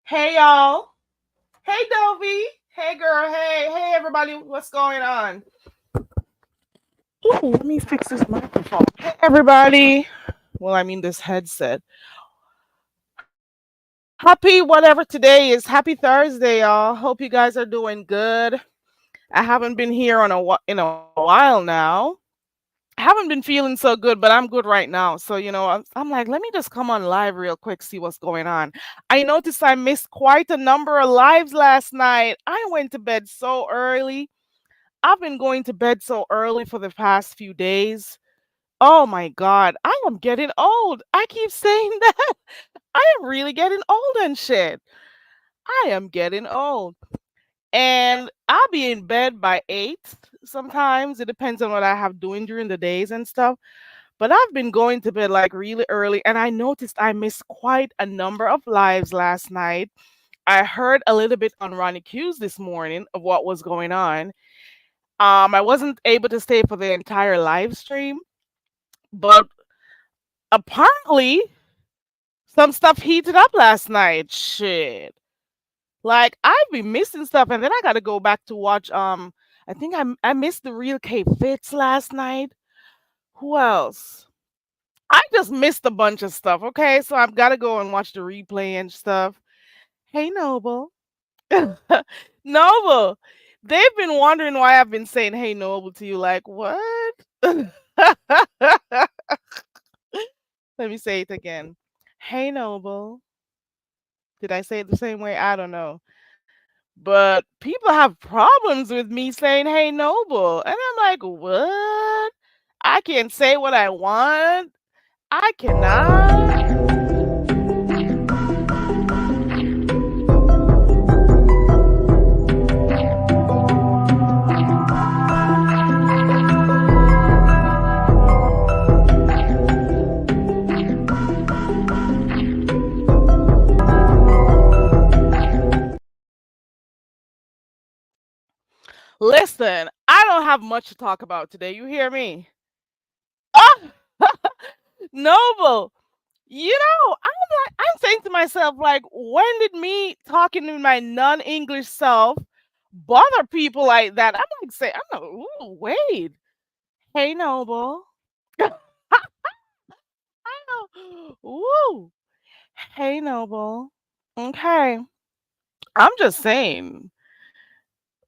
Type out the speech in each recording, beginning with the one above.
Hey y'all. Hey Dovey. Hey girl. Hey everybody. What's going on? Ooh, let me fix this microphone. Hey everybody. Well, I mean this headset. Happy whatever today is. Happy Thursday, y'all. Hope you guys are doing good. I haven't been here in a while now. I haven't been feeling so good, but I'm good right now. So, I'm like, let me just come on live real quick, see what's going on. I noticed I missed quite a number of lives last night. I went to bed so early. I've been going to bed so early for the past few days. Oh my God, I am getting old. I keep saying that. I am really getting old and shit. I am getting old. And I'll be in bed by 8 sometimes. It depends on what I have doing during the days and stuff. But I've been going to bed like really early, and I noticed I missed quite a number of lives last night. I heard a little bit on Ronnie Q's this morning of what was going on. I wasn't able to stay for the entire live stream, but apparently some stuff heated up last night. Shit. Like I've been missing stuff, and then I got to go back to watch. I think I missed the Real K Fits last night. Who else? I just missed a bunch of stuff. Okay, so I've got to go and watch the replay and stuff. Hey, Noble. Noble. They've been wondering why I've been saying "Hey, Noble" to you. Like what? Let me say it again. Hey, Noble. Did I say it the same way? I don't know. But people have problems with me saying, "Hey, Noble." And I'm like, what? I can't say what I want. I cannot. Listen, I don't have much to talk about today. You hear me? Oh, Noble. I'm saying to myself, like, when did me talking to my non-English self bother people like that? I'm like, say, I'm like, ooh, wait. Hey, Noble. Woo. Hey, Noble. Okay. I'm just saying.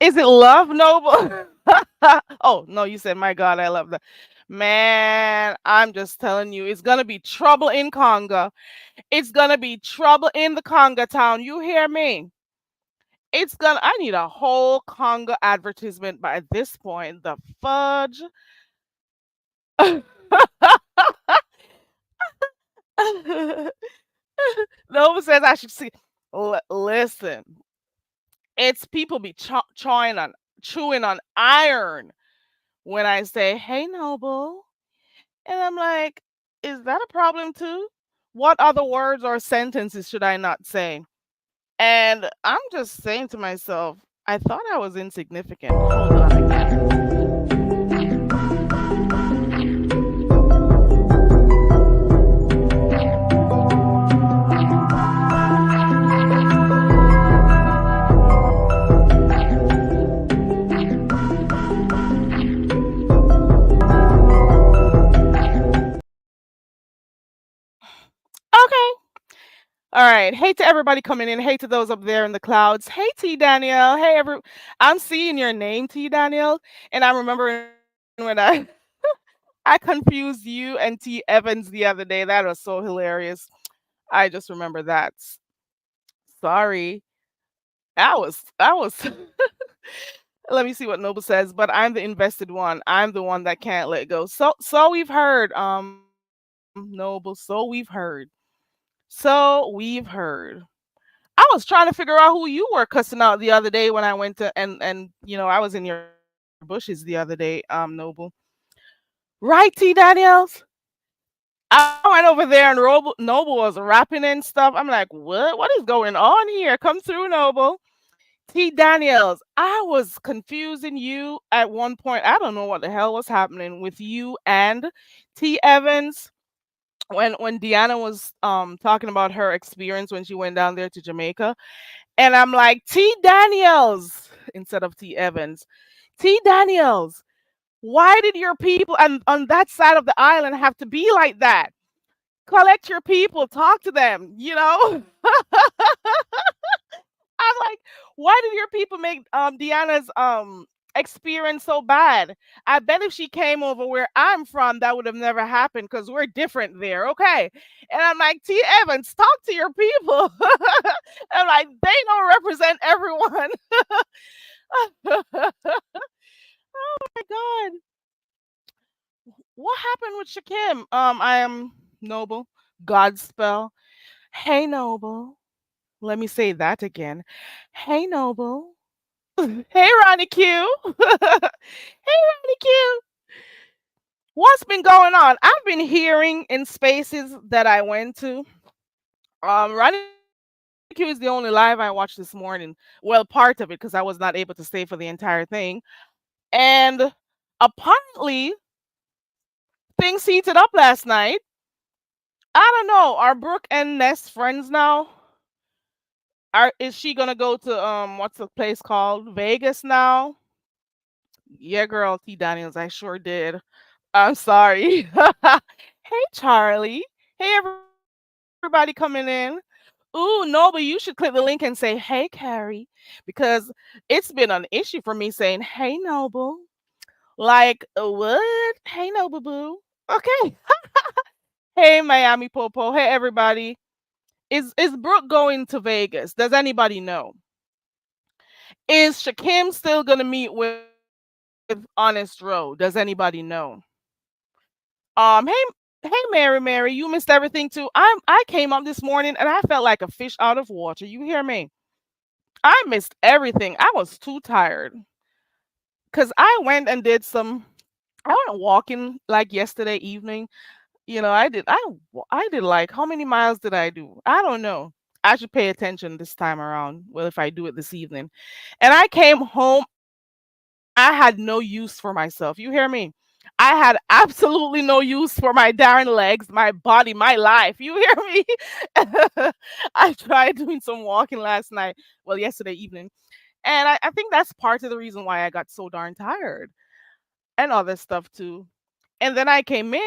Is it love, Noble? Oh, no, you said, my God, I love that. Man, I'm just telling you, it's going to be trouble in Congo. It's going to be trouble in the Congo town. You hear me? I need a whole Congo advertisement by this point. The fudge. Nova says I should see. Listen, it's people be chewing on iron. when I say, "Hey, Noble," and I'm like, "Is that a problem too? What other words or sentences should I not say?" And I'm just saying to myself, I thought I was insignificant. Hold on again. Okay. All right. Hey to everybody coming in. Hey to those up there in the clouds. Hey T Danielle. Hey every I'm seeing your name, T Danielle, and I'm remembering when I I confused you and T Evans the other day. That was so hilarious. I just remember that. Sorry. I was let me see what Noble says, but I'm the invested one. I'm the one that can't let go. So we've heard, Noble, so we've heard. So we've heard. I was trying to figure out who you were cussing out the other day when I went to and I was in your bushes the other day, Noble. Right, T Daniels? I went over there and Noble was rapping and stuff. I'm like, what? What is going on here? Come through, Noble. T Daniels, I was confusing you at one point. I don't know what the hell was happening with you and T Evans when Deanna was talking about her experience when she went down there to Jamaica. And I'm like, T Daniels instead of T Evans. T Daniels, why did your people on that side of the island have to be like that? Collect your people, talk to them, you know? I'm like, why did your people make Deanna's experience so bad? I bet if she came over where I'm from, that would have never happened because we're different there, okay? And I'm like, T Evans, talk to your people. I'm like, they don't represent everyone. Oh my god. What happened with Shakim? I am Noble. Godspell. Hey Noble. Let me say that again. Hey Noble. Hey Ronnie Q. Hey Ronnie Q. What's been going on? I've been hearing in spaces that I went to. Ronnie Q is the only live I watched this morning. Well, part of it because I was not able to stay for the entire thing. And apparently things heated up last night. I don't know. Are Brooke and Ness friends now? Is she gonna go to what's the place called? Vegas now? Yeah, girl, T Daniels, I sure did. I'm sorry. Hey Charlie. Hey everybody coming in. Ooh, Noble, you should click the link and say, hey Carrie, because it's been an issue for me saying, hey Noble. Like, what? Hey Noble Boo. Okay. Hey Miami Popo. Hey everybody. Is Brooke going to Vegas? Does anybody know? Is Shakim still gonna meet with Honest Row? Does anybody know? Hey Mary, you missed everything too. I came up this morning and I felt like a fish out of water. You hear me? I missed everything. I was too tired because I went and did some. I went walking like yesterday evening. I did like how many miles did I do? I don't know. I should pay attention this time around. Well, if I do it this evening, and I came home, I had no use for myself. You hear me? I had absolutely no use for my darn legs, my body, my life. You hear me? I tried doing some walking last night, well, yesterday evening. And I think that's part of the reason why I got so darn tired and other stuff too. And then I came in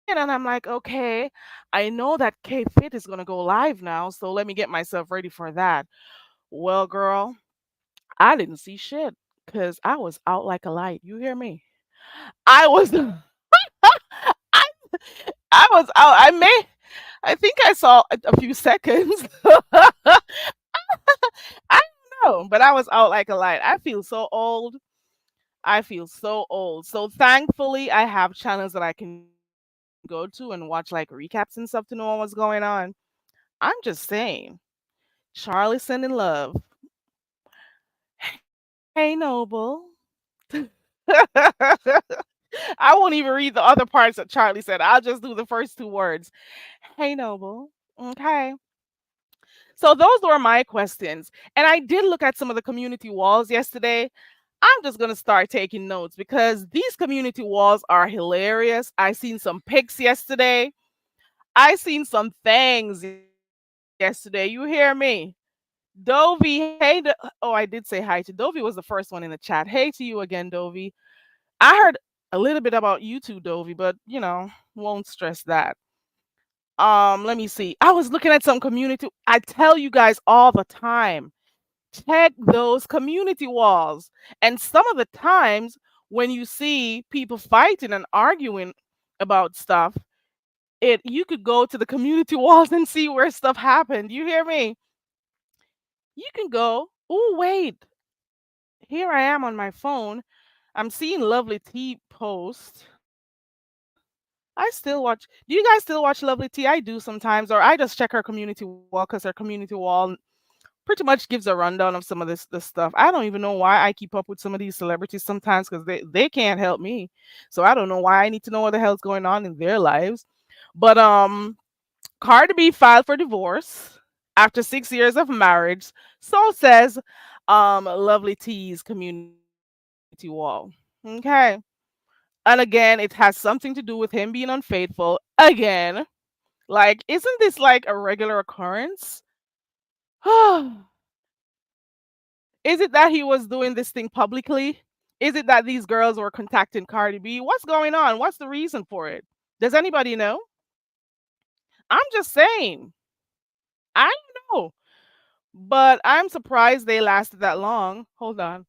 and I'm like, okay, I know that K Fit is going to go live now. So let me get myself ready for that. Well, girl, I didn't see shit because I was out like a light. You hear me? I was I, I was out. I think I saw a few seconds. I don't know, but I was out like a light. I feel so old. I feel so old. So thankfully I have channels that I can go to and watch like recaps and stuff to know what's going on. I'm just saying. Charlie sending love. Hey Noble. won't even read the other parts that Charlie said. I'll just do the first two words. Hey, Noble. Okay. So those were my questions. And I did look at some of the community walls yesterday. I'm just going to start taking notes because these community walls are hilarious. I seen some pics yesterday. I seen some things yesterday. You hear me? Dovey, hey, oh, I did say hi to Dovey, was the first one in the chat. Hey to you again, Dovey. I heard a little bit about you too, Dovey, but won't stress that. Let me see. I was looking at some community. I tell you guys all the time, check those community walls. And some of the times when you see people fighting and arguing about stuff, you could go to the community walls and see where stuff happened. You hear me? You can go. Oh, wait. Here I am on my phone. I'm seeing Lovely T post. I still watch. Do you guys still watch Lovely T? I do sometimes, or I just check her community wall because her community wall pretty much gives a rundown of some of this stuff. I don't even know why I keep up with some of these celebrities sometimes because they can't help me. So I don't know why I need to know what the hell's going on in their lives. But Cardi B filed for divorce after 6 years of marriage. So says Lovely T's community wall. Okay. And again, it has something to do with him being unfaithful. Again, like, isn't this like a regular occurrence? Is it that he was doing this thing publicly? Is it that these girls were contacting Cardi B? What's going on? What's the reason for it? Does anybody know? I'm just saying. I don't know. But I'm surprised they lasted that long. Hold on.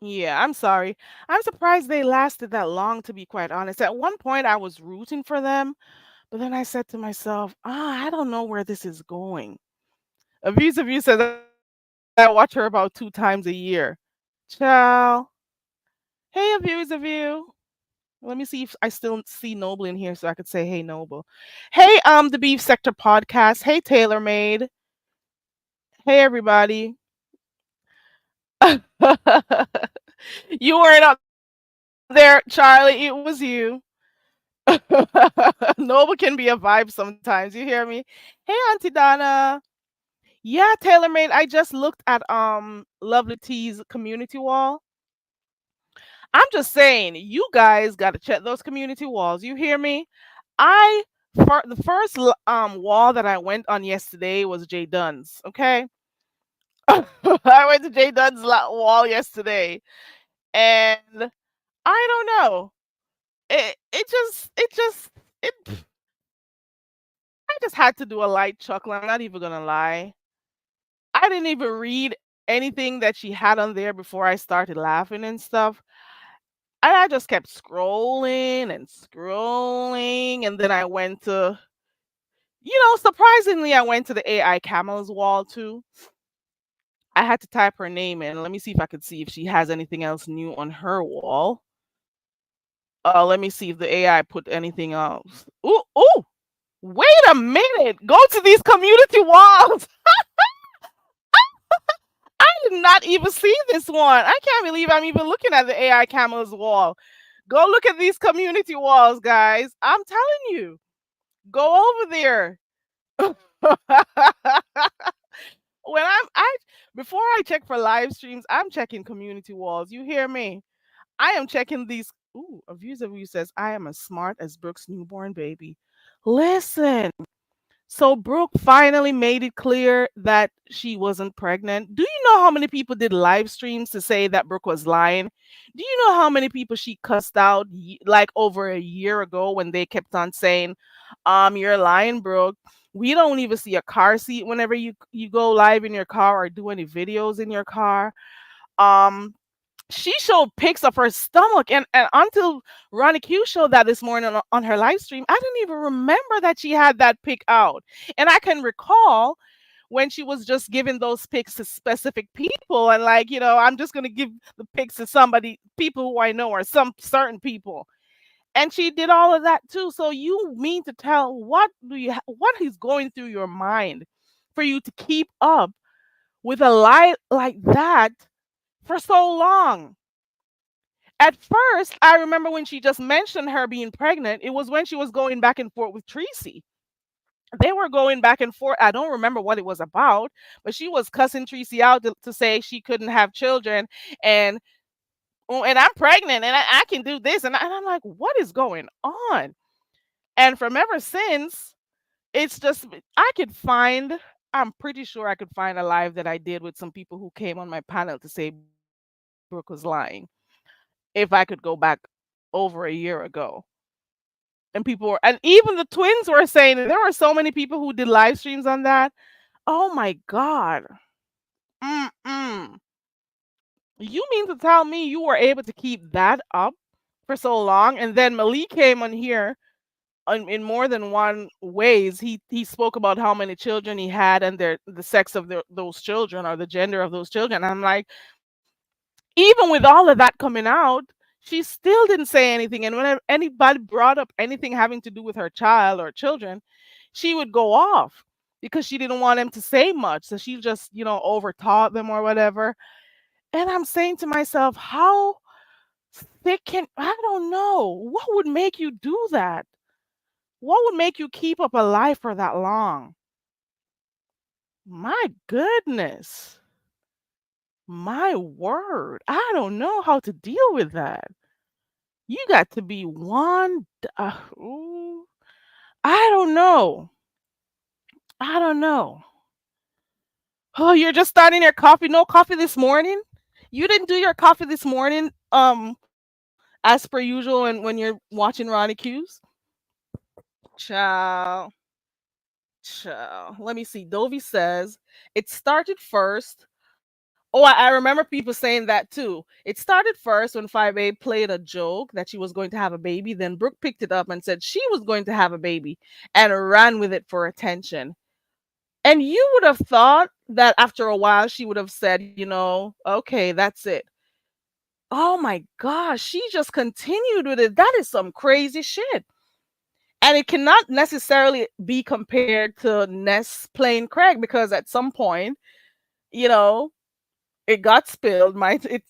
Yeah, I'm sorry. I'm surprised they lasted that long, to be quite honest. At one point, I was rooting for them, but then I said to myself, I don't know where this is going. Abuse of You says I watch her about 2 times a year. Ciao. Hey, Abuse of You. Let me see if I still see Noble in here so I could say, hey, Noble. Hey, the Beef Sector podcast. Hey, Tailor Made. Hey, everybody. You weren't up there, Charlie. It was you. Noble can be a vibe sometimes. You hear me? Hey, Auntie Donna. Yeah, Tailor Made. I just looked at Lovely T's community wall. I'm just saying, you guys got to check those community walls. You hear me? I for the first wall that I went on yesterday was Jay Dunn's. Okay, I went to Jay Dunn's wall yesterday, and I don't know. It I just had to do a light chuckle. I'm not even gonna lie. I didn't even read anything that she had on there before I started laughing and stuff. And I just kept scrolling and scrolling, and then I went to, surprisingly, I went to the AI Camel's wall too. I had to type her name in. Let me see if I could see if she has anything else new on her wall. Let me see if the AI put anything else. Ooh, ooh, wait a minute. Go to these community walls. I did not even see this one. I can't believe I'm even looking at the AI Camel's wall. Go look at these community walls, guys. I'm telling you. Go over there. when I before I check for live streams, I'm checking community walls. You hear me? I am checking these. Ooh, a views of you says I am as smart as Brooke's newborn baby. Listen, so Brooke finally made it clear that she wasn't pregnant. Do you know how many people did live streams to say that Brooke was lying? Do you know how many people she cussed out like over a year ago when they kept on saying, you're lying, Brooke. We don't even see a car seat whenever you go live in your car or do any videos in your car. Um she showed pics of her stomach, and until Ronnie Q showed that this morning on her live stream, I didn't even remember that she had that pic out. And I can recall when she was just giving those pics to specific people and like, I'm just gonna give the pics to somebody, people who I know or some certain people. And she did all of that too. So you mean to tell what is going through your mind for you to keep up with a lie like that for so long? At first, I remember when she just mentioned her being pregnant, it was when she was going back and forth with Tracy. They were going back and forth. I don't remember what it was about, but she was cussing Tracy out to say she couldn't have children, and oh, and I'm pregnant and I can do this, and I'm like, what is going on? And from ever since, it's just I could find. I'm pretty sure I could find a live that I did with some people who came on my panel to say Brooke was lying. If I could go back over a year ago. And people were, and even the twins were saying it. There were so many people who did live streams on that. Oh my God. Mm-mm. You mean to tell me you were able to keep that up for so long? And then Malik came on here in more than one ways. He spoke about how many children he had and the sex of those children or the gender of those children. I'm like, even with all of that coming out, she still didn't say anything. And whenever anybody brought up anything having to do with her child or children, she would go off because she didn't want them to say much. So she just, overtaught them or whatever. And I'm saying to myself, how thick I don't know. What would make you do that? What would make you keep up a lie for that long? My goodness. My word. I don't know how to deal with that. You got to be ooh, I don't know. I don't know. Oh, you're just starting your coffee. No coffee this morning? You didn't do your coffee this morning, as per usual when you're watching Ronnie Q's? Ciao. Ciao. Let me see. Dovey says it started first. Oh, I remember people saying that too. It started first when 5A played a joke that she was going to have a baby. Then Brooke picked it up and said she was going to have a baby and ran with it for attention. And you would have thought that after a while she would have said, okay, that's it. Oh my gosh, she just continued with it. That is some crazy shit. And it cannot necessarily be compared to Ness playing Craig because at some point, you know, it got spilled.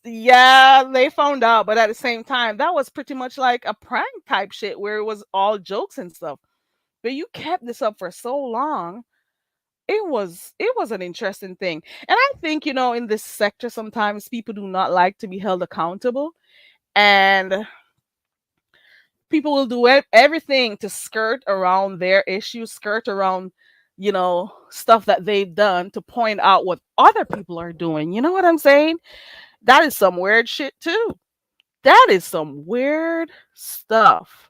Yeah, they found out, but at the same time, that was pretty much like a prank type shit where it was all jokes and stuff. But you kept this up for so long. It was an interesting thing. And I think, in this sector sometimes people do not like to be held accountable, and people will do everything to skirt around their issues, skirt around, stuff that they've done to point out what other people are doing. You know what I'm saying? That is some weird shit too. That is some weird stuff.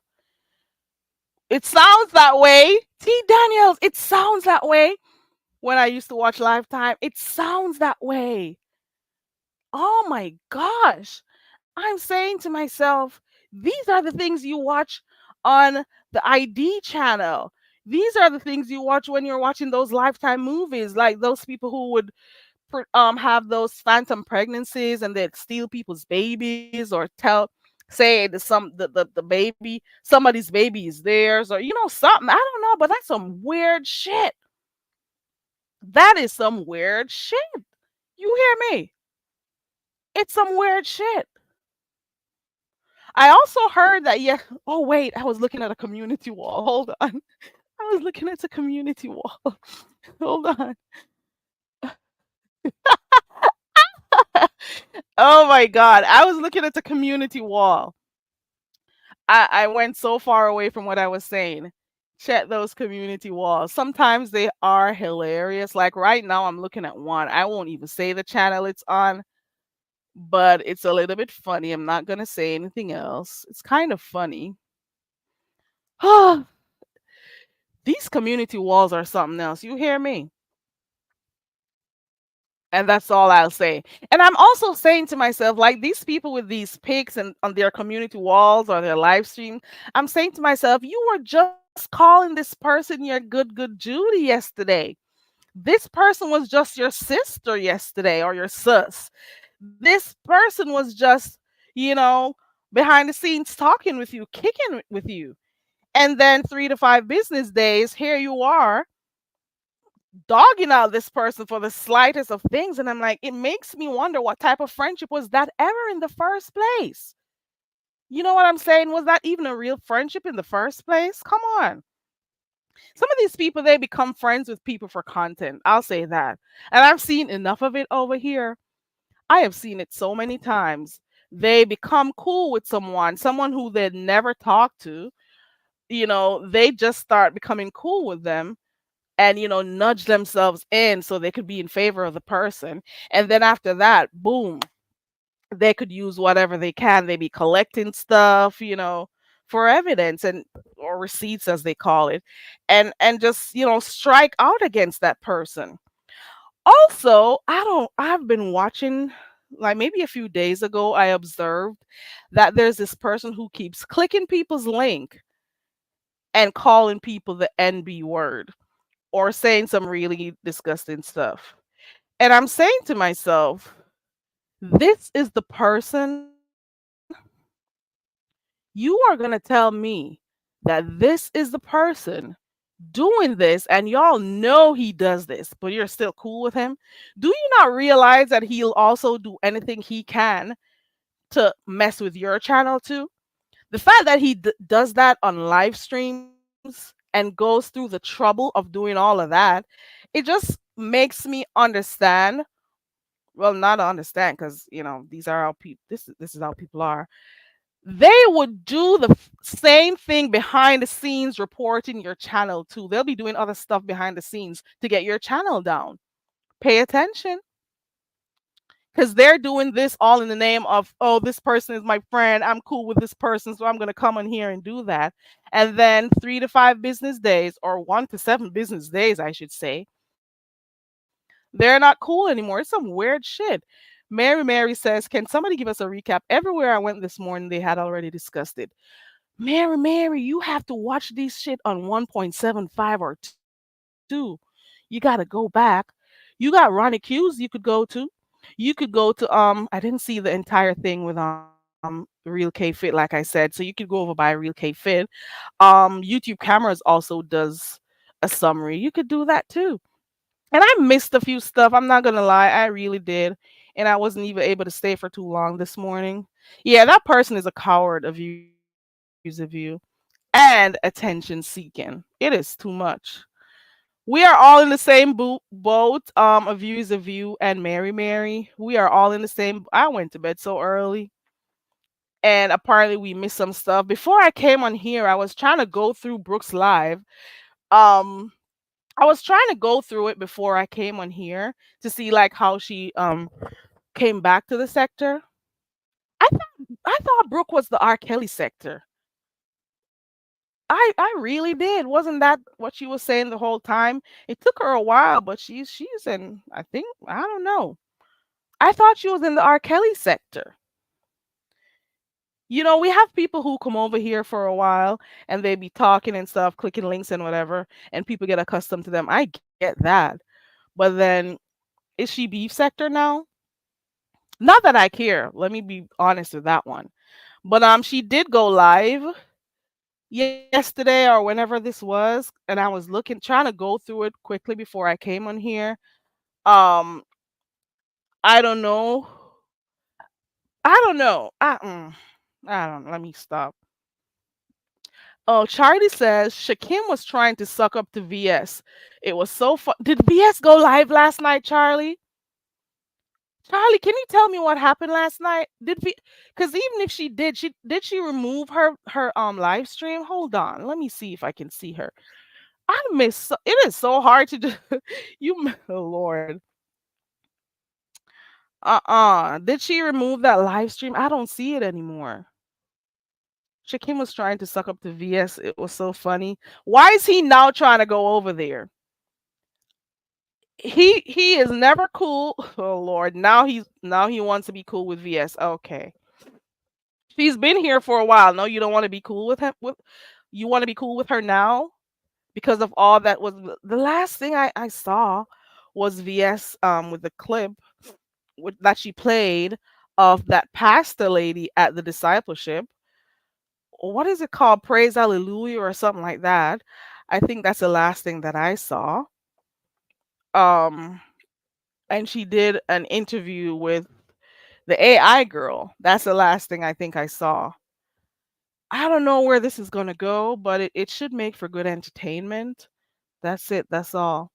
It sounds that way. T. Daniels, it sounds that way. When I used to watch Lifetime, it sounds that way. Oh my gosh. I'm saying to myself, these are the things you watch on the ID channel. These are the things you watch when you're watching those Lifetime movies, like those people who would have those phantom pregnancies and they'd steal people's babies or say the baby, somebody's baby is theirs, or something. I don't know, but that's some weird shit. That is some weird shit. You hear me? It's some weird shit. I also heard that, yeah. Oh, wait. I was looking at a community wall. Hold on. I was looking at a community wall. Hold on. Oh my God. I was looking at the community wall. I went so far away from what I was saying. Check those community walls. Sometimes they are hilarious. Like right now, I'm looking at one. I won't even say the channel it's on, but it's a little bit funny. I'm not going to say anything else. It's kind of funny. These community walls are something else. You hear me? And that's all I'll say. And I'm also saying to myself, like these people with these pics and on their community walls or their live stream, I'm saying to myself, you were just calling this person your good Judy yesterday. This person was just your sister yesterday or your sus. This person was just, you know, behind the scenes talking with you, kicking with you. And then 3 to 5 business days, here you are dogging out this person for the slightest of things. And I'm like, it makes me wonder what type of friendship was that ever in the first place? You know what I'm saying? Was that even a real friendship in the first place? Come on. Some of these people, they become friends with people for content. I'll say that. And I've seen enough of it over here. I have seen it so many times. They become cool with someone who they'd never talked to. They just start becoming cool with them and, nudge themselves in so they could be in favor of the person. And then after that, boom, they could use whatever they can. They be collecting stuff, for evidence and or receipts as they call it, and just strike out against that person. Also, I've been watching, like maybe a few days ago, I observed that there's this person who keeps clicking people's link and calling people the NB word or saying some really disgusting stuff. And I'm saying to myself, this is the person. You are going to tell me that this is the person doing this, and y'all know he does this, but you're still cool with him? Do you not realize that he'll also do anything he can to mess with your channel too? The fact that he does that on live streams and goes through the trouble of doing all of that, it just makes me understand. Well, not understand, because these are how people. This is how people are. They would do the same thing behind the scenes, reporting your channel too. They'll be doing other stuff behind the scenes to get your channel down. Pay attention, because they're doing this all in the name of, oh, this person is my friend. I'm cool with this person, so I'm going to come on here and do that. And then 3 to 5 business days, or 1 to 7 business days, I should say, they're not cool anymore. It's some weird shit. Mary says, can somebody give us a recap? Everywhere I went this morning, they had already discussed it. Mary, you have to watch these shit on 1.75 or 2. You got to go back. You got Ronnie Q's you could go to. You could go to I didn't see the entire thing with Real K Fit, like I said. So you could go over by Real K Fit. YouTube Cameras also does a summary. You could do that too. And I missed a few stuff. I'm not gonna lie, I really did. And I wasn't even able to stay for too long this morning. Yeah, that person is a coward of views of you and attention seeking. It is too much. We are all in the same boat. A view is a view, and Mary. We are all in the same. I went to bed so early, and apparently we missed some stuff. Before I came on here, I was trying to go through Brooks Live. Um, I was trying to go through it before I came on here to see like how she came back to the sector. I thought Brooke was the R. Kelly sector. I really did. Wasn't that what she was saying the whole time? It took her a while, but she's in, I think, I don't know. I thought she was in the R. Kelly sector. We have people who come over here for a while and they be talking and stuff, clicking links and whatever, and people get accustomed to them. I get that. But then, is she beef sector now? Not that I care. Let me be honest with that one. But she did go live yesterday or whenever this was, and I was looking, trying to go through it quickly before I came on here. Um, I don't know. I don't know. I don't know. Let me stop. Oh, Charlie says Shakim was trying to suck up to VS. It was so fun. Did VS go live last night, Charlie? Charlie, can you tell me what happened last night? Because even if she remove her live stream? Hold on, let me see if I can see her. I miss. It is so hard to do. Oh Lord. Did she remove that live stream? I don't see it anymore. Shakim was trying to suck up to VS. It was so funny. Why is he now trying to go over there? He is never cool. Oh Lord. Now he wants to be cool with VS. Okay. She's been here for a while. No, you don't want to be cool with him. You want to be cool with her now because of all that was the last thing I saw was VS with the clip that she played of that pastor lady at the discipleship. What is it called? Praise Hallelujah or something like that. I think that's the last thing that I saw. Um, and she did an interview with the AI girl. That's the last thing I think I saw. I don't know where this is gonna go, but it should make for good entertainment. That's it. That's all.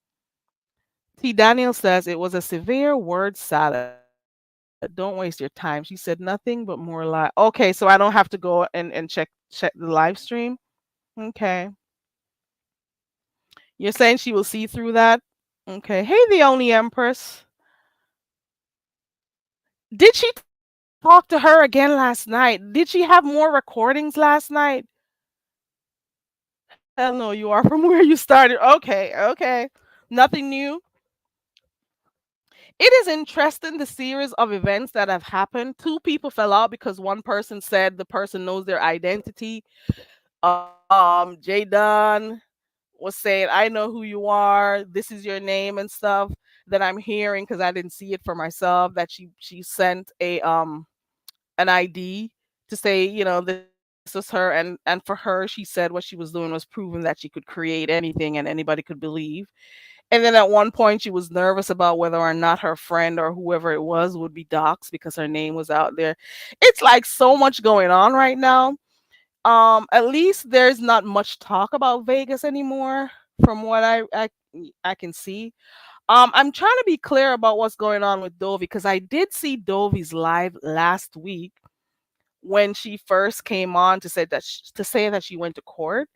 T. Daniel says it was a severe word salad. Don't waste your time. She said nothing but more lie. Okay, so I don't have to go and check the live stream. Okay. You're saying she will see through that? Okay. Hey, the only Empress. Did she talk to her again last night? Did she have more recordings last night? Hell no, you are from where you started. Okay, okay. Nothing new. It is interesting the series of events that have happened. Two people fell out because one person said the person knows their identity. Jay Dunn was saying, "I know who you are. This is your name and stuff." That I'm hearing because I didn't see it for myself. That she sent a an ID to say, this was her, and for her, she said what she was doing was proving that she could create anything and anybody could believe. And then at one point, she was nervous about whether or not her friend or whoever it was would be doxxed because her name was out there. It's like so much going on right now. At least there's not much talk about Vegas anymore, from what I can see. I'm trying to be clear about what's going on with Dovey because I did see Dovey's live last week when she first came on to say that she went to court.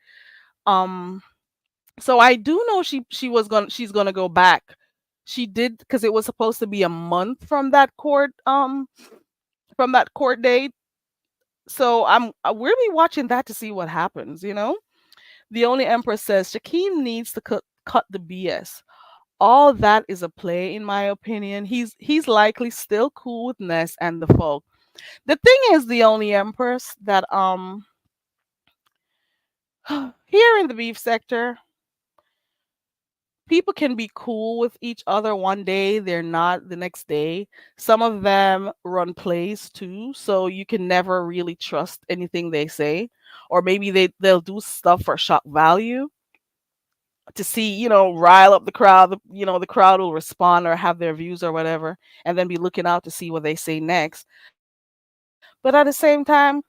Um, so I do know she's gonna go back. She did because it was supposed to be a month from that court date. So we'll be watching that to see what happens. The only Empress says Shaquem needs to cut the BS. All that is a play, in my opinion. He's likely still cool with Ness and the folk. The thing is, the only Empress that here in the beef sector, people can be cool with each other one day, they're not the next day. Some of them run plays too, so you can never really trust anything they say. Or maybe they'll do stuff for shock value to see, rile up the crowd. The crowd will respond or have their views or whatever, and then be looking out to see what they say next. But at the same time,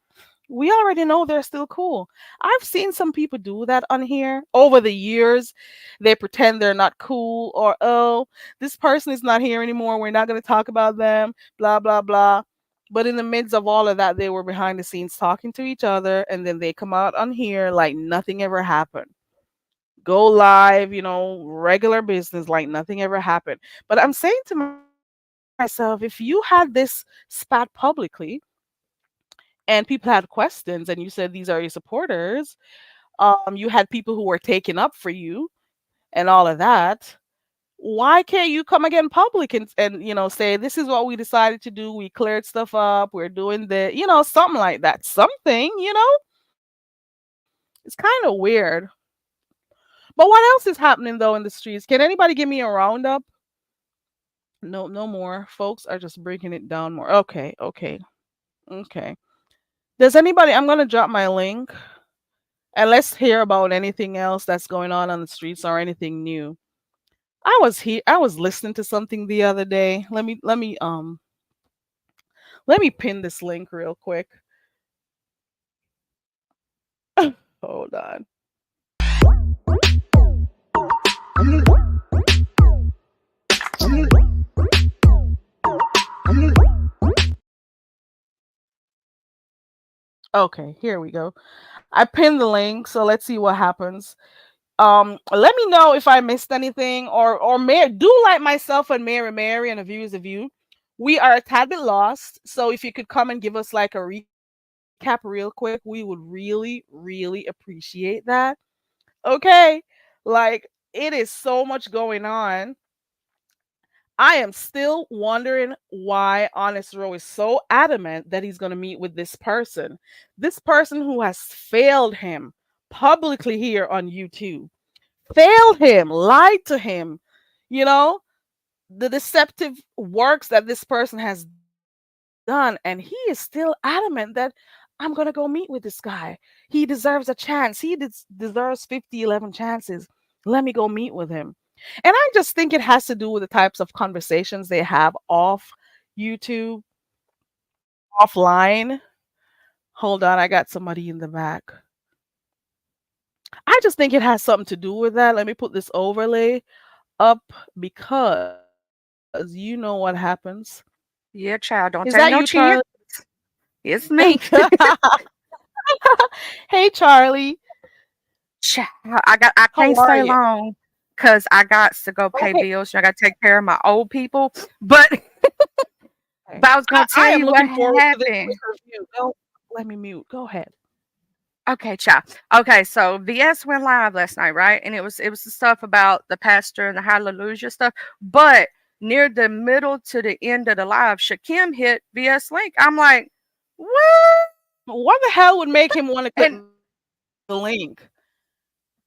we already know they're still cool. I've seen some people do that on here over the years. They pretend they're not cool, or, oh, this person is not here anymore. We're not going to talk about them, blah, blah, blah. But in the midst of all of that, they were behind the scenes talking to each other, and then they come out on here like nothing ever happened. Go live, regular business like nothing ever happened. But I'm saying to myself, if you had this spat publicly, and people had questions and you said these are your supporters, you had people who were taking up for you and all of that, why can't you come again public and say this is what we decided to do, we cleared stuff up, we're doing something like that, something. It's kind of weird. But what else is happening though in the streets? Can anybody give me a roundup? No, no more folks are just breaking it down more. Okay, okay, okay. Does anybody, I'm gonna drop my link and let's hear about anything else that's going on the streets or anything new. I was listening to something the other day. Let me pin this link real quick. Hold on. Okay, here we go. I pinned the link, so let's see what happens. Let me know if I missed anything, or Mary, do like myself and Mary and the viewers of you. We are a tad bit lost, so if you could come and give us like a recap real quick, we would really appreciate that. Okay, like it is so much going on. I am still wondering why Honest Row is so adamant that he's going to meet with this person who has failed him publicly here on YouTube, failed him, lied to him, you know. the deceptive works that this person has done, and he is still adamant that I'm gonna go meet with this guy. He deserves a chance. He deserves 50, 11 chances. Let me go meet with him. And I just think it has to do with the types of conversations they have off YouTube, offline. Hold on, I got somebody in the back. I just think it has something to do with that. Let me put this overlay up because you know what happens. Yeah, child, Is don't that take you, no Charlie? chance. It's me. Hey, Charlie. Child, I How can't are stay you? long because I got to go pay Okay. bills. I got to take care of my old people. But Okay. but I was gonna I tell am you what looking forward to this happened. quick review. Don't let me mute. Go ahead. Okay, child. Okay, so VS went live last night, right? And it was the stuff about the pastor and the hallelujah stuff. But near the middle to the end of the live, Shakim hit VS link. I'm like, what? What the hell would make him want to click And the link?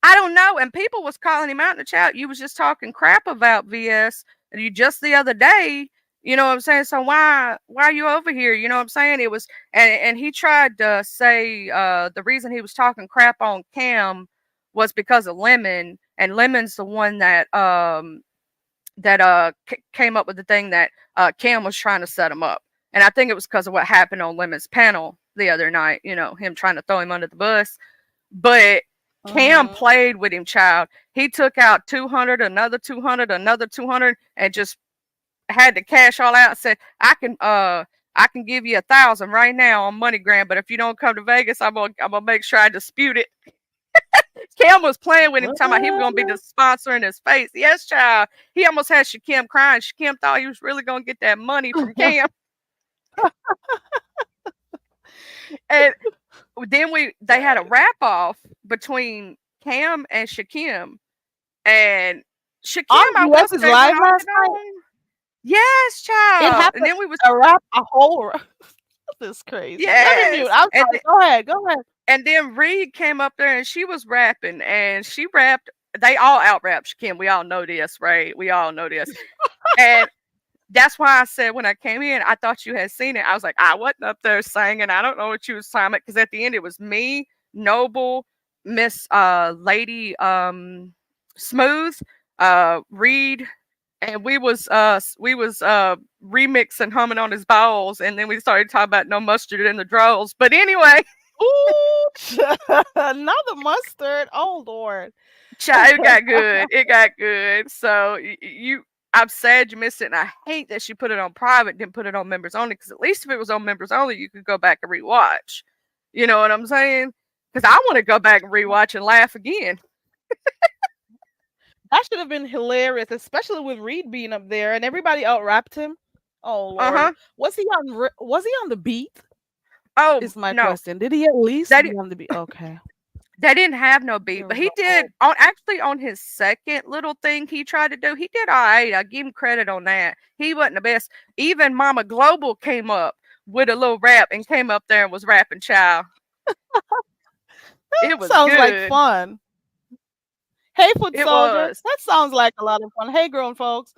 I don't know. And people was calling him out in the chat. You was just talking crap about VS and you just the other day. You know what I'm saying? So why are you over here? You know what I'm saying? It was and he tried to say the reason he was talking crap on Cam was because of Lemon, and Lemon's the one that came up with the thing that Cam was trying to set him up. And I think it was because of what happened on Lemon's panel the other night, you know, him trying to throw him under the bus. But Cam Mm-hmm. played with him, child. He took out 200, another 200, another 200, and just had to cash all out and said, I can give you 1,000 right now on MoneyGram, but if you don't come to Vegas, I'm gonna make sure I dispute it. Cam was playing with him, talking about he was gonna be the What? sponsor in his face. Yes, child. He almost had Shakim crying. Shakim thought he was really gonna get that money from Cam. And then they had a wrap off between Cam and Shakim. And On Shakim, I will VS's say, went live off last and night, on. Yes, it child. And happened then we was a rap a whole this is crazy. Let me mute. yes. I'm sorry. Go ahead. Go ahead. And then Reed came up there and she was rapping and she rapped. They all out rapped Shakim. We all know this, right? We all know this. And that's why I said when I came in, I thought you had seen it. I was like, I wasn't up there singing. I don't know what you was talking about because at the end it was me, Noble, Miss Lady Smooth, Reed, and we was remixing humming on his balls, and then we started talking about no mustard in the drawers. But anyway, Ooh, another mustard. Oh Lord. child, it got good. It got good. So I'm sad you missed it, and I hate that she put it on private, didn't put it on members only. Because at least if it was on members only, you could go back and rewatch. You know what I'm saying? Because I want to go back and rewatch and laugh again. That should have been hilarious, especially with Reed being up there and everybody out rapped him. Oh Uh Lord, huh. was he on the beat? Oh Is my no, question. Did he at least that be on the beat? Okay, they didn't have no beat, there but was he a did whole. on actually on his second little thing he tried to do. He did all right. I give him credit on that. He wasn't the best. Even Mama Global came up with a little rap and came up there and was rapping. Child, it was Sounds like good. fun. Hey, foot It soldier. was. That sounds like a lot of fun. Hey, grown folks.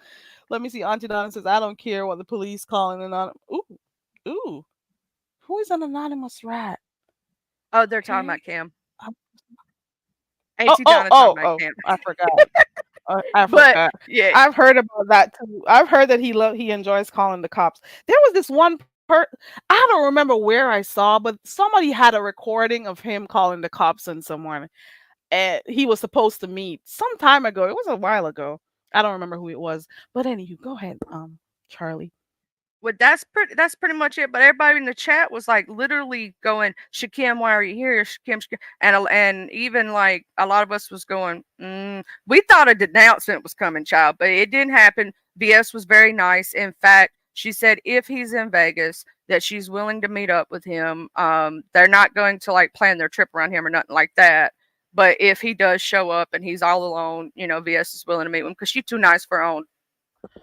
Let me see. Auntie Donna says, "I don't care what the police calling anonymous." Ooh, ooh. Who is an anonymous rat? Oh, they're talking Okay. about Cam. Um, Oh, Auntie oh, Donna talking oh, about oh. Cam. I forgot. I But forgot. yeah, I've heard about that too. I've heard that he enjoys calling the cops. There was this one I don't remember where I saw, but somebody had a recording of him calling the cops on someone, and he was supposed to meet some time ago. It was a while ago. I don't remember who it was. But anywho, go ahead, Charlie. well, that's pretty much it. But everybody in the chat was like literally going, "Shakim, why are you here? Shakim, Shakim," and even like a lot of us was going, we thought a denouncement was coming, child, but it didn't happen. VS was very nice. In fact, she said if he's in Vegas, that she's willing to meet up with him. They're not going to like plan their trip around him or nothing like that. But if he does show up and he's all alone, you know, VS is willing to meet him because she's too nice for her own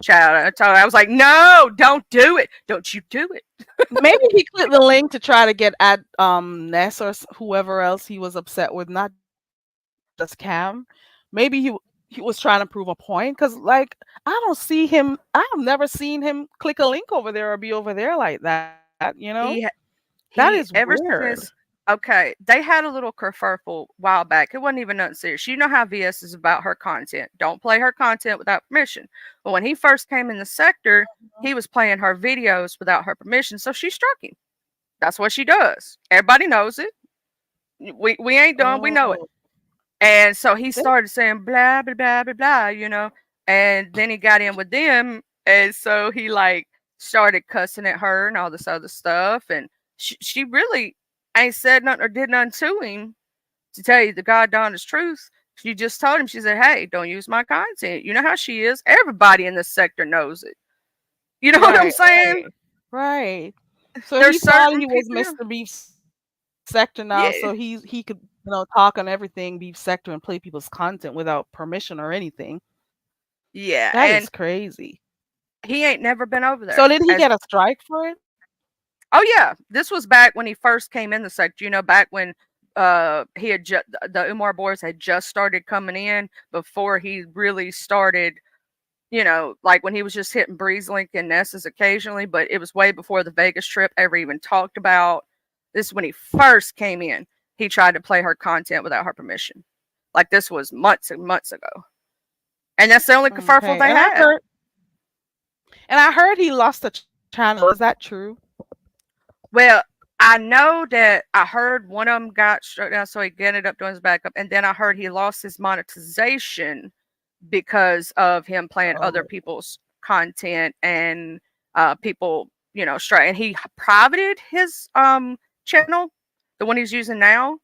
child. I was like, no, don't do it. Don't you do it. Maybe he clicked the link to try to get at Ness or whoever else he was upset with, not just Cam. Maybe he he was trying to prove a point. Because, like, I don't see him. I have never seen him click a link over there or be over there like that. He ha- That is he ever weird. since okay, they had a little kerfuffle a while back. It wasn't even nothing serious. You know how VS is about her content. Don't play her content without permission. But when he first came in the sector, he was playing her videos without her permission, so she struck him. That's what she does. Everybody knows it. We ain't done. We know it. Oh, And so he they, started saying blah blah blah blah blah, and then he got in with them, and so he like started cussing at her and all this other stuff, and she really ain't said nothing or did nothing to him. To tell you the god honest truth, she just told him, she said, "Hey, don't use my content." You know how she is. Everybody in this sector knows it. You know what I'm right, saying? right. So he There's thought certain he was people. Mr. Beef Sector now, so Yeah, he could talk on everything Beef Sector and play people's content without permission or anything. yeah, That is and crazy. he ain't never been over So there. did he As get a strike for it? Oh yeah, this was back when he first came in the sector. Back when he had the Umar boys had just started coming in before he really started. Like when he was just hitting BreezeLink and Nessus occasionally, but it was way before the Vegas trip ever even talked about. This is when he first came in. He tried to play her content without her permission. Like this was months and months ago, and that's the only kerfuffle Okay. they had. And I heard he lost the channel. Is that true? Well, I know that I heard one of them got struck down, so he ended up doing his backup, and then I heard he lost his monetization because of him playing other Oh. people's content and people, strike. And he privated his channel, the one he's using now.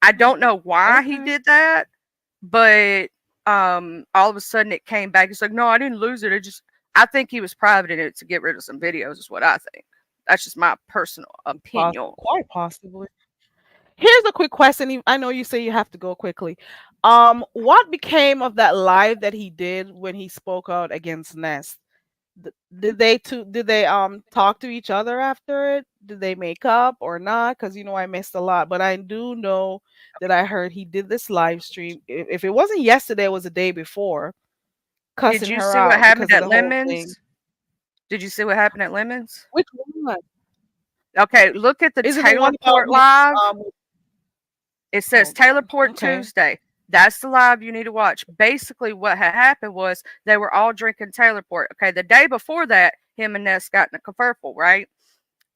I don't know why he Okay. did that, but all of a sudden it came back. It's like, no, I didn't lose it. I think he was privating it to get rid of some videos, is what I think. That's just my personal opinion. Quite possibly. Here's a quick question. I know you say you have to go quickly. What became of that live that he did when he spoke out against Nest? Did they talk to each other after it? Did they make up or not? Because I missed a lot, but I do know that I heard he did this live stream. If it wasn't yesterday, it was the day before, Did cussing you her see what out happened because of at the whole thing. Lemons? Did you see what happened at Lemons? Which one? Okay, look at the Is it the one Taylor about Port Live. um? It says Hold Taylor on. Port Okay. Tuesday. That's the live you need to watch. Basically, what had happened was they were all drinking Taylor Port. Okay, the day before that, him and Ness got in a kerfuffle, right?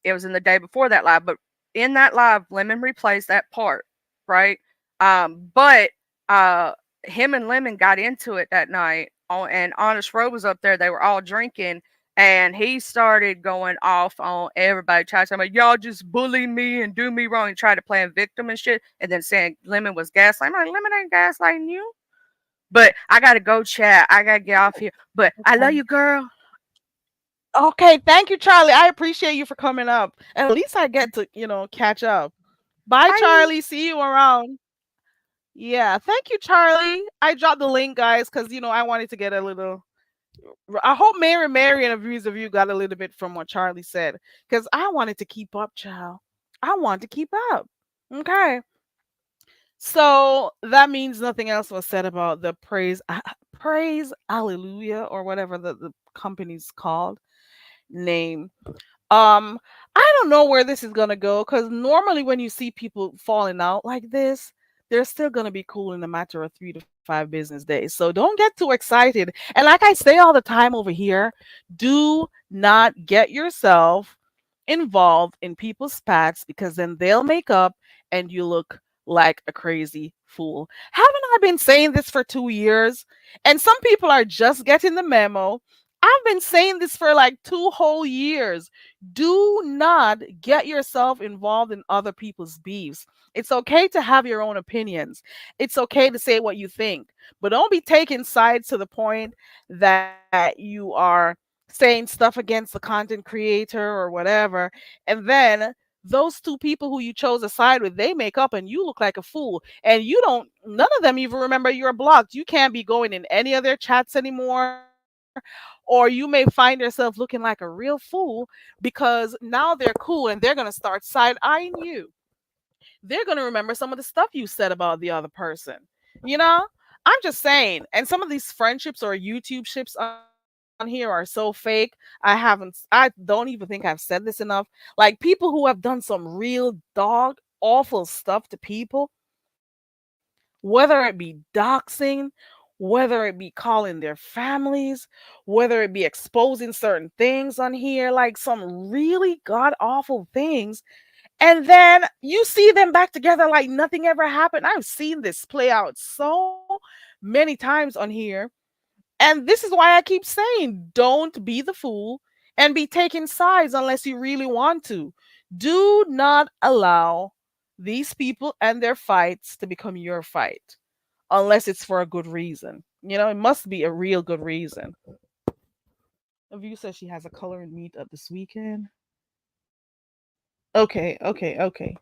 It was in the day before that live, but in that live, Lemon replays that part, right? But him and Lemon got into it that night, and Honest Row was up there. They were all drinking, and he started going off on everybody, trying to say, y'all just bully me and do me wrong. He tried to play a victim and shit, and then saying Lemon was gaslighting. I'm like, Lemon ain't gaslighting you. But I gotta go, chat. I gotta get off here. But I love Okay. you, girl. Okay. Thank you, Charlie. I appreciate you for coming up. At least I get to catch up. Bye, Bye. Charlie. See you around. Yeah. Thank you, Charlie. I dropped the link, guys, because I wanted to get a little. I hope Mary and the views of you got a little bit from what Charlie said, because I wanted to keep up, child. I want to keep up. Okay. So that means nothing else was said about the praise hallelujah or whatever the company's called name. Um, I don't know where this is gonna go because normally when you see people falling out like this, they're still gonna be cool in a matter of 3 to 5 business days. So don't get too excited. And like I say all the time over here, do not get yourself involved in people's spats because then they'll make up and you look like a crazy fool. Haven't I been saying this for 2 years? And some people are just getting the memo. I've been saying this for like 2 whole years. Do not get yourself involved in other people's beefs. It's okay to have your own opinions. It's okay to say what you think, but don't be taking sides to the point that you are saying stuff against the content creator or whatever. And then those two people who you chose to side with, they make up and you look like a fool. And none of them even remember you're blocked. You can't be going in any of their chats anymore, or you may find yourself looking like a real fool because now they're cool and they're going to start side eyeing you. They're going to remember some of the stuff you said about the other person. You know? I'm just saying, and some of these friendships or YouTube ships on here are so fake. I don't even think I've said this enough. Like people who have done some real dog awful stuff to people, whether it be doxing, whether it be calling their families, whether it be exposing certain things on here, like some really god awful things. And then you see them back together like nothing ever happened. I've seen this play out so many times on here. And this is why I keep saying don't be the fool and be taking sides unless you really want to. Do not allow these people and their fights to become your fight unless it's for a good reason. You know, it must be a real good reason. A view says she has a coloring meetup this weekend. Okay, okay, okay.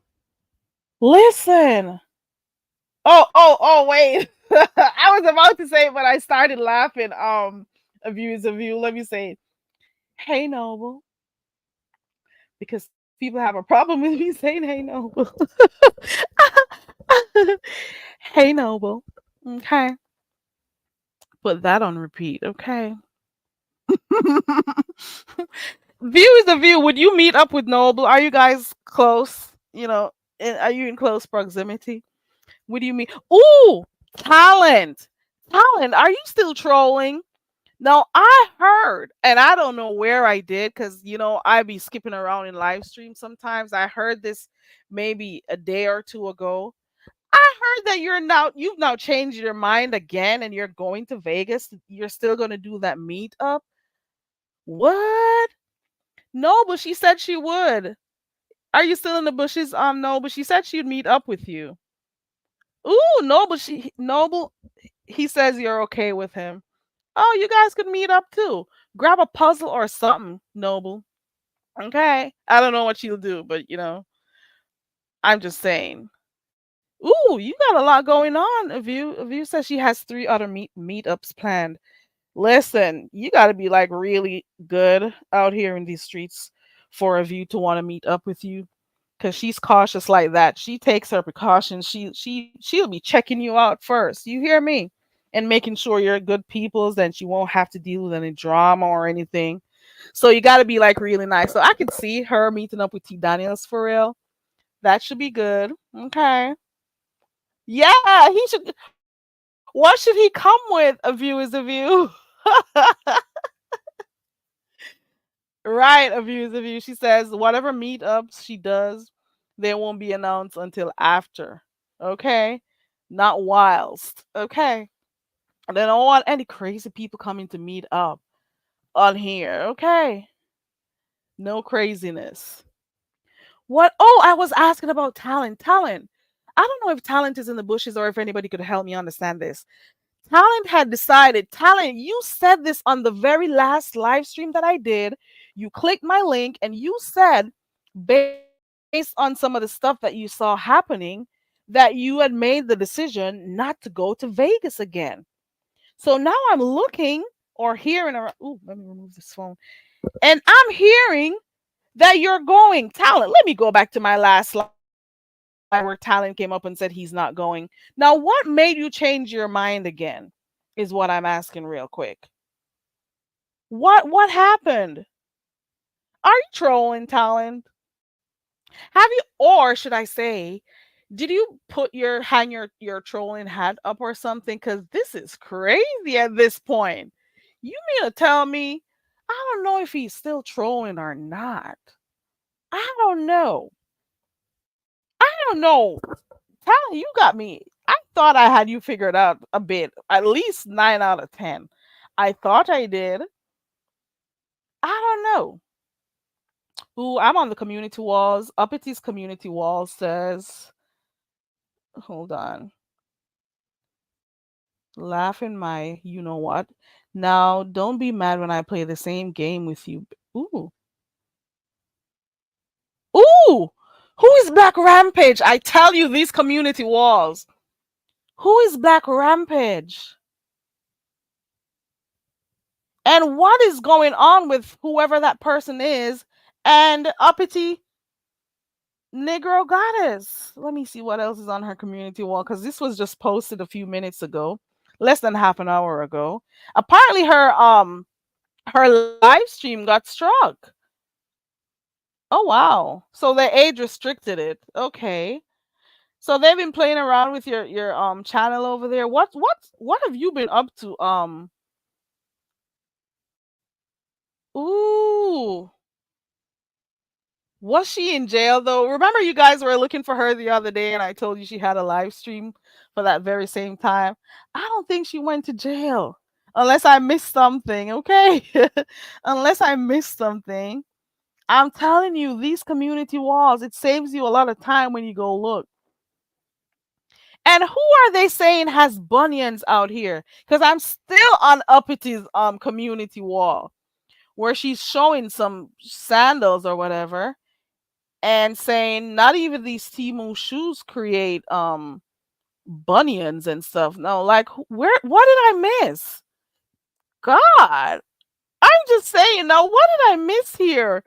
Listen. Oh, wait. I was about to say it, but I started laughing. A view is a view. Let me say, hey Noble, because people have a problem with me saying hey Noble. Hey Noble. Okay. Put that on repeat, okay. View is a view. Would you meet up with Noble? Are you guys close? You know, are you in close proximity? What do you mean? Ooh, talent. Talent, are you still trolling? No, I heard, and I don't know where I did because I be skipping around in live stream sometimes. I heard this maybe a day or two ago. I heard that you've now changed your mind again and you're going to Vegas. You're still gonna do that meetup. What? No, but she said she would. Are you still in the bushes? No, but she said she'd meet up with you. Ooh, Noble, he says you're okay with him. Oh, you guys could meet up too. Grab a puzzle or something, Noble. Okay. I don't know what you'll do, but I'm just saying. Ooh, you got a lot going on. If you says she has 3 other meetups planned. Listen, you got to be like really good out here in these streets for a view to want to meet up with you, because she's cautious like that. She takes her precautions. She'll be checking you out first. You hear me? And making sure you're good peoples, then she won't have to deal with any drama or anything. So you got to be like really nice. So I could see her meeting up with T Daniels for real. That should be good. Okay. Yeah, he should. What should he come with? A view is a view. Right, a view is a view. She says whatever meetups she does, they won't be announced until after. Okay? Not whilst. Okay. And then I don't want any crazy people coming to meet up on here. Okay. No craziness. What? Oh, I was asking about talent. Talent. I don't know if talent is in the bushes or if anybody could help me understand this. Talent had decided, Talent, you said this on the very last live stream that I did. You clicked my link and you said, based on some of the stuff that you saw happening, that you had made the decision not to go to Vegas again. So now I'm looking or hearing, ooh, let me remove this phone. And I'm hearing that you're going. Talent, let me go back to my last live where Talent came up and said he's not going. Now, what made you change your mind again? Is what I'm asking real quick. What happened? Are you trolling, Talent? Have you, or should I say, did you hang your trolling hat up or something? Because this is crazy at this point. You mean to tell me I don't know if he's still trolling or not? I don't know. I don't know. Talent, you got me. I thought I had you figured out a bit, at least 9 out of 10. I thought I did. I don't know. Ooh, I'm on the community walls. Uppity community wall says, hold on. Laughing my, you know what? Now, don't be mad when I play the same game with you. Ooh. Ooh! Who is Black Rampage? I tell you, these community walls. Who is Black Rampage? And what is going on with whoever that person is and Uppity Negro Goddess? Let me see what else is on her community wall, because this was just posted a few minutes ago. less than half an hour ago. Apparently her live stream got struck. Oh wow. So they age restricted it. Okay. So they've been playing around with your channel over there. What have you been up to? Ooh. Was she in jail though? Remember you guys were looking for her the other day and I told you she had a live stream for that very same time. I don't think she went to jail. Unless I missed something, okay? Unless I missed something. I'm telling you, these community walls, it saves you a lot of time when you go look. And who are they saying has bunions out here? Because I'm still on Uppity's community wall where she's showing some sandals or whatever and saying not even these Timu shoes create bunions and stuff. No, like where what did I miss? God. I'm just saying, now what did I miss here?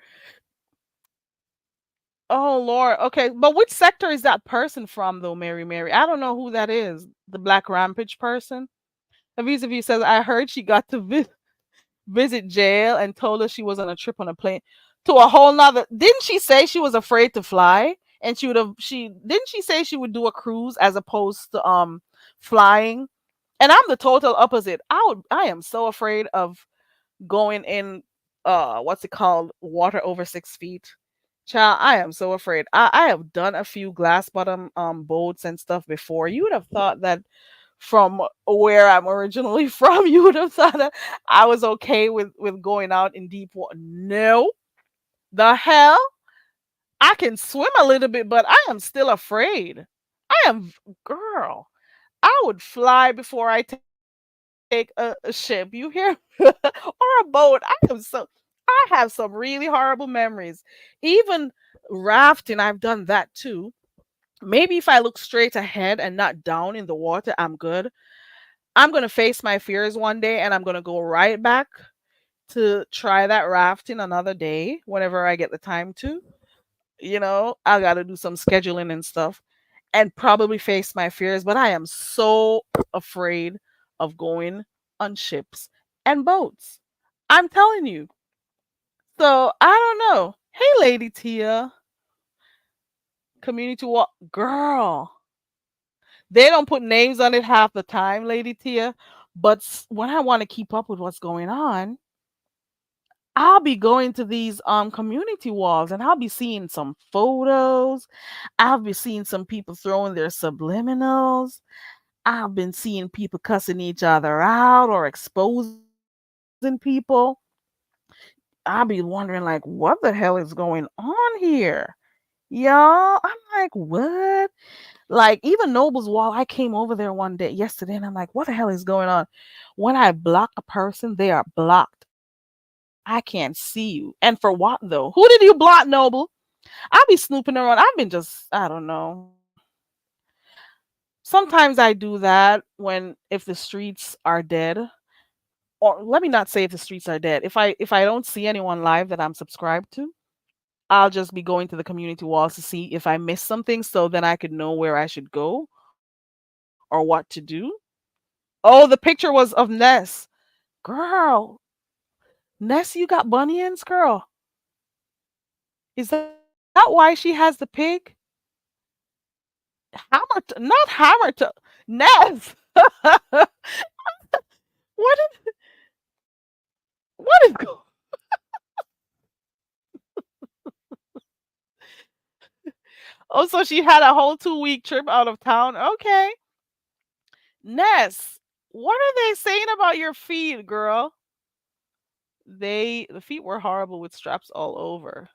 Oh Lord. Okay, but which sector is that person from though, Mary Mary? I don't know who that is. The Black Rampage person. Avisavi says, I heard she got to visit jail and told us she was on a trip on a plane to a whole nother. Didn't she say she was afraid to fly? And she would have she didn't she say she would do a cruise as opposed to flying? And I'm the total opposite. I am so afraid of going in what's it called? Water over 6 feet. Child, I am so afraid. I have done a few glass bottom boats and stuff before. You would have thought that from where I'm originally from, you would have thought that I was okay with going out in deep water. No, the hell, I can swim a little bit, but I am still afraid. I am girl. I would fly before I take a ship. You hear? Or a boat. I have some really horrible memories. Even rafting, I've done that too. Maybe if I look straight ahead and not down in the water, I'm good. I'm gonna face my fears one day and I'm gonna go right back to try that rafting another day whenever I get the time to. I gotta do some scheduling and stuff and probably face my fears, but I am so afraid of going on ships and boats. I'm telling you. So I don't know. Hey Lady Tia, community walk girl. They don't put names on it half the time, Lady Tia. But when I want to keep up with what's going on, I'll be going to these community walls and I'll be seeing some photos. I'll be seeing some people throwing their subliminals. I've been seeing people cussing each other out or exposing people. I'll be wondering like what the hell is going on here? Y'all, I'm like, what? Like even Noble's wall, I came over there one day yesterday and I'm like, what the hell is going on? When I block a person, they are blocked. I can't see you. And for what though? Who did you block, Noble? I'll be snooping around. I've been just, I don't know. Sometimes I do that when if the streets are dead. Or let me not say if the streets are dead. If I don't see anyone live that I'm subscribed to, I'll just be going to the community walls to see if I missed something so then I could know where I should go or what to do. Oh, the picture was of Ness. Girl, Ness, you got bunions, girl. Is that why she has the pig? Not hammer to Ness. what is what is go- Oh, so she had a whole 2 week trip out of town. Okay. Ness, what are they saying about your feet, girl? The feet were horrible with straps all over.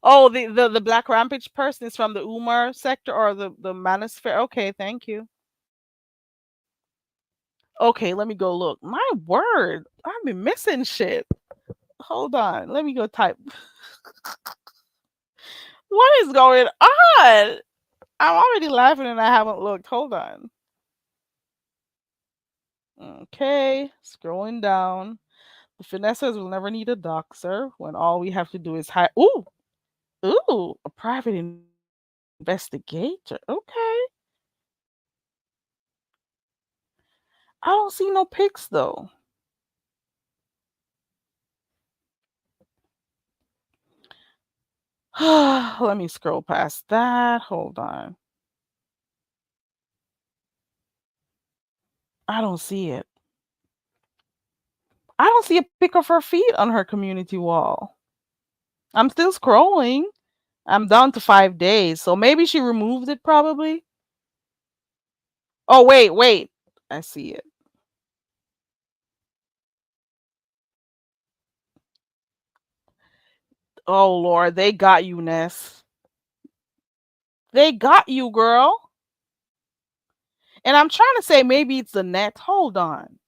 Oh, the Black Rampage person is from the Umar sector or the Manosphere. Okay, thank you. Okay, let me go look. My word, I've been missing shit. Hold on, let me go type. What is going on? I'm already laughing and I haven't looked. Hold on. Okay, scrolling down. The finesses will never need a doxer when all we have to do is hide. Ooh, a private investigator. Okay. I don't see no pics though. Let me scroll past that. Hold on. I don't see it. I don't see a pic of her feet on her community wall. I'm still scrolling. I'm down to 5 days, so maybe she removed it probably. Oh, wait, wait. I see it. Oh, Lord, they got you, Ness. They got you, girl. And I'm trying to say maybe it's the net. Hold on.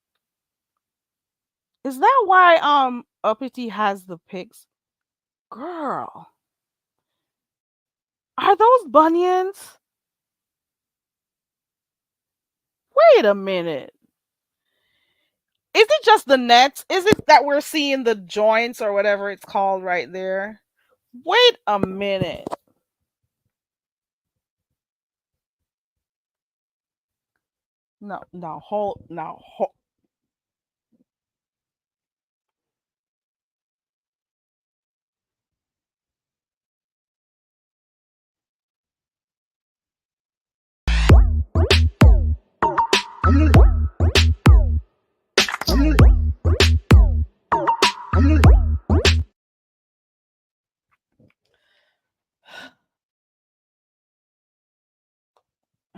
Is that why Uppity has the pics? Girl, are those bunions? Wait a minute. Is it just the nets? Is it that we're seeing the joints or whatever it's called right there? Wait a minute. No, no, hold, no, hold.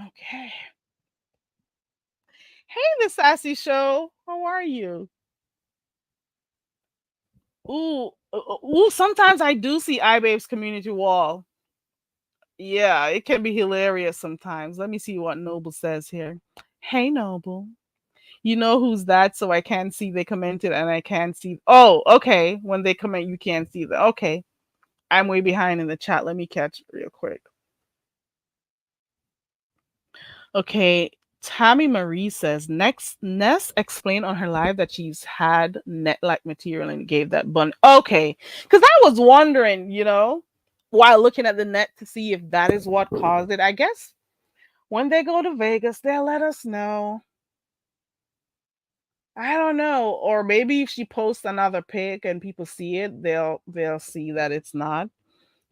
Okay. Hey, the Sassy Show. How are you? Ooh. Sometimes I do see iBabe's community wall. Yeah, it can be hilarious sometimes. Let me see what Noble says here. Hey, Noble. You know who's that? So I can't see they commented and I can't see. Oh, okay. When they comment, you can't see them. Okay. I'm way behind in the chat. Let me catch it real quick. Okay. Tammy Marie says next Ness explained on her live that she's had net like material and gave that bun. Okay. Because I was wondering, while looking at the net to see if that is what caused it. I guess when they go to Vegas, they'll let us know. I don't know. Or maybe if she posts another pic and people see it, they'll see that it's not.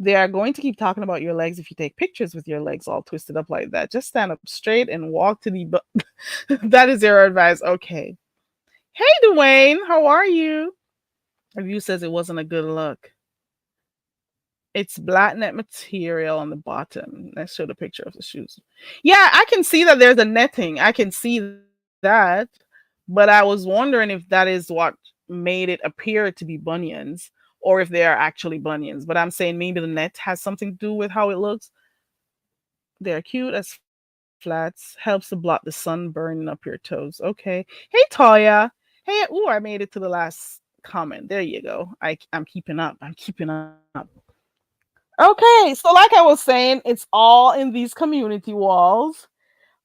They are going to keep talking about your legs if you take pictures with your legs all twisted up like that. Just stand up straight and walk to the that is their advice. Okay. Hey Dwayne, how are you? Review says it wasn't a good look. It's black net material on the bottom. Let's show the picture of the shoes. Yeah, I can see that there's a netting. I can see that. But I was wondering if that is what made it appear to be bunions or if they are actually bunions. But I'm saying maybe the net has something to do with how it looks. They're cute as flats. Helps to block the sun burning up your toes. Okay. Hey Toya. Hey, ooh, I made it to the last comment. There you go. I'm keeping up. I'm keeping up. Okay, so like I was saying, it's all in these community walls.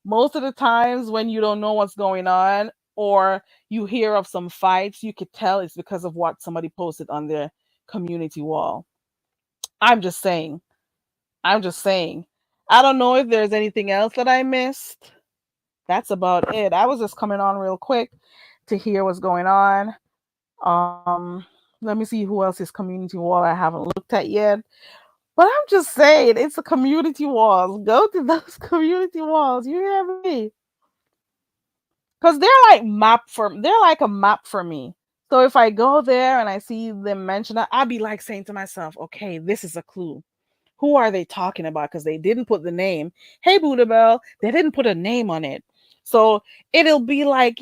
Most of the times when you don't know what's going on or you hear of some fights, you could tell it's because of what somebody posted on their community wall. I'm just saying. I'm just saying. I don't know if there's anything else that I missed. That's about it. I was just coming on real quick to hear what's going on. Let me see who else's community wall I haven't looked at yet. But I'm just saying, it's a community walls. Go to those community walls. You hear me? Because they're like a map for me. So if I go there and I see them mention that, I'll be like saying to myself, okay, this is a clue. Who are they talking about? Because they didn't put the name. Hey, Buddha Bell, they didn't put a name on it. So it'll be like,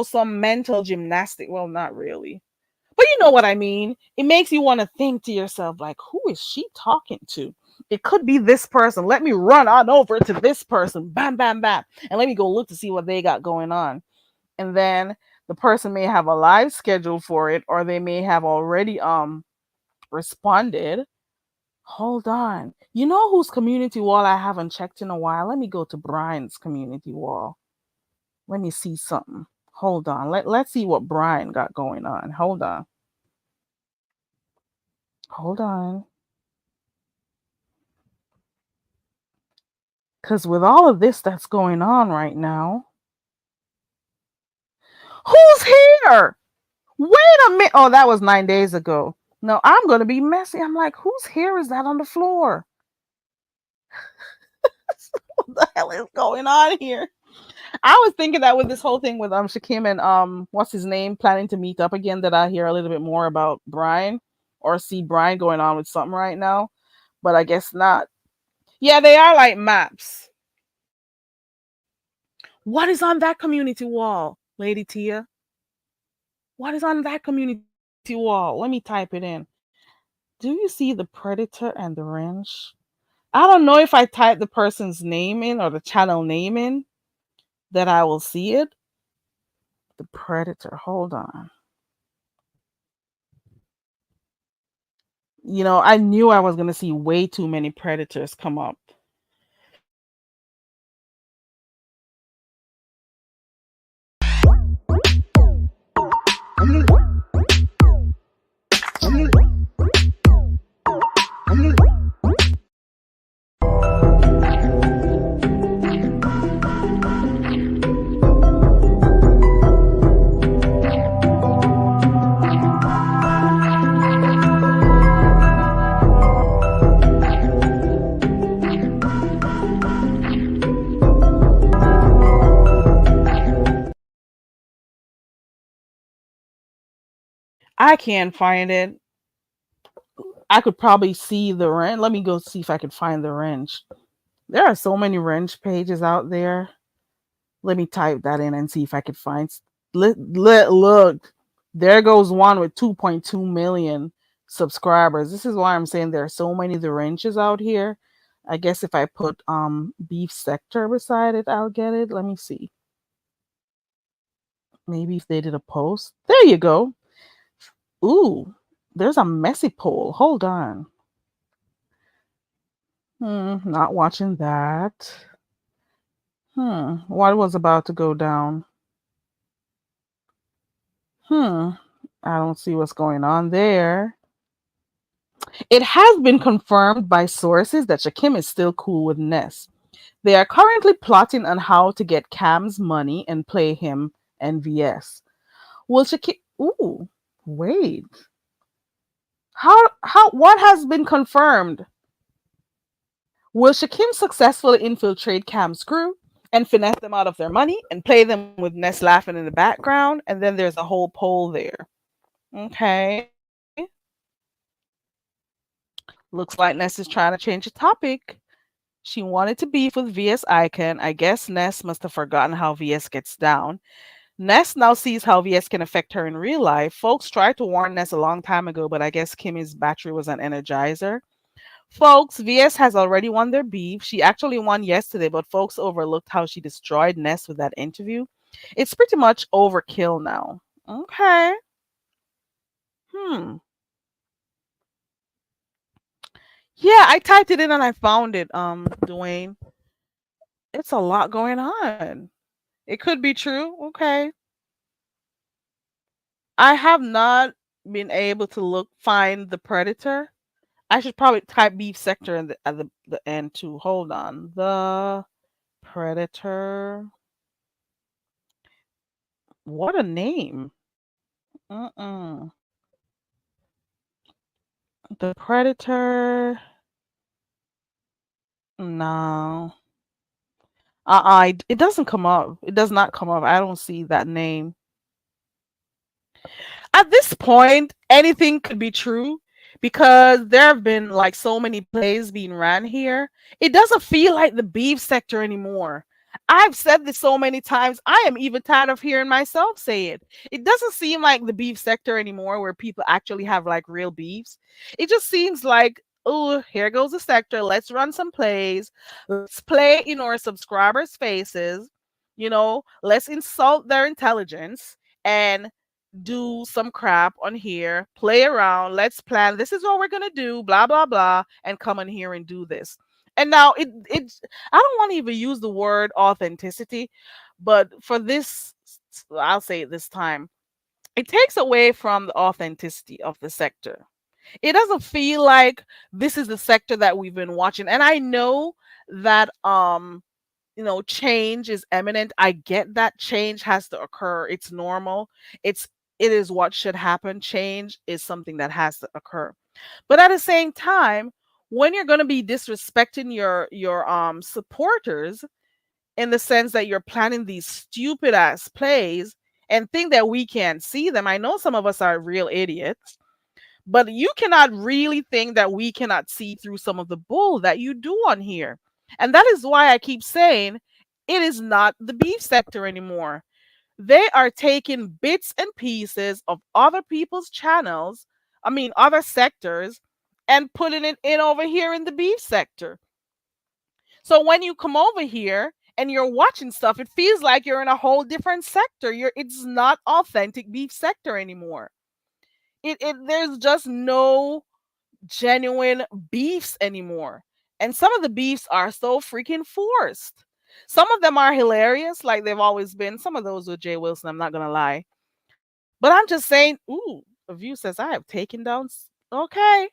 some mental gymnastic. Well, not really. But you know what I mean? It makes you want to think to yourself, like, who is she talking to? It could be this person. Let me run on over to this person. Bam, bam, bam. And let me go look to see what they got going on. And then the person may have a live schedule for it, or they may have already responded. Hold on. You know whose community wall I haven't checked in a while? Let me go to Brian's community wall. Let me see something. Hold on. Let's see what Brian got going on. Hold on. Hold on. Because with all of this that's going on right now, Who's here? Wait a minute. Oh, that was 9 days ago. No, I'm going to be messy. I'm like, whose hair is that on the floor? What the hell is going on here? I was thinking that with this whole thing with Shakim and what's his name planning to meet up again, that I hear a little bit more about Brian or see Brian going on with something right now, but I guess not. Yeah, they are like maps. What is on that community wall, Lady Tia? What is on that community wall? Let me type it in. Do you see the Predator and the wrench? I don't know if I type the person's name in or the channel name in that I will see it. The Predator. Hold on. You know, I knew I was going to see way too many Predators come up. I can't find it. I could probably see the wrench. Let me go see if I can find the wrench. There are so many wrench pages out there. Let me type that in and see if I can find. Look, there goes one with 2.2 million subscribers. This is why I'm saying there are so many the wrenches out here. I guess if I put beef sector beside it, I'll get it. Let me see. Maybe if they did a post. There you go. Ooh, there's a messy poll. Hold on. Not watching that. What was about to go down? I don't see what's going on there. It has been confirmed by sources that Shakim is still cool with Ness. They are currently plotting on how to get Cam's money and play him and VS. Will Shakim... Ooh, wait. What has been confirmed? Will Shakim successfully infiltrate Cam's crew and finesse them out of their money and play them with Ness laughing in the background? And then there's a whole poll there. Okay. Looks like Ness is trying to change the topic. She wanted to beef with VS Icon. I guess Ness must have forgotten how VS gets down. Ness now sees how VS can affect her in real life. Folks tried to warn Ness a long time ago, but I guess Kimmy's battery was an energizer. Folks, VS has already won their beef. She actually won yesterday, but folks overlooked how she destroyed Ness with that interview. It's pretty much overkill now. Okay. Yeah, I typed it in and I found it, Dwayne. It's a lot going on. It could be true. Okay. I have not been able to find the Predator. I should probably type beef sector at the end too. Hold on. The Predator. What a name. The Predator. No. It doesn't come up. It does not come up. I don't see that name. At this point, anything could be true because there have been like so many plays being ran here. It doesn't feel like the beef sector anymore. I've said this so many times. I am even tired of hearing myself say it. It doesn't seem like the beef sector anymore where people actually have like real beefs. It just seems like, oh, here goes the sector. Let's run some plays. Let's play in our subscribers' faces. You know, let's insult their intelligence and do some crap on here, play around, let's plan. This is what we're gonna do, blah blah blah, and come in here and do this. And now it's I don't want to even use the word authenticity, but for this, I'll say it this time, it takes away from the authenticity of the sector. It doesn't feel like this is the sector that we've been watching. And I know that change is imminent. I get that change has to occur. It's normal. It is what should happen. Change is something that has to occur. But at the same time, when you're going to be disrespecting your supporters in the sense that you're planning these stupid ass plays and think that we can't see them. I know some of us are real idiots, but you cannot really think that we cannot see through some of the bull that you do on here. And that is why I keep saying it is not the beef sector anymore. They are taking bits and pieces of other people's channels, I mean, other sectors, and putting it in over here in the beef sector. So when you come over here and you're watching stuff, it feels like you're in a whole different sector. It's not authentic beef sector anymore. It there's just no genuine beefs anymore. And some of the beefs are so freaking forced. Some of them are hilarious, like they've always been. Some of those with Jay Wilson, I'm not gonna lie. But I'm just saying, ooh, a view says I have taken down. Okay.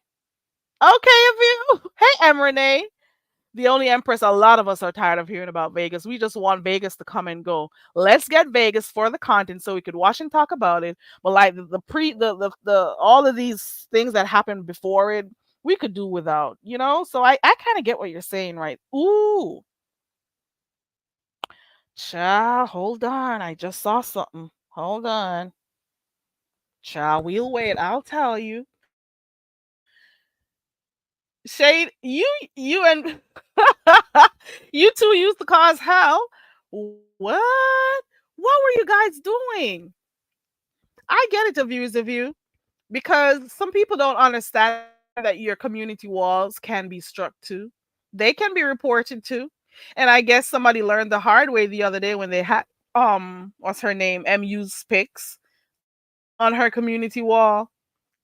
Okay, a view. Hey, M. Renee. The only empress a lot of us are tired of hearing about Vegas. We just want Vegas to come and go. Let's get Vegas for the content so we could watch and talk about it. But like the all of these things that happened before it, we could do without, So I kind of get what you're saying, right? Ooh. Child, hold on. I just saw something. Hold on. Child, we'll wait. I'll tell you. Shade, you and you two used to cause hell. What? What were you guys doing? I get it, the views of you, because some people don't understand that your community walls can be struck too. They can be reported to. And I guess somebody learned the hard way the other day when they had what's her name? MU's pics on her community wall.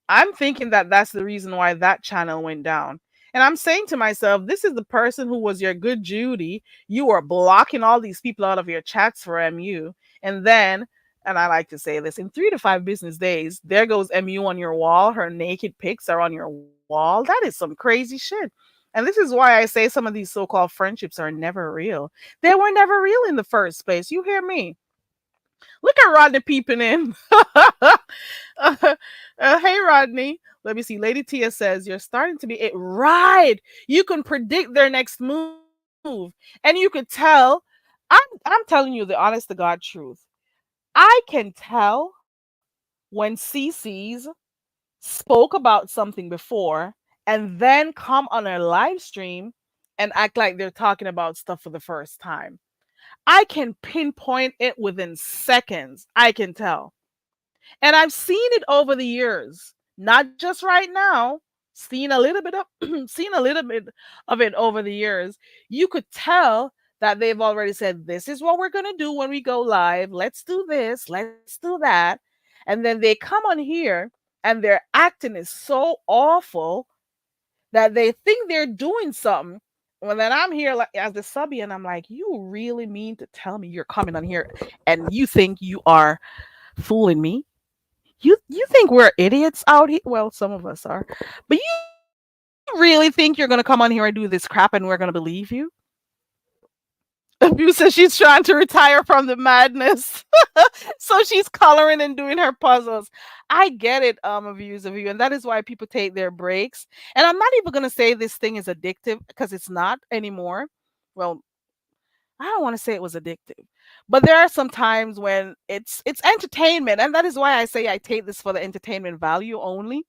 I'm thinking that that's the reason why that channel went down. And I'm saying to myself, this is the person who was your good Judy. You are blocking all these people out of your chats for MU. And then, and I like to say this, in 3 to 5 business days, there goes MU on your wall. Her naked pics are on your wall. That is some crazy shit. And this is why I say some of these so-called friendships are never real. They were never real in the first place. You hear me? Look at Rodney peeping in. Hey, Rodney. Let me see. Lady Tia says, you're starting to be it. Right. You can predict their next move. And you could tell. I'm telling you the honest to God truth. I can tell when CCs spoke about something before and then come on a live stream and act like they're talking about stuff for the first time. I can pinpoint it within seconds. I can tell. And I've seen it over the years, not just right now. Seen a little bit of seen a little bit of it over the years. You could tell that they've already said, this is what we're going to do when we go live. Let's do this, let's do that. And then they come on here and their acting is so awful that they think they're doing something. Well, then I'm here like as the subby, and I'm like, you really mean to tell me you're coming on here and you think you are fooling me? You think we're idiots out here? Well, some of us are, but you really think you're gonna come on here and do this crap and we're gonna believe you? Abu says she's trying to retire from the madness. So she's coloring and doing her puzzles. I get it, views of you, and that is why people take their breaks. And I'm not even gonna say this thing is addictive because it's not anymore. Well, I don't want to say it was addictive, but there are some times when it's entertainment, and that is why I say I take this for the entertainment value only.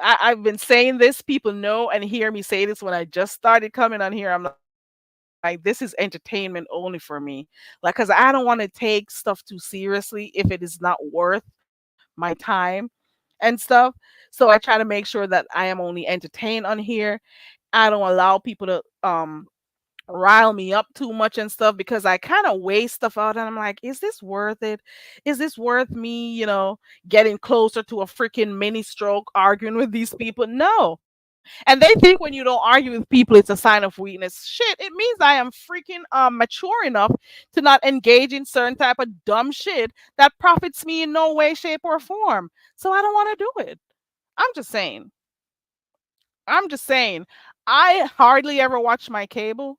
I've been saying this, people know and hear me say this when I just started coming on here. I'm like, this is entertainment only for me, like, because I don't want to take stuff too seriously if it is not worth my time and stuff. So I try to make sure that I am only entertained on here. I don't allow people to rile me up too much and stuff because I kind of weigh stuff out and I'm like, is this worth it? Is this worth me, getting closer to a freaking mini stroke arguing with these people? No. And they think when you don't argue with people, it's a sign of weakness. Shit, it means I am freaking mature enough to not engage in certain type of dumb shit that profits me in no way, shape, or form. So I don't want to do it. I'm just saying. I'm just saying. I hardly ever watch my cable,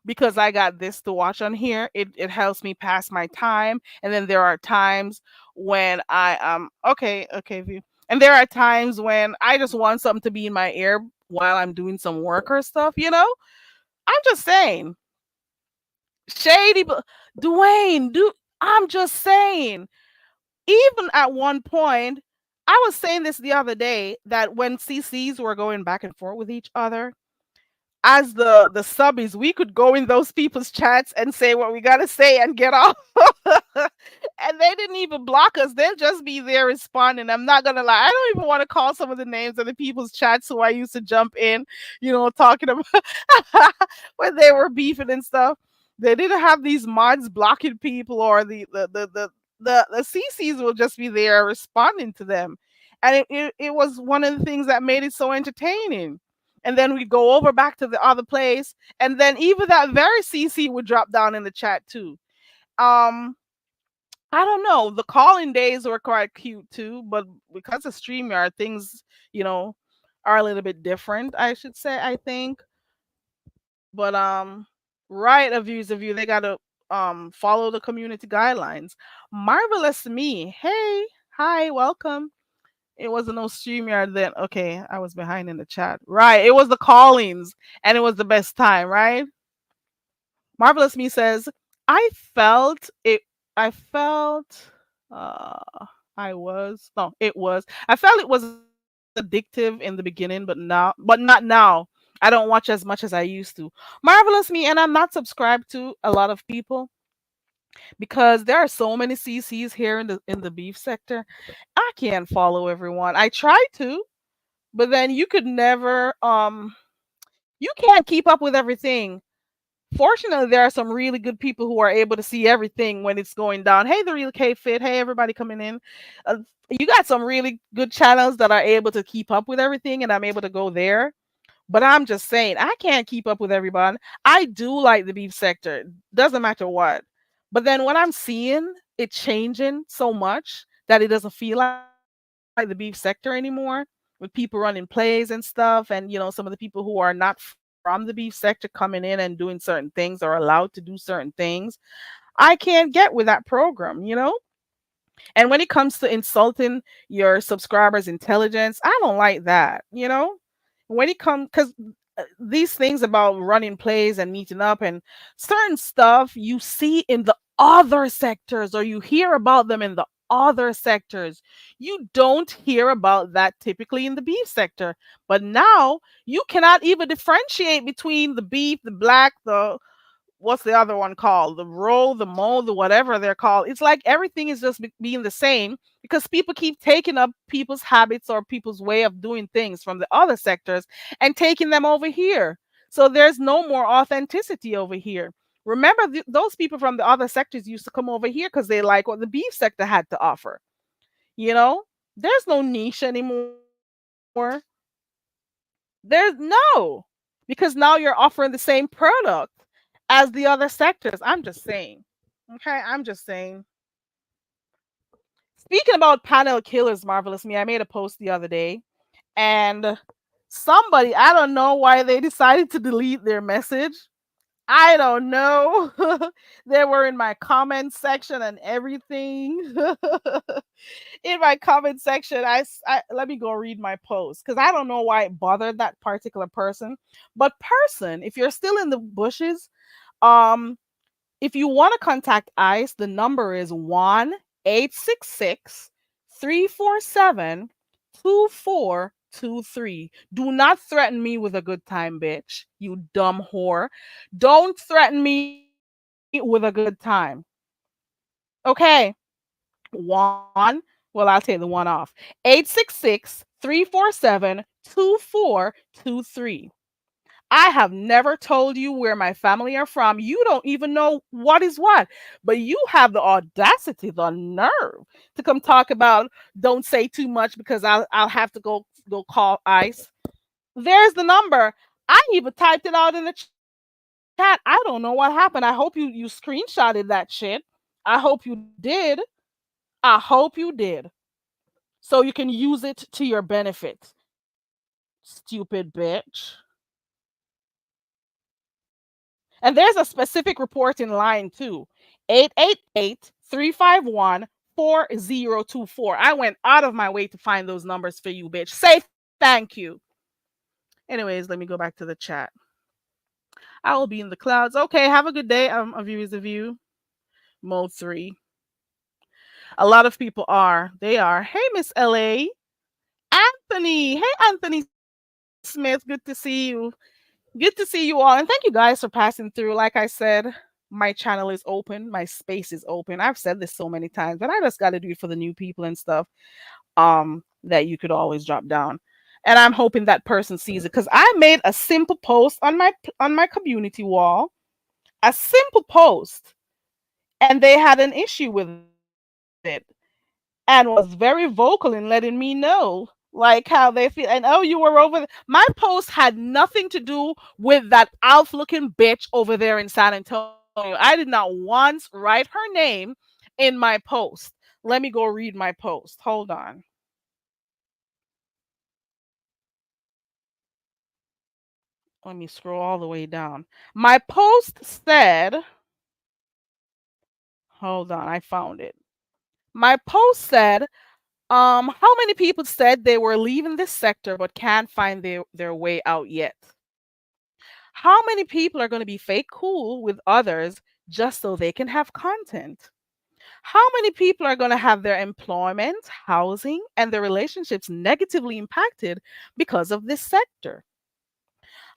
because I got this to watch on here. It helps me pass my time. And then there are times when I okay, view. And there are times when I just want something to be in my ear while I'm doing some work or stuff, you know? I'm just saying. Shady Dwayne, I'm just saying. Even at one point, I was saying this the other day that when CCs were going back and forth with each other, as the subbies, we could go in those people's chats and say what we gotta say and get off. And they didn't even block us. They'll just be there responding. I'm not gonna lie. I don't even want to call some of the names of the people's chats who I used to jump in, talking about when they were beefing and stuff. They didn't have these mods blocking people, or the CCs will just be there responding to them. And it was one of the things that made it so entertaining. And then we go over back to the other place, and then even that very CC would drop down in the chat too. Um, I don't know. The calling days were quite cute too, but because of StreamYard, things are a little bit different. I should say, I think. But right of you, they gotta follow the community guidelines. Marvelous Me, hey, hi, welcome. It wasn't no StreamYard then. Okay, I was behind in the chat. Right, it was the callings, and it was the best time, right? Marvelous Me says, I felt it. I felt. Uh, I was. No, it was. I felt it was addictive in the beginning, but not now. I don't watch as much as I used to. Marvelous Me, and I'm not subscribed to a lot of people because there are so many CCs here in the beef sector. I can't follow everyone. I try to, but then you can't keep up with everything. Fortunately, there are some really good people who are able to see everything when it's going down. Hey, the real K Fit. Hey, everybody coming in. You got some really good channels that are able to keep up with everything, and I'm able to go there. But I'm just saying, I can't keep up with everybody. I do like the beef sector, doesn't matter what. But then when I'm seeing it changing so much that it doesn't feel like the beef sector anymore, with people running plays and stuff, and some of the people who are not from the beef sector coming in and doing certain things or allowed to do certain things, I can't get with that program. And when it comes to insulting your subscribers' intelligence, I don't like that. When it comes, because these things about running plays and meeting up and certain stuff you see in the other sectors, or you hear about them in the other sectors. You don't hear about that typically in the beef sector. But now you cannot even differentiate between the beef, the black, the what's the other one called? The roll, the mold, the whatever they're called. It's like everything is just being the same because people keep taking up people's habits or people's way of doing things from the other sectors and taking them over here. So there's no more authenticity over here. Remember, those people from the other sectors used to come over here because they like what the beef sector had to offer. There's no niche anymore. There's no, because now you're offering the same product as the other sectors. I'm just saying. Okay, I'm just saying. Speaking about panel killers, Marvelous Me, I made a post the other day, and somebody, I don't know why they decided to delete their message. I don't know. They were in my comment section and everything. In my comment section, let me go read my post because I don't know why it bothered that particular person. But person, if you're still in the bushes, um, if you want to contact ICE, the number is 1-866-347-2423. Do not threaten me with a good time, bitch. You dumb whore. Don't threaten me with a good time. Okay. I'll take the one off. 866-347-2423. I have never told you where my family are from. You don't even know what is what. But you have the audacity, the nerve to come talk about don't say too much because I'll have to go call ICE. There's the number. I even typed it out in the chat. I don't know what happened. I hope you screenshotted that shit. I hope you did. I hope you did. So you can use it to your benefit. Stupid bitch. And there's a specific reporting line too. 888-351-4024. I went out of my way to find those numbers for you, bitch. Say thank you. Anyways, let me go back to the chat. I will be in the clouds. Okay, have a good day. A view is a view. Mode 3. A lot of people are. They are. Hey, Miss LA. Anthony. Hey, Anthony Smith. Good to see you. Good to see you all. And thank you guys for passing through. Like I said, my channel is open. My space is open. I've said this so many times, but I just got to do it for the new people and stuff. That you could always drop down. And I'm hoping that person sees it because I made a simple post on my community wall, a simple post, and they had an issue with it and was very vocal in letting me know like how they feel. And oh, you were over there. My post had nothing to do with that Alf looking bitch over there in San Antonio. I did not once write her name in my post. Let me go read my post. Hold on. Let me scroll all the way down. My post said, hold on, I found it. My post said, how many people said they were leaving this sector but can't find their way out yet? How many people are going to be fake cool with others just so they can have content? How many people are going to have their employment, housing, and their relationships negatively impacted because of this sector?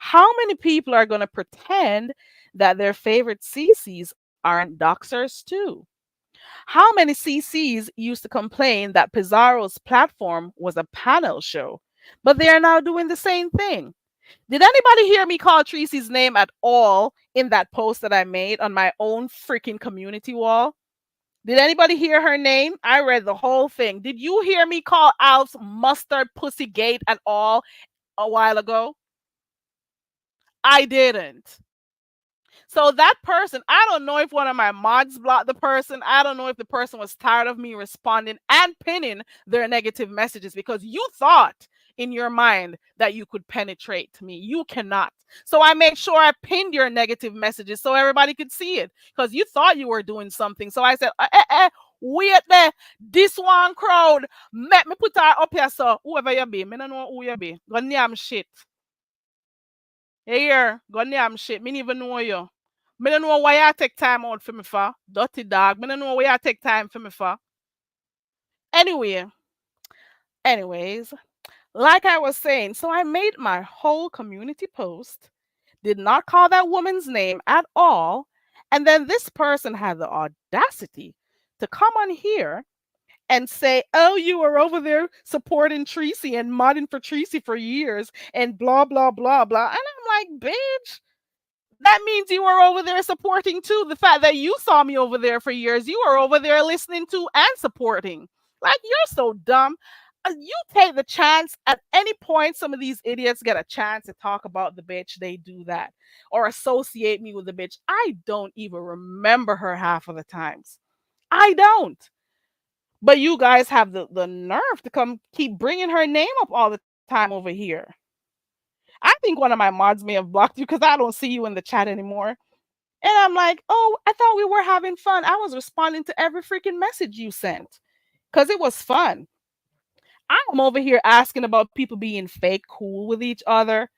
How many people are going to pretend that their favorite CCs aren't doxers too? How many CCs used to complain that Pizarro's platform was a panel show, but they are now doing the same thing? Did anybody hear me call Tracy's name at all in that post that I made on my own freaking community wall? Did anybody hear her name? I read the whole thing. Did you hear me call Alf's mustard pussy gate at all a while ago? I didn't. So that person, I don't know if one of my mods blocked the person. I don't know if the person was tired of me responding and pinning their negative messages because you thought in your mind that you could penetrate me. You cannot. So I made sure I pinned your negative messages so everybody could see it because you thought you were doing something. So I said, wait there. This one crowd, let me put her up here. So whoever you be, I don't know who you be. Go name shit. Here, go name shit. Me even know you. Me don't know why you take time out for me for. Dirty dog. Me don't know why you take time for me for. Anyways, like I was saying, so I made my whole community post, did not call that woman's name at all, and then this person had the audacity to come on here and say, oh, you were over there supporting Tracy and modding for Tracy for years and blah, blah, blah, blah. And I'm like, bitch, that means you were over there supporting too. The fact that you saw me over there for years, you were over there listening to and supporting. Like, you're so dumb. You take the chance at any point some of these idiots get a chance to talk about the bitch, they do that or associate me with the bitch. I don't even remember her half of the times. I don't. But you guys have the nerve to come keep bringing her name up all the time over here. I think one of my mods may have blocked you because I don't see you in the chat anymore. And I'm like, oh, I thought we were having fun. I was responding to every freaking message you sent because it was fun. I'm over here asking about people being fake cool with each other.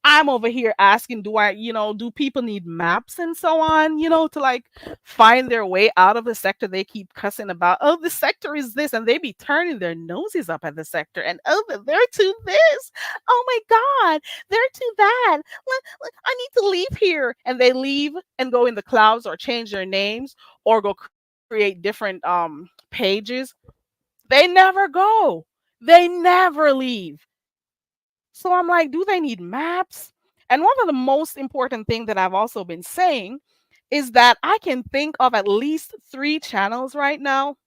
I'm over here asking, do people need maps and so on, to like find their way out of the sector they keep cussing about? Oh, the sector is this, and they be turning their noses up at the sector, and oh, they're to this. Oh my God, they're to that. I need to leave here, and they leave and go in the clouds or change their names or go create different pages. They never go. They never leave. So I'm like, do they need maps? And one of the most important things that I've also been saying is that I can think of at least 3 channels right now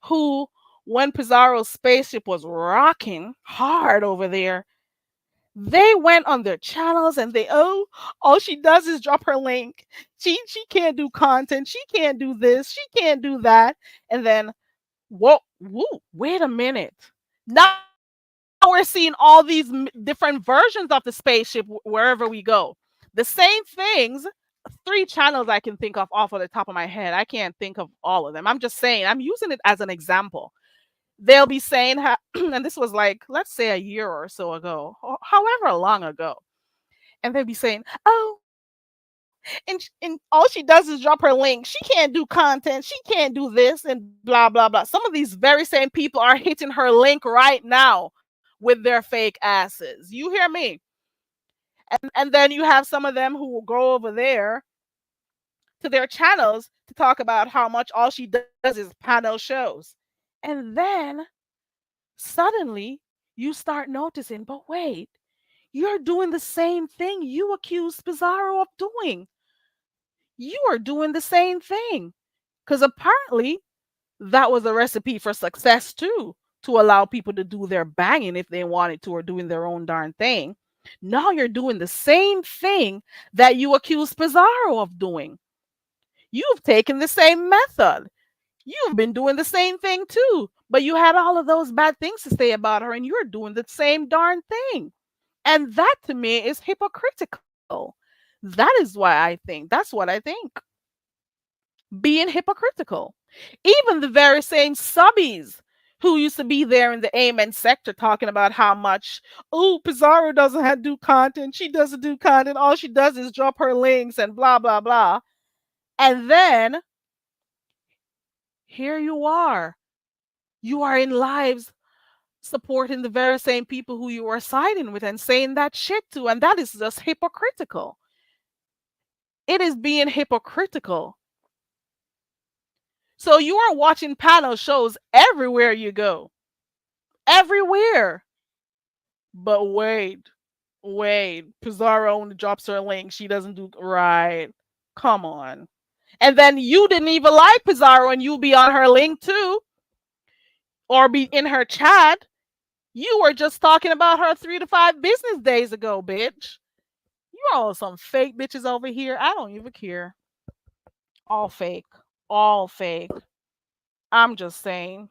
who, when Pizarro's spaceship was rocking hard over there, they went on their channels and all she does is drop her link. She can't do content. She can't do this. She can't do that. And then, wait a minute. Now we're seeing all these different versions of the spaceship wherever we go. The same things three channels I can think of off of the top of my head. I can't think of all of them. I'm just saying, I'm using it as an example. They'll be saying, and this was like, let's say a year or so ago, or however long ago, and they'll be saying, oh, and all she does is drop her link. She can't do content. She can't do this and blah blah blah. Some of these very same people are hitting her link right now with their fake asses. You hear me? And then you have some of them who will go over there to their channels to talk about how much all she does is panel shows. And then suddenly you start noticing, but wait, you're doing the same thing you accused Pizarro of doing. You are doing the same thing. Because apparently that was a recipe for success too, to allow people to do their banging if they wanted to, or doing their own darn thing. Now you're doing the same thing that you accused Pizarro of doing. You've taken the same method. You've been doing the same thing too, but you had all of those bad things to say about her, and you're doing the same darn thing. And that to me is hypocritical. That is why I think, that's what I think. Being hypocritical. Even the very same subbies who used to be there in the Amen sector talking about how much, oh, Pizarro doesn't have to do content. She doesn't do content. All she does is drop her links and blah, blah, blah. And then here you are. You are in lives supporting the very same people who you are siding with and saying that shit to. And that is just hypocritical. It is being hypocritical. So you are watching panel shows everywhere you go. Everywhere. But wait. Pizarro only drops her link. She doesn't do right. Come on. And then you didn't even like Pizarro, and you'll be on her link too. Or be in her chat. You were just talking about her 3 to 5 business days ago, bitch. You all some fake bitches over here. I don't even care. All fake. All fake. I'm just saying.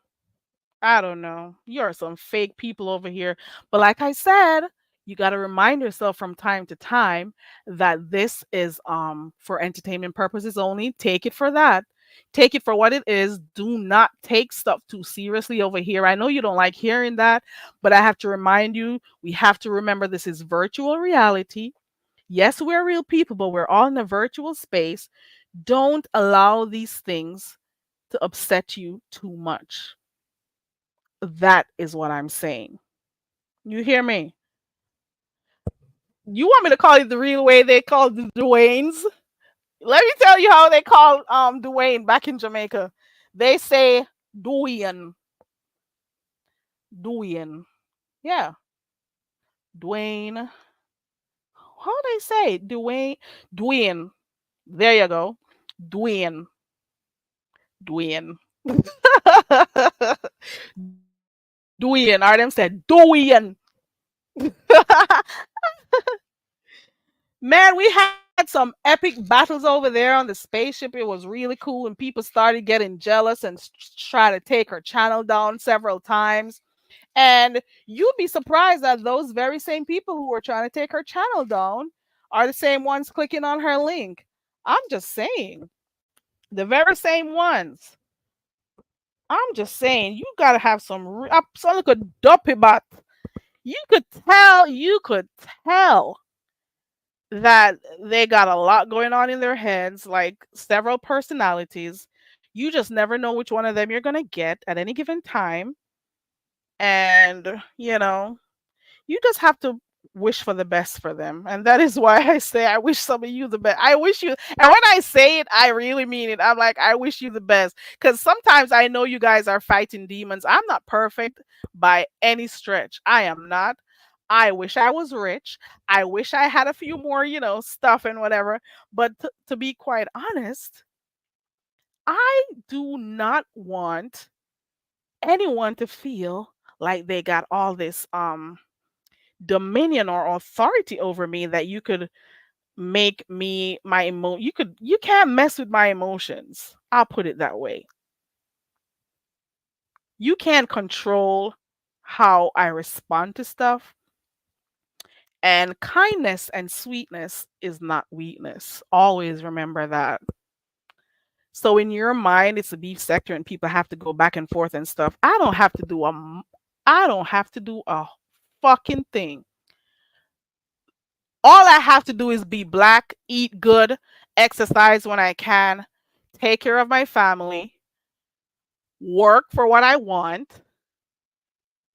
I don't know. You're some fake people over here. But like I said, you got to remind yourself from time to time that this is for entertainment purposes only. Take it for that. Take it for what it is. Do not take stuff too seriously over here. I know you don't like hearing that, but I have to remind you, we have to remember this is virtual reality. Yes, we're real people, but we're all in a virtual space. Don't allow these things to upset you too much. That is what I'm saying. You hear me? You want me to call it the real way they called the Dwaynes? Let me tell you how they call Dwayne back in Jamaica. They say Dwayne. Dwayne. Yeah. Dwayne. How they say? Dwayne. Dwayne. There you go. Dwayne. Dwayne. Dwayne. Or them said Dwayne. Man, we had some epic battles over there on the spaceship. It was really cool, and people started getting jealous and try to take her channel down several times. And you'd be surprised that those very same people who were trying to take her channel down are the same ones clicking on her link. I'm just saying, the very same ones. I'm just saying, you gotta have some like a dopey butt. You could tell that they got a lot going on in their heads, like several personalities. You just never know which one of them you're going to get at any given time. And, you just have to wish for the best for them. And that is why I say I wish some of you the best. I wish you, and when I say it, I really mean it. I'm like, I wish you the best. Because sometimes I know you guys are fighting demons. I'm not perfect by any stretch. I am not. I wish I was rich. I wish I had a few more, stuff and whatever. But to be quite honest, I do not want anyone to feel like they got all this dominion or authority over me, that you could make me you can't mess with my emotions. I'll put it that way. You can't control how I respond to stuff. And kindness and sweetness is not weakness. Always remember that. So in your mind, it's a beef sector, and people have to go back and forth and stuff. I don't have to do a fucking thing. All I have to do is be black, eat good, exercise when I can, take care of my family, work for what I want,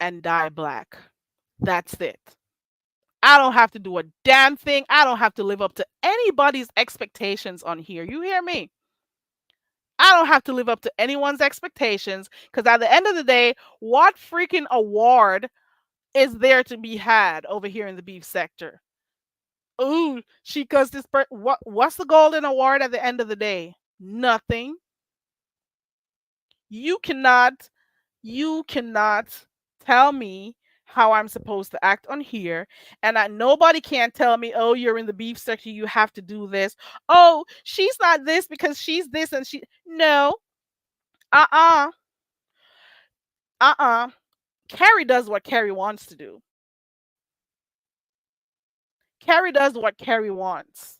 and die black. That's it. I don't have to do a damn thing. I don't have to live up to anybody's expectations on here. You hear me? I don't have to live up to anyone's expectations, because at the end of the day, what freaking award is there to be had over here in the beef sector? Ooh, she cause this what's the golden award at the end of the day? Nothing. You cannot you cannot tell me how I'm supposed to act on here, and nobody can tell me, oh, you're in the beef sector, you have to do this. Oh, she's not this because she's this, and she no. Uh-uh. Uh-uh. Carrie does what Carrie wants to do. Carrie does what Carrie wants.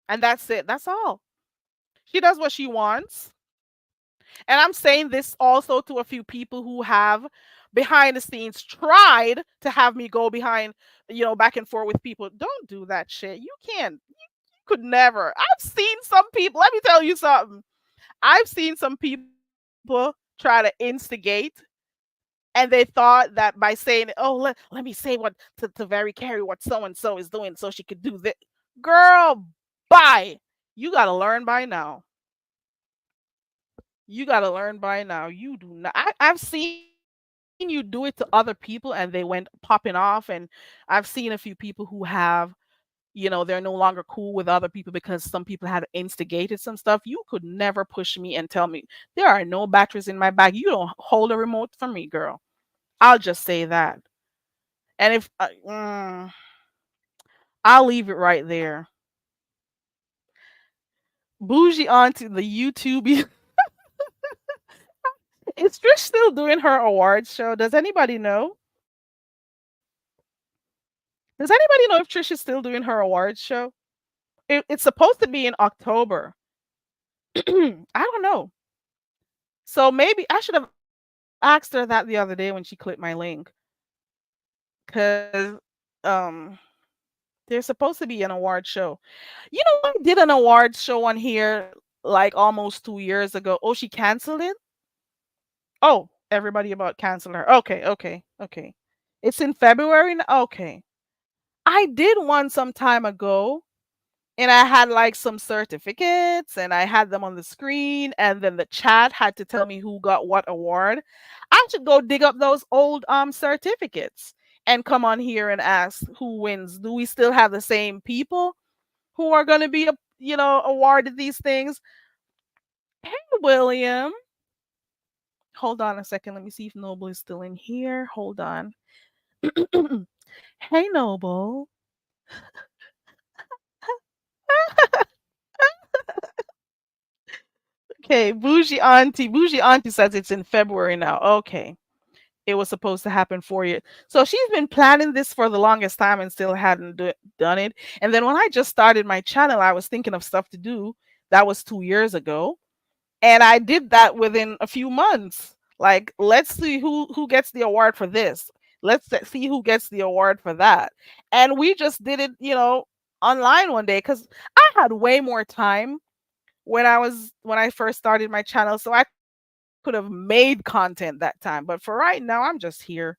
And that's it. That's all. She does what she wants. And I'm saying this also to a few people who have behind the scenes tried to have me go behind, back and forth with people. Don't do that shit. You can't. You could never. I've seen some people. Let me tell you something. I've seen some people try to instigate, and they thought that by saying, "Oh, let me say what to Very Carrie what so and so is doing, so she could do this." Girl, bye. You gotta learn by now. You gotta learn by now. You do not. I've seen you do it to other people, and they went popping off. And I've seen a few people who have, they're no longer cool with other people because some people had instigated some stuff. You could never push me and tell me there are no batteries in my bag. You don't hold a remote from me, girl. I'll just say that. And if I'll leave it right there. Bougie onto the YouTube. Is Trish still doing her awards show? Does anybody know? Does anybody know if Trish is still doing her awards show? It's supposed to be in October. I don't know. So maybe I should have asked her that the other day when she clicked my link. Because um there's supposed to be an award show. I did an award show on here like almost 2 years ago. Oh, she canceled it? Oh, everybody about canceling her. Okay, okay, okay. It's in February. Okay. I did one some time ago, and I had like some certificates, and I had them on the screen, and then the chat had to tell me who got what award. I should go dig up those old certificates and come on here and ask who wins. Do we still have the same people who are going to be awarded these things? Hey, William. Hold on a second. Let me see if Noble is still in here. Hold on. Hey, Noble. Okay, Bougie Auntie says it's in February now. Okay. It was supposed to happen 4 years. So she's been planning this for the longest time and still hadn't done it. And then when I just started my channel, I was thinking of stuff to do. That was 2 years ago. And I did that within a few months. Like, let's see who gets the award for this. Let's see who gets the award for that. And we just did it, online one day, because I had way more time when I first started my channel. So I could have made content that time. But for right now, I'm just here.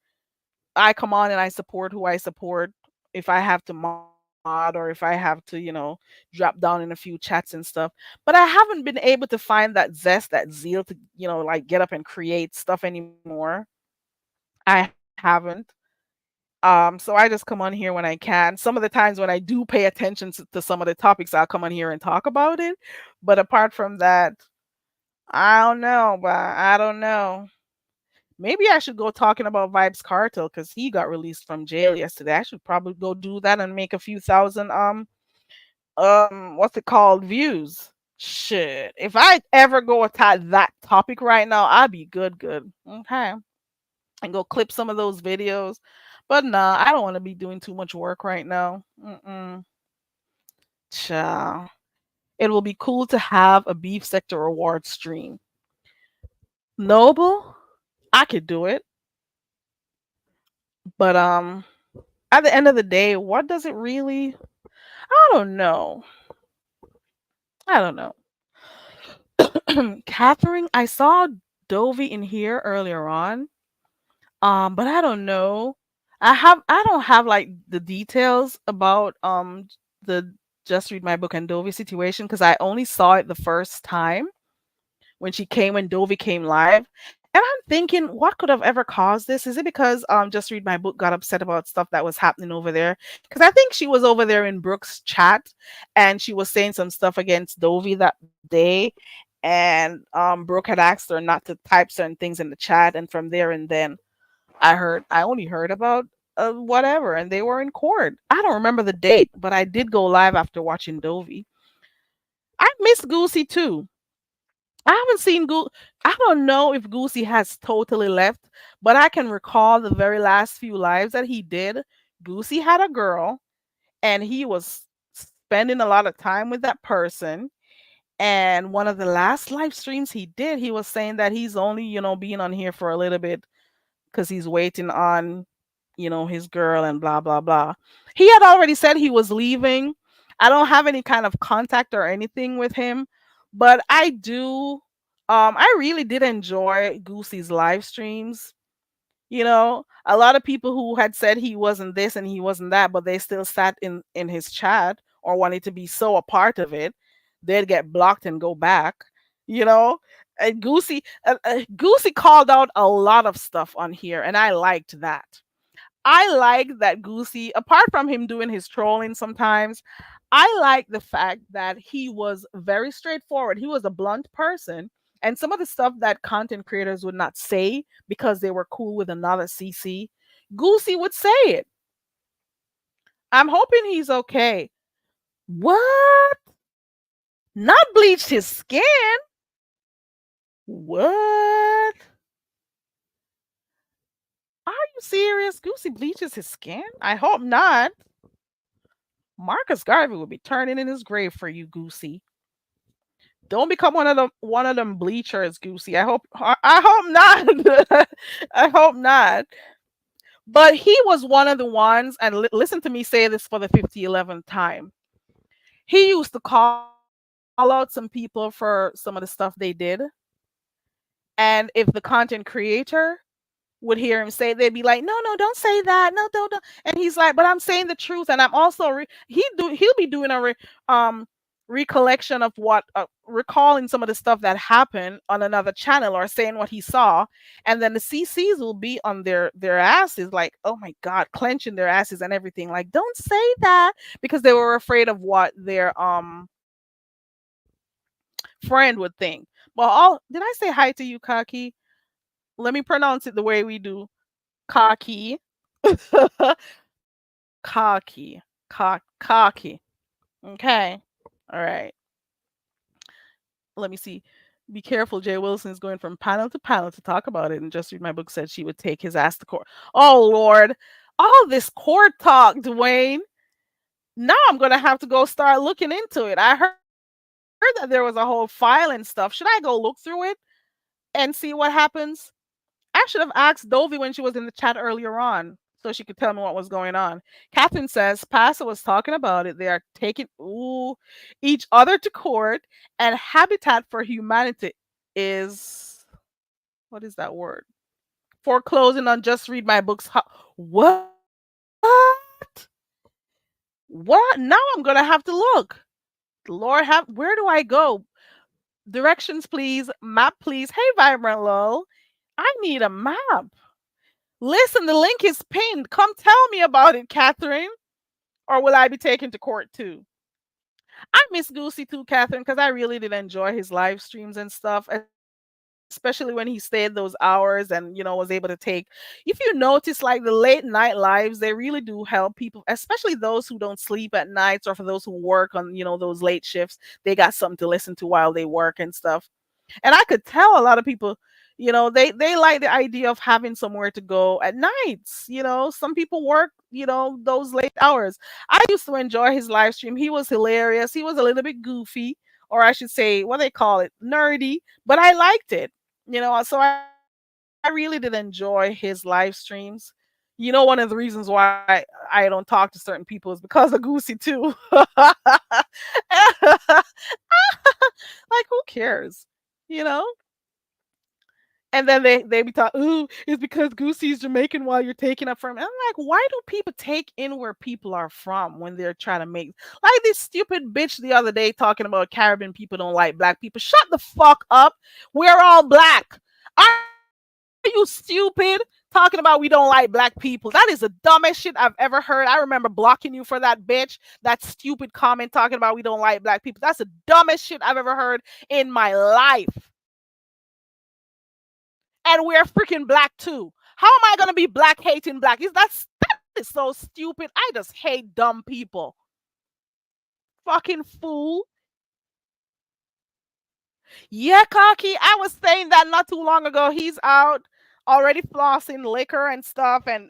I come on and I support who I support. If I have to mod, or if I have to, drop down in a few chats and stuff. But I haven't been able to find that zest, that zeal to, like get up and create stuff anymore. I haven't. So I just come on here when I can. Some of the times when I do pay attention to some of the topics, I'll come on here and talk about it. But apart from that, I don't know, but I don't know. Maybe I should go talking about Vibes Cartel because he got released from jail yesterday. I should probably go do that and make a few thousand what's it called, views. Shit. If I ever go attack that topic right now, I'd be good. Okay. And go clip some of those videos. But nah, I don't want to be doing too much work right now. Cha. It will be cool to have a beef sector award stream. Noble, I could do it, but at the end of the day, what does it really? I don't know. I don't know. Catherine, I saw Dovey in here earlier on. But I don't know. I don't have like the details about the Just Read My Book and Dovey situation because I only saw it the first time when Dovey came live. And I'm thinking, what could have ever caused this? Is it because Just Read My Book got upset about stuff that was happening over there? Because I think she was over there in Brooke's chat and she was saying some stuff against Dovey that day. And Brooke had asked her not to type certain things in the chat, and from there and then I only heard about whatever, and they were in court. I don't remember the date, but I did go live after watching Dovey. I miss Goosey too. I haven't seen I don't know if Goosey has totally left, but I can recall the very last few lives that he did. Goosey had a girl, and he was spending a lot of time with that person. And one of the last live streams he did, he was saying that he's only, being on here for a little bit because he's waiting on, his girl and blah, blah, blah. He had already said he was leaving. I don't have any kind of contact or anything with him, but I do. I really did enjoy Goosey's live streams. A lot of people who had said he wasn't this and he wasn't that, but they still sat in his chat or wanted to be so a part of it, they'd get blocked and go back. You know, and Goosey called out a lot of stuff on here, and I liked that. I like that Goosey, apart from him doing his trolling sometimes, I like the fact that he was very straightforward. He was a blunt person. And some of the stuff that content creators would not say because they were cool with another CC, Goosey would say it. I'm hoping he's okay. What? Not bleached his skin? What? Are you serious? Goosey bleaches his skin? I hope not. Marcus Garvey will be turning in his grave for you, Goosey. Don't become one of them bleachers, Goosey. I hope not. I hope not. But he was one of the ones, and listen to me say this for the 5011th time. He used to call out some people for some of the stuff they did. And if the content creator would hear him say, they'd be like, no, don't say that. No, don't. And he's like, but I'm saying the truth. And I'm also, he'll be doing a recollection of what, recalling some of the stuff that happened on another channel or saying what he saw. And then the CCs will be on their asses like, oh my God, clenching their asses and everything. Like, don't say that, because they were afraid of what their friend would think. Well, did I say hi to you, Kaki? Let me pronounce it the way we do. Kaki. Cocky. Cocky. Okay. All right. Let me see. Be careful. Jay Wilson is going from panel to panel to talk about it. And Just Read My Book said she would take his ass to court. Oh, Lord. All this court talk, Dwayne. Now I'm going to have to go start looking into it. I heard that there was a whole file and stuff. Should I go look through it and see what happens? I should have asked Dovey when she was in the chat earlier on so she could tell me what was going on. Catherine says Pastor was talking about it. They are taking each other to court, and Habitat for Humanity is, what is that word? Foreclosing on Just Read My Books. What? What? Now I'm gonna have to look. Lord, where do I go? Directions, please. Map, please. Hey, Vibrant Low. I need a map. Listen, the link is pinned. Come tell me about it, Catherine. Or will I be taken to court too? I miss Goosey too, Catherine, because I really did enjoy his live streams and stuff, especially when he stayed those hours and, was able to take. If you notice, like the late night lives, they really do help people, especially those who don't sleep at nights, or for those who work on, those late shifts. They got something to listen to while they work and stuff. And I could tell a lot of people, They like the idea of having somewhere to go at nights. Some people work, those late hours. I used to enjoy his live stream. He was hilarious. He was a little bit goofy, or I should say, what they call it, nerdy, but I liked it. So I really did enjoy his live streams. One of the reasons why I don't talk to certain people is because of Goosey too. Like, who cares? You know? And then they be talking, ooh, it's because Goosey's Jamaican while you're taking up from. I'm like, why do people take in where people are from when they're trying to make, like, this stupid bitch the other day talking about Caribbean people don't like black people? Shut the fuck up. We're all black. Are you stupid? Talking about we don't like black people. That is the dumbest shit I've ever heard. I remember blocking you for that, bitch. That stupid comment talking about we don't like black people. That's the dumbest shit I've ever heard in my life. And we're freaking black too. How am I gonna be black hating black? That is so stupid. I just hate dumb people. Fucking fool. Yeah, Cocky. I was saying that not too long ago. He's out already flossing liquor and stuff and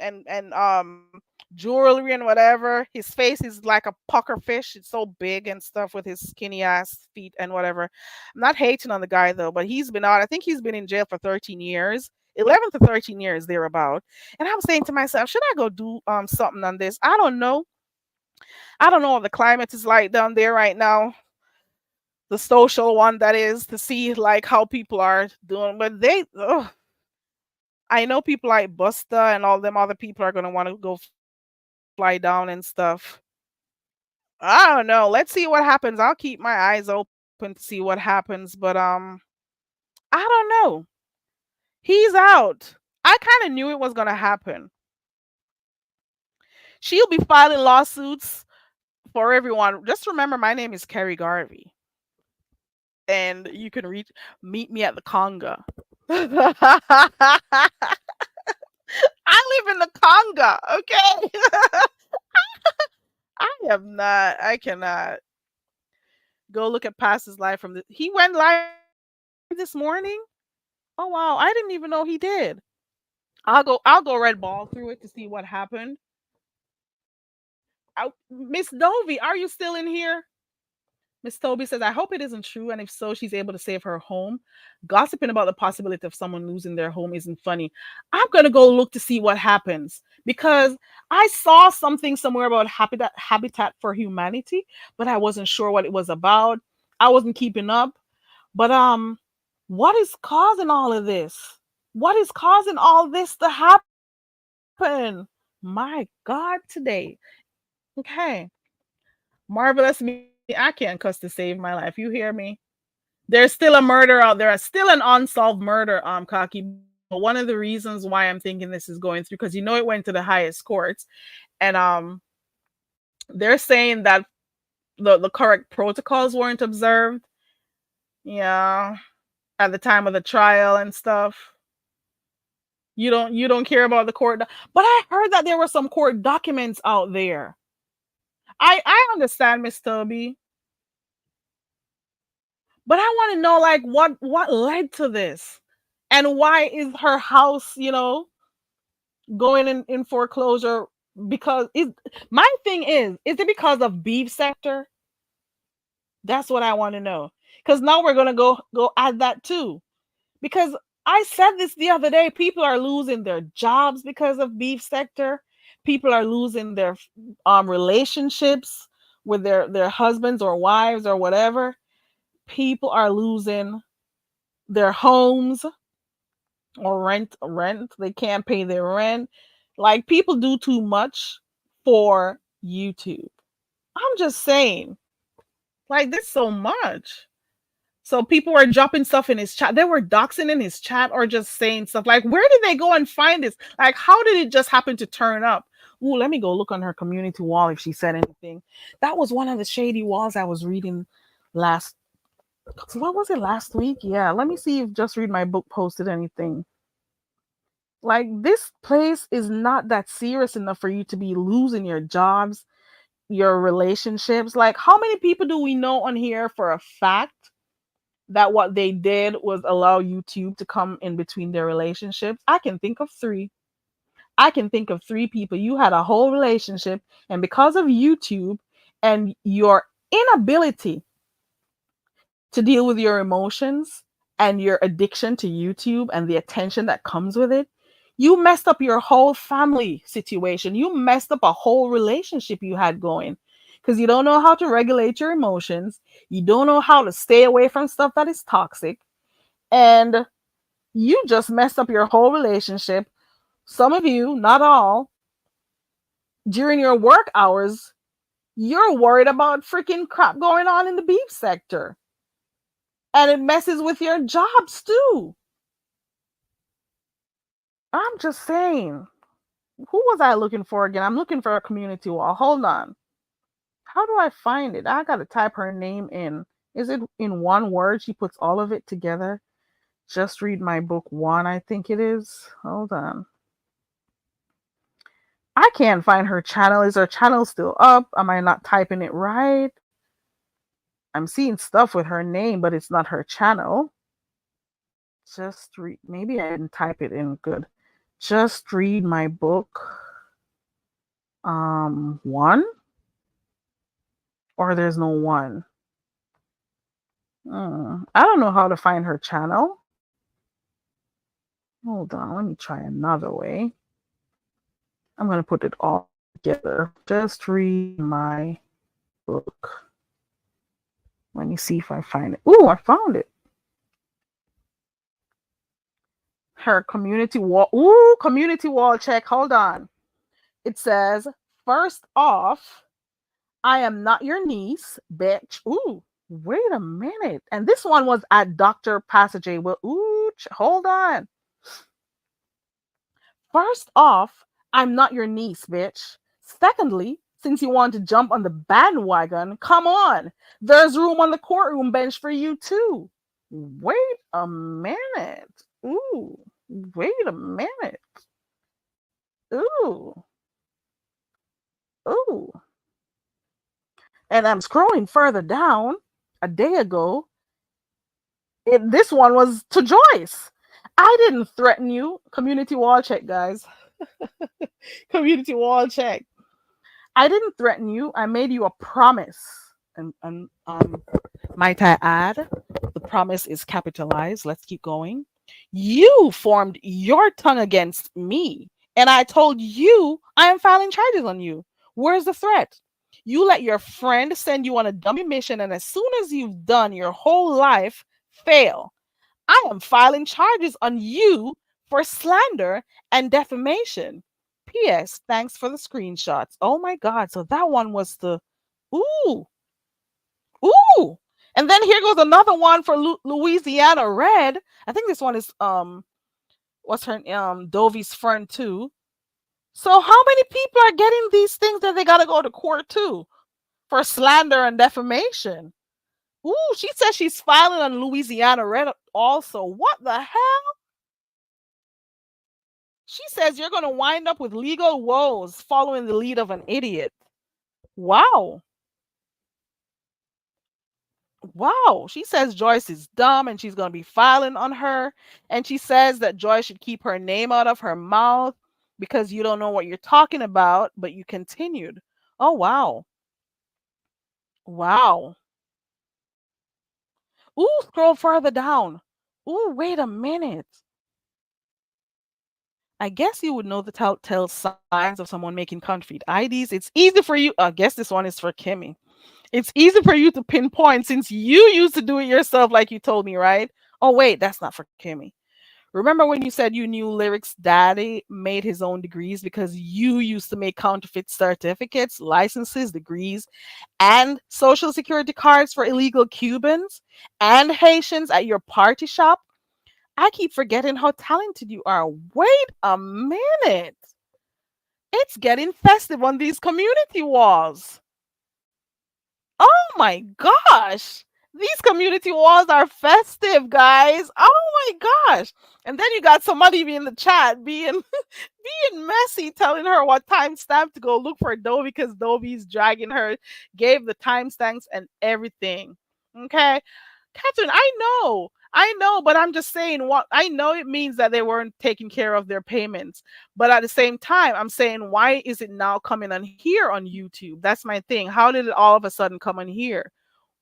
jewelry and whatever. His face is like a pucker fish. It's so big and stuff with his skinny ass feet and whatever. I'm not hating on the guy though, but he's been out. I think he's been in jail for 13 years. 11 to 13 years thereabout. And I'm saying to myself, should I go do something on this? I don't know. I don't know what the climate is like down there right now. The social one, that is, to see like how people are doing. But I know people like Busta and all them other people are gonna want to go fly down and stuff. I don't know. Let's see what happens. I'll keep my eyes open to see what happens. But I don't know. He's out. I kind of knew it was gonna happen. She'll be filing lawsuits for everyone. Just remember, my name is Kerry Garvey, and you can meet me at the Conga. I live in the Conga, okay? I cannot. Go look at Pastor's live from he went live this morning? Oh wow, I didn't even know he did. I'll go red ball through it to see what happened. Miss Dovey, are you still in here? Miss Toby says, I hope it isn't true, and if so, she's able to save her home. Gossiping about the possibility of someone losing their home isn't funny. I'm going to go look to see what happens, because I saw something somewhere about Habitat for Humanity, but I wasn't sure what it was about. I wasn't keeping up. But what is causing all of this? What is causing all this to happen? My God, today. Okay. Marvelous me. I can't cuss to save my life. You hear me? There's still a murder out there. Still an unsolved murder, Cocky. But one of the reasons why I'm thinking this is going through, because it went to the highest courts, and they're saying that the correct protocols weren't observed. Yeah, at the time of the trial and stuff. You don't care about the court, but I heard that there were some court documents out there. I understand, Miss Toby. But I want to know, like, what led to this, and why is her house, going in foreclosure? Because my thing is it because of beef sector? That's what I want to know. Because now we're gonna go add that too. Because I said this the other day, people are losing their jobs because of beef sector. People are losing their relationships with their husbands or wives or whatever. People are losing their homes or rent. They can't pay their rent. Like, people do too much for YouTube. I'm just saying, like, there's so much. So people were dropping stuff in his chat. They were doxing in his chat or just saying stuff like, where did they go and find this? Like, how did it just happen to turn up? Ooh, let me go look on her community wall if she said anything. That was one of the shady walls I was reading last. What was it, last week? Yeah, let me see if Just Read My Book posted anything. Like, this place is not that serious enough for you to be losing your jobs, your relationships. Like, how many people do we know on here for a fact that what they did was allow YouTube to come in between their relationships. I can think of three. I can think of three people. You had a whole relationship, and because of YouTube and your inability to deal with your emotions and your addiction to YouTube and the attention that comes with it, you messed up your whole family situation. You messed up a whole relationship you had going because you don't know how to regulate your emotions. You don't know how to stay away from stuff that is toxic. And you just messed up your whole relationship. Some of you, not all, during your work hours, you're worried about freaking crap going on in the beef sector. And it messes with your jobs too. I'm just saying. Who was I looking for again? I'm looking for a community wall. Hold on. How do I find it? I gotta type her name in. Is it in one word? She puts all of it together. Just read my book one, I think it is. Hold on. I can't find her channel. Is her channel still up? Am I not typing it right? I'm seeing stuff with her name, but it's not her channel. Just read. Maybe I didn't type it in good. Just read my book. One? Or there's no one. I don't know how to find her channel. Hold on, let me try another way. I'm going to put it all together. Just read my book. Let me see if I find it. Ooh, I found it. Her community wall. Ooh, community wall check. Hold on. It says, first off, I am not your niece, bitch. Ooh, wait a minute. And this one was at Dr. Passage. Well, ooh, hold on. First off, I'm not your niece, bitch. Secondly, since you want to jump on the bandwagon, come on. There's room on the courtroom bench for you too. Wait a minute. Ooh, wait a minute. Ooh. Ooh. And I'm scrolling further down. A day ago, this one was to Joyce. I didn't threaten you. Community wall check, guys. Community wall check. I didn't threaten you. I made you a promise. And might I add, the promise is capitalized. Let's keep going. You formed your tongue against me, and I told you I am filing charges on you. Where's the threat? You let your friend send you on a dummy mission, and as soon as you've done your whole life fail, I am filing charges on you for slander and defamation. P.S. Thanks for the screenshots. Oh my God. So that one was the, ooh, ooh. And then here goes another one for Louisiana Red. I think this one is, what's her, Dovey's friend too. So how many people are getting these things that they got to go to court too for slander and defamation? Ooh, she says she's filing on Louisiana Red also. What the hell? She says you're going to wind up with legal woes following the lead of an idiot. Wow. Wow. She says Joyce is dumb and she's going to be filing on her. And she says that Joyce should keep her name out of her mouth because you don't know what you're talking about, but you continued. Oh, wow. Wow. Ooh, scroll further down. Ooh, wait a minute. I guess you would know the telltale signs of someone making counterfeit IDs. It's easy for you. I guess this one is for Kimmy. It's easy for you to pinpoint since you used to do it yourself, like you told me, right? Oh, wait, that's not for Kimmy. Remember when you said you knew Lyric's daddy made his own degrees because you used to make counterfeit certificates, licenses, degrees, and social security cards for illegal Cubans and Haitians at your party shop? I keep forgetting how talented you are. Wait a minute. It's getting festive on these community walls. Oh my gosh. These community walls are festive, guys. Oh my gosh. And then you got somebody in the chat being messy, telling her what timestamp to go look for Dovey because Dovey's dragging her, gave the timestamps and everything. Okay. Catherine, I know, but I'm just saying what I know it means that they weren't taking care of their payments. But at the same time, I'm saying why is it now coming on here on YouTube? That's my thing. How did it all of a sudden come on here?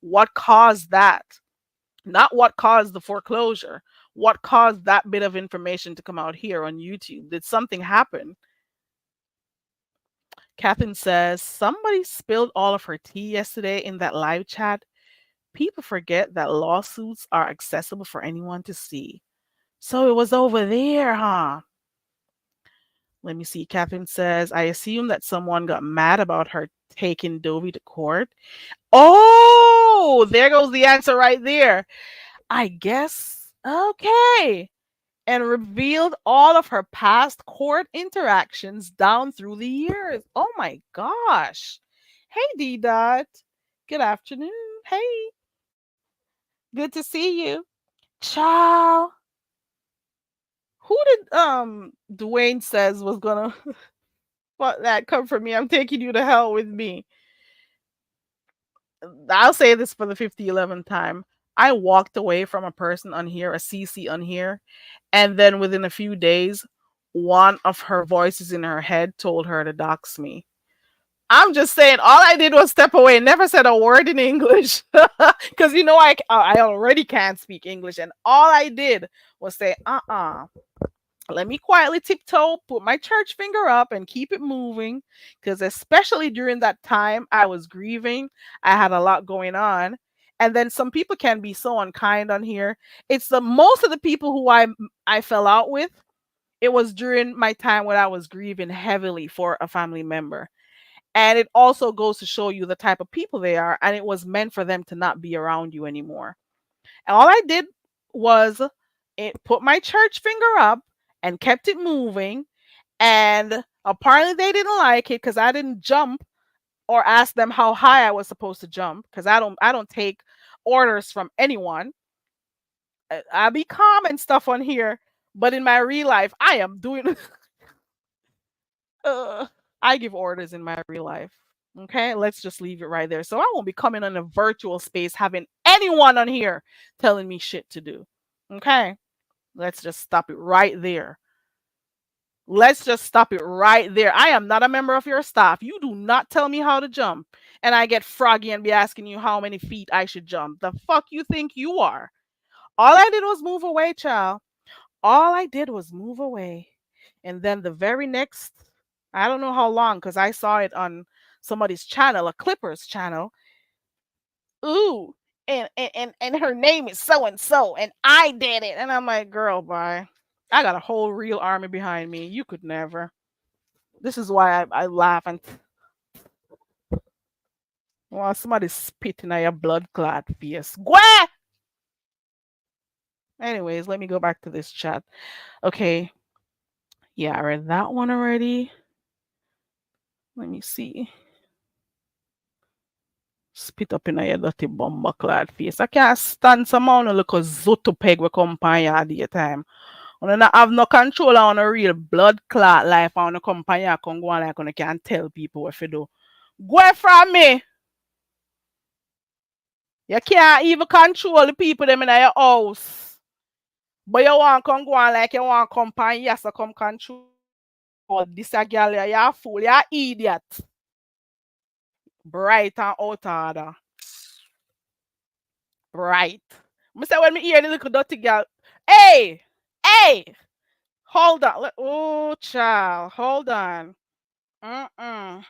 What caused that? Not what caused the foreclosure. What caused that bit of information to come out here on YouTube? Did something happen? Catherine says somebody spilled all of her tea yesterday in that live chat. People forget that lawsuits are accessible for anyone to see. So it was over there, huh? Let me see. Catherine says, I assume that someone got mad about her taking Dovey to court. Oh, there goes the answer right there. I guess. Okay. And revealed all of her past court interactions down through the years. Oh my gosh. Hey, D Dot. Good afternoon. Hey, good to see you. Ciao. Who did Dwayne says was gonna what that come from me? I'm taking you to hell with me. I'll say this for the 5011th time. I walked away from a person on here, a CC on here, and then within a few days, one of her voices in her head told her to dox me. I'm just saying, all I did was step away, never said a word in English, because you know I already can't speak English, and all I did was say, let me quietly tiptoe, put my church finger up, and keep it moving. Because especially during that time, I was grieving. I had a lot going on. And then some people can be so unkind on here. It's the most of the people who I fell out with. It was during my time when I was grieving heavily for a family member. And it also goes to show you the type of people they are. And it was meant for them to not be around you anymore. And all I did was put my church finger up and kept it moving. And apparently they didn't like it because I didn't jump or ask them how high I was supposed to jump because I don't take orders from anyone. I'll be calm and stuff on here, but in my real life, I am doing. uh, I give orders in my real life. Okay, let's just leave it right there. So I won't be coming on a virtual space having anyone on here telling me shit to do. Okay, let's just stop it right there. Let's just stop it right there. I am not a member of your staff. You do not tell me how to jump. And I get froggy and be asking you how many feet I should jump. The fuck you think you are? All I did was move away, child. All I did was move away. And then the very next, I don't know how long, because I saw it on somebody's channel, a Clippers channel. Ooh, and her name is so and I did it. And I'm like, girl, bye. I got a whole real army behind me. You could never. This is why I laugh and well, somebody spitting at your blood clot face. Gwa! Anyways, let me go back to this chat. Okay. Yeah, I read that one already. Let me see. Spit up in your dirty bomber clad face. I can't stand some on a little zoto peg we come by your daytime. When not have no control on a real blood clot life on a company I can go on like I can tell people what to do. Go away from me. You can't even control the people them in your house. But you want to come go on like you want company, yes, to come control this a girl, you're a fool, you're an idiot. Bright and out order. Bright. I say when me hear the little dirty girl, hey, hey, hold on. Oh, child, hold on. Mm-mm.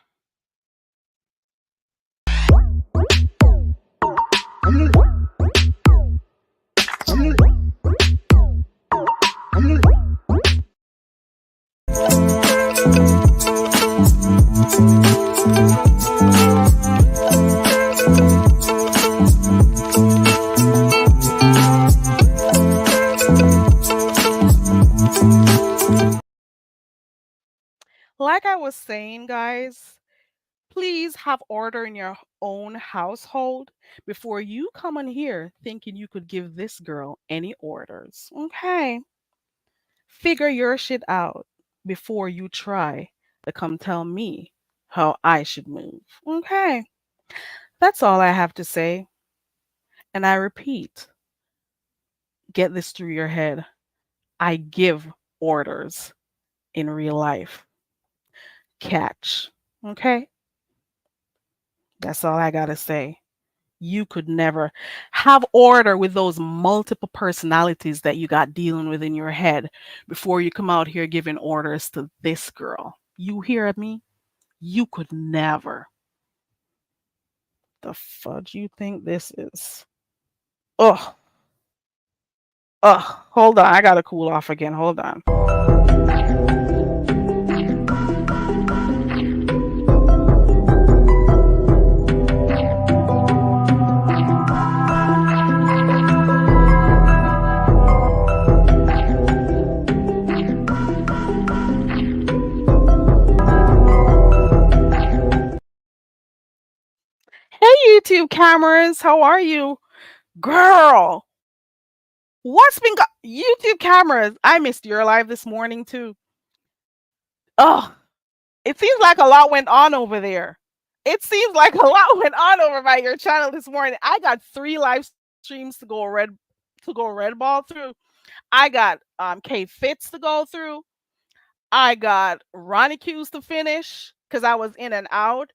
Like I was saying, guys, please have order in your own household before you come on here thinking you could give this girl any orders. Okay. Figure your shit out before you try to come tell me how I should move. Okay. That's all I have to say. And I repeat, Get this through your head. I give orders in real life. Catch. Okay? That's all I got to say. You could never have order with those multiple personalities that you got dealing with in your head before you come out here giving orders to this girl. You hear me? You could never. The fudge you think this is? Ugh. Ugh. Hold on. I gotta cool off again. Hold on. Hey, YouTube cameras. How are you? Girl, what's been YouTube cameras? I missed your live this morning too. Oh, it seems like a lot went on over there. It seems like a lot went on over by your channel this morning. I got 3 live streams to go red ball through. I got K Fits to go through. I got Ronnie Q's to finish because I was in and out.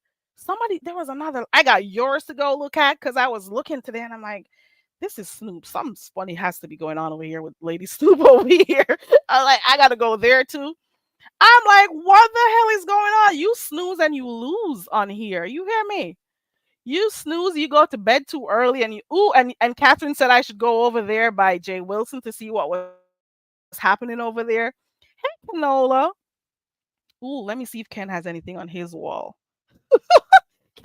There was another. I got yours to go look at because I was looking today and I'm like, this is Snoop. Something funny has to be going on over here with Lady Snoop over here. I'm like, I got to go there too. I'm like, what the hell is going on? You snooze and you lose on here. You hear me? You snooze, you go to bed too early, and and Catherine said I should go over there by Jay Wilson to see what was happening over there. Hey, Canola. Ooh, let me see if Ken has anything on his wall. Ken,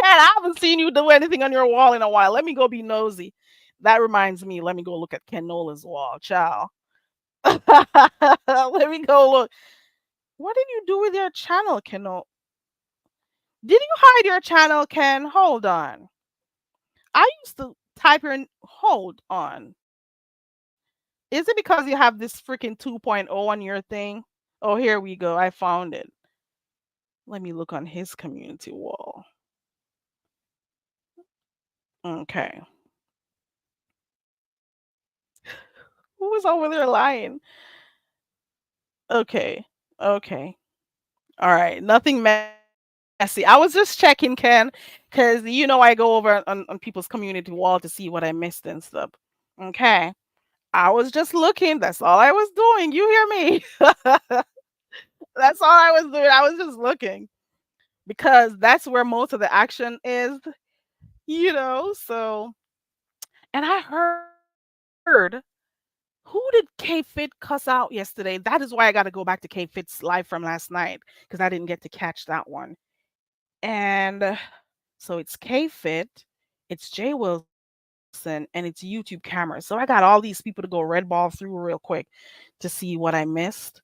I haven't seen you do anything on your wall in a while. Let me go be nosy. That reminds me. Let me go look at Kenola's wall. Ciao. Let me go look. What did you do with your channel, Keno? Did you hide your channel, Ken? Hold on. I used to type your. Hold on. Is it because you have this freaking 2.0 on your thing? Oh, here we go. I found it. Let me look on his community wall. Okay. Who was over there lying? Okay. Okay. All right. Nothing messy. I was just checking, Ken, because I go over on people's community wall to see what I missed and stuff. Okay. I was just looking. That's all I was doing. You hear me? That's all I was doing. I was just looking because that's where most of the action is, So, and I heard who did K Fit cuss out yesterday? That is why I got to go back to K Fit's live from last night because I didn't get to catch that one. And so it's K Fit, it's Jay Wilson, and it's YouTube cameras. So I got all these people to go red ball through real quick to see what I missed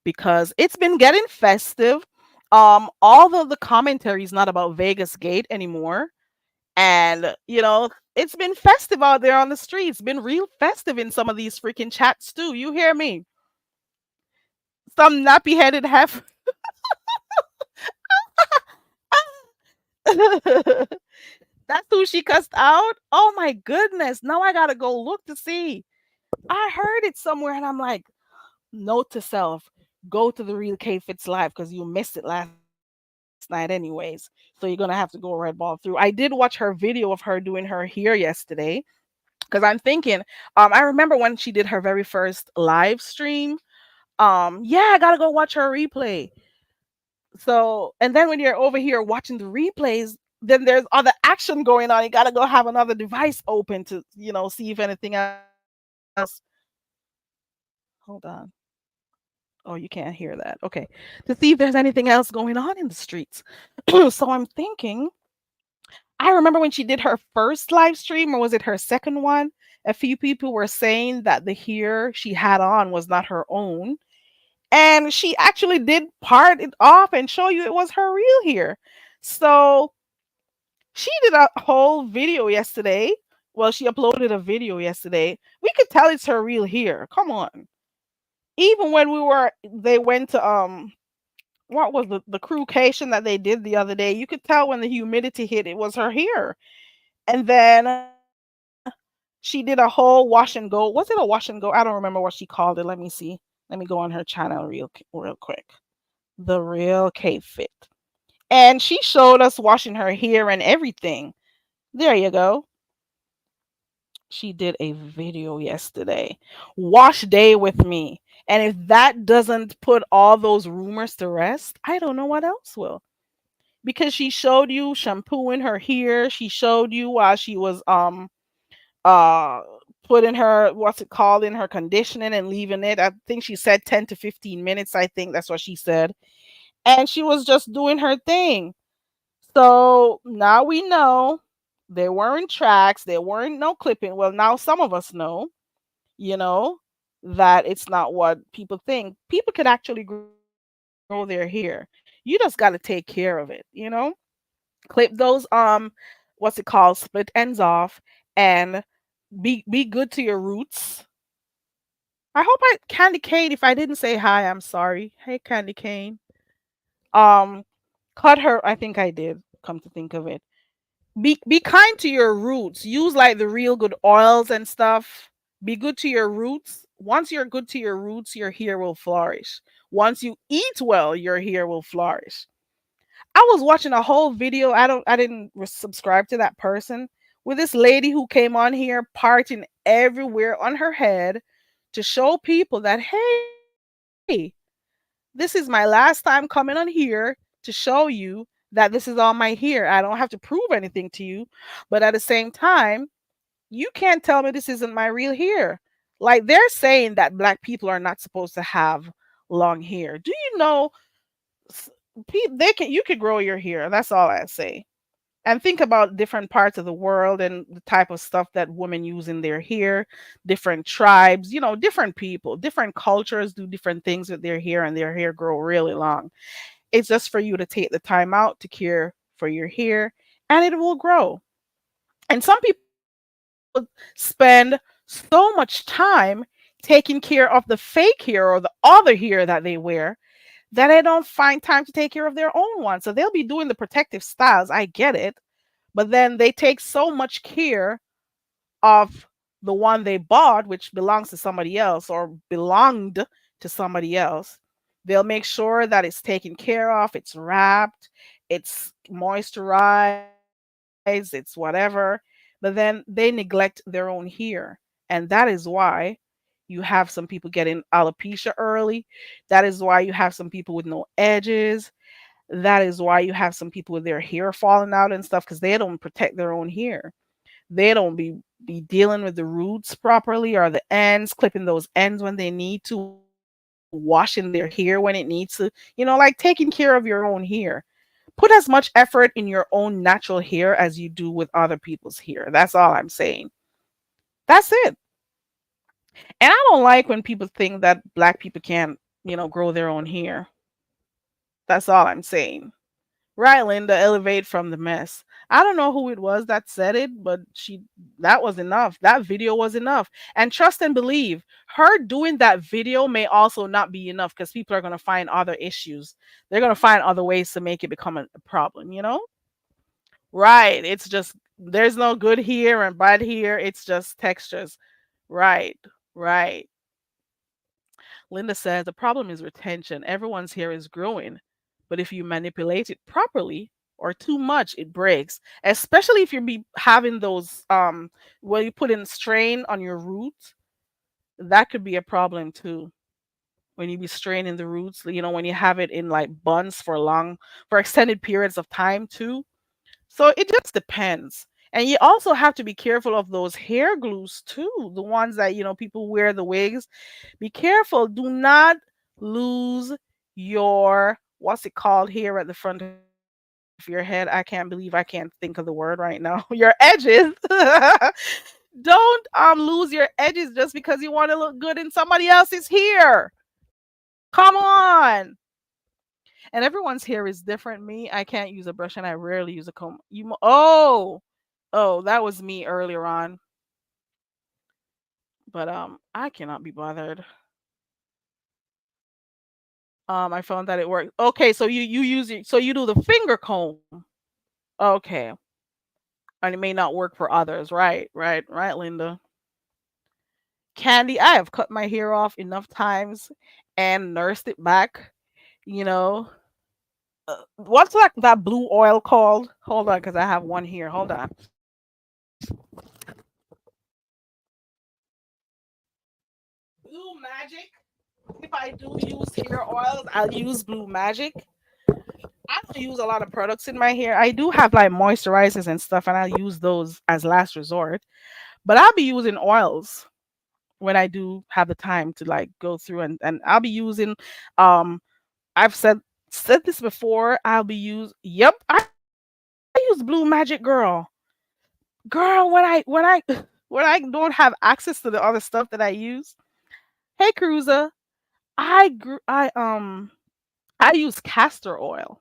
because it's been getting festive. Although the commentary is not about Vegas Gate anymore, and it's been festive out there on the streets. Been real festive in some of these freaking chats too. You hear me? Some nappy headed half. That's who she cussed out. Oh my goodness! Now I gotta go look to see. I heard it somewhere, and I'm like, note to self: go to the real K Fits live because you missed it last night, anyways. So you're gonna have to go red ball through. I did watch her video of her doing her hair yesterday because I'm thinking. I remember when she did her very first live stream. Yeah, I gotta go watch her replay. So, and then when you're over here watching the replays, then there's other action going on. You gotta go have another device open to, see if anything else. Hold on. Oh, you can't hear that. Okay. To see if there's anything else going on in the streets. So I'm thinking, I remember when she did her first live stream, or was it her second one? A few people were saying that the hair she had on was not her own. And she actually did part it off and show you it was her real hair. So she did a whole video yesterday. Well, she uploaded a video yesterday. We could tell it's her real hair. Come on. Even when they went to what was the crewcation that they did the other day, you could tell when the humidity hit it was her hair. And then She did a whole wash and go. Was it a wash and go? I don't remember what she called it. Let me see. Let me go on her channel real quick. The Real K Fit. And she showed us washing her hair and everything. There you go. She did a video yesterday. Wash day with me. And if that doesn't put all those rumors to rest, I don't know what else will. Because she showed you shampooing her hair. She showed you while she was uh putting her, what's it called, in her conditioning and leaving it. I think she said 10 to 15 minutes. I think that's what she said. And she was just doing her thing. So now we know there weren't tracks, there weren't no clipping. Well, now some of us know, you know, that it's not what people think. People can actually grow their hair. You just got to take care of it, Clip those what's it called, split ends off, and be good to your roots. I hope I Candy Cane, if I didn't say hi, I'm sorry. Hey Candy Cane. Um cut her, I think I did, come to think of it. Be kind to your roots. Use like the real good oils and stuff. Be good to your roots. Once you're good to your roots, your hair will flourish. Once you eat well, your hair will flourish. I was watching a whole video. I didn't subscribe to that person, with this lady who came on here parting everywhere on her head to show people that, hey, this is my last time coming on here to show you that this is all my hair. I don't have to prove anything to you. But at the same time, you can't tell me this isn't my real hair. Like, they're saying that black people are not supposed to have long hair. Do you know s- they can, you could grow your hair. That's all I say. And think about different parts of the world and the type of stuff that women use in their hair. Different tribes, different people, different cultures do different things with their hair, and their hair grow really long. It's just for you to take the time out to care for your hair, and it will grow. And some people spend so much time taking care of the fake hair or the other hair that they wear that they don't find time to take care of their own one. So they'll be doing the protective styles. I get it. But then they take so much care of the one they bought, which belongs to somebody else or belonged to somebody else. They'll make sure that it's taken care of, it's wrapped, it's moisturized, it's whatever. But then they neglect their own hair. And that is why you have some people getting alopecia early. That is why you have some people with no edges. That is why you have some people with their hair falling out and stuff, because they don't protect their own hair. They don't be dealing with the roots properly, or the ends, clipping those ends when they need to, washing their hair when it needs to, like taking care of your own hair. Put as much effort in your own natural hair as you do with other people's hair. That's all I'm saying. That's it. And I don't like when people think that black people can't, grow their own hair. That's all I'm saying. Right, Linda, elevate from the mess. I don't know who it was that said it, but that was enough. That video was enough. And trust and believe, her doing that video may also not be enough, because people are going to find other issues. They're going to find other ways to make it become a problem? Right. It's just, there's no good here and bad here. It's just textures. Right. Right. Linda says the problem is retention. Everyone's hair is growing, but if you manipulate it properly or too much, it breaks. Especially if you be having those where you put in strain on your roots, that could be a problem too. When you be straining the roots, when you have it in like buns for extended periods of time too. So it just depends. And you also have to be careful of those hair glues too, the ones that people wear, the wigs. Be careful. Do not lose your, what's it called here at the front of your head? I can't believe I can't think of the word right now. Your edges. Don't lose your edges just because you want to look good in somebody else's hair. Come on. And everyone's hair is different. Me, I can't use a brush, and I rarely use a comb. Oh, that was me earlier on. But I cannot be bothered. I found that it worked. Okay, so you use it, so you do the finger comb. Okay. And it may not work for others. Right, right, right, Linda. Candy, I have cut my hair off enough times and nursed it back, you know. What's that blue oil called? Hold on, because I have one here. Hold on. Blue Magic. If I do use hair oils, I'll use Blue Magic. I don't use a lot of products in my hair. I do have like moisturizers and stuff, and I'll use those as last resort. But I'll be using oils when I do have the time to like go through, and I'll be using um I've said this before. I'll be use Yep, I use Blue Magic, girl, when I when I don't have access to the other stuff that I use. Hey, Cruiser, I use castor oil.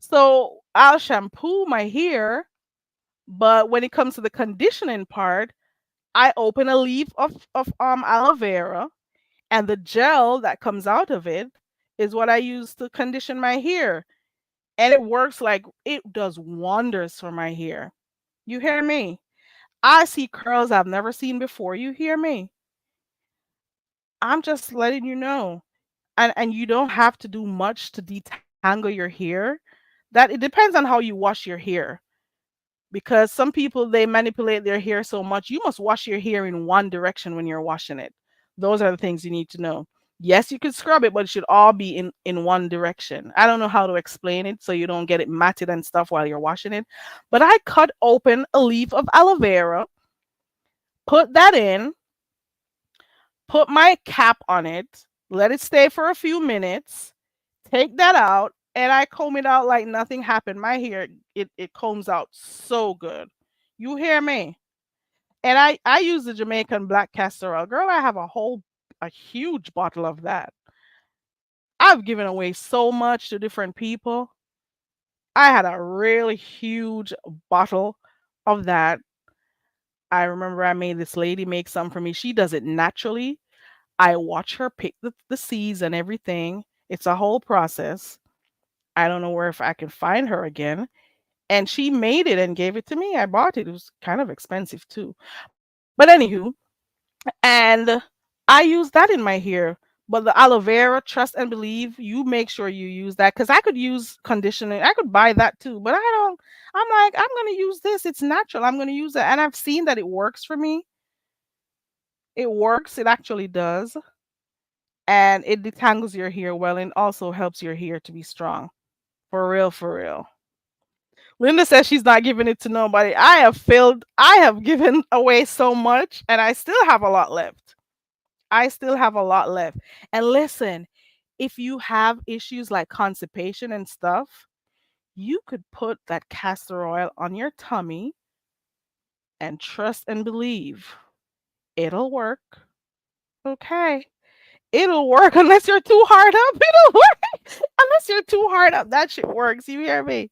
So I'll shampoo my hair, but when it comes to the conditioning part, I open a leaf of aloe vera, and the gel that comes out of it is what I use to condition my hair. And it works, like it does wonders for my hair. You hear me? I see curls I've never seen before. You hear me? I'm just letting you know. And you don't have to do much to detangle your hair. That it depends on how you wash your hair. Because some people, they manipulate their hair so much. You must wash your hair in one direction when you're washing it. Those are the things you need to know. Yes, you could scrub it, but it should all be in one direction. I don't know how to explain it so you don't get it matted and stuff while you're washing it. But I cut open a leaf of aloe vera, put that in, put my cap on it, let it stay for a few minutes, take that out, and I comb it out like nothing happened. My hair, it combs out so good. You hear me? And I use the Jamaican black castor oil. Girl, I have a huge bottle of that. I've given away so much to different people. I had a really huge bottle of that. I remember I made this lady make some for me. She does it naturally. I watch her pick the seeds and everything. It's a whole process. I don't know where if I can find her again. And she made it and gave it to me. I bought it. It was kind of expensive too. But anywho, and I use that in my hair. But the aloe vera, trust and believe, you make sure you use that, because I could use conditioning. I could buy that too, but I don't. I'm like, I'm going to use this. It's natural. I'm going to use it. And I've seen that it works for me. It works. It actually does. And it detangles your hair well and also helps your hair to be strong. For real, for real. Linda says she's not giving it to nobody. I have given away so much and I still have a lot left. I still have a lot left. And listen, if you have issues like constipation and stuff, you could put that castor oil on your tummy and trust and believe it'll work. Okay. It'll work unless you're too hard up. It'll work. Unless you're too hard up. That shit works. You hear me?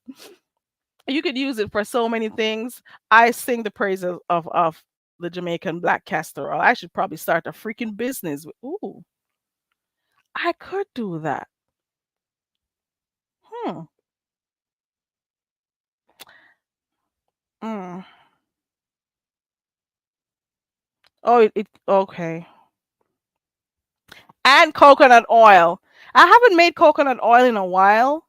You could use it for so many things. I sing the praises of the Jamaican black castor oil. I should probably start a freaking business. Ooh, I could do that. Hmm. Mm. Oh, it okay. And coconut oil. I haven't made coconut oil in a while.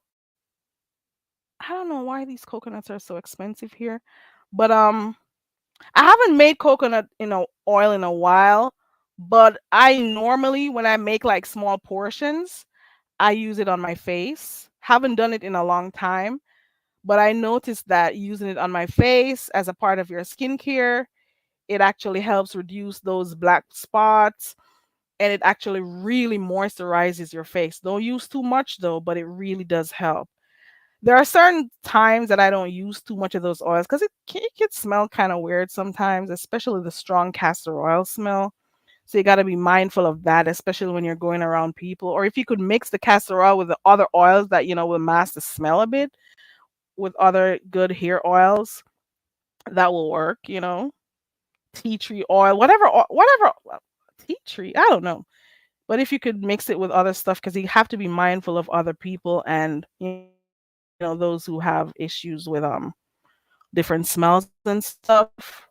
I don't know why these coconuts are so expensive here, but I haven't made coconut oil in a while. But I normally, when I make like small portions, I use it on my face. Haven't done it in a long time, but I noticed that using it on my face as a part of your skincare, it actually helps reduce those black spots, and it actually really moisturizes your face. Don't use too much though, but it really does help. There are certain times that I don't use too much of those oils because it can smell kind of weird sometimes, especially the strong castor oil smell. So you got to be mindful of that, especially when you're going around people. Or if you could mix the castor oil with the other oils that will mask the smell a bit with other good hair oils, that will work. Tea tree oil, whatever tea tree. I don't know, but if you could mix it with other stuff, because you have to be mindful of other people and those who have issues with different smells and stuff.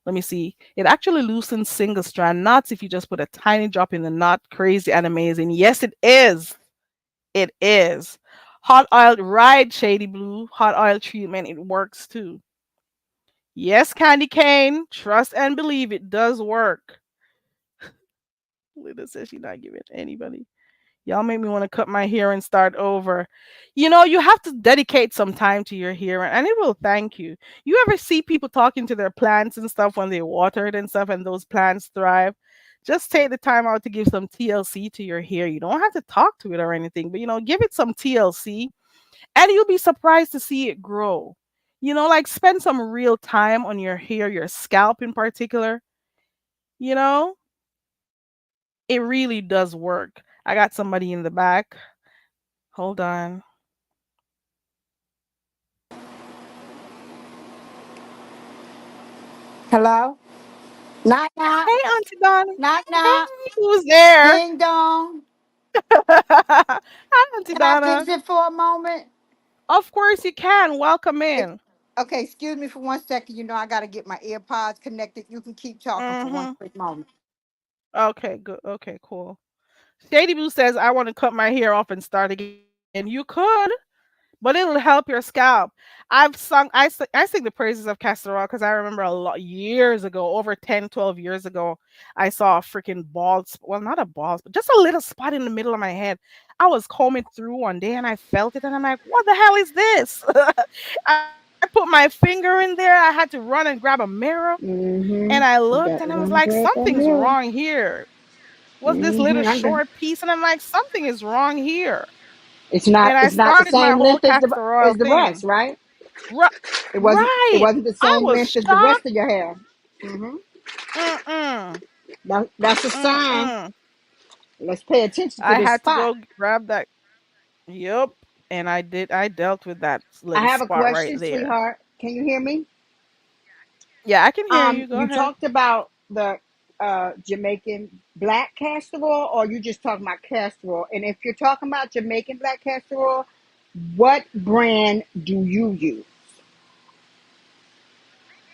Let me see. It actually loosens single strand knots if you just put a tiny drop in the knot. Crazy and amazing. Yes, it is. It is. Hot oil, right, Shady Blue. Hot oil treatment, it works too. Yes, Candy Cane. Trust and believe it does work. Linda says she's not giving it to anybody. Y'all make me want to cut my hair and start over. You know, you have to dedicate some time to your hair and it will thank you. You ever see people talking to their plants and stuff when they water it and stuff and those plants thrive? Just take the time out to give some TLC to your hair. You don't have to talk to it or anything, but give it some TLC and you'll be surprised to see it grow. Like spend some real time on your hair, your scalp in particular. You know, it really does work. I got somebody in the back. Hold on. Hello? Knock knock. Hey, Auntie Donna. Knock Hey, knock. who's there? Ding dong. Hi, Auntie Can I Donna. visit for a moment? Of course you can. Welcome If, in. okay, excuse me for 1 second. I got to get my earpods connected. You can keep talking for one Mm-hmm. quick moment. Okay, good. Okay, cool. Shady Blue says, I want to cut my hair off and start again. You could, but it'll help your scalp. I sing the praises of castor oil because I remember a lot years ago, over 10, 12 years ago, I saw a freaking well, not a bald, but just a little spot in the middle of my head. I was combing through one day and I felt it and I'm like, what the hell is this? I put my finger in there. I had to run and grab a mirror Mm-hmm. and I You looked got and to I was run and like, grab that something's mirror. wrong here. Was this little Mm-hmm. I got. short piece? And I'm like, something is wrong here. It's not. And I It's not the started my same whole length castor oil as the rest, thing. right? Ri- It wasn't. It Right. wasn't the I same was length as the shocked. rest of your hair. Mm-hmm. Mm-mm. That's a sign. Mm-mm. Let's pay attention to I this had to spot. go grab that. Yep. And I did. I dealt with that I little have a spot right question, there. sweetheart. Can you hear me? Yeah, I can hear you. Go You ahead. talked about the Jamaican black castor oil, or you just talking about castor oil? And if you're talking about Jamaican black castor oil, what brand do you use?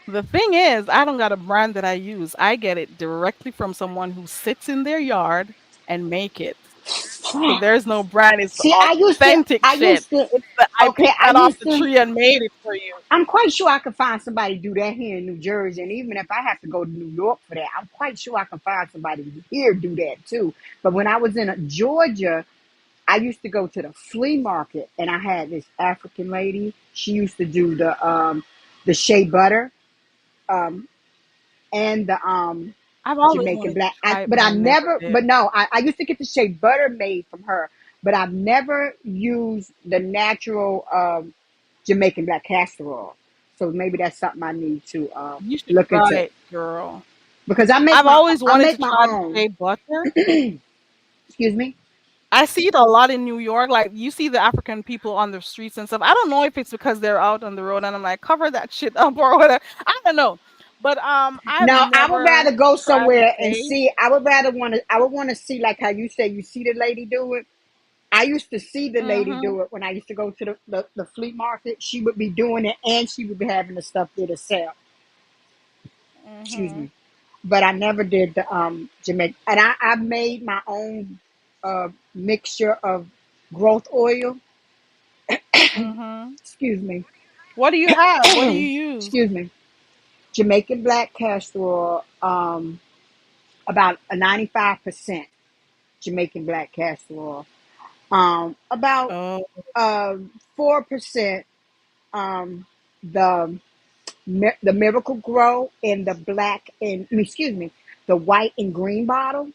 The thing is, I don't got a brand that I use. I get it directly from someone who sits in their yard and make it. So there's no brand. It's See, authentic I shit. used to, It's the I okay, picked that off the tree and made it for you. I'm quite sure I could find somebody to do that here in New Jersey. And even if I have to go to New York for that, I'm quite sure I can find somebody here to do that too. But when I was in Georgia, I used to go to the flea market and I had this African lady. She used to do the shea butter um, and the I've always Jamaican wanted to black. try it, But but I I never never, did. but no, I used to get the shea butter made from her, but I've never used the natural Jamaican black castor oil. So maybe that's something I need to You should look try into it, girl. because I've always I wanted to make my try the own. shea butter. Excuse me. I see it a lot in New York. Like you see the African people on the streets and stuff. I don't know if it's because they're out on the road and I'm like, cover that shit up or whatever. I don't know. But I've No, I would never rather go tried the somewhere and shea. see. I would rather want to. I would want to see like how you say you see the lady do it. I used to see the lady Mm-hmm. do it when I used to go to the flea market. She would be doing it and she would be having the stuff there to sell. Excuse Mm-hmm. me. But I never did the Jamaican. And I made my own mixture of growth oil. Mm-hmm. Excuse me. What do you have? What do you use? Excuse me. Jamaican black castor oil, about a 95% Jamaican black castor oil. About Oh, 4% um, the the Miracle Grow in the black and excuse me, the white and green bottle,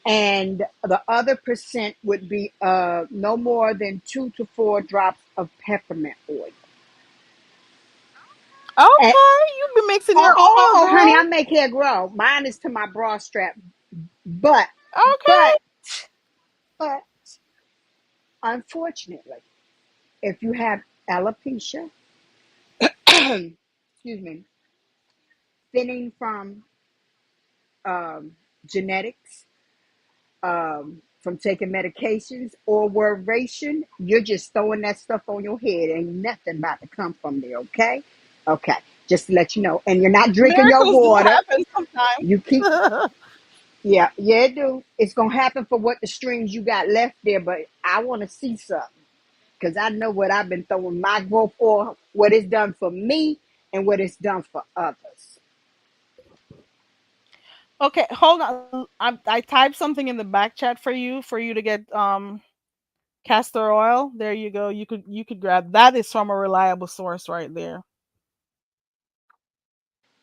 and the other percent would be no more than 2 to 4 drops of peppermint oil. And, okay. You be mixing your oil, honey, girl. I make hair grow. Mine is to my bra strap, but Okay. but but unfortunately, if you have alopecia, excuse me, thinning from genetics, from taking medications or worration, you're just throwing that stuff on your head. Ain't nothing about to come from there, okay? Okay. Just to let you know. And you're not drinking your Miracles do water. happen sometimes. You keep, yeah, yeah, it do. It's gonna happen for what the strings you got left there, but I want to see something because I know what I've been throwing my growth for, what it's done for me, and what it's done for others. Okay, hold on. I typed something in the back chat for you to get castor oil. There you go. You could grab that. Is from a reliable source right there.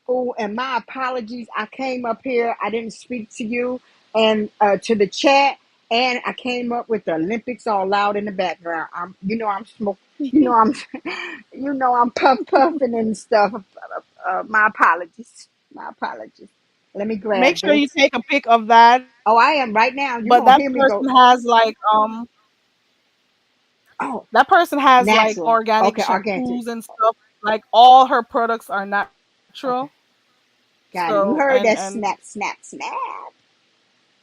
Oh, and my apologies. I came up here. I didn't speak to you and to the chat, and I came up with the Olympics all loud in the background. I'm smoking. You know, I'm, I'm puffing and stuff. My apologies. My apologies. Let me Make grab sure you this. take a pic of that. Oh, I am right now. You're But gonna hear me go. Oh, that person has like natural. organic Okay, organic. shampoos and stuff. Like all her products are Okay, natural. got it. You So heard and that and snap, snap, snap.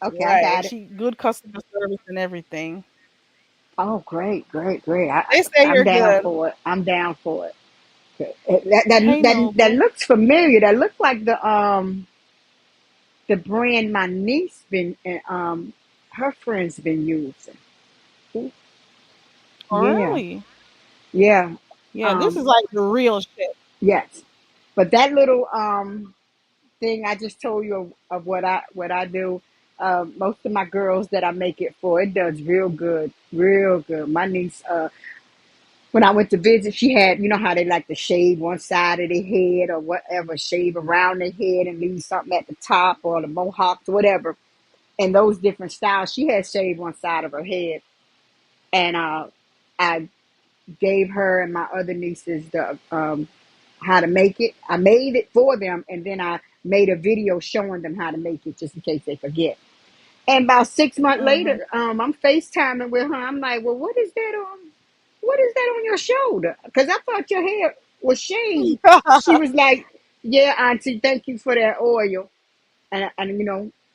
Okay, I right, got it. she good customer service and everything. Oh, great, great, great. They say I'm you're down good. for it. I'm down for it. Okay. Hey That Noble. looks familiar. That looks like the brand my niece been her friends been using. Ooh, Oh yeah, really? yeah, Yeah, this is um, like the real shit. yes. But that little thing I just told you of what I do. Most of my girls that I make it for, it does real good, real good. My niece, when I went to visit, she had, you know how they like to shave one side of their head or whatever, shave around their head and leave something at the top or the mohawks or whatever. And those different styles, she had shaved one side of her head. And I gave her and my other nieces the how to make it. I made it for them, and then I made a video showing them how to make it just in case they forget. And about 6 months Hmm. later, I'm FaceTiming with her. I'm like, well, what is that on? What is that on your shoulder? Because I thought your hair was shaved. She was like, yeah, Auntie, thank you for that oil. And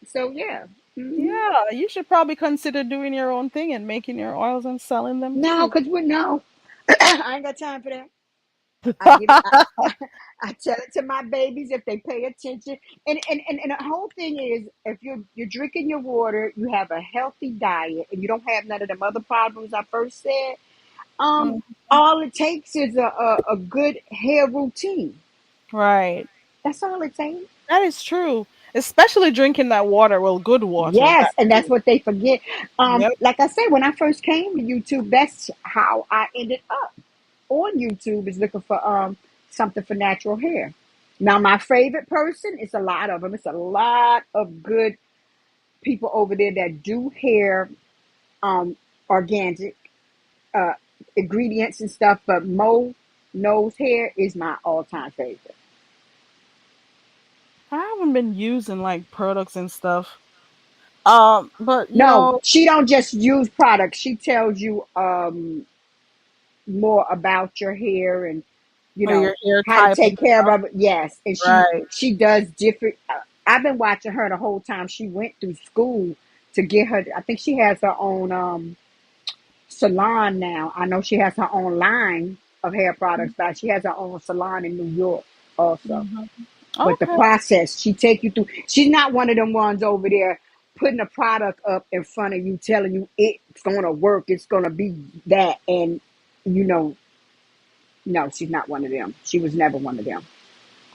so yeah. Hmm. Yeah, you should probably consider doing your own thing and making your oils and selling them No, too. because we no, I ain't got time for that. I give it. I tell it to my babies if they pay attention. And the whole thing is, if you're drinking your water, you have a healthy diet, and you don't have none of them other problems I first said. Um, Mm, all it takes is a good hair routine. right. That's all it takes. That is true. Especially drinking that water, well, good water, Yes, that and that's too. what they forget. Yep. Like I said, when I first came to YouTube, that's how I ended up on YouTube is looking for something for natural hair. Now my favorite person, it's a lot of them. It's a lot of good people over there that do hair um organic uh ingredients and stuff, but Mo Nose Hair is my all-time favorite. I haven't been using like products and stuff. But No, she don't just use products. She tells you more about your hair and you or your know hair how to type and take care of it. Yes, and right. she does different. I've been watching her the whole time. She went through school to get her. I think she has her own salon now. I know she has her own line of hair products, but she has her own salon in New York also. Hmm. But the Okay. process she take you through. She's not one of them ones over there putting a product up in front of you, telling you it's gonna work. It's gonna be that, and you know no, she's not one of them. She was never one of them.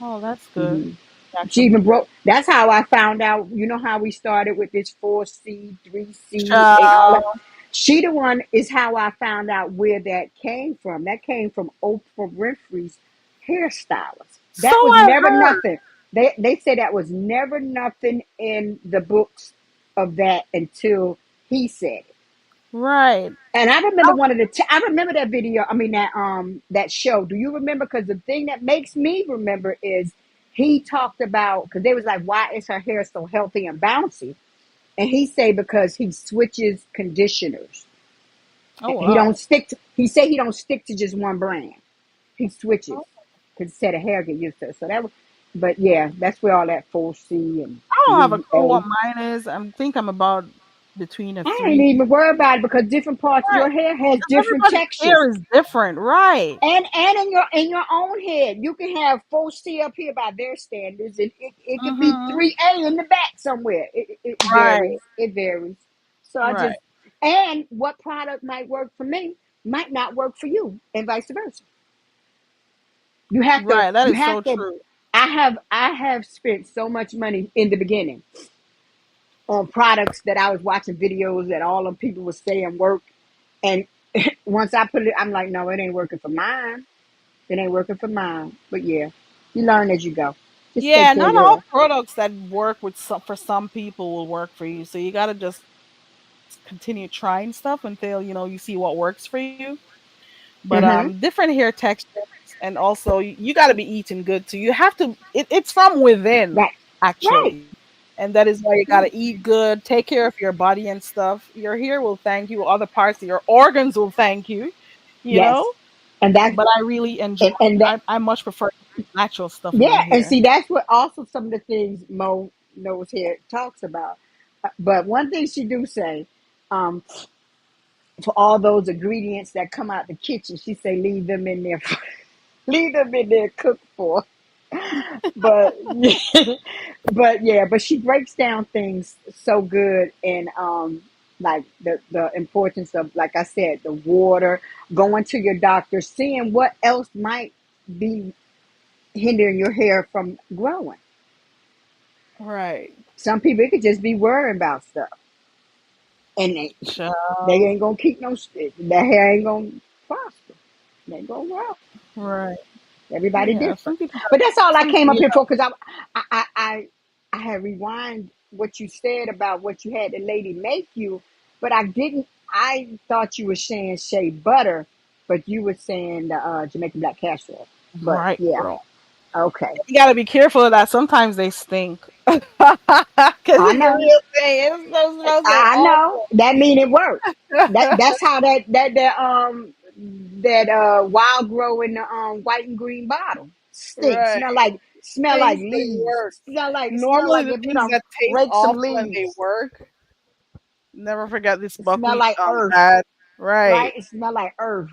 Oh, that's good. Hmm. She Actually even good. broke. That's how I found out. You know how we started with this 4C, 3C, and all that. Child. She the one is how I found out where that came from. That came from Oprah Winfrey's hairstylist. So That was I never heard. nothing. They say that was never nothing in the books of that until he said it. Right. And I remember I- one of the. I remember that video. I mean that show. Do you remember? Because the thing that makes me remember is he talked about because they was like, why is her hair so healthy and bouncy? And he say because he switches conditioners. oh He wow. don't stick. He say he don't stick to just one brand. He switches Oh, because he said the hair get used to it. So that was. But yeah, that's where all that 4C and I don't have a clue what 3A. mine is. I think I'm about. between the I ain't three. even worried about it because different parts of Right. your hair has 'Cause different everybody's textures. hair is different, right? And in your own head, you can have 4C up here by their standards, and it could be Mm-hmm. 3A in the back somewhere. It Right. varies. It varies. So I Right. just and what product might work for me might not work for you, and vice versa. You have to. Right. That You is have so to. true. I have spent so much money in the beginning on products that I was watching videos that all the people were saying work, and once I put it, I'm like, no, it ain't working for mine. It ain't working for mine. But yeah, you learn as you go. Just take Yeah, care of not your all hair. products that work with some for some people will work for you. So you gotta just continue trying stuff until you see what works for you. But Mm-hmm. different hair textures, and also you got to be eating good too. You have to. It's from within, Right. Right. actually, and that is why you got Right. to eat good, take care of your body and stuff. Your hair will thank you. Other parts of your organs will thank you. You Yes. know. And that But I really enjoy. and that I much prefer natural stuff in my yeah, and hair. see that's what also some of the things Mo knows here talks about. But one thing she do say, um, for all those ingredients that come out the kitchen, she say leave them in there, leave them in there cooked for. But but she breaks down things so good, and like the importance of, like I said, the water, going to your doctor, seeing what else might be hindering your hair from growing. Right. Some people, it could just be worrying about stuff, and they Child. ain't gonna keep no their hair ain't gonna prosper. They ain't gonna grow. Right. Everybody Yeah. different. Some people But that's all I gotta came up figure here for, because I had rewind what you said about what you had the lady make you, but I didn't. I thought you were saying shea butter, but you were saying the Jamaican black castor oil. But right, yeah, girl. okay. You gotta be careful of that. Sometimes they stink. Cause I it's a know. real thing. It smells so I know. awful. That mean it worked. That's how that wild grow in the white and green bottle stinks. Right. Smell like Things they leaves. work. Smell Normally like the if you things know that taste rake some awful and they leaves. work. Never forget this It smell buckwheat like earth, bad. right? Right. It smell like earth,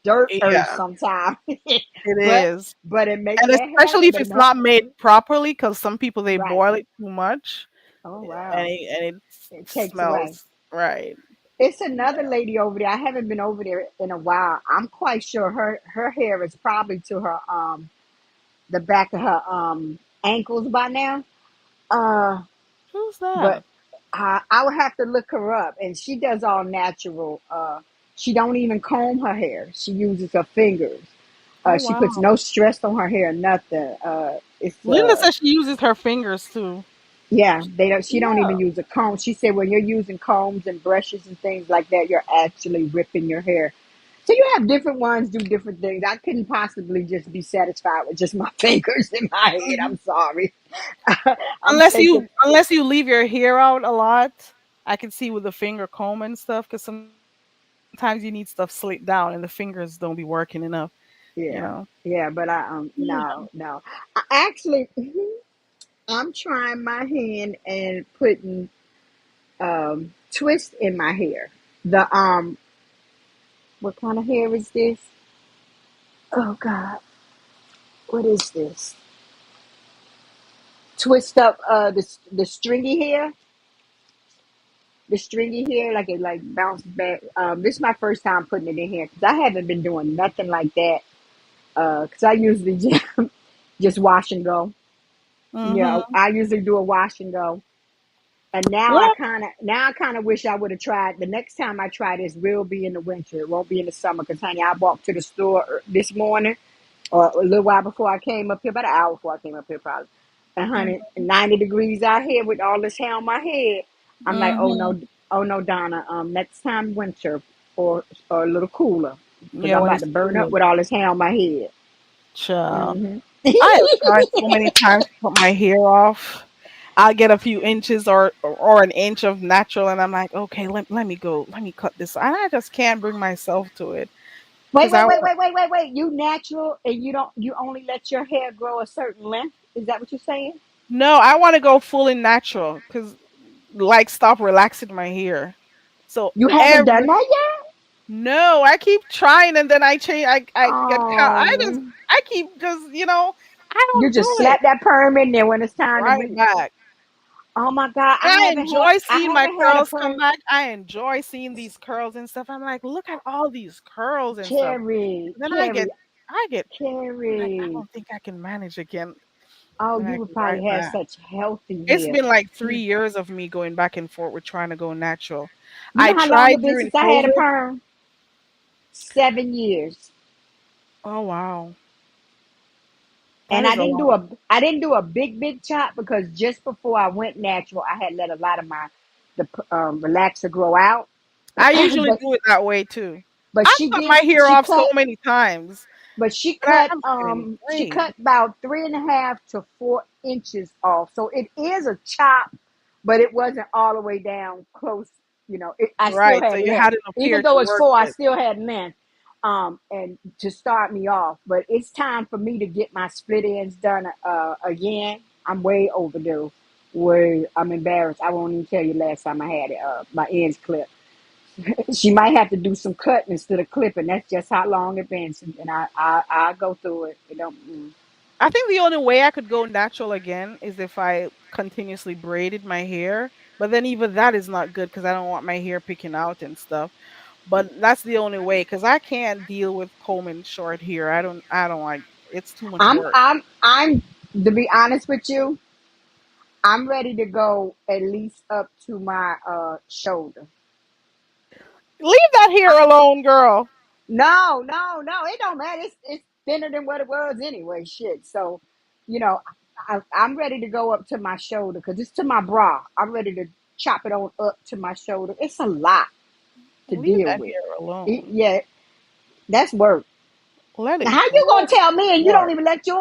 dirt earth Yeah, sometimes. it but is. but it make And that hair. especially if But it it's make, not made properly, because some people they right. boil it too much Oh and wow. it It takes away. smells right. It's another lady over there. I haven't been over there in a while. I'm quite sure her hair is probably to her the back of her ankles by now. Uh, Who's but that? I would have to look her up, and she does all natural. She don't even comb her hair. She uses her fingers. Oh She puts wow. no stress on her hair, nothing. It's Linda says she uses her fingers too. Yeah, they don't. She don't Yeah. even use a comb. She said when you're using combs and brushes and things like that, you're actually ripping your hair. So you have different ones do different things. I couldn't possibly just be satisfied with just my fingers in my head. Mhm. I'm sorry. I'm Unless taking. you leave your hair out a lot, I can see with the finger comb and stuff. Because sometimes you need stuff slicked down, and the fingers don't be working enough. You Yeah, know. yeah, but I Yeah. no, no. I actually I'm trying my hand and putting twist in my hair. The what kind of hair is this? Oh God, what is this? Twist up the stringy hair, like it like bounces back. This is my first time putting it in here because I haven't been doing nothing like that. Because I usually just wash and go. Mhm. I usually do a wash and go. And now Well, I kind of wish I would have tried. The next time I try this will be in the winter. It won't be in the summer. Because honey, I walked to the store this morning or a little while before I came up here, about an hour before I came up here probably. And honey, 90 degrees out here with all this hair on my head. I'm like, mhm. oh no, Donna. Next time winter or a little cooler because Yeah, I'm when about it's to burn up cool. with all this hair on my head. Child. Hmm. I have tried so many times to cut my hair off. I'll get a few inches or an inch of natural, and I'm like, okay, let me go, let me cut this, and I just can't bring myself to it Wait, because wait, I wait, want. wait, wait, wait, wait. You natural and you only let your hair grow a certain length. Is that what you're saying? No, I want to go full in natural because like stop relaxing my hair. So You haven't done every that yet? no, I keep trying and then I change. I get Um, I keep just I you don't do just it slap that perm in there when it's time to right bring. back. Oh my God, And I enjoy I seeing my haven't had a curls come perm. back. I enjoy seeing these curls and stuff. I'm like, look at all these curls and stuff. Carrie, Then Carrie, I get like, I Carrie. don't think I can manage again. Oh, Then you I would go right probably have back. such healthy It's hair. been like You 3 years of me going back and forth with trying to go natural. you I know how long tried it been during since I had a COVID. perm? 7 years. Oh wow, that And is a long. I didn't do a big chop because just before I went natural, I had let a lot of my relaxer grow out. I usually but do it that way too. but I've cut my hair off so many times, but I'm getting she gray. cut about 3.5 to 4 inches off. So it is a chop, but it wasn't all the way down close. I still Right, so had you length, had enough even hair to though it's work four. I with. still had length, and to start me off. But it's time for me to get my split ends done again. I'm way overdue. Way, I'm embarrassed. I won't even tell you last time I had it. My ends clipped. She might have to do some cutting instead of clipping. That's just how long it's been. And I go through it. It don't. I think the only way I could go natural again is if I continuously braided my hair. But then even that is not good because I don't want my hair picking out and stuff. But that's the only way because I can't deal with combing short hair. I don't like it's too much work. I'm. To be honest with you, I'm ready to go at least up to my shoulder. Leave that hair alone, girl. No, no, no. It don't matter. It's thinner than what it was anyway. Shit. So, you know, I'm ready to go up to my shoulder because it's to my bra. I'm ready to chop it on up to my shoulder. It's a lot to Leave deal that with. hair alone. Yeah, that's work. Let How it you gonna grow tell me and you don't more. even let you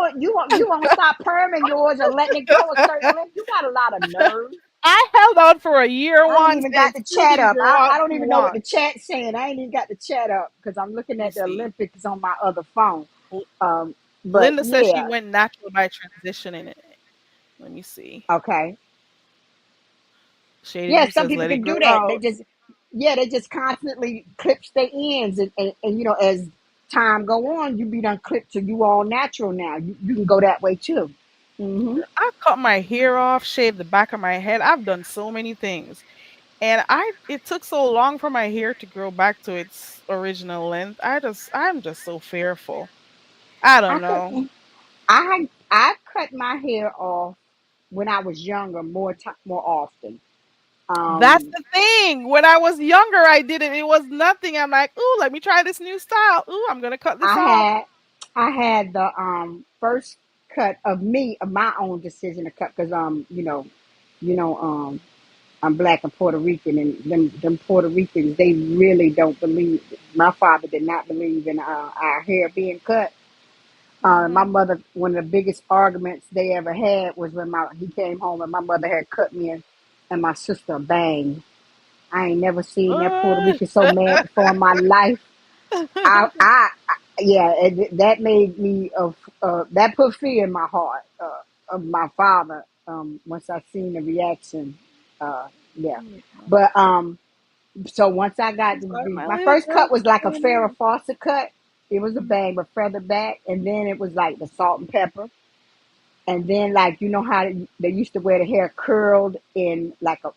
won't stop perming yours and letting it grow a certain length? You got a lot of nerve. I held out for a year I ain't once even and got it the still chat didn't up. grow out I don't too even know what much. the chat's saying. I ain't even got the chat up because I'm looking Let me at the see. Olympics on my other phone. L- But Linda says she yeah, went natural by transitioning it. Let me see. okay. Shady Yeah, Boo some says people let it can grow do that. out. They just constantly clips their ends, and as time go on, you be done clipped, so you all natural now. You can go that way too. Hmm. I cut my hair off, shaved the back of my head. I've done so many things. And I it took so long for my hair to grow back to its original length. I'm just so fearful. I I don't know. couldn't. I cut my hair off when I was younger more often. That's Um, the thing. When I was younger, I did it. It was nothing. I'm like, ooh, let me try this new style. Ooh, I'm gonna cut this I off. had I had the first cut of my own decision to cut because you know I'm black and Puerto Rican, and them Puerto Ricans, they really don't believe. My father did not believe in our hair being cut. My Hmm. mother, one of the biggest arguments they ever had was when he came home and my mother had cut me and my sister a bang. I ain't never seen that Puerto Uh, Rican so mad before in my life. Yeah, and that made me that put fear in my heart of my father. Once I seen the reaction, yeah, but so once I got Looks like my my little first cut girl's was like a showing Farrah up. Fawcett cut. It was a Mhm. bang, but feather back, and then it was like the salt and pepper, and then like how they used to wear the hair curled in like a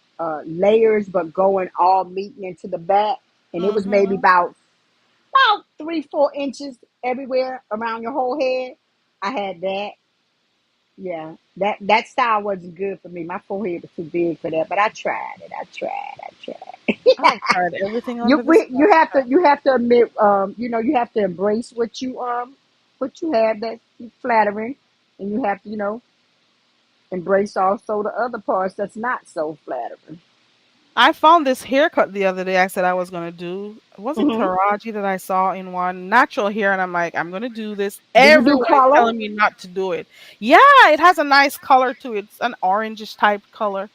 layers, but going all meeting into the back, and it was maybe Mhm. about 3-4 inches everywhere around your whole head. I had that. Yeah, that style wasn't good for me. My forehead was too big for that, but I tried it. I tried. I've tried everything You under the sun. you have to admit, you have to embrace what you have that's flattering, and you have to embrace also the other parts that's not so flattering. I found this haircut the other day. I said I was gonna do. Was it Hmm. Taraji that I saw in one natural hair? And I'm like, I'm gonna do this. Do you do Everyone is color? telling me not to do it. Yeah, it has a nice color to it. It's an orangish type color,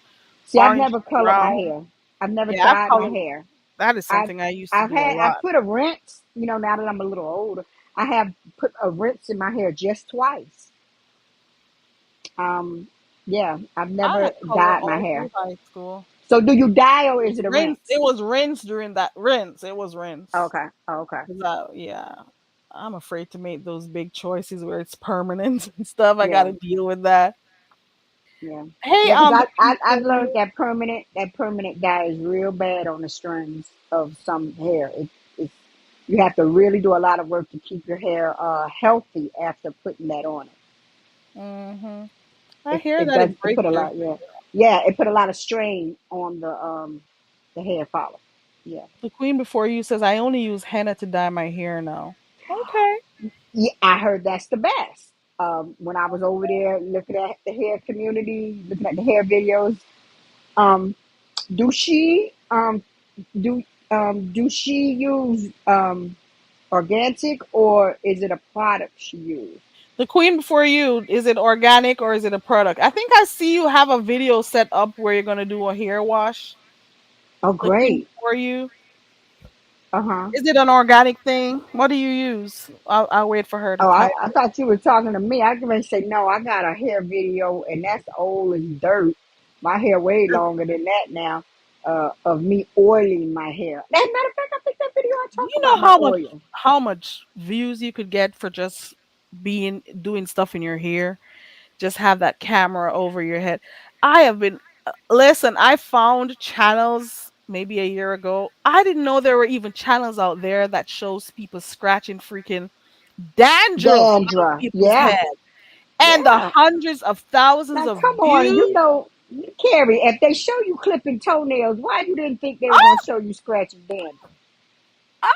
See, I've orange never colored my brown. hair. I've never Yeah, I've dyed my colored. hair. That is I've something I used to do a lot. I've put a rinse. Now that I'm a little older, I have put a rinse in my hair just twice. Um, yeah, I've I never had color dyed my all hair. through high school. So do you dye or is it a Rinse. It rinse? was rinse during that rinse. It was rinse. Okay. Okay. 'Cause yeah, I'm afraid to make those big choices where it's permanent and stuff. I got Yeah. to deal with that. Yeah. Hey, Yeah, because the queen I've before learned you. that permanent dye is real bad on the strands of some hair. It's you have to really do a lot of work to keep your hair healthy after putting that on it. Hmm. I hear It that does it it breaks put a your lot, yeah. Yeah, it put a lot of strain on the hair follicle. Yeah. The queen before you says I only use henna to dye my hair now. Okay. Yeah, I heard that's the best. When I was over there looking at the hair community, looking at the hair videos, um, do she do do she use organic or is it a product she used? The queen before you, is it organic or is it a product? I think I see you have a video set up where you're gonna do a hair wash. Oh, The queen great. before you. Uh huh. Is it an organic thing? What do you use? I'll wait for her to Oh, type. I thought you were talking to me. I was going to say, no, I got a hair video, and that's old as dirt. My hair way longer than that now, of me oiling my hair. As a matter of fact, I think that video I Do talk you about know my oil. how much views you could get for just being doing stuff in your hair? Just have that camera over your head. I have been listen, I found channels maybe a year ago. I didn't know there were even channels out there that shows people scratching freaking dandruff out of Dandruff. people's Yeah. head and the Yeah. hundreds of thousands Now, of come on. views. You know, Carrie, if they show you clipping toenails, why you didn't think they were going to show you scratching dandruff? Oh,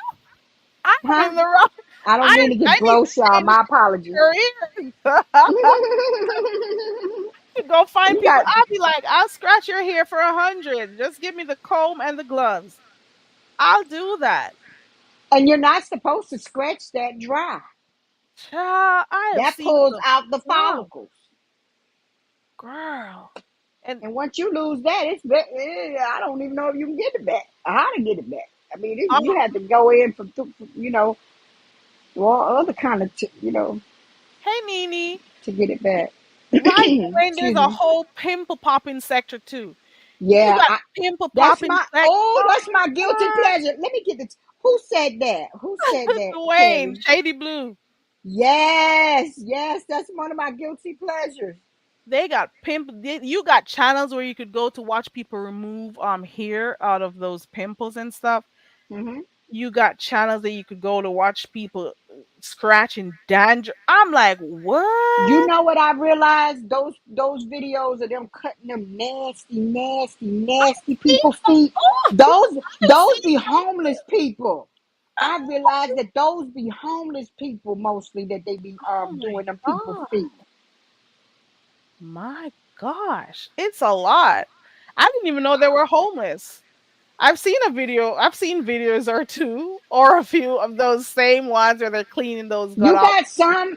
I'm Huh? in the wrong. I don't mean to get I need gross, to y'all. change My apologies. careers. You To go find people. got I'll be like, I'll scratch your hair for 100. Just give me the comb and the gloves. I'll do that. And you're not supposed to scratch that dry. Child, I have That seen pulls some out the stuff, follicles. girl. And And once you lose that, I don't even know if you can get it back or how to get it back. I mean, oh, you have to go in for, all other kind of, hey, Nene. to get it back. Right, when there's Excuse a me. whole pimple popping sector too. You Yeah, got pimple that's popping sector. that's my guilty Oh pleasure. Let me get this. Who said that? Who said my that, God, Dwayne, Carrie? Shady Blue. Yes, yes, that's one of my guilty pleasures. They got you got channels where you could go to watch people remove hair out of those pimples and stuff. Hmm. You got channels that you could go to watch people scratching dandruff. I'm like, You what? know what I realized? Those videos of them cutting them nasty, nasty, nasty See people them. feet. Oh, I Those see be them. homeless people. I realized that those be homeless people mostly that they be Oh my doing them people god. feet. My gosh. It's a lot. I didn't even know they were homeless. I've seen videos or two or a few of those same ones where they're cleaning those gut out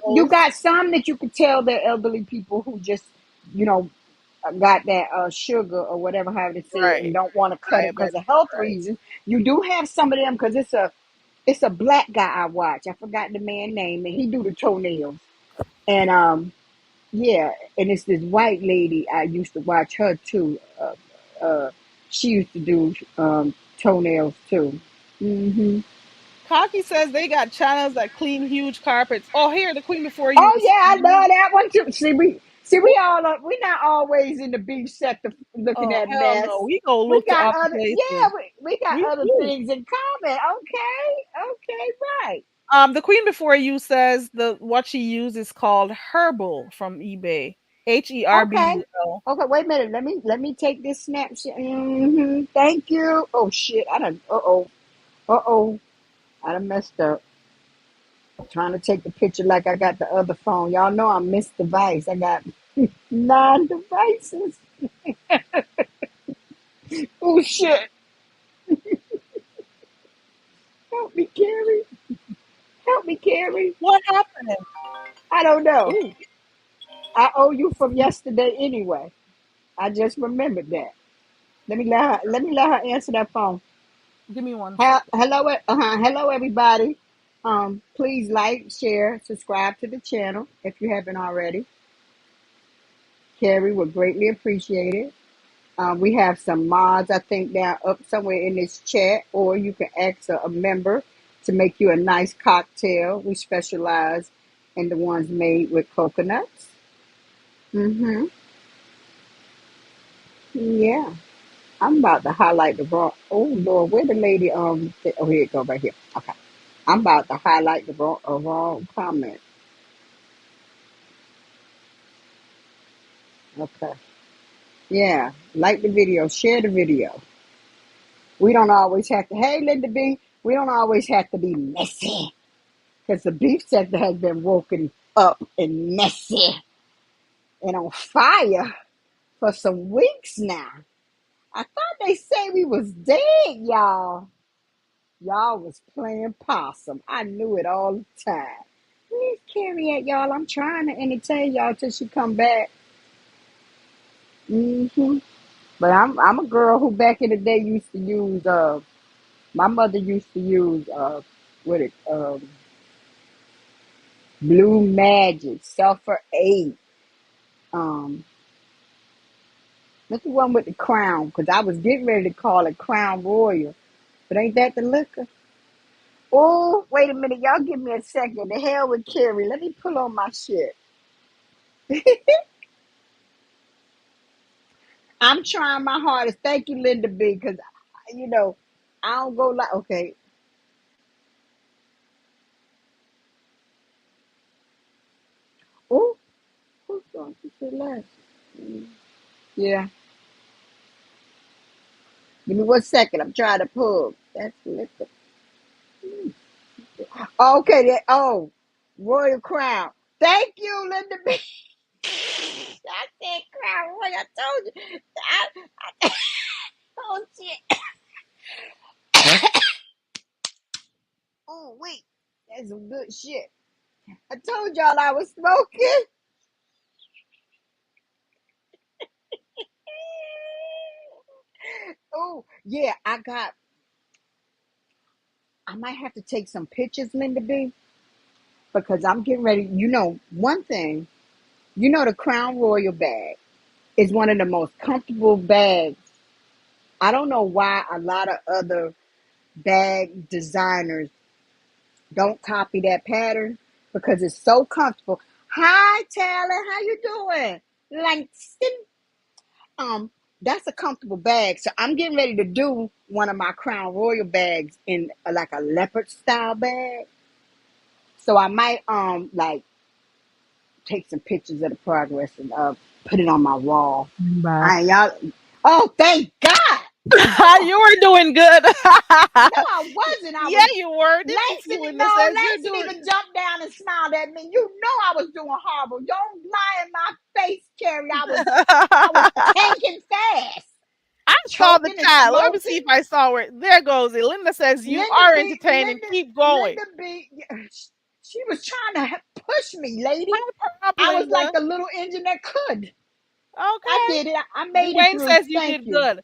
You holes. got some that you could tell they're elderly people who just, you know, got that sugar or whatever, how to say it, and Right. don't want to cut it because Diabetic. of health Right. reasons. You do have some of them because it's a black guy I watch. I forgot the man name, and he do the toenails. And yeah, and it's this white lady I used to watch her too. She used to do toenails too. Hmm. Kaki says they got channels that clean huge carpets. Oh, here, the queen before you Oh was yeah, I saying, love that one too. We not always in the beef sector looking oh at hell no, mess. we go We look to got other other places. yeah, we got We other do. things in common. Okay, okay, right. The queen before you says the what she uses is called Herbal from eBay. Okay. HERBUL. Okay, wait a minute. Let me take this snapshot. Thank you. Oh shit. I done uh oh. I done messed up. Trying to take the picture like I got the other phone. Y'all know I missed device. I got 9 devices. Oh shit. Help me, Carrie. Help me, Carrie. What happened? I don't know. Ooh, I owe you from yesterday anyway. I just remembered that. Let me let her answer that phone. give me 1 second. Hello everybody. Please like, share, subscribe to the channel if you haven't already. Carrie would greatly appreciate it. We have some mods, I think, down up somewhere in this chat, or you can ask a member to make you a nice cocktail. We specialize in the ones made with coconuts. Mm-hmm. Yeah. I'm about to highlight the wrong. Oh Lord, where the lady? Oh, here it go, right here. Okay. I'm about to highlight the wrong comment. Okay. Yeah. Like the video. Share the video. We don't always have to. Hey, Linda B. We don't always have to be messy because the beef sector has been woken up and messy and on fire for some weeks now. I thought they say we was dead, y'all. Y'all was playing possum. I knew it all the time. Where's Carrie at, y'all? I'm trying to entertain y'all till she come back. But I'm a girl who back in the day used to use my mother used to use what it Blue Magic, Sulfur 8. Um that's the one with the crown, because I was getting ready to call it Crown Royal. But ain't that the liquor? Oh, wait a minute, y'all give me a second. The hell with Carrie. Let me pull on my shit. I'm trying my hardest. Thank you, Linda B. Because, you know, I don't go like, okay. Oh, who's going to say last? Yeah. Give me 1 second. I'm trying to pull. That's liquor. Okay. Oh, Royal Crown. Thank you, Linda B. I said Crown Royal. I told you. I, oh, shit. Oh, wait. That's some good shit. I told y'all I was smoking. Oh, yeah. I might have to take some pictures, Linda B, because I'm getting ready. You know, one thing, the Crown Royal bag is one of the most comfortable bags. I don't know why a lot of other bag designers don't copy that pattern because it's so comfortable. Hi, Taylor. How you doing? Langston. Um, that's a comfortable bag. So I'm getting ready to do one of my Crown Royal bags in like a leopard style bag. So I might like take some pictures of the progress and put it on my wall. Back. I y'all. Oh, thank God! You were doing good. No, I wasn't. I Yeah, was. you were. Didn't you see Langston, Linda no, says you're Langston doing? even jumped down and smiled at me. You know I was doing horrible. Don't lie in my face, Carrie. I was tanking fast, I saw the choking and chat. Let me see smoking. if I saw it. There goes it. Linda says you Linda are B, entertaining. Keep going. Linda B. She was trying to push me, lady. Hype her up, I was like Linda. the little engine that could. I Okay. did it. I made it Dwayne through. says you Thank did you. good.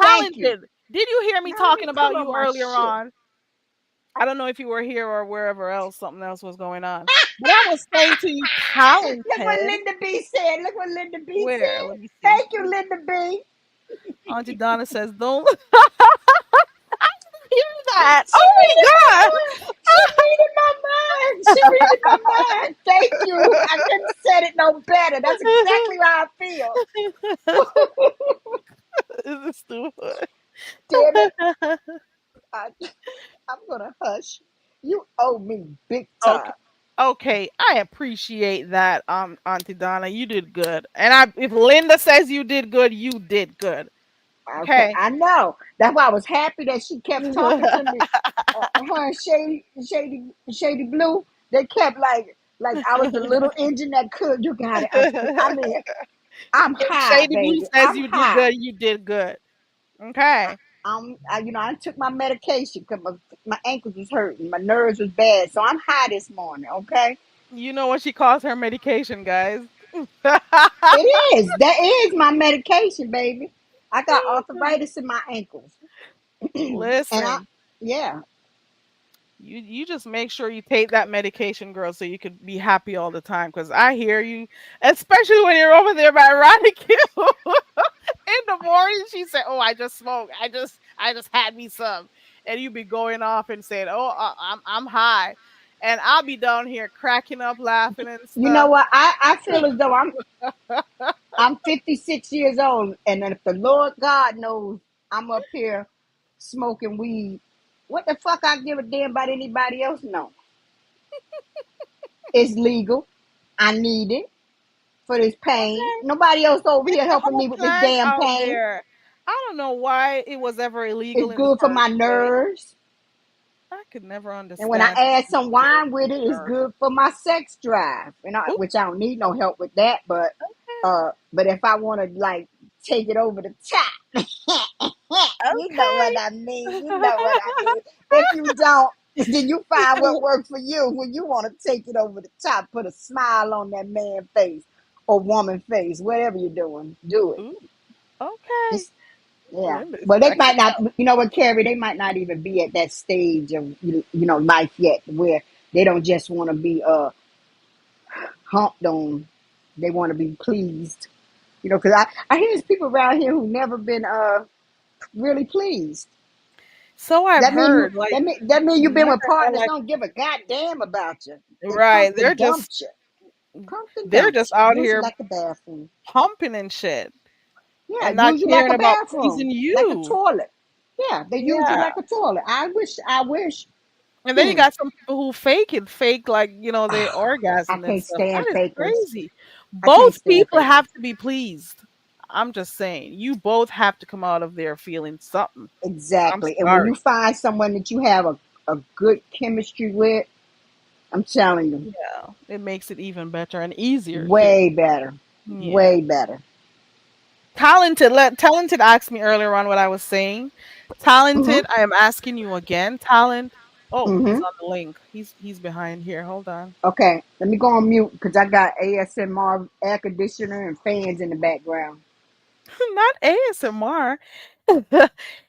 Thank you. Talented. Did you hear me Now let me talking pull about on you my earlier shit. on? I don't know if you were here or wherever else, something else was going on. But I was saying to you, Look what talented. Linda B said. Look what Linda B Where? said. Let me see. Thank you, Linda B. Auntie Donna says, don't hear that. She Oh reading my my mind. She reading my mind. She reading my mind. Thank you. I couldn't have said it no better. That's exactly how I feel. God. This is stupid. Damn it. I, I'm gonna hush. You owe me big Okay. time. Okay, I appreciate that, Auntie Donna. You did good. And if Linda says you did good, you did good. Okay, Okay. I know. That's why I was happy that she kept talking to me. Her and Shady Blue, they kept like I was the little engine that could. You got it. I mean, I'm If high, Shady Blue baby. says I'm you did high. good, you did good. Okay. I took my medication because my ankles was hurting, my nerves was bad, so I'm high this morning. Okay, You know what she calls her medication, guys. it is. That is my medication, baby. I got arthritis in my ankles, and Listen, yeah. you just make sure you take that medication, girl, so you could be happy all the time. Cause I hear you, especially when you're over there by Ronnie Q. the morning she said, "Oh, I just smoked. I just had me some," and you be going off and saying, "Oh, I'm high," and I'll be down here cracking up, laughing and You know stuff. what? I feel as though I'm 56 years old, and if the Lord God knows I'm up here smoking weed, what the fuck I give a damn about anybody else? No, it's legal. I need it for this pain. Okay, Nobody else over it's here a helping whole me with this plant damn out pain. there. I don't know why it was ever illegal It's in the good for my first place. nerves. I could never And when I understand add people some who wine with it, it's are. good for my sex drive. Ooh, Which I don't need no help with that, but if I want to like take it over the top, you know what okay. I mean. You know what I mean. If you don't, then you find what works for you. When you want to take it over the top, put a smile on that man face or woman face, whatever you're doing, do it. Ooh, okay. Just yeah. Let me Well, they check it might not. out. You know what, Carrie? They might not even be at that stage of life yet, where they don't just want to be humped on. They want to be pleased. Because I hear there's people around here who never been really pleased. So I've That mean you. heard, like, That mean you've been never with had partners like don't give a goddamn about you. They right. pump and dumped you. Pump and They're dumped just you. out Use you here like the bathroom. pumping and shit, Yeah, and not use you like caring a about bathroom, pleasing like a you. toilet. Yeah, they use you Yeah. like a toilet. I wish. I wish. And then you Hmm. got some people who fake it, fake like they I orgasm and can't stuff. That stand is fakers. crazy. I can't Both stand people fakers. have to be pleased. I'm just saying, you both have to come out of there feeling something. I'm Exactly. And when you sorry. find someone that you have a good chemistry with, I'm telling you, Yeah, it makes it even better and easier too. way better. Yeah. Way better. Talented asked me earlier on what I was saying. Hmm. Talented, I am asking you again, Talent. Oh, he's Hmm. on the link. He's behind here. Hold on. Okay, let me go on mute because I got ASMR air conditioner and fans in the background. Not ASMR.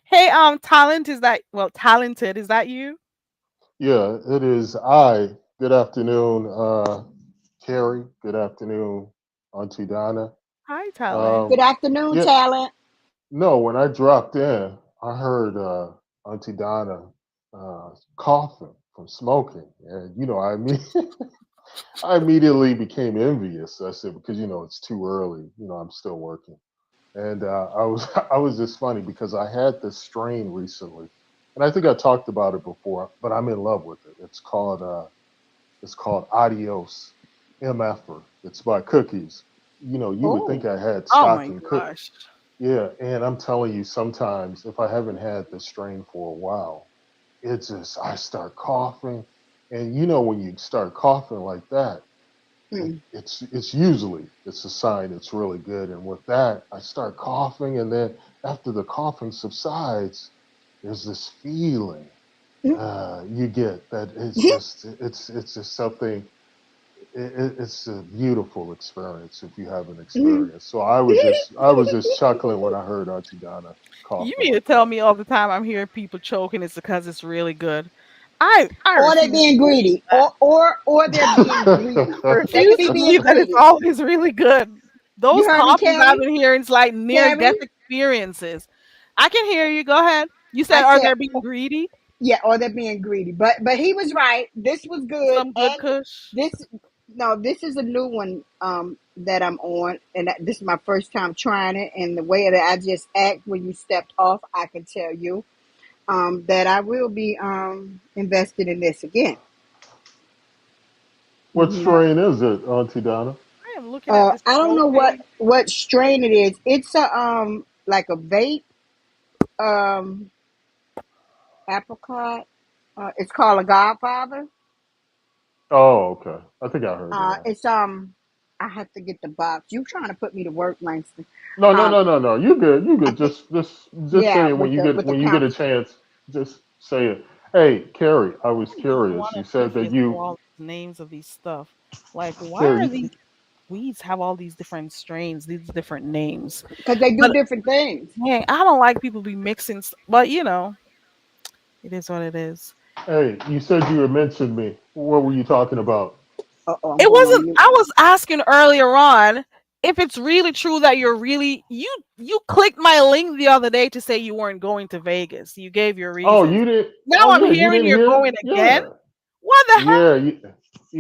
Hey, Talented, is that you? Yeah, it is I. Good afternoon, Carrie. Good afternoon, Auntie Donna. Hi, Talent. Good Um, afternoon, yeah, talent. no, when I dropped in, I heard Auntie Donna coughing from smoking, and I immediately became envious. I said because it's too early. I'm still working. And I was I was just funny because I had this strain recently, and I think I talked about it before, but I'm in love with it. It's called Adios MFer. It's by Cookies. You would think Oh, I had Oh stock my in cook. gosh. Yeah, and I'm telling you, sometimes if I haven't had this strain for a while, it's just I start coughing, and when you start coughing like that, hmm. it's a sign it's really good. And with that, I start coughing, and then after the coughing subsides, there's this feeling you get that it's just something. It's a beautiful experience if you haven't experienced. So I was just chuckling when I heard Auntie Donna You coughing mean to like tell that. me all the time I'm hearing people choking it's because it's really good? I Or they're refuse to being believe greedy, that. or they're being greedy. I They could refuse be to being believe that it's greedy. always really good. You Those heard me, coffees I've Carrie? been hearing is like near death Carrie? experiences. I can hear you. Go ahead. You I said, are said, they being greedy? yeah, or they're being greedy. But he was right. This was good, Some good and kush. this no, this is a new one that I'm on, and this is my first time trying it. And the way that I just act when you stepped off, I can tell you that I will be invested in this again. What Hmm. strain is it, Auntie Donna? I am looking at this I don't pro know what page. what strain it is. It's a like a vape um apricot. It's called a Godfather. Oh, okay. I think I heard of that. It's I have to get the box. You trying to put me to work, Langston? No, no, Um, no, no, no. You good? You I good? think Just yeah, say it when with you the get with the when you get a council. chance. Just say it. Hey, Carrie, I was I'm just curious. one You said that oblivious to you, all these names of these stuff. Like, why are Carrie. these weeds have all these different strains, these different names? Because they do But different things. dang, I don't like people be mixing. But it is what it is. Hey, you said you had mentioned me. What were you talking about? I'm It going on wasn't. mute. I was asking earlier on if it's really true that you clicked my link the other day to say you weren't going to Vegas. You gave your Oh, reasons. you didn't? Now Oh, I'm yeah, you hearing didn't you're hear? going again. Yeah, What the hell? yeah,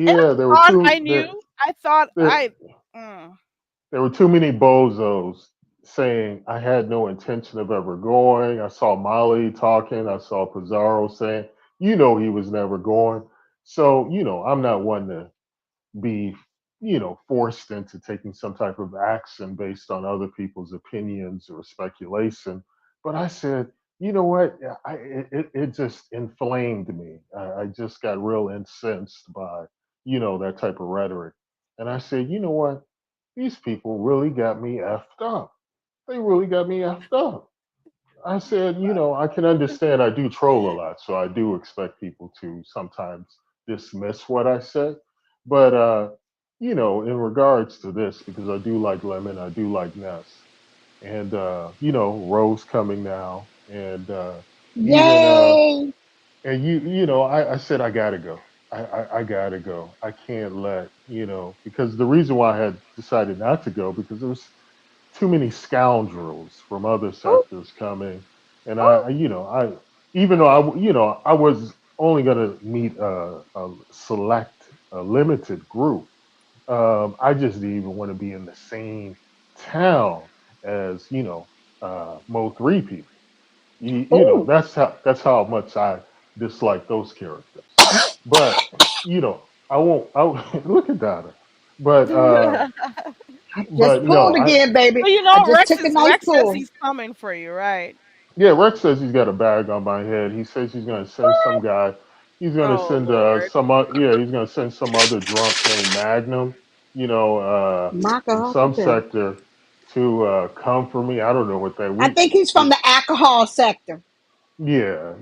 And yeah. I thought I knew. I thought There, mm. there were too many bozos saying I had no intention of ever going. I saw Molly talking. I saw Pizarro saying, he was never going. So, I'm not one to be, forced into taking some type of action based on other people's opinions or speculation. But I said, you know what? It just inflamed me. I just got real incensed by, that type of rhetoric. And I said, you know what? These people really got me effed up. They really got me effed up. I said, I can understand I do troll a lot, so I do expect people to sometimes dismiss what I say. But in regards to this, because I do like Lemon, I do like Ness, and Rose coming now, and even Yay! and I said I gotta go. I gotta go. I can't let because the reason why I had decided not to go because there was too many scoundrels from other Who? sectors coming, and Who? I even though I was only gonna meet a select, a limited group. I just didn't even want to be in the same town as Mo3 people. Ooh, That's how much I dislike those characters. But I won't. Look at Donna. But I just but no, pulled again, baby. Well, I just took a nice Rex says pull. he's coming for you, right? yeah. Rex says he's got a bag on my head. He says he's going to send some guy. He's going to Oh send Lord. some. Yeah, he's going to send some other drunk named Magnum. Maka In some Huckleberry. sector to come for me. I don't know what that I we. think he's from the alcohol sector. Yeah,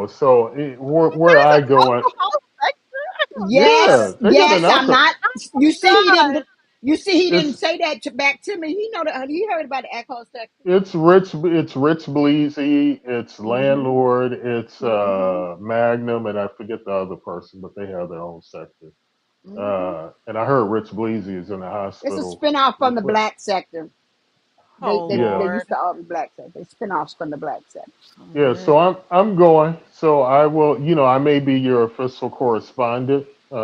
so where There's I an go at, alcohol sector. yeah, Yes, they got yes. an I'm alcohol. not. Oh You see, he God. didn't. You see, he didn't It's say that back to me. He know that. He heard about the alcohol sector. it's Rich. It's Rich Bleezy. It's Mhm. Landlord. It's Mhm. Magnum, and I forget the other person, but they have their own sector. Mhm. And I heard Rich Bleezy is in the It's a hospital. spinoff from the With, black sector. They Oh they yeah, they Lord. used to all be black sector. They spinoffs from the black sector. Some yeah. So weird. I'm going. So I will. I may be your official correspondent All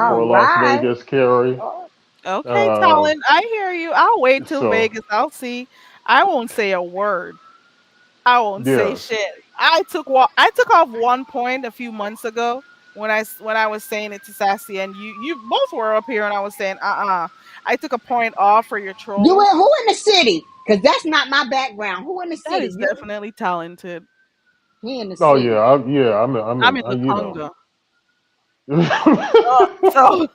for Mm. Las right. Vegas, Carrie. Oh, Okay, Uh, Talon. I hear you. I'll wait till so Vegas. I'll see. I won't say a word. I won't say yeah. shit. I took off 1 point a few months ago when I was saying it to Sassy and you both were up here and I was saying I took a point off for your you trolls. went who in the city? Cause that's not my background. Who in the That city? is You? definitely talented. He in the Oh yeah. city. I'm I'm in. in the conga. So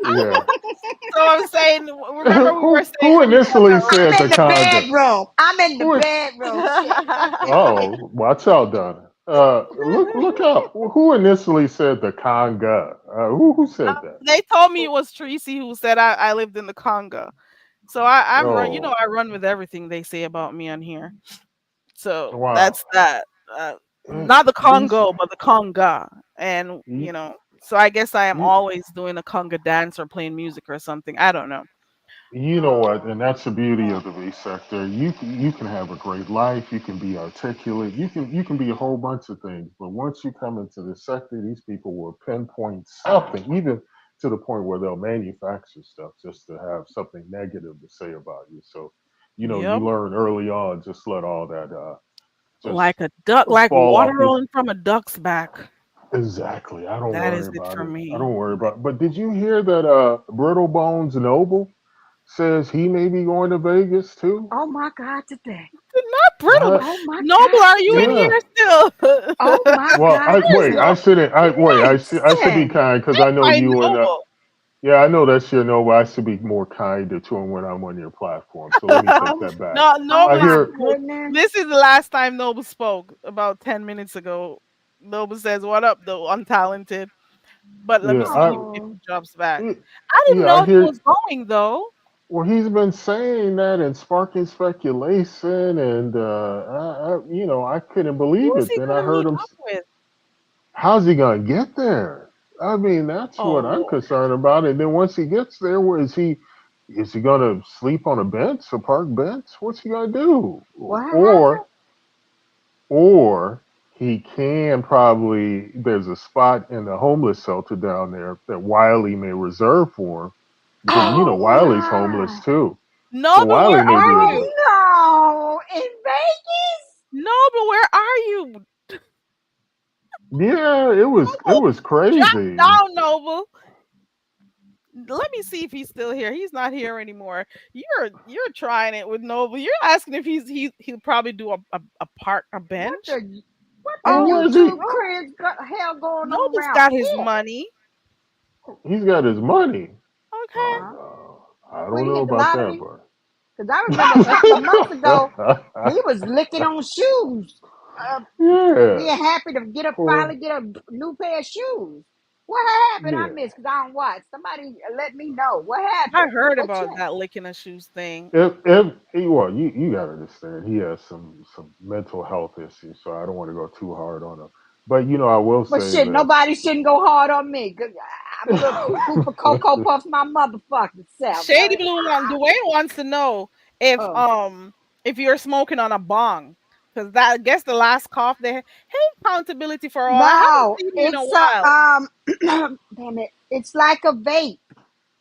Yeah. so I'm saying remember we were saying Who when you come initially said I'm the in the conga? bedroom. I'm in the Who? bedroom. Shit. Oh, watch out, Donna. Look out. Who initially said the conga? Who said that? they told me it was Tracy who said I lived in the conga. So I'm run Oh, I run with everything they say about me on here. So wow. that's that. Uh, Mm, not the These. Congo, but the conga. And, You, so I guess I am you, always doing a conga dance or playing music or something. I don't know. You know what, and that's the beauty of the V sector. You can have a great life. You can be articulate. You can be a whole bunch of things. But once you come into the sector, these people will pinpoint something, even to the point where they'll manufacture stuff just to have something negative to say about you. So, Yep. you learn early on. Just let all that just Like a duck, like fall water off you. rolling from a duck's back. Exactly. I don't That worry is it about for it. I me. don't worry about. But did you hear that Brittle Bones Noble says he may be going to Vegas too? Oh my God, today. Not brittle. Uh, Oh my Noble, God, are you in today. yeah. here still? Oh my Well, God, There's wait. today. no I shouldn't. I wait. I should be Listen. kind because I that's know my you and Noble. yeah, I know that's your Noble. I should be more kinder to him when I'm on your platform. So let me take Oh, that back. No, oh I Noble my hear. spoke. goodness. This is the last time Noble spoke about 10 minutes ago. Noble says, "What up, though, untalented?" But let me Yeah. see if Oh, he drops back. I. I didn't Yeah. I know he hear. was going though. Well, he's been saying that and sparking speculation, and I couldn't believe Who's it. he Then I gonna heard meet him. up with? How's he gonna get there? I mean, that's Oh what I'm Lord. concerned about. And then once he gets there, where is he? is he gonna sleep on a bench, a park bench? What's he gonna do? What happened? Or he can probably, there's a spot in the homeless shelter down there that Wiley may reserve for him because you know Oh Wiley's homeless my! too. So No, but Wiley where may be are able. you? Oh no! In Vegas? No, but where are you? Yeah, it was Drop crazy. down, Noble. Let me see if he's still here. He's not here anymore. You're trying it with Noble. You're asking if he'll probably do a What bench. the Well, Oh, where's he? YouTube craze hell going on Noble's around got his here? money. He's got his money. Okay. Huh? I Where don't he know hit the about that, lottery? but Because I remember a couple of months ago he was licking on shoes, yeah. being happy to Well, finally get a new pair of shoes. What happened? I yeah. missed because I don't watch. Somebody let me know what I happened. heard What about changed? that licking of shoes thing. Well, you gotta understand, he has some mental health issues, so I don't want to go too hard on him. But I will But say shit, this. nobody shouldn't go hard on me. 'Cause I'm a little poo-poo for Cocoa Puffs my motherfucking self. Shady Blue one. Dwayne wants to know Oh. if you're smoking on a bong. Because that I guess the last cough there. Hey, accountability for all. I haven't No, seen you in a it's while. damn it. It's like a vape,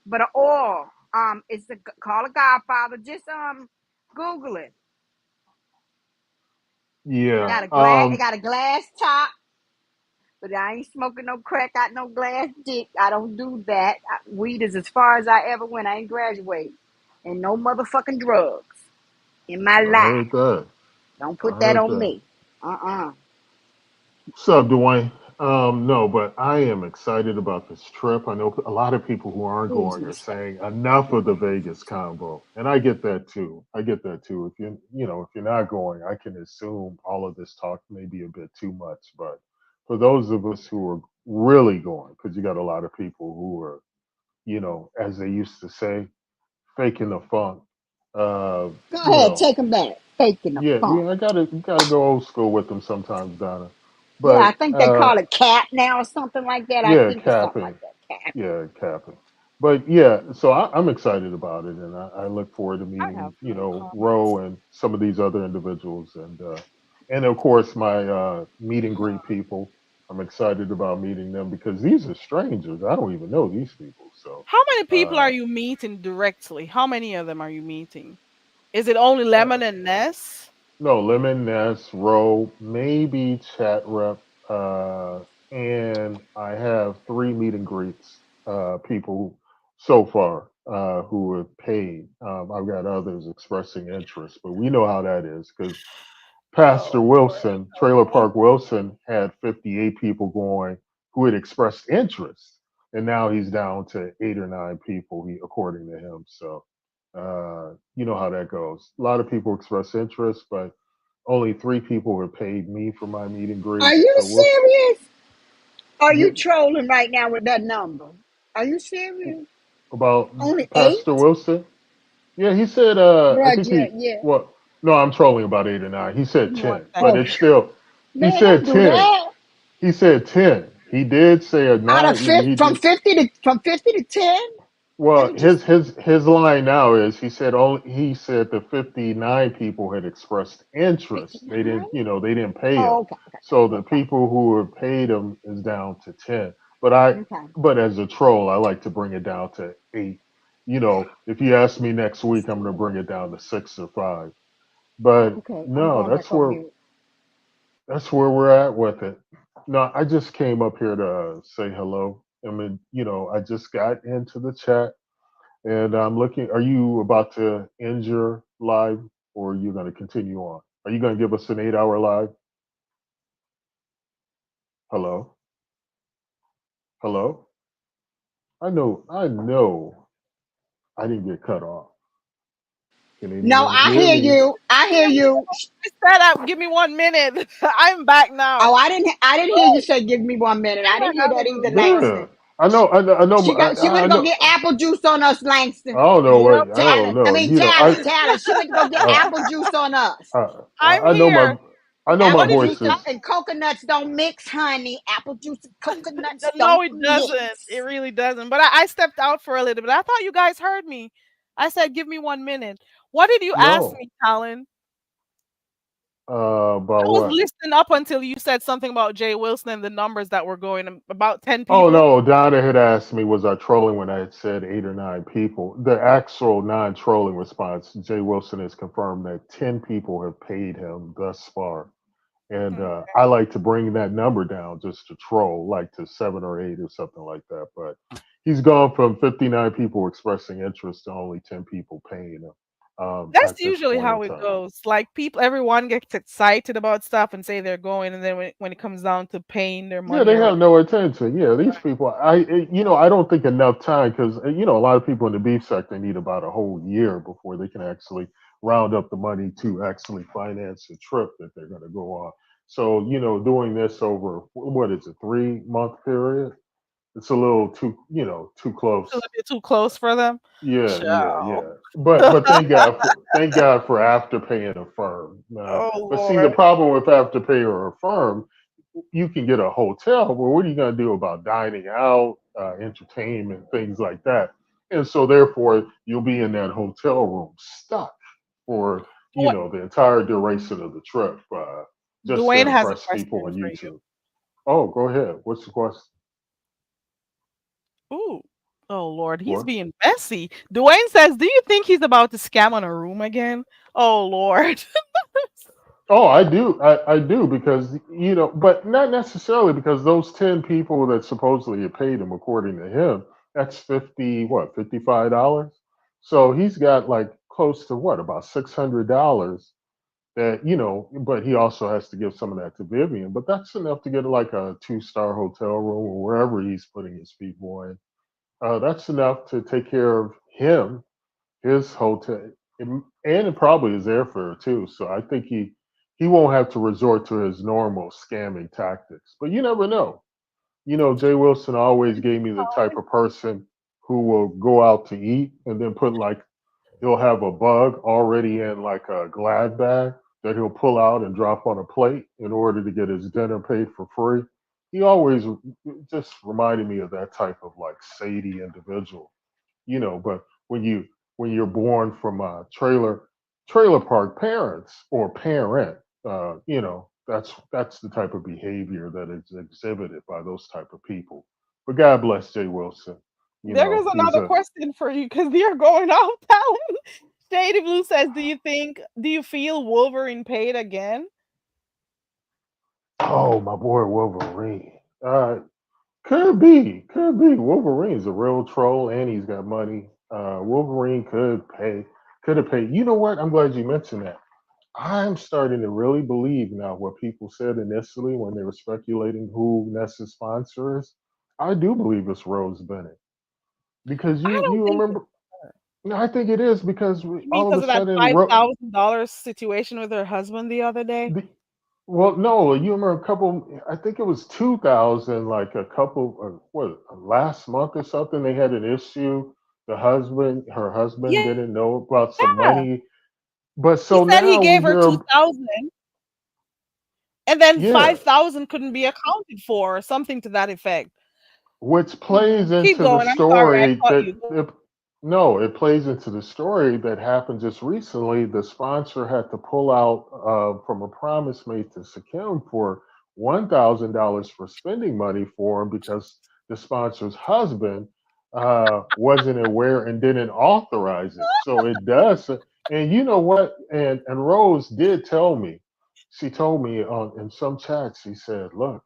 but an oil. It's a call a Godfather. Just Google it. It Yeah. got a glass. It got a glass top. But I ain't smoking no crack out no glass dick. I don't do that. Weed is as far as I ever went. I ain't graduate. And no motherfucking drugs in my I heard life. that. Don't I put that heard on that. me. Uh-uh. What's up, Dwayne? No, but I am excited about this trip. I know a lot of people who aren't Please going are respect. saying enough of the Vegas combo, and I get that too. I get that too. If you're not going, I can assume all of this talk may be a bit too much. But for those of us who are really going, because you got a lot of people who are, as they used to say, faking the funk. Uh, Go you ahead, know, take them back. Faking the yeah, funk. yeah. You gotta go old school with them sometimes, Donna. Yeah, I But think they call it cap now or something like that. I yeah, think it's something capping. like that. Capping. Yeah, capping. But yeah, so I'm excited about it, and I look forward to I have meeting, no comments. Ro and some of these other individuals, and of course my meet and greet people. I'm excited about meeting them because these are strangers. I don't even know these people. So, How many people are uh, you meeting directly? How many of them are you meeting? Is it only uh, Lemon and Ness? no, Lemon, Ness, Ro, maybe Chat Rep, uh, and I have three meet and greets, people so far, who have paid. I've got others expressing interest, but we know how that is because Oh Pastor boy. Wilson, Trailer Park Wilson, had 58 people going who had expressed interest, and now he's down to 8 or 9 people, according to him. So, you know how that goes. A lot of people express interest, but only 3 people have paid me for my meet and Are greet. you So we'll serious? Are you get trolling right now with that number? Are you serious? about Only Pastor 8? Wilson. Yeah, he said. I Bruh, think yeah, he. yeah. Well, no, I'm trolling about 8 or 9. He Give said me one 10, but Oh, second. it's still. He man, don't said do 10. that. He said 10. He did say a Out of 9. fifth, He did. from 50 to 10? Well, Ain't you? his line now is he said the 59 people had expressed interest. They 59? didn't, they didn't pay him. Oh, okay, So the okay, people who have paid him is down to 10. okay, But as a troll, I like to bring it down to 8. If you ask me next week, I'm going to bring it down to 6 or 5. But okay. I'm no, going back on mute. that's where we're at with it. No, I just came up here to say hello. I mean, I just got into the chat and I'm looking. Are you about to end your live, or are you going to continue on? Are you going to give us an 8 hour live? Hello, hello. I know. I didn't get cut off. Can No, anyone I hear hear me? you. I hear you. Set up. Give me 1 minute. I'm back Oh, now. I didn't hear you say give me 1 minute. I didn't hear that either, Yeah, Langston. I know. I know. She went I to go know. get apple juice on us, Langston. I don't know Yep. what. I don't Talent. I know. mean Talent. She went to go get Uh, apple juice on us. I'm I know here. my Apple What did juice you voice tell? is. and coconuts don't mix, honey. Apple juice and coconuts No, don't it doesn't. It mix. really doesn't. But I stepped out for a little bit. I thought you guys heard me. I said, give me 1 minute. What did you ask No. me, Talon? About I was what? listening up until you said something about Jay Wilson and the numbers that were going. About 10 Oh people. no, Donna had asked me, was I trolling when I had said 8 or 9 people? The actual non-trolling response, Jay Wilson has confirmed that 10 people have paid him thus far. And Mm. I like to bring that number down just to troll, like to 7 or 8 or something like that. But he's gone from 59 people expressing interest to only 10 people paying him That's at this usually point in how it time. goes. Like people, everyone gets excited about stuff and say they're going, and then when it comes down to paying their Yeah, money they or have whatever. no attention. Yeah, these people, I don't think enough time because a lot of people in the beef sector need about a whole year before they can actually round up the money to actually finance the trip that they're going to go on. So, doing this over what is it, 3 month period? It's a little too, too It's a little close. bit too close for them. Yeah, yeah, Ciao. yeah. But thank God for Afterpay and Affirm. Oh But see, the Lord. problem with Afterpay or Affirm, you can get a hotel. Well, what are you going to do about dining out, entertainment, things like that? And so, therefore, you'll be in that hotel room stuck for What the entire duration of the trip, just to Dwayne has a impress people question on for you. YouTube. Oh, go ahead. What's the question? Ooh. Oh Lord, he's What? being messy. Dwayne says, "Do you think he's about to scam on a room again?" Oh Lord. Oh, I do. I do because but not necessarily because those 10 people that supposedly had paid him, according to him, that's 55. So he's got like close to what, about $600 that but he also has to give some of that to Vivian. But that's enough to get like a 2-star hotel room or wherever he's putting his people in. That's enough to take care of him, his hotel, and it probably is airfare too. So I think he won't have to resort to his normal scamming tactics. But you never know. Jay Wilson always gave me the type of person who will go out to eat and then put like he'll have a bug already in like a Glad bag that he'll pull out and drop on a plate in order to get his dinner paid for free. He always just reminded me of that type of like Sadie individual. But when you're born from trailer park parents or parent, that's the type of behavior that is exhibited by those type of people. But God bless Jay Wilson. There goes He's another a question for you because you're going off town. Shady Blue says, do you feel Wolverine paid again? oh, my boy Wolverine. Could be. Wolverine's a real troll and he's got money. Wolverine could have paid. You know what? I'm glad you mentioned that. I'm starting to really believe now what people said initially when they were speculating who Ness's sponsor is. I do believe it's Rose Bennett because I don't you think remember. No, I think it is because you mean all of because a of that sudden, $5,000 situation with her husband the other day. well, no, you remember a couple. I think it was 2000, like a couple. Last month or something? They had an issue. Her husband Yeah, didn't know about some money, but he so said he now we gave her hear, 2,000, and then yeah, 5,000 couldn't be accounted for, or something to that effect. which plays Keep into the going. I'm sorry, I story caught that you. no, it plays into the story that happened just recently. The sponsor had to pull out from a promise made to Sakim for $1,000 for spending money for him because the sponsor's husband wasn't aware and didn't authorize it. So it does, and you know what? And Rose did tell me. She told me in some chats. She said, "Look,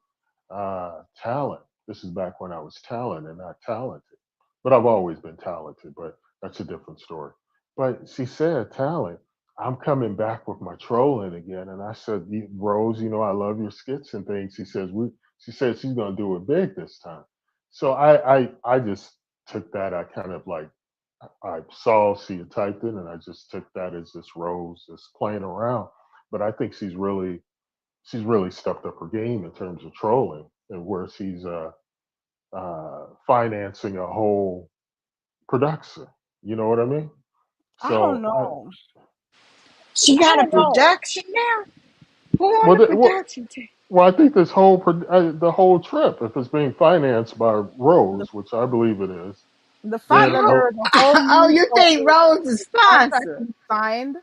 talent. This is back when I was talent and not talented. But I've always been talented, but that's a different story." But she said, "Talent, I'm coming back with my trolling again." And I said, Rose, I love your skits and things." She said she's gonna do it big this time. So I just took that. I kind of like I saw she had typed it and I just took that as just Rose just playing around. But I think she's really stepped up her game in terms of trolling and where she's financing a whole production. You know what I mean? I don't So, know. She I got a don't know. production now. Who on well, the production team? I think this whole the whole trip, if it's being financed by The, Rose, which I believe it is, The fact And that there is a whole Oh, new you think Rose is contract sponsor? being signed.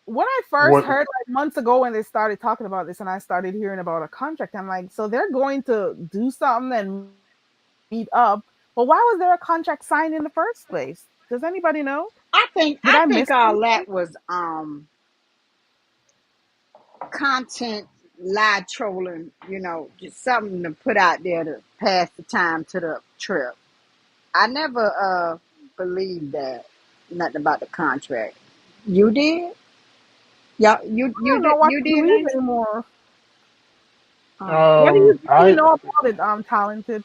When I first what? heard like months ago when they started talking about this and I started hearing about a contract, I'm like, so they're going to do something and meet up. But why was there a contract signed in the first place? Does anybody know? I think Did I miss all something? that was content live trolling, just something to put out there to pass the time to the trip. I never believed that nothing about the contract. You did? Yeah, you I don't know did what to believe Lance? anymore. Oh. What do you I know about it, talented?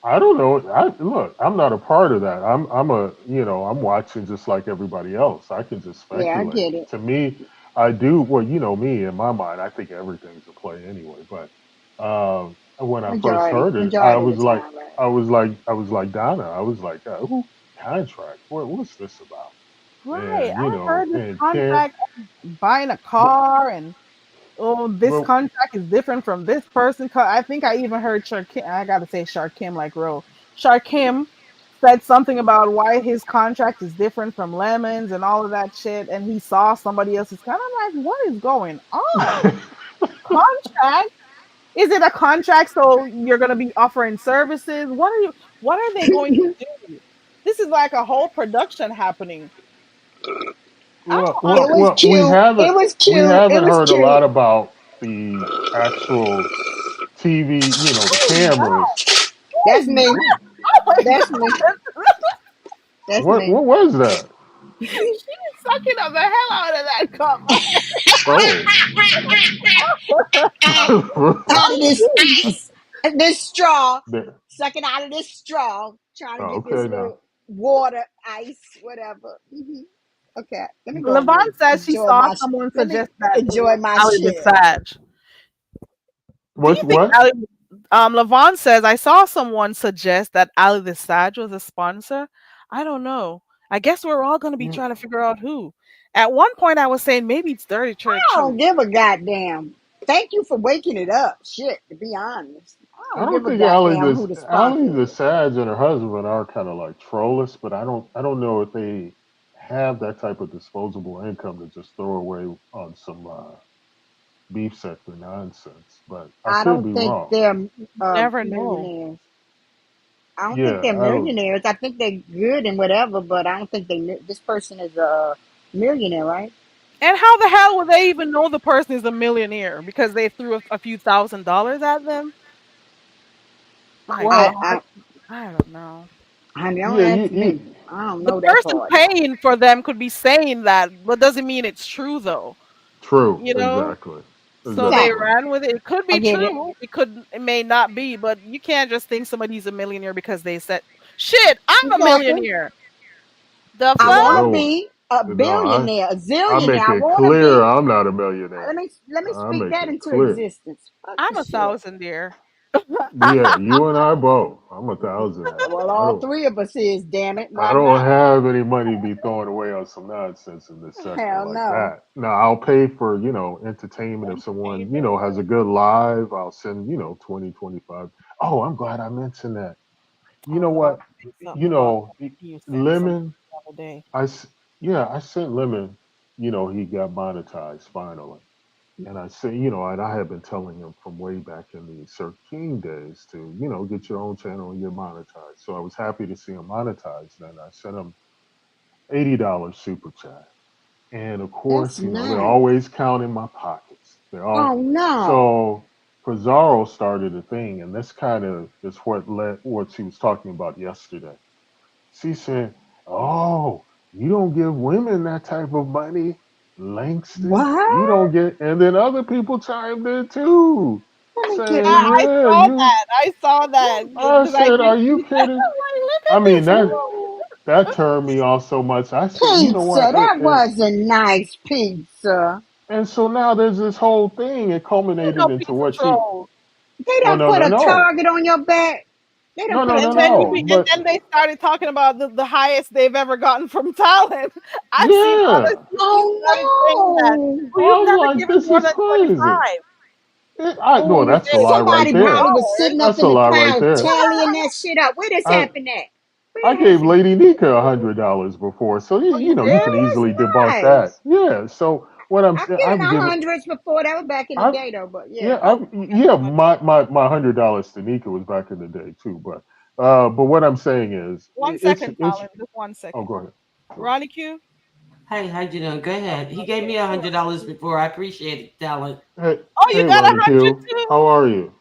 I don't know. Look, I'm not a part of that. I'm a I'm watching just like everybody else. I can just Yeah, I speculate. get it. To me, I do well, me in my mind, I think everything's a play anyway. But when I first heard it, Majority of the time, right? I was like Donna. I was like, who contract? What's this about? Right. And I heard this and Kim, contract buying a but car and oh, this well, contract is different from this person. I think I even heard Sharkim. I gotta say Sharkim like Ro. Sharkim said something about why his contract is different from Lemon's and all of that shit. And he saw somebody else's kind of like, what is going on? Contract? Is it a contract so you're gonna be offering services? What are they going to do? This is like a whole production happening. I don't It was well, cute. It was we cute. It haven't was heard a lot cute. about the actual TV, the cameras. That's understand. me. Oh my That's me. god. That's me. What was that? She's sucking up the hell out of that cup. Oh. Out of this straw, There. sucking out of this straw, trying to Oh, get this okay now. little water, ice, whatever. Okay, let me go on Levon mute. says she saw someone Let me suggest that it was enjoy my Ali shit. Visage. Do you think What? Ali? Levon says I saw someone suggest that Ali Visage was a sponsor. I don't know. I guess we're all going to be Mm, trying to figure out who. At one point, I was saying maybe it's Dirty I don't Truth. give a goddamn. Thank you for waking it up. Shit, to be honest. I I don't don't give a think goddamn who the Ali sponsor the is. Sag and her husband are kind of like trollists, but I don't know if they have that type of disposable income to just throw away on some beef sector nonsense. But I I could don't be think wrong. they're Never know. millionaires. I don't think Yeah, they're I don't. millionaires. I think they're good and whatever, but I don't think this person is a millionaire, right? And how the hell would they even know the person is a millionaire because they threw a few $1,000s at them? My I, God, Well, I, I don't know. honey, don't yeah, ask me. I don't The know that person part. paying for them could be saying that, but doesn't mean it's true though. true, You know? exactly, So they Exactly. exactly. ran with it. It could I be get it. true. It may not be, but you can't just think somebody's a millionaire because they said, "Shit, I'm a Exactly. millionaire." The I Yeah, want to fuck? no, be a no, billionaire, a I zillionaire. make I it want to clear be. I'm not a millionaire. Let me I speak make that it into clear. existence. Fuck I'm the a shit. thousandaire. Yeah, you and I both. I'm a thousandaire. Well, all three of us is, damn it. I Why don't not? have any money to be throwing away on some nonsense in this sector Hell like no. that. Now I'll pay for, entertainment if someone, Entertainment. has a good live, I'll send, 20, 25. Oh, I'm glad I mentioned that. I You know was about what? to say something about you sent something Lemon, the other day. yeah, I sent Lemon, he got monetized finally. And I say, and I have been telling him from way back in the Sir King days to, get your own channel and get monetized. So I was happy to see him monetized. And I sent him $80 super chat. And of That's course, they're nice. always counting my pockets. They're all Oh no. so Pizarro started a thing, and this kind of is what led what she was talking about yesterday. She said, "Oh, you don't give women that type of money, Langston. You What? don't get." And then other people chimed in too, Let me get saying, my. I "Yeah, saw you." that. I saw that I because I said, did "Are you see that. kidding?" I'm like, look I at mean this that turned me off so much. I said, "You know Pizza. what?" That was a nice pizza. And so now there's this whole thing. It no culminated into pizza what she. troll. They Well, don't no, put no, a no, target on your back. They don't no, put no, a no, And then target. no. and But then they started talking about the highest they've ever gotten from talent. I've seen other yeah, CEOs started saying that. Oh no. Well, I you've was never like, given this more is than crazy. 25. No, Oh, that's a lie right somebody there. probably was $20. sitting up That's in a the lie right crowd there. tallying that shit up. Where this I happened at? I gave Lady Nika $100 before, so Oh, you you did? can That's easily debunk that. nice. Yeah. So what I've given I've out given, hundreds before. That was back in the I've day, though. But yeah, yeah. Oh, yeah, my $100 to Nika was back in the day too, but what I'm saying is, one it's second, it's. Colin. Just one Oh, second. go ahead. Go ahead. Ronnie Q. Hey, how you doing? Go ahead. He gave Okay, me cool. $100 before. I appreciate it, talent. Hey, Oh, you hey, got a Ronnie hundred Q, too? how are you?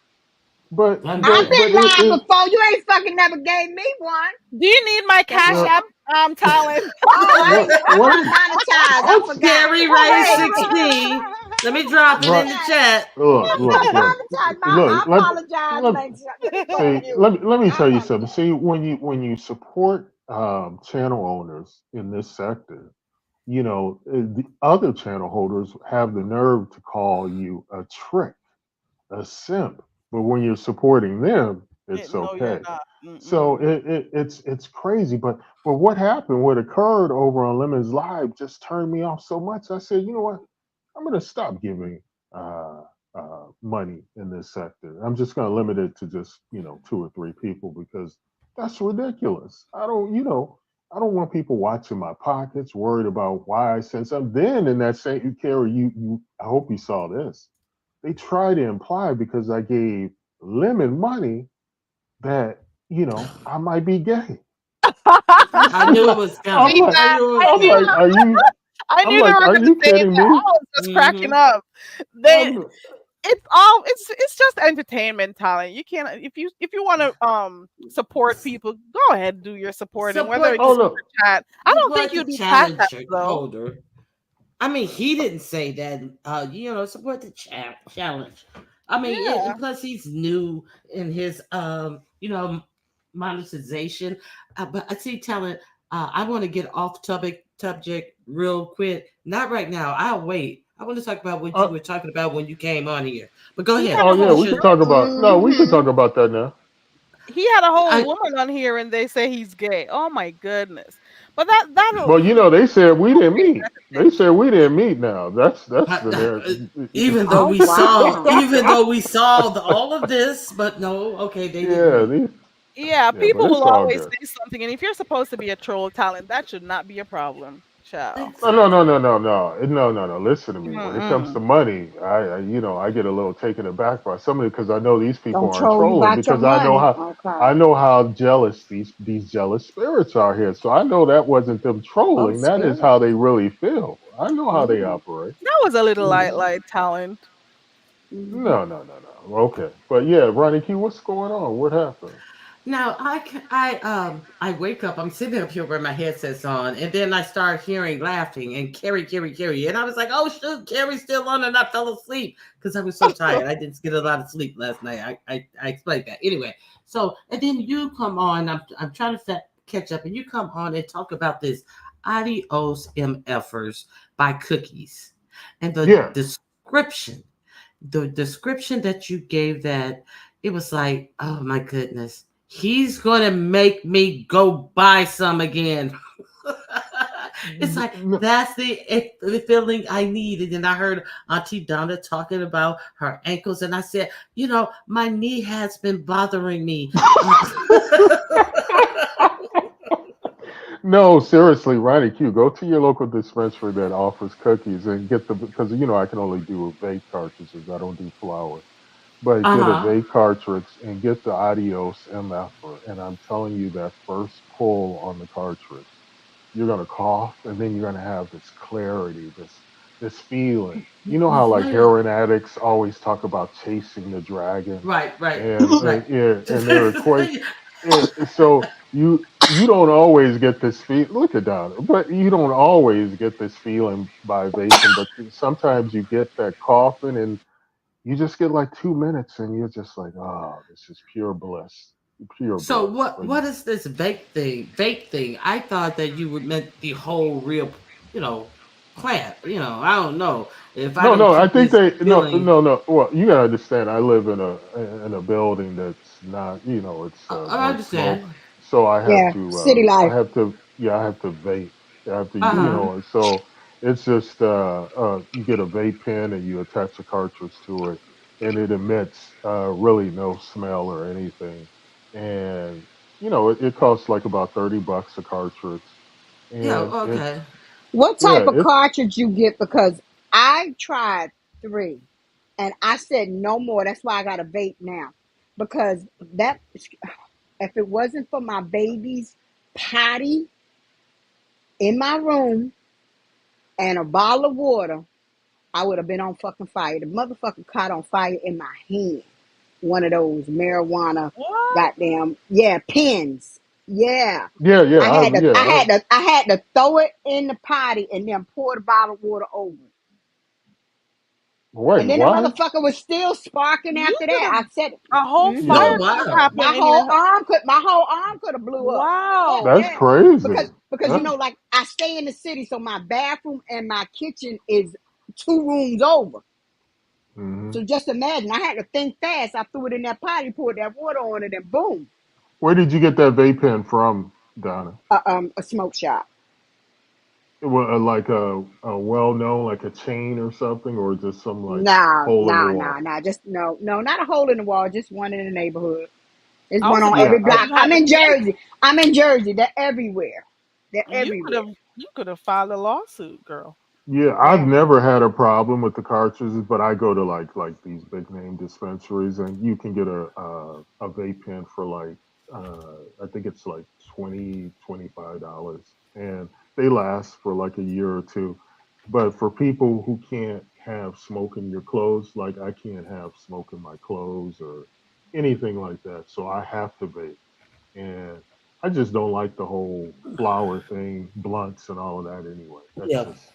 But I've I'm but been good. it lying it before. You ain't fucking never gave me one. Do you need my The Cash well App, hell? talent? Oh, I what want to monetize. I I'll forgot. Gary Go Ray ahead. 16. Let me drop it right. in the chat. I want to monetize. I Look, apologize, let ladies. Let me go on see, mute. let me I tell you something. apologize. See, when you support channel owners in this sector, the other channel holders have the nerve to call you a trick, a simp. But when you're supporting them, it's No, you're okay. not. So Mm-mm. it's crazy. But what happened? What occurred over on Lemon's Live just turned me off so much. I said, you know what? I'm gonna stop giving uh, money in this sector. I'm just gonna limit it to just 2 or 3 people because that's ridiculous. I don't want people watching my pockets, worried about why I sent something. Then in that same Carrie, I hope you saw this. They try to imply because I gave Lemon money that I might be gay. I knew it was I'm coming. See like, I that? knew it was I I'm knew. like, coming. I knew they were are gonna you say kidding that. I me? was just cracking Hmm. up. They I'm, it's just entertainment talent. You can't if you want to support people, go ahead do your supporting. Whether Support it's oh the super no, chat. I don't think support the you need cash challenge apps though. holder. I mean, he didn't say that. Support the challenge. I mean, Yeah. and plus he's new in his monetization. But I see talent. I want to get off subject real quick. Not right now. I'll wait. I want to talk about what you uh, were talking about when you came on here. But go He ahead. had oh a yeah, whole Finish we your. could talk about no, we could Mm-hmm. talk about that now. I woman on here and they say he's gay. Oh my goodness. But that'll Well, they said we didn't create meet. They said reputation. we didn't meet. Now that's the narrative. even though Oh, we saw, wow. all of this, but no, okay, they didn't yeah, meet. Yeah, yeah, but people will it's all always good. say something, and if you're supposed to be a troll talent, that should not be a problem. Ciao. No, no, no, Exactly. no, no, no, no, no, no. Listen to me. When it comes to Mm-mm. money, I get a little taken aback by somebody because I know these people Don't aren't troll you trolling about your because money. Okay. I know how jealous these jealous spirits are here. So I know that wasn't them Oh, trolling. That is how spirits. they really feel. I know how they Mm-hmm. operate. That was a little Mm-hmm. light talent. Mm-hmm. No, no, no, no. Okay, but yeah, Ronnie Key, what's going on? What happened? Now I wake up. I'm sitting up here with my headsets on, and then I start hearing laughing and Carrie, and I was like, "Oh shoot, Carrie's still on," and I fell asleep because I was so tired. I didn't get a lot of sleep last night. I explained that anyway. So and then you come on. I'm trying to catch up, and you come on and talk about this Adios MFers by Cookies, and Yeah. the description that you gave that it was like, oh my goodness, he's gonna make me go buy some again. It's like No, that's the feeling I need. And then I heard Auntie Donna talking about her ankles, and I said, my knee has been bothering me. no, seriously, Ronnie Q, go to your local dispensary that offers cookies and get the because I can only do vape cartridges. I don't do flour. But Uh get a huh. vape cartridge and get the Adios MFer. And I'm telling you, that first pull on the cartridge, you're gonna cough, and then you're gonna have this clarity, this feeling. You know how like Right, heroin addicts always talk about chasing the dragon, right, right, and right. yeah, and they're equate. So you don't always get this feel. Look at Donna, but you don't always get this feeling by vaping. But sometimes you get that coughing, and you just get like 2 minutes and you're just like, oh, this is pure bliss. Pure So bliss. what But what is this vape thing? I thought that you would meant the whole real, you know, plant. I don't know if I no, don't no, I keep think this they no, feeling. no, no. Well, you gotta understand. I live in a building that's not, it's I no smoke, understand. so Yeah. City life. I have to vape. I have to, Uh huh. and so it's just you get a vape pen and you attach a cartridge to it, and it emits really no smell or anything, and it costs like about $30 a cartridge, Yeah, and okay. What yeah, type of it's cartridge you get? Because I tried 3 and I said no more. That's why I got a vape now. Because that if it wasn't for my baby's potty in my room and a bottle of water, I would have been on fucking fire. The motherfucker caught on fire in my hand. One of those marijuana What? goddamn pins. Yeah. yeah, yeah, I I had to yeah, I had to I had to throw it in the potty and then pour the bottle of water over it. wait, And then the what? motherfucker was still sparking You after could that. have I said, a whole Oh mm-hmm. fire could have wow. happened in your. My whole arm could have blew up. Yeah, Wow. That's yeah. crazy. Because That's like I stay in the city, so my bathroom and my kitchen is 2 rooms over. hmm So just imagine, I had to think fast. I threw it in that potty, poured that water on it, and boom, Where did you get that vape pen from, Donna? a smoke shop. It was like a well known, like a chain or something, or just some like No, hole in the no, no, wall. no. Just no, not a hole in the wall. Just one in the neighborhood. There's I was one on about Yeah, every to say block. you had to think. I'm in Jersey. They're everywhere. They're You could everywhere. have. You could have filed a lawsuit, girl. yeah. I've Yeah. never had a problem with the cartridges, but I go to like these big name dispensaries, and you can get a vape pen for like I think it's like $25, and they last for like a year or two. But for people who can't have smoke in your clothes, like I can't have smoke in my clothes or anything like that, so I have to vape. And I just don't like the whole flower thing, blunts and all of that anyway. That's Yeah. just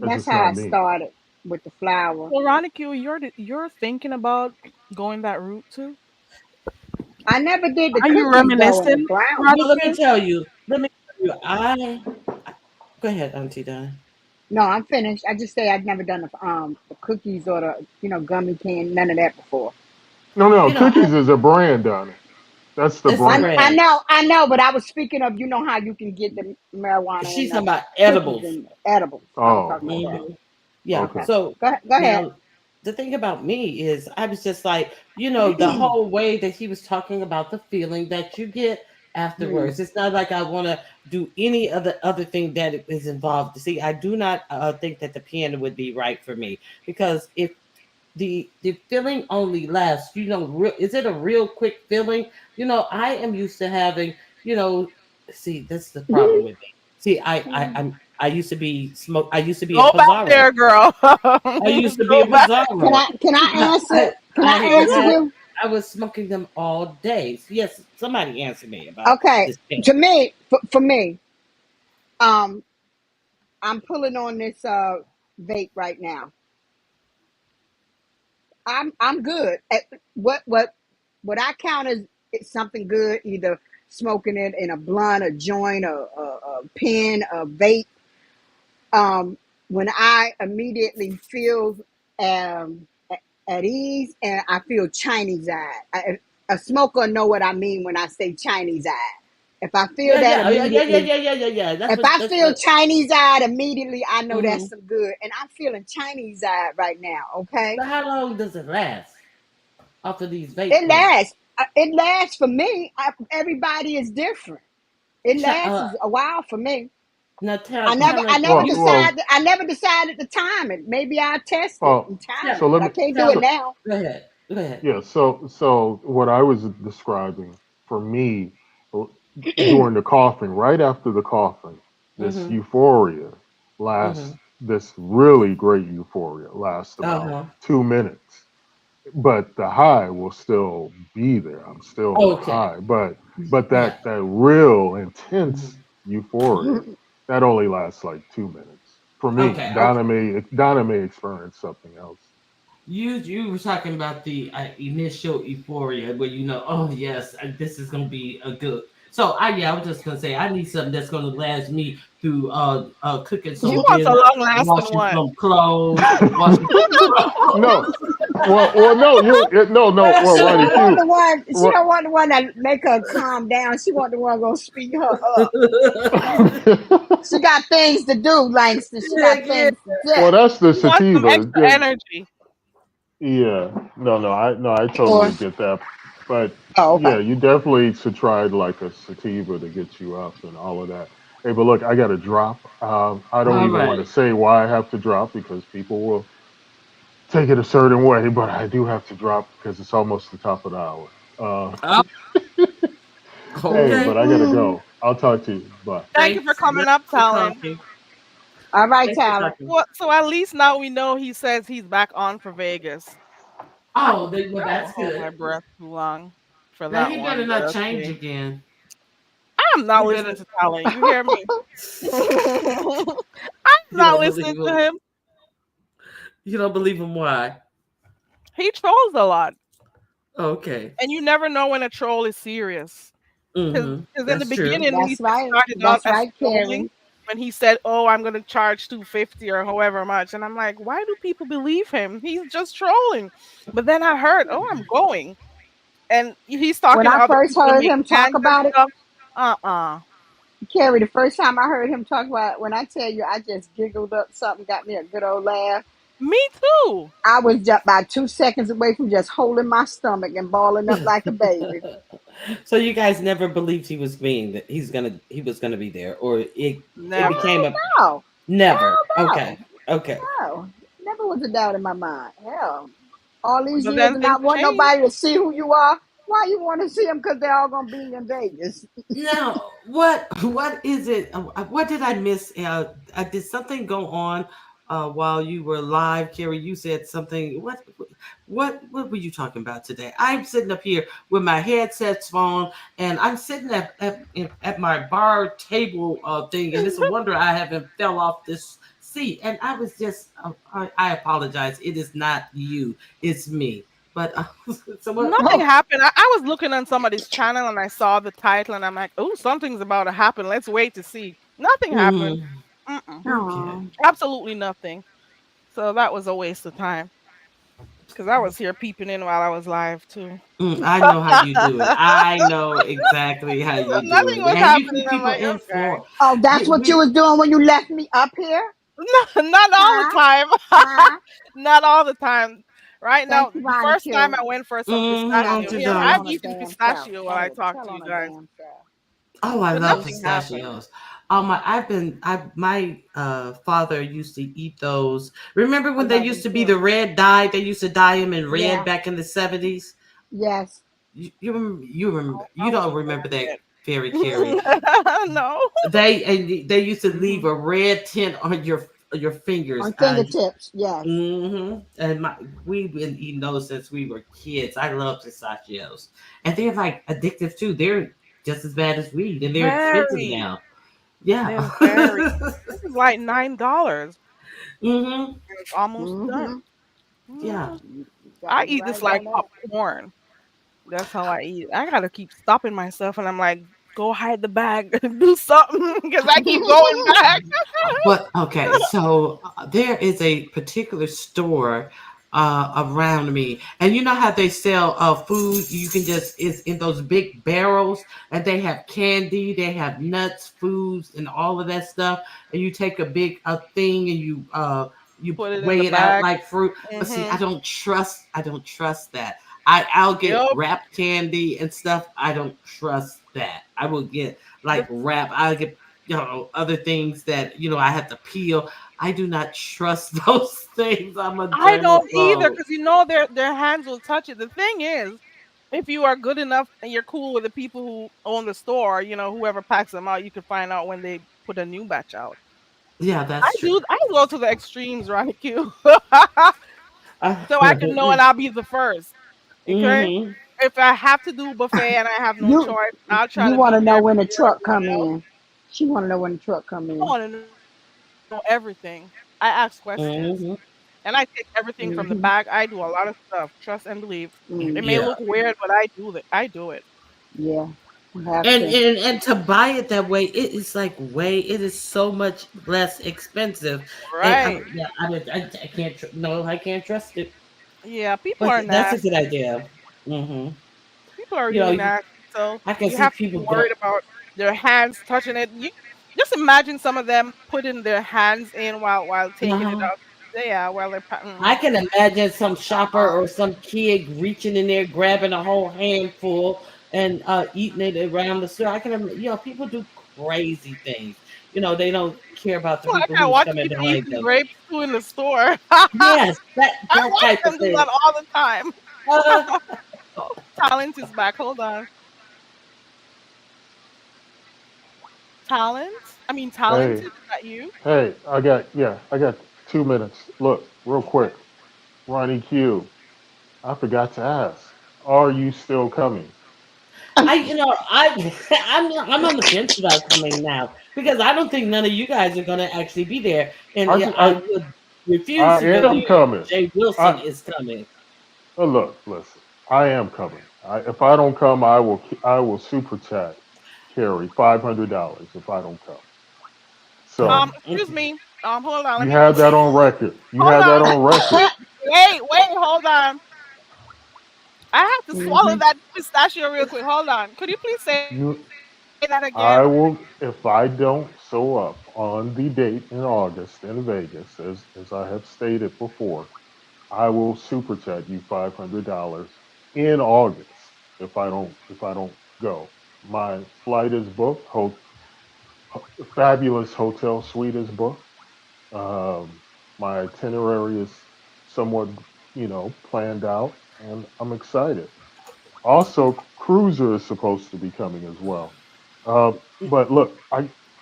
that's That's just how not I me. started with the flower. Veronica, you're thinking about going that route too. I never did the Are you cookies though and the reminiscing, brownies. Well, let me Veronica? tell you. I go ahead, Auntie Donna. No, I'm finished. I just say I've never done the cookies or the gummy can, none of that before. No, no, You know, I cookies is a brand on it. That's the it's a brand. I brand. know, but I was speaking of how you can get the marijuana and She's the talking about cookies edibles. and edibles. I was talking Oh, about that. okay, Hmm. Yeah. Okay, okay. So go ahead. now the thing about me is I was just like, the whole way that he was talking about the feeling that you get Hmm. afterwards. It's not like I want to do any other thing that is involved. See, I do not think that the piano would be right for me because if the feeling only lasts, is it a real quick feeling? I am used to having, you know, see, that's the problem with me. See, I used to be I used to be a Go back Pizarro. there, girl. I used to be Go a back. Pizarro. Can I answer? Can I I answer had you? I was smoking them all day. So yes, somebody answer me about Okay. this thing. To me, for me, um, I'm pulling on this vape right now. I'm good. What I count as it's something good, either smoking it in a blunt, a joint, a pen, a vape. When I immediately feel at ease and I feel Chinese eyed. A smoker know what I mean when I say Chinese eyed. If I feel Yeah, that yeah, yeah, yeah, yeah, immediately, yeah, yeah, yeah, yeah. if I That's feel what. Chinese eyed immediately, I know that's Hmm. some good. And I'm feeling Chinese eyed right now. Okay, But how long does it last after these vape it pens? lasts. It lasts for me. Everybody is different. It lasts Uh, a while for me. now I tell never you. Well, decided. I never decided to time it. Maybe I'll test it well. and time Tell, it, So but let I me. can't do it tell. So now. Go ahead. Go ahead. yeah. So what I was describing for me during the coughing, right after the coughing, this Mm-hmm. euphoria Mm-hmm. lasts. This really great euphoria lasts Uh about huh. 2 minutes, but the high will still be there. I'm still Okay. high, but Yeah. that real intense Mhm. euphoria that only lasts like 2 minutes for me. Okay. Okay. Donna may experience something else. You were talking about the initial euphoria where oh yes, this is gonna be a good. So I was just gonna say I need something that's gonna last me through cooking She some wants a dinner, long lasting washing one. some clothes, washing some No, clothes. well, no, no. Well, She Ronnie don't want Q, the one. She Ro- don't want the one that make her calm down. She want the one gonna speed her up. She got things to do, Langston. She Yeah, got yeah. things to do. well, that's the She wants some sativa. extra energy. Yeah, no, I totally Or get that. But Oh, yeah, okay. you definitely should try like a sativa to get you up and all of that. Hey, but look, I got to drop. I don't All even want right. to say why I have to drop because people will take it a certain way, but I do have to drop because it's almost the top of the hour. Oh, Hey, okay. but I got to go. I'll talk to you. Bye. Thank you for Thanks. coming Nice up, to Talon. talking. All right, Thanks for Tyler. talking. So at least now we know he says he's back on for Vegas. I Oh, well, won't that's hold my good. breath too long for Now that he better one, but not change okay. again. I'm not He listening better. to Talon. You hear me? I'm You not don't listening believe to him. him. You don't believe him. Why? He trolls a lot, Okay. and you never know when a troll is serious. Because Mm-hmm. in the That's true. beginning, when he That's right. started out That's as right, trolling, Carrie. when he said, "Oh, I'm going to charge 250 or however much," and I'm like, why do people believe him? He's just trolling. But then I heard, "Oh, I'm going," and he's When talking to I other first people to heard make him talk plans and about it, stuff. Uh-uh. Carrie, the first time I heard him talk about it, when I tell you I just giggled up, something got me a good old laugh. Me too. I was just about 2 seconds away from just holding my stomach and balling up like a baby. So you guys never believed he was being that he was gonna be there, or it Never. became a No, never. hell Okay. Okay. no. Never was a doubt in my mind. Hell, all these But years then and things not want change. nobody to see who you are. Why you want to see them? Because they're all gonna be in Vegas. Now, what is it? What did I miss? Did something go on while you were live, Carrie? You said something. What were you talking about today? I'm sitting up here with my headsets on, and I'm sitting at my bar table thing, and it's a wonder I haven't fell off this seat. And I was just, I apologize. It is not you. It's me. But so what? Nothing Oh, happened. I was looking on somebody's channel and I saw the title and I'm like, oh, something's about to happen. Let's wait to see. Nothing happened. Mhm. Mm-mm. Okay. oh. Absolutely nothing. So that was a waste of time because I was here peeping in while I was live too. I know how you do it. I know exactly how So you do nothing it. was And you happening. keep I'm people like, okay. informed. Oh, that's what you We was doing when you left me up here? Not all the Huh? time. Huh? Not all the time. Right now, Thank you, the Ronnie first time Q. I went for some pistachio. Auntie Here, Tell Donna. I've on a eaten damn self. pistachio while I talk Tell to you on a guys, damn self. Oh, I but love nothing happened. pistachios. My father used to eat those. Remember I when they love used them to be too. the red dye? They used to dye them in red Yeah. back in the 70s. Yes. You I don't wasn't remember that, born Fairy Carey. yet. No. They used to leave Hmm. a red tint on your fingers. On fingertips. Yes. And we've been eating those since we were kids. I love pistachios, and they're like addictive too. They're just as bad as weed, and they're expensive Very. now. Yeah. They're very. This is like $9. hmm It's almost done. Mm-hmm. Yeah. Mhm. You got I me eat right this like about that. popcorn. That's how I eat. I gotta keep stopping myself, and I'm like, go hide the bag, do something, because I keep going back. But okay, so there is a particular store around me, and you know how they sell food. You can just it's in those big barrels, and they have candy, they have nuts, foods, and all of that stuff. And you take a big thing and you Put it in the weigh it out bag. like fruit. But see, Hmm. I don't trust that. I'll get Yep. wrapped candy and stuff. I don't trust that. I will get like The, wrap. I'll get other things that I have to peel. I do not trust those things. I'm a I don't either, germaphobe. because their hands will touch it. The thing is, if you are good enough and you're cool with the people who own the store, whoever packs them out, you can find out when they put a new batch out. Yeah, that's true. I go to the extremes, right, Q? So I can know and hmm I'll be the first. Okay? If I have to do buffet and I have no You choice, I'll try you to want be to know there when the before truck everyone come else. in. She want to know when the truck come I in. want to know everything. I ask questions hmm and I take everything from the Mm-hmm. bag. I do a lot of stuff. Trust and believe. It may Mm-hmm. Yeah, look weird, but I do it. I do it. Yeah. You have and, to. and and to buy it that way, it is like it is so much less expensive. And Right. yeah, I can't no, I can't trust it. Yeah, people But are that's a good nasty. idea. hmm People are You know, really nasty. So I can you see have to be people worried go. about their hands touching it. You just imagine some of them putting their hands in while taking it Uh-huh. out. Yeah, well, I can imagine some shopper or some kid reaching in there, grabbing a whole handful and eating it around the store. People do crazy things. They don't care about the like people I who's watch coming people behind eating them. grapes too in the store. Yes, that I that watch type of them do thing. that all the time. Uh, Oh, Talent is back. Hold on. Talent? I mean, Hey, talented. Is that you? hey, I got 2 minutes. Look, real okay. quick. Ronnie Q, I forgot to ask. Are you still coming? I'm on the fence about coming now because I don't think none of you guys are going to actually be there, and I, yeah, ju- I would refuse I to am believe coming. Jay Wilson I is coming. look, listen. I am coming. If I don't come, I will super chat Carrie $500 if I don't come. So Excuse me. Hold on. Let you me. have that on record. You Hold have that on. on record. Wait. Hold on. I have to swallow Hmm. that pistachio real quick. Hold on. Could you please say You, that I again? will. If I don't show up on the date in August in Vegas, as I have stated before, I will super chat you $500 in August if I don't go. My flight is booked. Fabulous hotel suite is booked. My itinerary is somewhat, planned out, and I'm excited. Also, Cruiser is supposed to be coming as well. But look,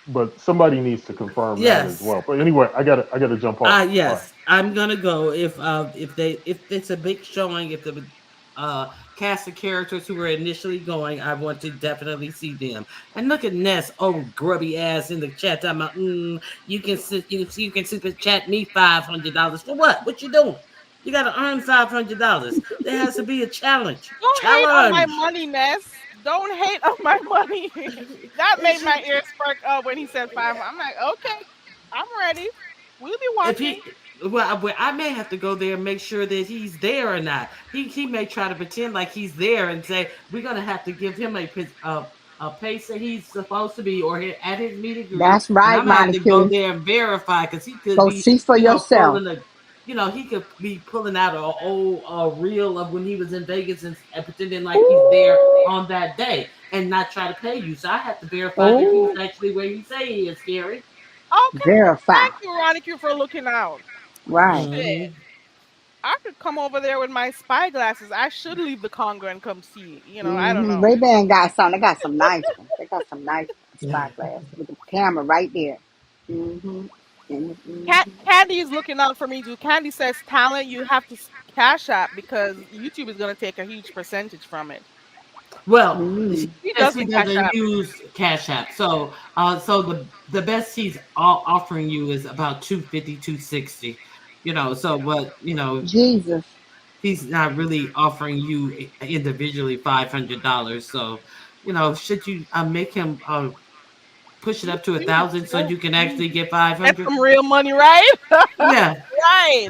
but somebody needs to confirm that as Yes. well. But anyway, I gotta jump off. All right. Yes, I'm gonna go if it's a big showing, if the cast of characters who were initially going, I want to definitely see them. And look at Ness, oh grubby ass in the chat talking about you can super chat me $500 for what? What you doing? You gotta earn $500. There has to be a challenge. Don't hate on my Challenge. money, Ness. Don't hate on my money. That It made should, my ears perk up when he said 5. I'm like, okay, I'm ready. We'll be if watching. he I may have to go there and make sure that he's there or not. He may try to pretend like he's there and say we're gonna have to give him a pace that he's supposed to be or at his meet and greet, That's and right, I'm gonna have to go Monica. there and verify because he could Go be see for yourself. pulling he could be pulling out a old reel of when he was in Vegas and pretending like he's there Ooh, on that day and not try to pay you. So I have to verify that he's ooh, actually where he say he is, Gary. Okay, verify. thank you, Ronica, for looking out. Right. Shit, I could come over there with my spy glasses. I should leave the Congo and come see. I don't know. Ray Ban got some. They got some nice ones. They got some nice spy glasses with the camera right there. Mm-hmm. Mm-hmm. Candy is looking out for me too. Candy says talent you have to cash app because YouTube is going to take a huge percentage from it. Well, Mm-hmm. He he doesn't cash doesn't app. use Cash App. So the best he's offering you is about 250, 260. So but Jesus. he's not really offering you individually $500. So, should you make him push it up to YouTube is 1,000 so so you can cheap. actually get Get 500? some real money, right? Yeah. Right.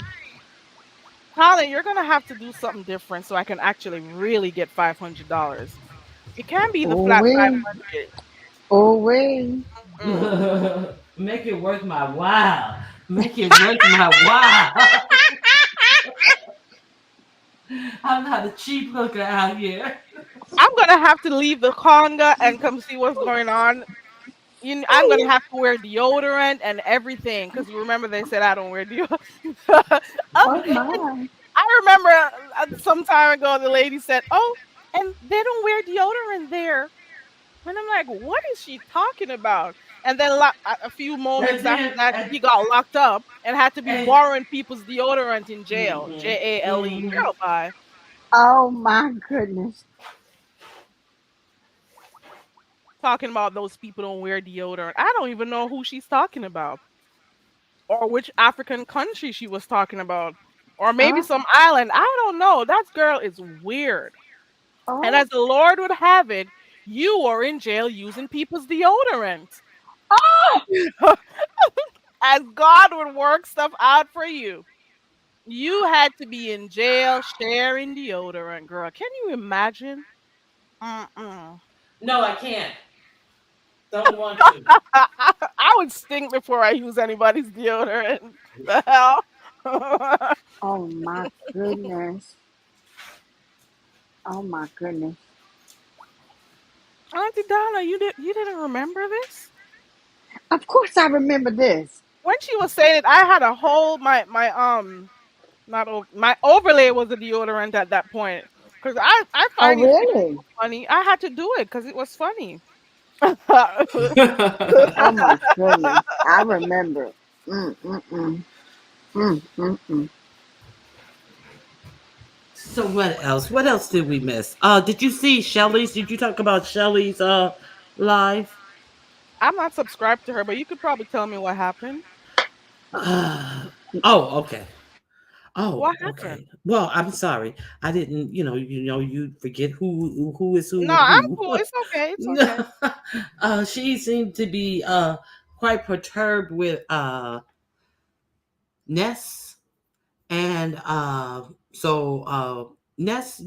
Talent, you're gonna have to do something different so I can actually really get $500. It can't be the Oh, flat way. 500. Oh, way. Mm. Make it worth my while. Make it worth my while. I'm not a cheap looker out here. I'm gonna have to leave the conga and come see what's going on. I'm gonna have to wear deodorant and everything because you remember they said I don't wear deodorant. Oh, And my. I remember some time ago the lady said, "Oh, and they don't wear deodorant there." And I'm like, "What is she talking about?" And then a few And moments after then, that, he got locked up and had to be and, borrowing people's deodorant in jail. mhm, JALE. mhm. Girl, bye. Oh, my goodness. Talking about those people don't wear deodorant. I don't even know who she's talking about. Or which African country she was talking about, or maybe Oh, some island. I don't know. That girl is weird. And oh, as the Lord would have it, you are in jail using people's deodorant. oh. As God would work stuff out for you. You had to be in jail sharing deodorant, girl. Can you imagine? Mm-mm. No, I can't. Don't want to. I would stink before I use anybody's deodorant. The hell? Oh my goodness. Oh my goodness. Auntie Donna, you didn't remember this? Of course I remember this. When she was saying it, I had a whole not my overlay was a deodorant at that point because I Oh find it really? funny. I had to do it because it was funny. Oh my goodness. I remember. Mm mm mm. Mm mm mm. So what else? What else did we miss? Did you see Shelly's? Did you talk about Shelly's live? I'm not subscribed to her, but you could probably tell me what happened. Oh, okay. Oh, What happened? okay. Well, I'm sorry. I didn't, you forget who is who No, with I'm who. cool. It's okay. It's okay. She seemed to be quite perturbed with Ness, and Ness,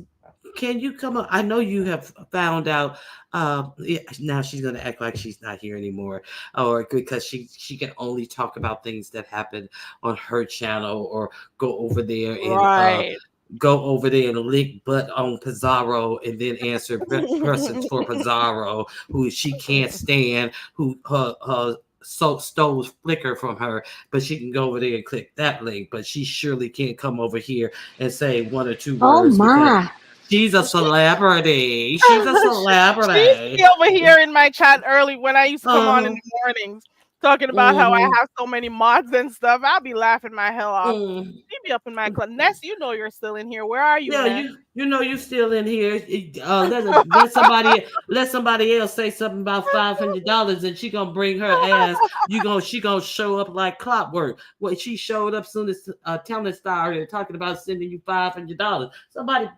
can you come up? I know you have found out. Yeah, now she's gonna act like she's not here anymore, or because she can only talk about things that happen on her channel, or go over there and Right. go over there and lick butt on Pizarro and then answer questions for Pizarro, who she can't stand, who her stole Flickr from her, but she can go over there and click that link, but she surely can't come over here and say one or two Oh words because my. she's a celebrity. She's a She used to celebrity. be over here in my chat early when I used to come on in Uh-huh. the mornings talking about how I Mm-hmm. have so many mods and stuff. I'll be laughing my hell off. Mm. She be up in my club. Ness, you know you're still in here. Where are you, Yeah, Ness? you still in here. Let somebody else say something about $500, and she gonna bring her ass. She gonna show up like clockwork. Well, she showed up soon as Telling started talking about sending you $500. Somebody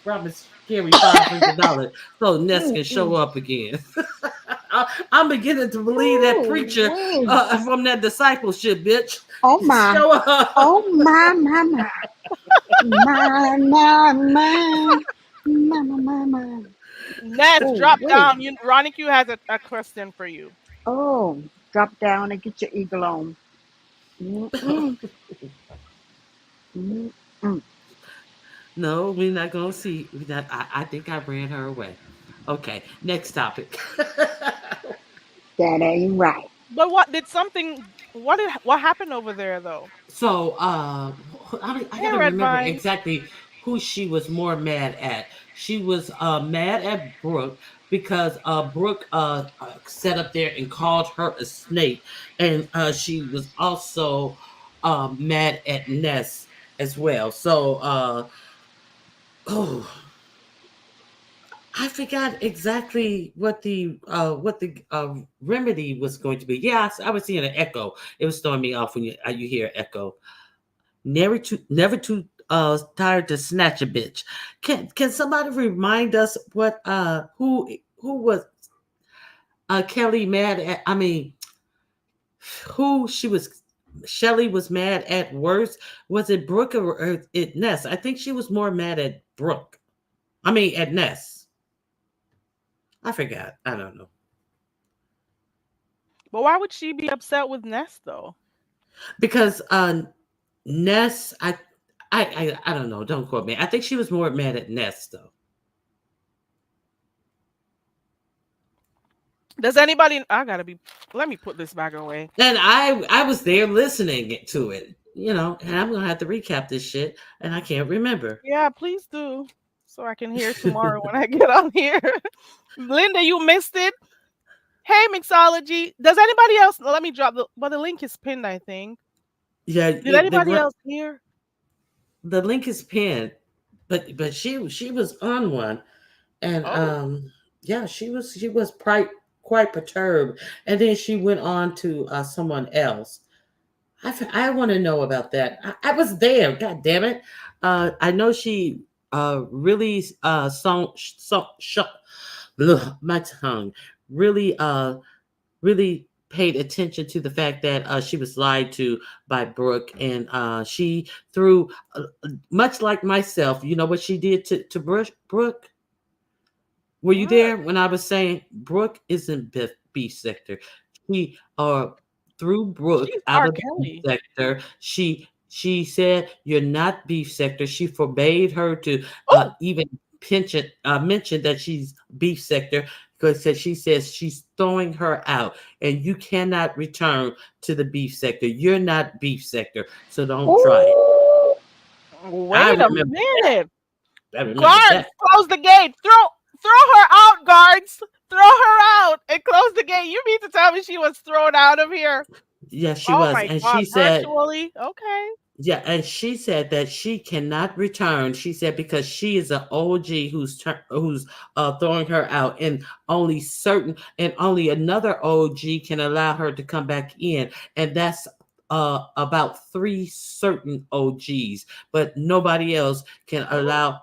promised Carrie $500 so Ness Mm can mm. show up again. I'm beginning to believe that Ooh, preacher wait. from that discipleship, bitch. Oh my. Show up. Oh my. My, my, my, my, my, my, my. Ness, Oh, drop wait. down. Ronnie Q has a question for you. Oh, drop down and get your eagle on. Mm-mm, mm-mm. No, we're not gonna see. I think I ran her away. Okay, next topic. That ain't right. But what happened over there though? So I Hey, gotta Red remember Vine. exactly who she was more mad at. She was mad at Brooke because Brooke sat up there and called her a snake, and she was also mad at Ness as well. So oh, I forgot exactly what the remedy was going to be. Yes, I was seeing an echo. It was throwing me off when you hear echo. Never too tired to snatch a bitch. Can somebody remind us what who was Kelly mad at? I mean, who she was. Shelly was mad at worse. Was it Brooke or it Ness? I think she was more mad at Brooke. I mean at Ness. I forgot. I don't know. But why would she be upset with Ness though? Because Ness, I don't know. Don't quote me. I think she was more mad at Ness though. Does anybody? I gotta be. Let me put this back away. And I was there listening to it, and I'm gonna have to recap this shit, and I can't remember. Yeah, please do, so I can hear tomorrow when I get on here. Linda, you missed it. Hey, mixology. Does anybody else? Let me drop the link is pinned. I think. Yeah, Did anybody else hear? the link is pinned, but she was on one, and Oh, yeah, she was quite perturbed, and then she went on to someone else. I want to know about that. I was there. God damn it! I know she really my tongue really really paid attention to the fact that she was lied to by Brooke, and she threw much like myself. You know what she did to Brooke? Were you what? there when I was saying Brooke isn't B sector? She threw Brooke She's out R. of the B Kelly. sector. She She said you're not beef sector. She forbade her to Oh, even mention that she's beef sector because she says she's throwing her out and you cannot return to the beef sector. You're not beef sector, so don't try it. Ooh. I wait a remember that. minute. I remember Guards, that. close the gate. Throw her out, guards. Throw her out and close the gate. You mean to tell me she was thrown out of here? Yes, she Oh was. my And God, she said, virtually? Okay. yeah, and she said that she cannot return. She said because she is an OG who's throwing her out, and only another OG can allow her to come back in, and that's about 3 certain OGs, but nobody else can allow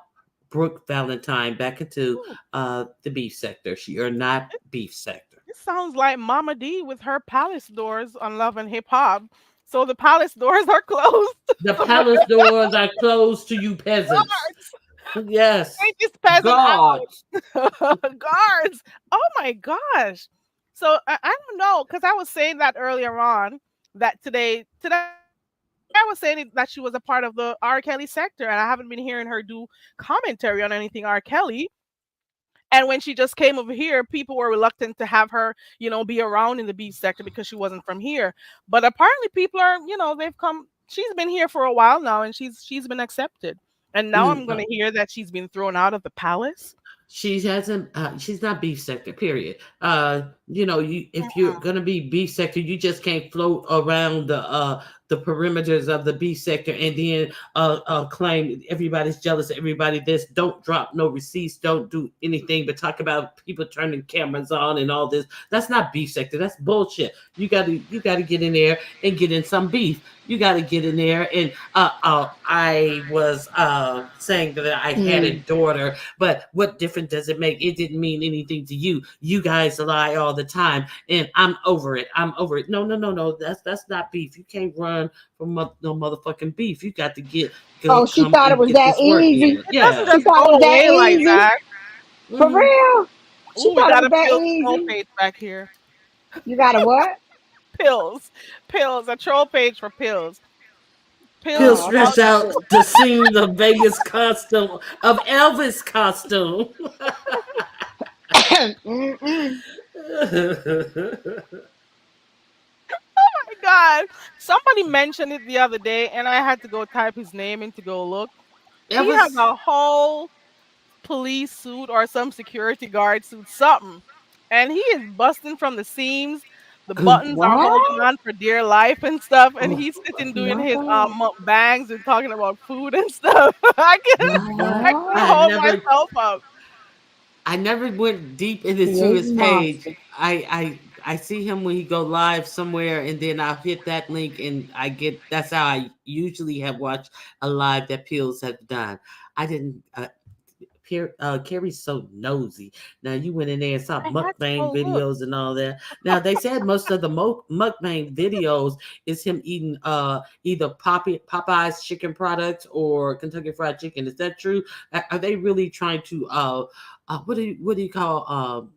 Brooke Valentine back into Ooh, the beef sector. She are not beef sector. it sounds like Mama D with her palace doors on Love and Hip Hop. So the palace doors are closed. The palace doors are closed to you peasants. Guards, Yes, take this peasant God. out. Guards. Oh my gosh. So I don't know, because I was saying that earlier on that today I was saying that she was a part of the R. Kelly sector, and I haven't been hearing her do commentary on anything R. Kelly. And when she just came over here, people were reluctant to have her, be around in the beef sector because she wasn't from here. But apparently, people are, they've come. She's been here for a while now, and she's been accepted. And now I'm Mm, going to hear that she's been thrown out of the palace. she hasn't. She's not beef sector. Period. If you're Mm-mm. gonna be beef sector, you just can't float around the perimeters of the beef sector and then claim everybody's jealous of everybody. This don't drop no receipts. Don't do anything but talk about people turning cameras on and all this. That's not beef sector. That's bullshit. You gotta get in there and get in some beef. You gotta get in there and I was saying that I had a Mm. daughter, but what difference does it make? It didn't mean anything to you. You guys lie all the time, and I'm over it. I'm over it. No, no, no, no. That's not beef. You can't run from no motherfucking beef. You got to Oh, she come thought it and was get that this work easy. in. It doesn't Yeah. She just thought it go was that away like easy. that. For hmm real. She Ooh, we thought it got was a that Pills troll easy. page back here. You got a what? Pills, pills, a troll page for pills. Pill Pills, Oh, okay. how stretched out to sing the Vegas costume of Elvis costume. Mm-mm. my God. Somebody mentioned it the other day, and I had to go type his name in to go look. He has Elvis. a whole police suit or some security guard suit, something. And he is busting from the seams. The buttons are holding What? on for dear life and stuff. And Oh, he's sitting doing his What? bangs and talking about food and stuff. I What? couldn't I hold never myself up. I never went deep He into is his page. monster. I see him when he go live somewhere, and then I'll hit that link, and I get. That's how I usually have watched a live that Pills have done. I didn't. Carrie's so nosy. Now you went in there and saw I had to mukbang go look. videos and all that. Now they said most of the mukbang videos is him eating either Popeye's chicken products or Kentucky Fried Chicken. Is that true? Are they really trying to what do you call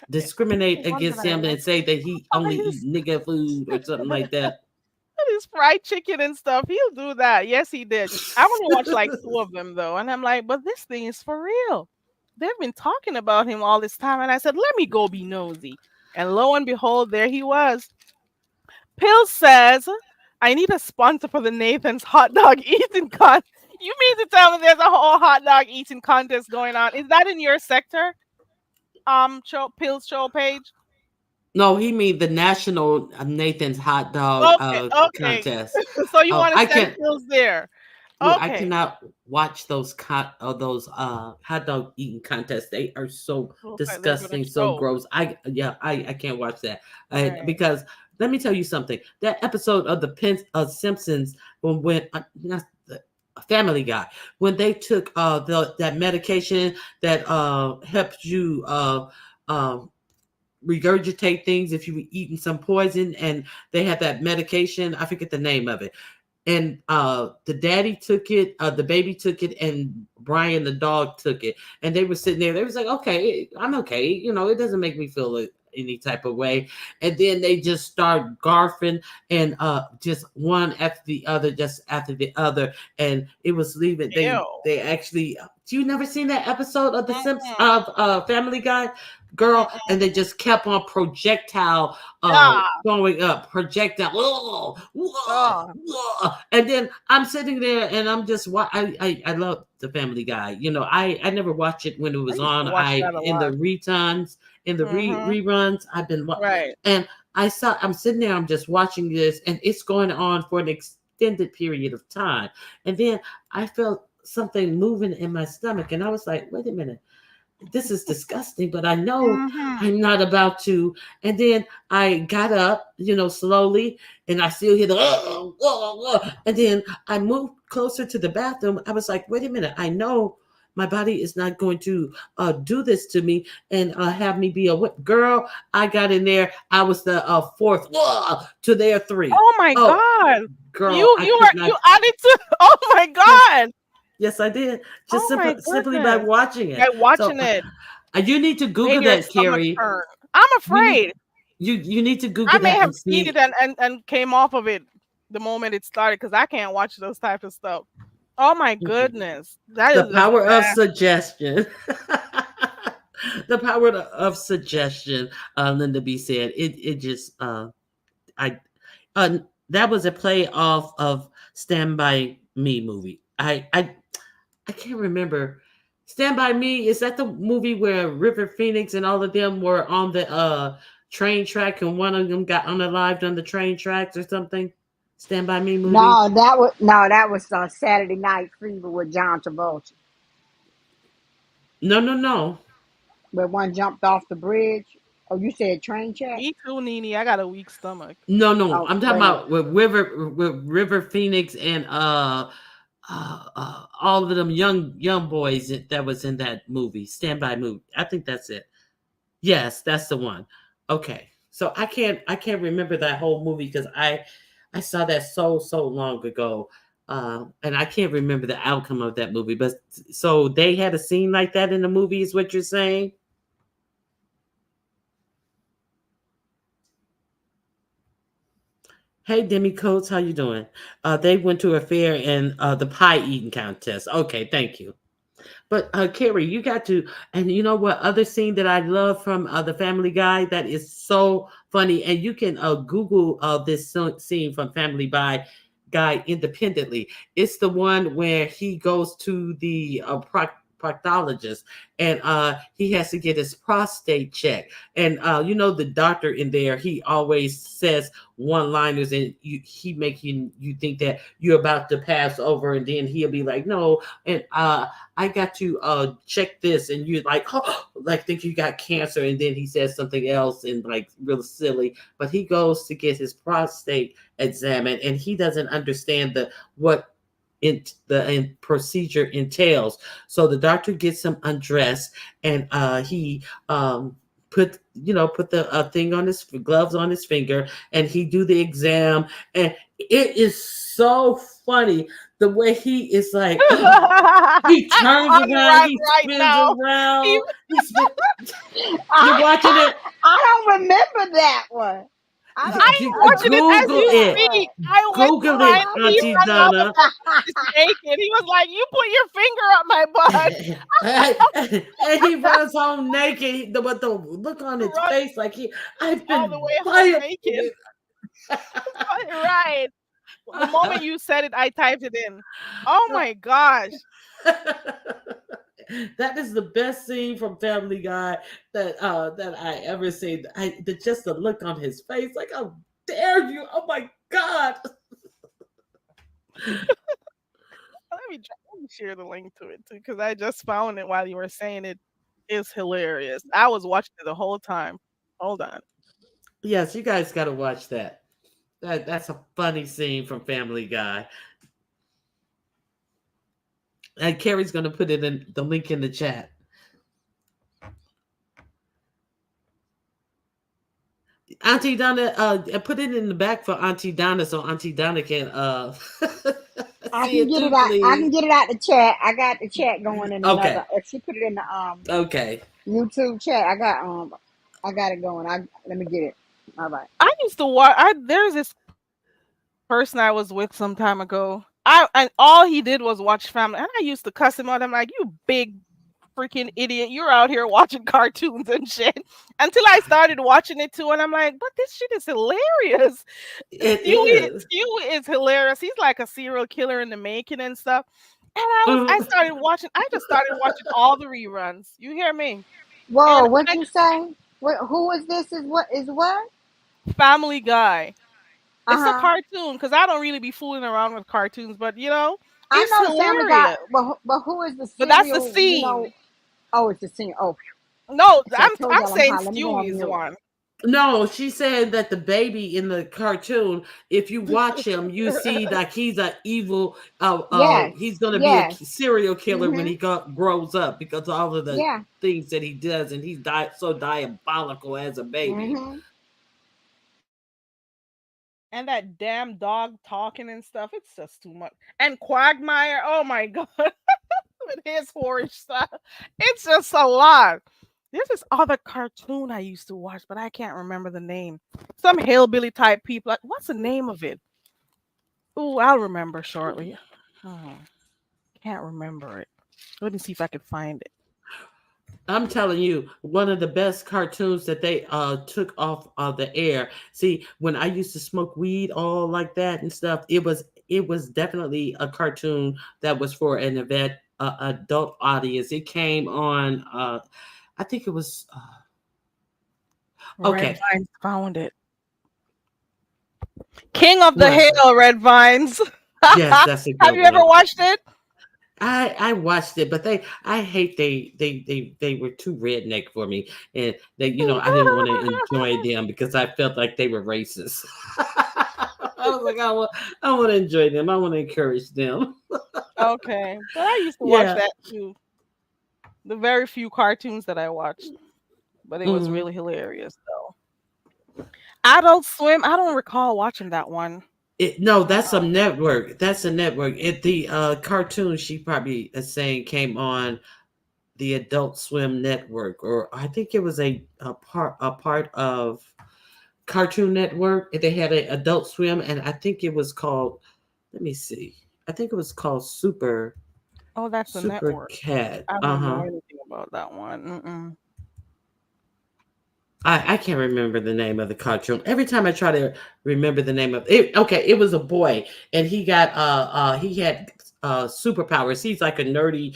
discriminate The ones that against I him and look say that he only eat is nigga food or something like that? his fried chicken and stuff. He'll do that. Yes, he did. I only watched like two of them though, and I'm like, but this thing is for real. They've been talking about him all this time, and I said, let me go be nosy. And lo and behold, there he was. Pill says, I need a sponsor for the Nathan's hot dog eating contest. You mean to tell me there's a whole hot dog eating contest going on? Is that in your sector? Pill's show page. No, he mean the national Nathan's hot dog Okay, okay. contest. So you Oh, want I to send can't. Pills there? I Okay. cannot watch those hot dog eating contests. They are so Looks like they're gonna disgusting, so show. gross. I can't watch that. Right. Because let me tell you something. That episode of the Simpsons when not the Family Guy, when they took that medication that helps you regurgitate things if you were eating some poison, and they had that medication. I forget the name of it, and the daddy took it, the baby took it, and Brian the dog took it, and they were sitting there. They was like, okay, I'm okay, it doesn't make me feel any type of way. And then they just start garfing and just one after the other, just after the other. And it was leaving. Ew. They actually, you never seen that episode of The Simpsons Mm-mm. of Family Guy? Girl, Mm-mm. and they just kept on projectile Ah. going up, projectile, Ah. and then I'm sitting there and I'm just I love the Family Guy. You know, I never watched it when it was used to on. watch that a In the lot. reruns, in the Mhm. reruns, I've been Right. and I'm sitting there, I'm just watching this, and it's going on for an extended period of time, and then I felt something moving in my stomach, and I was like, wait a minute. This is disgusting, but I know Mhm. I'm not about to. And then I got up, slowly, and I still hear the and then I moved closer to the bathroom. I was like, wait a minute, I know my body is not going to do this to me and have me be a girl. I got in there. I was the fourth to their three. Oh my God. Girl, You added to. Oh my God. Yes, I did. Just Oh my simply by goodness. watching it. By watching it. You need to Google Made your that, stomach Carrie. turn. I'm afraid. You need to Google I may that have and seen see. it and came off of it the moment it started because I can't watch those type of stuff. Oh my goodness. That The is power of bad. suggestion. The power of suggestion, Linda B said. It just that was a play off of Stand By Me movie. I can't remember. Stand By Me, is that the movie where River Phoenix and all of them were on the train track and one of them got unalived on the train tracks or something? Stand By Me movie? No, that was Saturday Night Fever with John Travolta, No. where one jumped off the bridge. Oh, you said Train Track? Me too, Nene. I got a weak stomach. No. Oh, I'm talking wait. about with River Phoenix and all of them young boys that was in that movie, Stand By movie. I think that's it. Yes, that's the one. Okay, so I can't remember that whole movie because I saw that so long ago, and I can't remember the outcome of that movie. But so they had a scene like that in the movie, is what you're saying? Hey, Demi Coates, how you doing? They went to a fair and the pie eating contest. Okay, thank you. But Carrie, you got to, and you know what other scene that I love from the Family Guy that is so funny, and you can Google this scene from Family Guy independently. It's the one where he goes to the proctologist and he has to get his prostate checked, and the doctor in there, he always says one-liners, and he make you think that you're about to pass over, and then he'll be like, no, and I got to check this, and you're like, oh, like think you got cancer, and then he says something else and like real silly, but he goes to get his prostate examined, and he doesn't understand what the procedure entails. So the doctor gets him undressed, and he put the thing on his gloves on his finger, and he do the exam, and it is so funny the way he is like he turns around, he spins around. You're watching it. I don't remember that one. I'm watching it as you speak. I Google it, Auntie Donna. Naked. He was like, "You put your finger up my butt," and he runs home naked. But the look on his face, like I've been all the way home naked. Right. The moment you said it, I typed it in. Oh my gosh. That is the best scene from Family Guy that I ever seen. Just the look on his face, like, how dare you? Oh my God. Let me share the link to it too, because I just found it while you were saying it. Is hilarious. I was watching it the whole time. Hold on. Yes, you guys got to watch that. That's a funny scene from Family Guy. And Carrie's going to put it in the link in the chat. Auntie Donna, put it in the back for Auntie Donna so Auntie Donna can I can get it out. Please. I can get it out the chat. I got the chat going in another. If she put it in the okay YouTube chat, I I got it going. Let me get it. All right. I used to watch. There's this person I was with some time ago. And all he did was watch Family, and I used to cuss him out. I'm like, "You big freaking idiot! You're out here watching cartoons and shit." Until I started watching it too, and I'm like, "But this shit is hilarious." It Stewie, is. Stewie is hilarious. He's like a serial killer in the making and stuff. And I Mhm. started watching. I just started watching all the reruns. You hear me? Whoa, And what you say? Who is this? Is what? Family Guy. It's a Uh-huh. cartoon because I don't really be fooling around with cartoons, but I it's know Family Guy, hilarious. but who is the But that's the serial, scene. oh, it's the senior. Oh, No, see, I told I'm y'all I'm saying hot. Let me go on Stewie's mute. one. No, she said that the baby in the cartoon, if you watch him, you see like he's an evil. Yes, He's gonna be a yes. serial killer when Mm-hmm. he grows up because all of the Yeah. things that he does, and he's so diabolical as a baby. Mm-hmm. And that damn dog talking and stuff, it's just too much. And Quagmire, oh my god, with his horror stuff, it's just a lot. There's this other cartoon I used to watch, but I can't remember the name. Some hillbilly type people. Like, what's the name of it? Ooh, I'll remember shortly. Can't remember it. Let me see if I can find it. I'm telling you, one of the best cartoons that they took off of the air. See, when I used to smoke weed all like that and stuff, it was definitely a cartoon that was for an adult audience. It came on I think it was Red okay. Vines found it. King of the What? Hill, Red Vines. Yes, that's a Have good you ever one. watched it? I watched it, but I hate they were too redneck for me, and I didn't want to enjoy them because I felt like they were racist. I was like, I want to enjoy them. I want to encourage them. Okay, but I used to watch Yeah. that too. The very few cartoons that I watched, but it was Mhm. really hilarious though. Adult Swim, I don't recall watching that one. No, that's a network. That's a network. The cartoon she probably is saying came on the Adult Swim network, or I think it was a part of Cartoon Network. They had an Adult Swim, and I think it was called. Let me see. I think it was called Super Oh, that's a network. Cat. I don't know anything about that one. Mm-mm. I can't remember the name of the cartoon. Every time I try to remember the name of it, okay, it was a boy, and he had superpowers. He's like a nerdy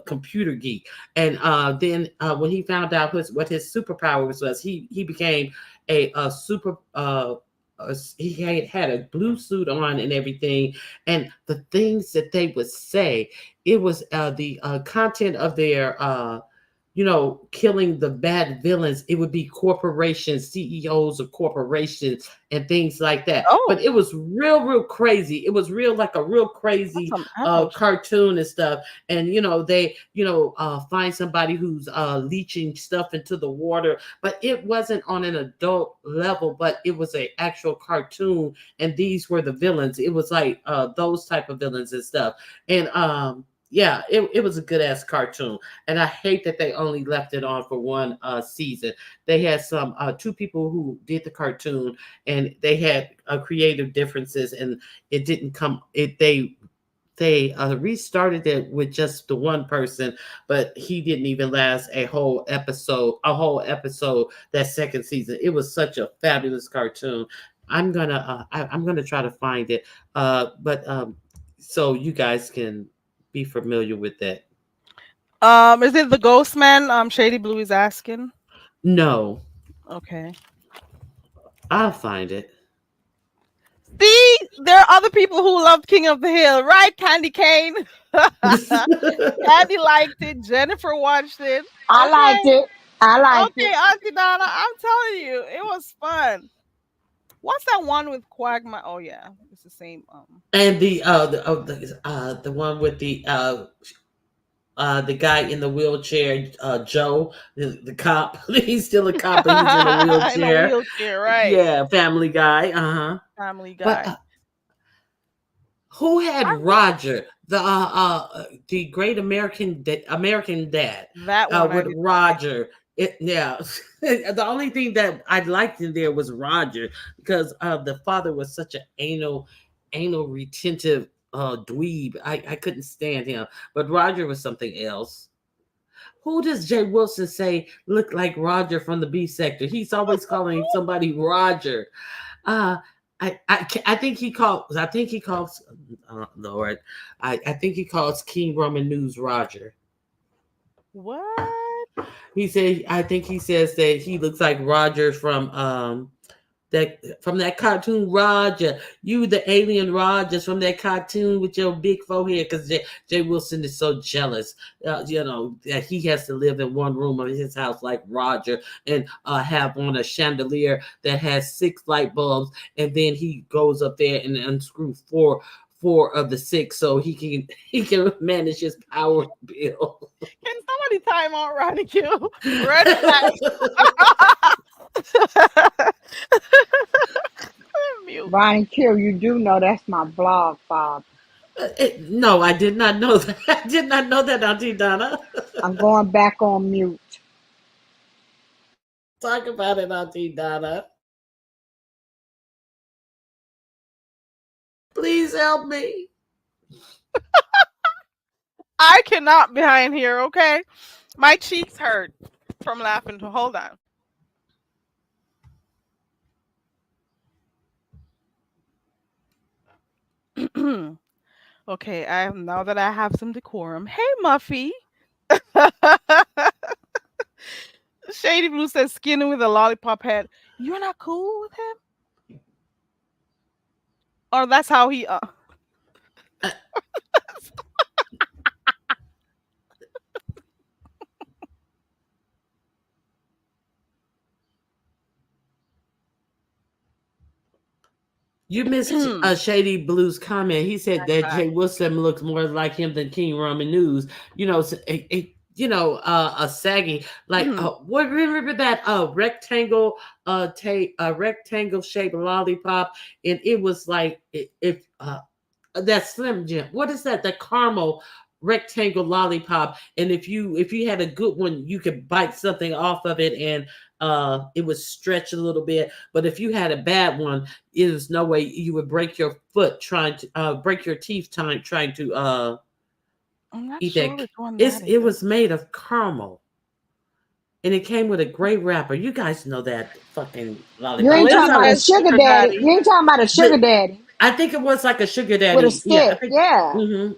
computer geek, and then when he found out what his superpowers was, he became a super. He had a blue suit on and everything, and the things that they would say, it was the content of their killing the bad villains. It would be corporations, CEOs of corporations, and things like that. But Oh, it was real crazy. It was like a real that's crazy some adult shit. cartoon and stuff. And they find somebody who's leaching stuff into the water, but it wasn't on an adult level. But it was an actual cartoon, and these were the villains. It was like those type of villains and stuff. And yeah, it was a good ass cartoon, and I hate that they only left it on for one season. They had some two people who did the cartoon, and they had creative differences, and it didn't come. They restarted it with just the one person, but he didn't even last a whole episode. That second season, it was such a fabulous cartoon. I'm gonna try to find it, but so you guys can be familiar with that. Is it the Ghost Man? Shady Blue is asking. No, Okay. I'll find it. See, there are other people who loved King of the Hill, right? Candy Cane. Candy liked it. Jennifer watched it. I liked Okay. it. I liked Okay, it. Auntie Donna, I'm telling you, it was fun. What's that one with Quagmire? Oh yeah, it's the same. And the one with the guy in the wheelchair, Joe, the cop. He's still a cop, but he's in a In a wheelchair. wheelchair, right? Yeah, Family Guy. Family But Guy. who had I- Roger, the Great American Dad? That one I With did. Roger, Yeah. The only thing that I liked in there was Roger because the father was such an anal retentive dweeb. I couldn't stand him. But Roger was something else. Who does Jay Wilson say look like Roger from the B sector? He's always calling somebody Roger. Uh I think he calls Lord. I think he calls King Roman News Roger. What? He said I think he says that he looks like Roger from that cartoon Roger. You the alien Rogers from that cartoon with your big forehead because Jay Wilson is so jealous. That he has to live in one room of his house like Roger and have on a chandelier that has 6 light bulbs, and then he goes up there and unscrews four of the 6 so he can manage his power bill. Can somebody time out Ronnie Q? Red flag. Mute. Ronnie Kill, you do know that's my blog, Father. No, I did not know that. I did not know that, Auntie Donna. I'm going back on mute. Talk about it, Auntie Donna. Please help me. I cannot behind here, okay? My cheeks hurt from laughing. Hold on. Okay, now that I have some decorum. Hey, Muffy. Shady Blue says, skinny with a lollipop head. You're not cool with him? Or that's how he... You missed Shady Blue's comment. He said that Jay Wilson looks more like him than King Roman News. A saggy what remember that rectangle rectangle shaped lollipop, and it was like if that Slim Jim. What is that? The caramel rectangle lollipop, and if you had a good one, you could bite something off of it and it would stretch a little bit. But if you had a bad one, there's no way you would break your foot trying to break your teeth trying to I'm not eat sure that. which one It was made of caramel, and it came with a gray wrapper. You guys know that fucking lollipop. You ain't talking about a Elizabeth sugar Sugar daddy. Daddy. You ain't talking about a sugar daddy I think it was like a sugar daddy with a stick. Yeah.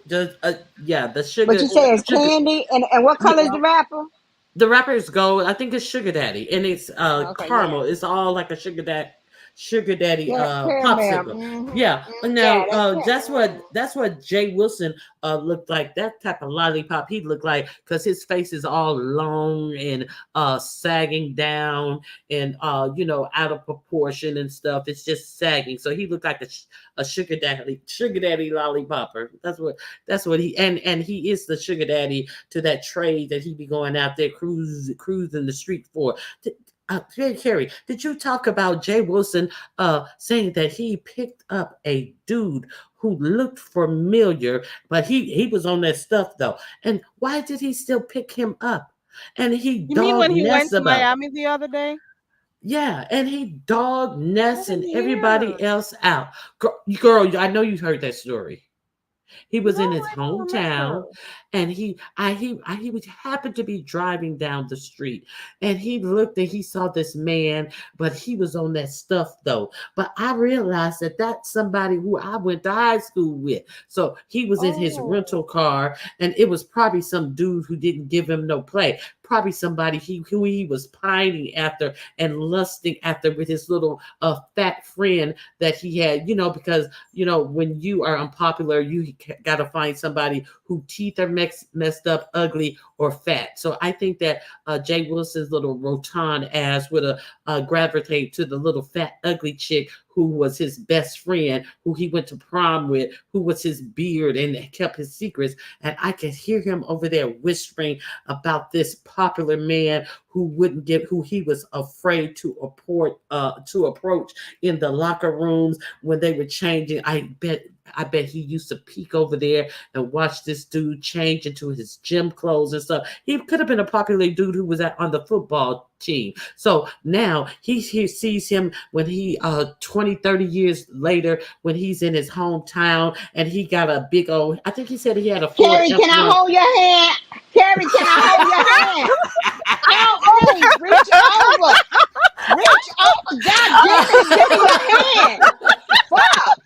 The sugar. But you say it's sugar, candy, and what color is the wrapper? The wrapper is gold. I think it's sugar daddy, and it's Okay, caramel. yeah. It's all like a sugar daddy Caramel. popsicle. Mhm. Yeah. Yeah, Now that's that's what Jay Wilson looked like. That type of lollipop he looked like, because his face is all long and sagging down and out of proportion and stuff. It's just sagging. So he looked like a sugar daddy lollipopper. That's what he and he is the sugar daddy to that trade that he be going out there cruising the street for. Carrie, did you talk about Jay Wilson saying that he picked up a dude who looked familiar, but he was on that stuff though? And why did he still pick him up? And he You mean when he went to about Miami the other day? Yeah, and he dog Ness and everybody else out. Girl, I know you heard that story. He was in his hometown, and he would happen to be driving down the street, and he looked and he saw this man, but he was on that stuff though. But I realized that that's somebody who I went to high school with. So he was in his rental car, and it was probably some dude who didn't give him no play. Probably somebody who he was pining after and lusting after with his little fat friend that he had, because when you are unpopular, you got to find somebody who teeth are messed up, ugly, or fat. So I think that Jay Wilson's little rotund ass would gravitate to the little fat, ugly chick who was his best friend, who he went to prom with, who was his beard and kept his secrets. And I could hear him over there whispering about this popular man who he was afraid to approach in the locker rooms when they were changing. I bet he used to peek over there and watch this dude change into his gym clothes and stuff. He could have been a popular dude who was on the football team. So now he sees him when he 20, 30 years later, when he's in his hometown and he got a big old, I think he said he had a Ford Carrie, can I F1. hold your hand? Carrie, can I hold your hand? Oh, reach over. Reach over. God damn it. Give me your hand. Fuck.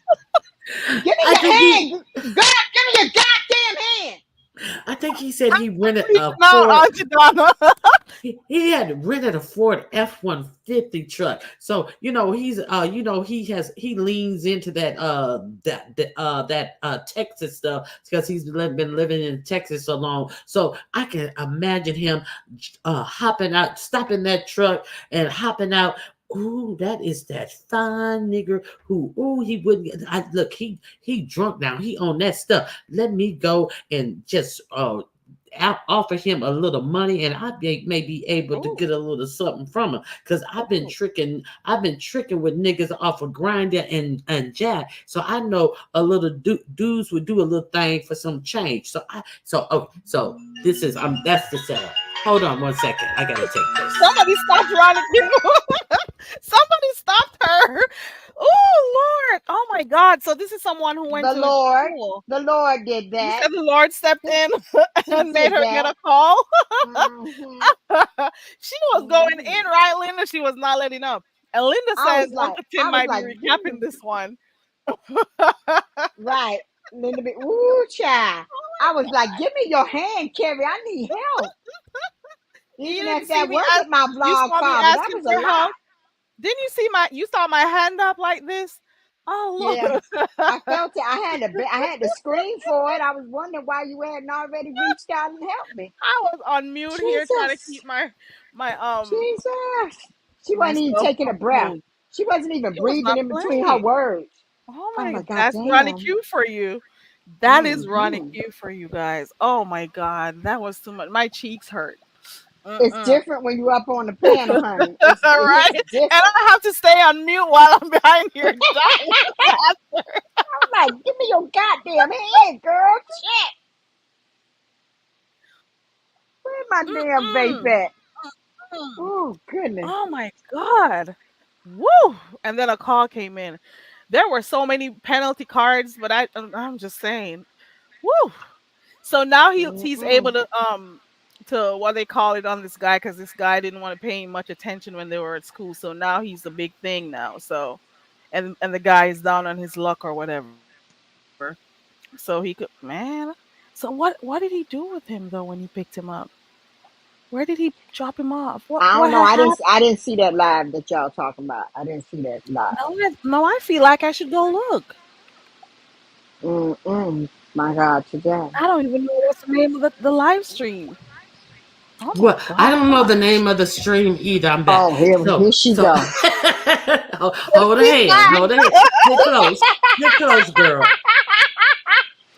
Give me I your think he- hand. God, give me your goddamn hand. I think he said he rented a No, Ford. Auntie Donna. He had rented a Ford F-150 truck. So he's he leans into that Texas stuff because he's been living in Texas so long. So I can imagine him hopping out, stopping that truck and hopping out. Ooh, that is that fine nigger who, he wouldn't. Look, he drunk now. He on that stuff. Let me go and just offer him a little money, and I may be able to get a little something from him because I've been tricking with niggas off of Grindr and Jack. So I know a little dudes would do a little thing for some change. So this is that's the setup. Hold on one second. I gotta take this. Somebody stopped Ronnie. Somebody stopped her. Oh Lord! Oh my God! So this is someone who went The to Lord. school. The Lord did You that. said the Lord stepped in and made did her get a call. Mhm. She was going in, right, Linda? She was not letting up. And Linda I says was like, Uncle Tim might be recapping this one. right. Linda be, ooh, child. I was like, give me your hand, Carrie. I need help. You Even didn't if see that me wasn't my you vlog saw me father, that asking was for a lot. help. Didn't you saw my hand up like this? Oh Yeah, Lord. I felt it. I had to scream for it. I was wondering why you hadn't already reached out and helped me. I was on mute here trying to keep Jesus, my Jesus. She wasn't even myself taking a breath. composed. She wasn't even She was breathing not in between her playing. words. Oh Oh my, my God, that's Ronnie damn. Q for you. That is Ronnie Hmm. Q for you guys. Oh my God, that was too much. My cheeks hurt. It's Mm-mm. different when you up on the panel, honey. It Right? hits And different. I have to stay on mute while I'm behind here dying. I'm like, give me your goddamn hand, girl. Shit. Where's my damn vape Mm-mm. at? Mm. Oh, goodness. Oh my God. Woo! And then a call came in. There were so many penalty cards, but I'm just saying. Woo! So now he's able to what they call it on this guy because this guy didn't want to pay much attention when they were at school. So now he's a big thing now. So and the guy is down on his luck or whatever. So he could man. So what did he do with him though when he picked him up? Where did he drop him off? What I what don't know. had happened? I didn't see that live that y'all talking about. I didn't see that live. No, I feel like I should go look. My God, today. I don't even know what's the name of the live stream. Oh my Well, I don't know the gosh. name of the stream either. I'm back. Oh, here she So go. hold the hand. Get close, girl.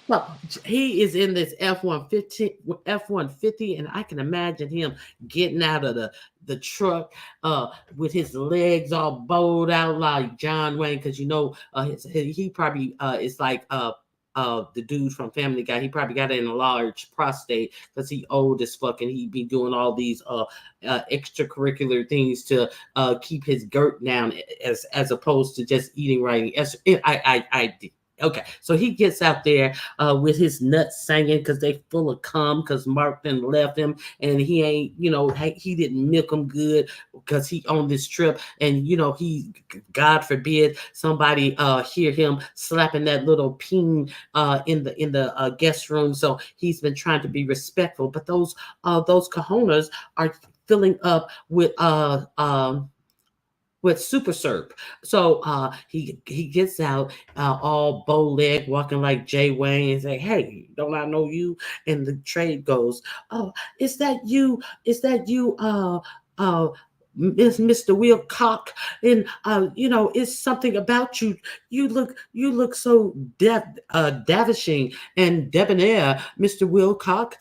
So he is in this F-150, and I can imagine him getting out of the truck with his legs all bowed out like John Wayne, because he probably is like the dude from Family Guy. He probably got an enlarged prostate because he old as fuck, and he be doing all these extracurricular things to keep his girt down as opposed to just eating right. Okay, so he gets out there with his nuts singing because they full of cum because Mark then left him and he ain't, he didn't milk him good because he on this trip, and he, God forbid, somebody hear him slapping that little peen in the guest room. So he's been trying to be respectful, but those cojones are filling up with super syrup. So he gets out all bow leg, walking like Jay Wayne, and say, "Hey, don't I know you?" And the trade goes, "Oh, is that you? Mr. Wilcock, and it's something about you. You look so davishing and debonair, Mr. Wilcock.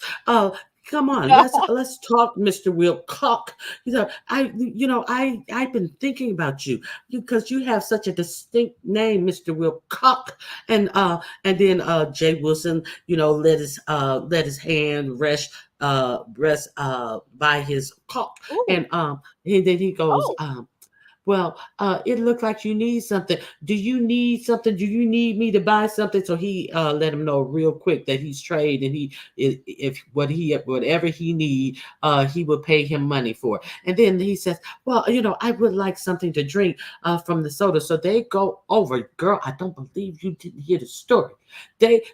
Come on, let's talk, Mr. Wilcock. I've been thinking about you because you have such a distinct name, Mr. Wilcock. And then Jay Wilson, let his hand rest by his cock. Ooh. And then he goes, Oh. well, it looked like you need something. Do you need something? Do you need me to buy something? So he let him know real quick that he's trade, and whatever he need, he would pay him money for. And then he says, well, I would like something to drink from the soda. So they go over. Girl, I don't believe you didn't hear the story.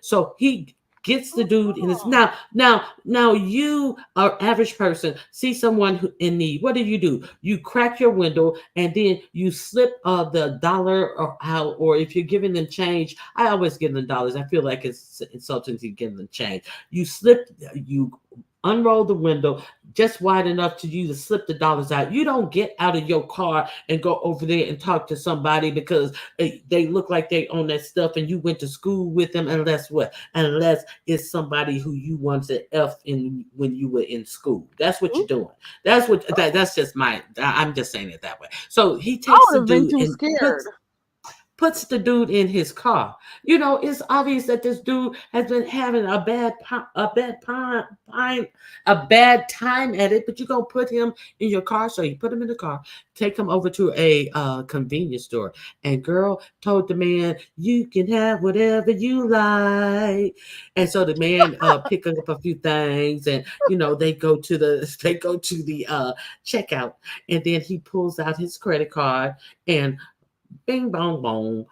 So he gets the dude in his now you are average person, see someone who in need. What do? You crack your window and then you slip the dollar or out, or if you're giving them change, I always give them dollars. I feel like it's insulting to give them change. You unroll the window just wide enough to you to slip the dollars out. You don't get out of your car and go over there and talk to somebody because they look like they own that stuff and you went to school with them, unless it's somebody who you wanted to F in when you were in school. That's what you're doing. That's just I'm just saying it that way. So he takes the dude and puts the dude in his car. It's obvious that this dude has been having a bad time at it, but you're going to put him in your car. So you put him in the car, take him over to a convenience store. And girl told the man, you can have whatever you like. And so the man picked up a few things, and they go to the checkout, and then he pulls out his credit card and bing, bong, bong.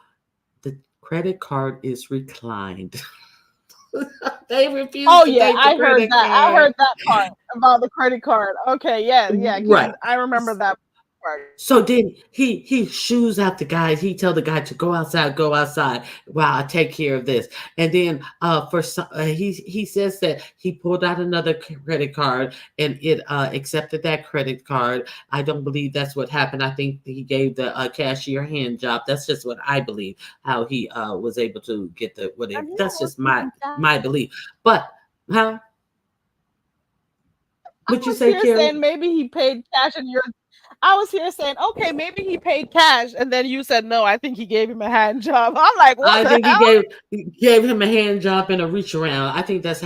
The credit card is reclined. They refuse to take the I heard credit that. card. I heard that part about the credit card. Okay, yeah. Right. I remember that part. So then he shoos out the guy. He tell the guy to go outside while I take care of this. And then he says that he pulled out another credit card and it accepted that credit card. I don't believe that's what happened. I think he gave the cashier a hand job. That's just what I believe, how he was able to get the whatever. That's just my belief. But what you say, Carrie? Saying maybe he paid cash and I was here saying, okay, maybe he paid cash, and then you said no. I think he gave him a hand job. I'm like, what? I think he gave him a hand job and a reach around. I think that's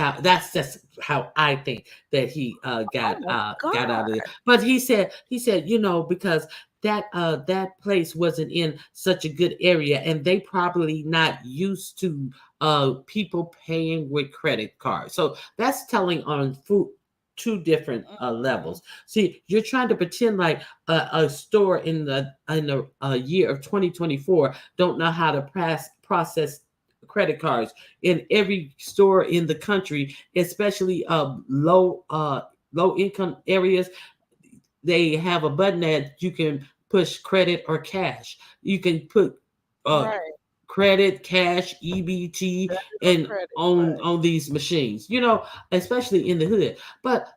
just how I think that he got out of it. But he said because that place wasn't in such a good area, and they probably not used to people paying with credit cards. So that's telling on two different levels. See, you're trying to pretend like a store in the year of 2024 don't know how to process credit cards. In every store in the country, especially low income areas, they have a button that you can push credit or cash. You can put credit, cash, EBT, and on these machines, especially in the hood. But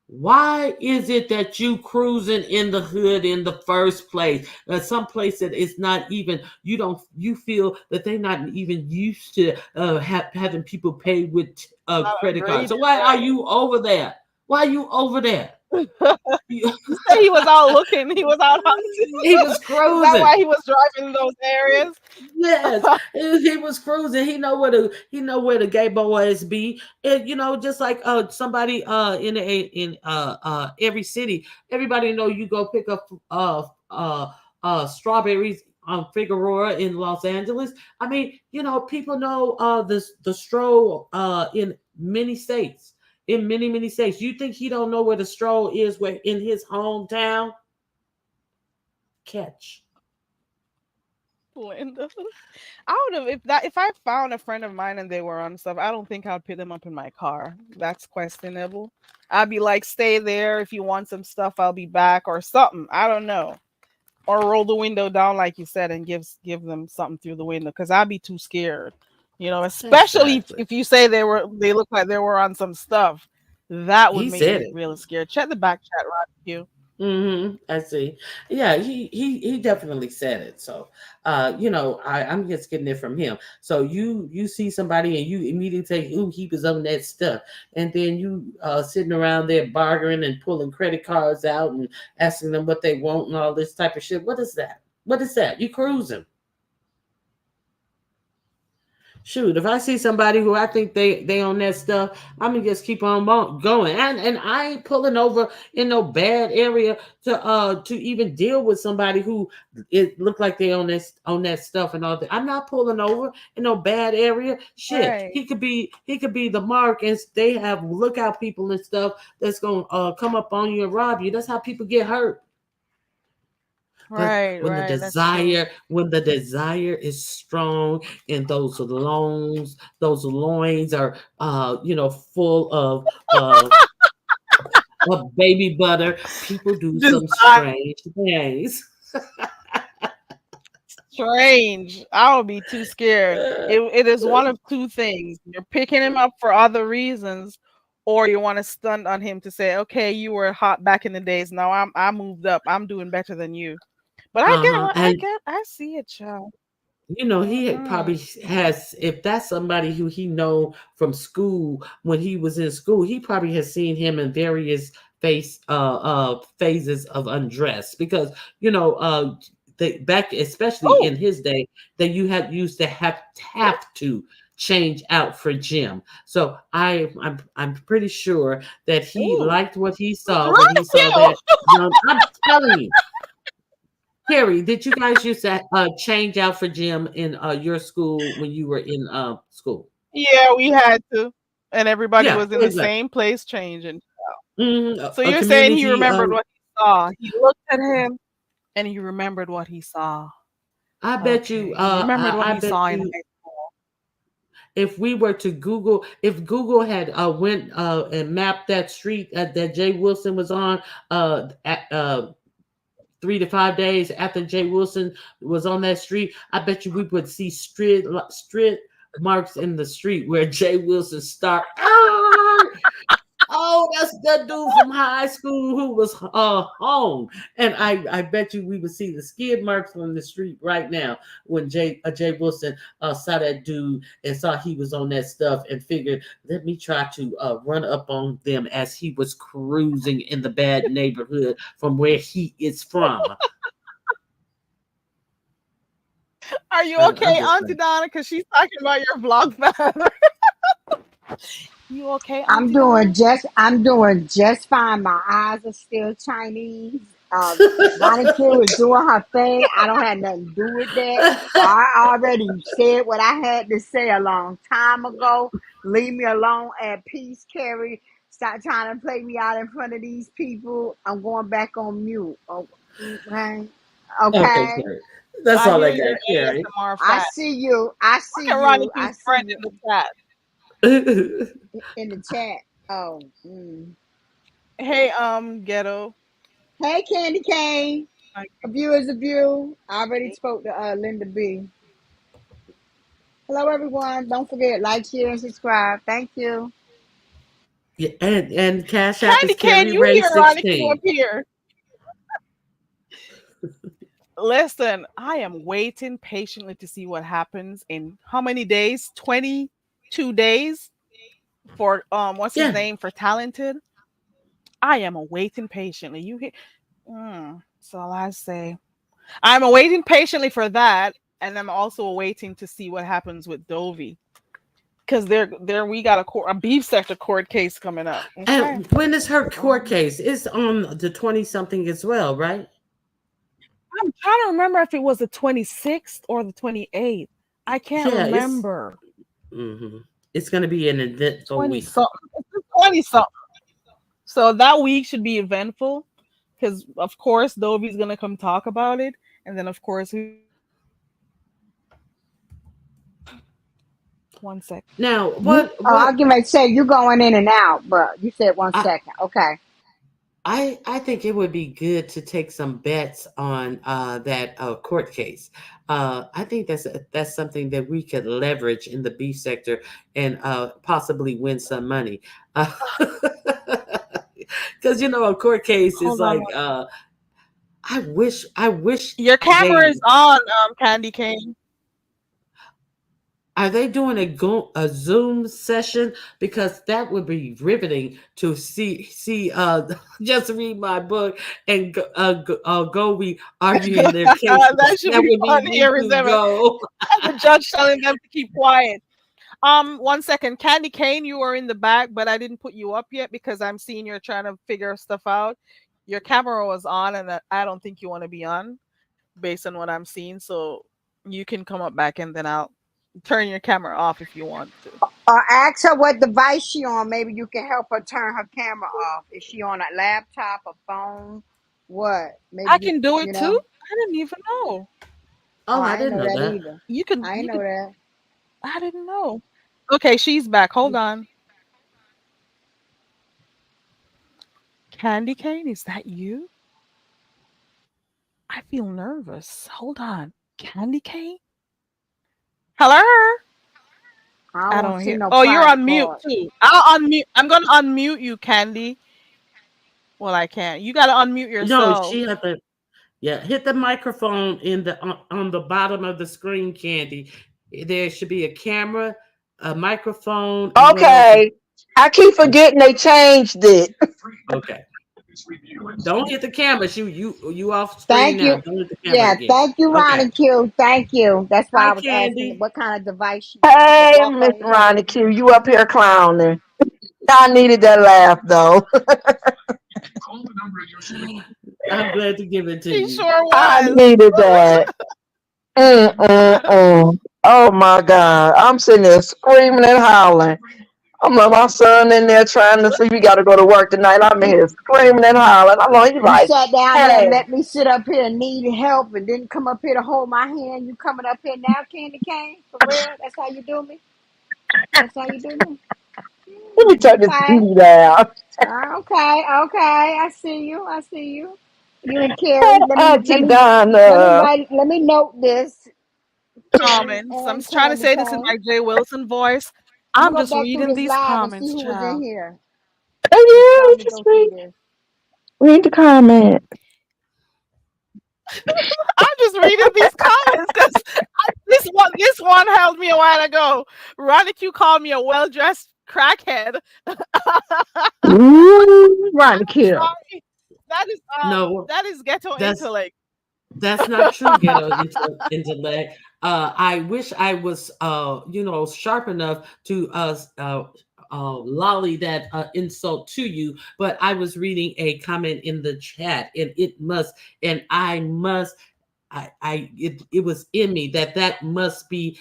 why is it that you cruising in the hood in the first place? Some place that it's not even, you feel that they're not even used to having people pay with credit cards. So why are you over there? Why are you over there? He was out looking. He was out hunting. He was cruising. Is that why he was driving in those areas? Yes, he was cruising. He know where the gay boys be. And just like somebody in every city, everybody know you go pick up strawberries on Figueroa in Los Angeles. I mean, people know the stroll in many states. In many, many states. You think he don't know where the stroll is in his hometown? Catch. Linda. I would have if I found a friend of mine and they were on stuff, I don't think I'd put them up in my car. That's questionable. I'd be like, stay there. If you want some stuff, I'll be back or something. I don't know. Or roll the window down, like you said, and give them something through the window, because I'd be too scared. Especially if you say they look like they were on some stuff, that would make me really scared. Check the back chat, Roger. I see. Yeah, he definitely said it. So, I'm just getting it from him. So you see somebody and you immediately say, "Ooh, he was on that stuff," and then you sitting around there bargaining and pulling credit cards out and asking them what they want and all this type of shit. What is that? What is that? You cruising? Shoot, if I see somebody who I think they on that stuff, I'm gonna just keep on going. And I ain't pulling over in no bad area to even deal with somebody who it look like they on that stuff and all that. I'm not pulling over in no bad area. Shit, Right. he could be the mark, and they have lookout people and stuff that's gonna come up on you and rob you. That's how people get hurt. But Right, when the right. That's true. desire is strong and those loins are full of baby butter, people do Just some strange things. strange. I would be too scared. It is one of two things. You're picking him up for other reasons, or you want to stunt on him to say, "Okay, you were hot back in the days. Now I moved up. I'm doing better than you." But Uh-huh. And I see it, child. he Mm-mm. probably has, if that's somebody who he know from school when he was in school, he probably has seen him in various phases of undress because they back, especially Oh, in his day, that you had used to have to change out for gym. So I'm pretty sure that he ooh, liked what he saw when he thank saw you. that young. I'm telling you. Carrie, did you guys used to change out for gym in your school when you were in school? Yeah, we had to, and everybody Yeah, was in the exactly. same place changing. So A you're saying he community. remembered what he saw. He looked at him and he remembered what he saw. I bet you. Okay, he remembered what I he bet saw in you. high school. If we were to Google, if Google had went and mapped that street that Jay Wilson was on, at 3 to 5 days after Jay Wilson was on that street, I bet you we would see street marks in the street where Jay Wilson start. Oh, that's that dude from high school who was home, and I bet you we would see the skid marks on the street right now when Jay Wilson saw that dude and saw he was on that stuff and figured, let me try to run up on them as he was cruising in the bad neighborhood from where he is from. Are you I'm okay, just Auntie saying. Donna? Because she's talking about your vlog father. You okay, Auntie Donna? I'm doing just fine. My eyes are still Chinese. Monica is doing her thing. I don't have nothing to do with that. I already said what I had to say a long time ago. Leave me alone at peace, Carrie. Stop trying to play me out in front of these people. I'm going back on mute. Okay. Okay, Okay. Carrie. That's I all I hear got, your Carrie. ASMR I fan. see you. I see Look at Ronnie you. Q's I see friend you in the chat. in the chat. Oh. Hey, ghetto. Hey, Candy Cane. Like, A view is a view. I already spoke to Linda B. Hello, everyone. Don't forget, like, share, and subscribe. Thank you. Yeah, and Cash App is Candy Can, Carrie you Ray hear Ronnie Q up 16. here? Listen, I am waiting patiently to see what happens in how many days? 22 days for what's his Yeah. name for talented. I am awaiting patiently. You hear? That's all I say. I'm awaiting patiently for that, and I'm also awaiting to see what happens with Dovey because there we got a beef sector court case coming up. Okay, And when is her court um, case? It's on the 20 something as well, right? I'm trying to remember if it was the 26th or the 28th. I can't Yeah, remember. mhm. It's going to be an eventful 20 week. something. It's 20 something. So that week should be eventful because of course Dovey's gonna come talk about it, and then of course one sec. Now, You, I'll give it say you going in and out, but you said one I second. Okay. I think it would be good to take some bets on that court case. I think that's something that we could leverage in the beef sector and possibly win some money. Because a court case is Hold on. like I wish Your camera they is on, Candy Cane. are they doing a Zoom session, because that would be riveting to see just read my book and go be arguing their cases. That should That be would fun be here, is YouTube go. the judge telling them to keep quiet. 1 second, Candy Cane, you are in the back, but I didn't put you up yet because I'm seeing you're trying to figure stuff out. Your camera was on, and I don't think you want to be on, based on what I'm seeing. So you can come up back, and then I'll turn your camera off if you want to. Or ask her what device she on. Maybe you can help her turn her camera off. Is she on a laptop, a phone? What? Maybe I can do it you too. know. I didn't even know. Oh, I I didn't didn't know know that that. either. You can. I You didn't know could. that. I didn't know. Okay, she's back. Hold on. Candy Cane, is that you? I feel nervous. Hold on. Candy Cane? Hello? I I don't don't see hear. no Oh, you're private on mute part. too. I'll unmute. I'm gonna unmute you, Candy. Well, I can't. You gotta unmute No, yourself. she had to. Yeah, hit the microphone on the bottom of the screen, Candy. There should be a camera, a microphone, and what else? Okay. I keep forgetting they changed it. Okay. Don't hit the camera. You off screen Thank now. you. Don't hit the camera Yeah, again. thank you, Okay. Ronnie Q. Thank you. That's why Hi, I was asking Candy. what kind of device she on. Hey, Walk her Miss in. Ronnie Q, you up here clowning. I needed that laugh though. I'm glad to give it to She you. sure I was. needed that. Oh my God. I'm sitting there screaming and howling. I'm like, my son in there trying to sleep. We got to go to work tonight. I'm in here screaming and howling. I'm like, he's You like, sat down there and hey. let me sit up here and need help and didn't come up here to hold my hand. You coming up here now, Candy Cane? For real? That's how you do me? That's how you do me? Let me turn this Okay. TV down. Okay. I see you. You and Carrie. Auntie Donna. Let me note this. Carrie Comments. I'm and just trying to Candy say this in Cane. my Jay Wilson voice. I'm I'm gonna just go back through reading this these live and see comments, who was in child. here. Oh, Let yeah, me just go through this. read the comment. I'm just reading these comments because this one held me a while ago. Ronnie Q called me a well-dressed crackhead. Ooh, Ronnie Q. Sorry. No, That is ghetto that's intellect. that's not true, ghetto intellect. I wish I was, sharp enough to lolly that insult to you, but I was reading a comment in the chat, and it was in me that must be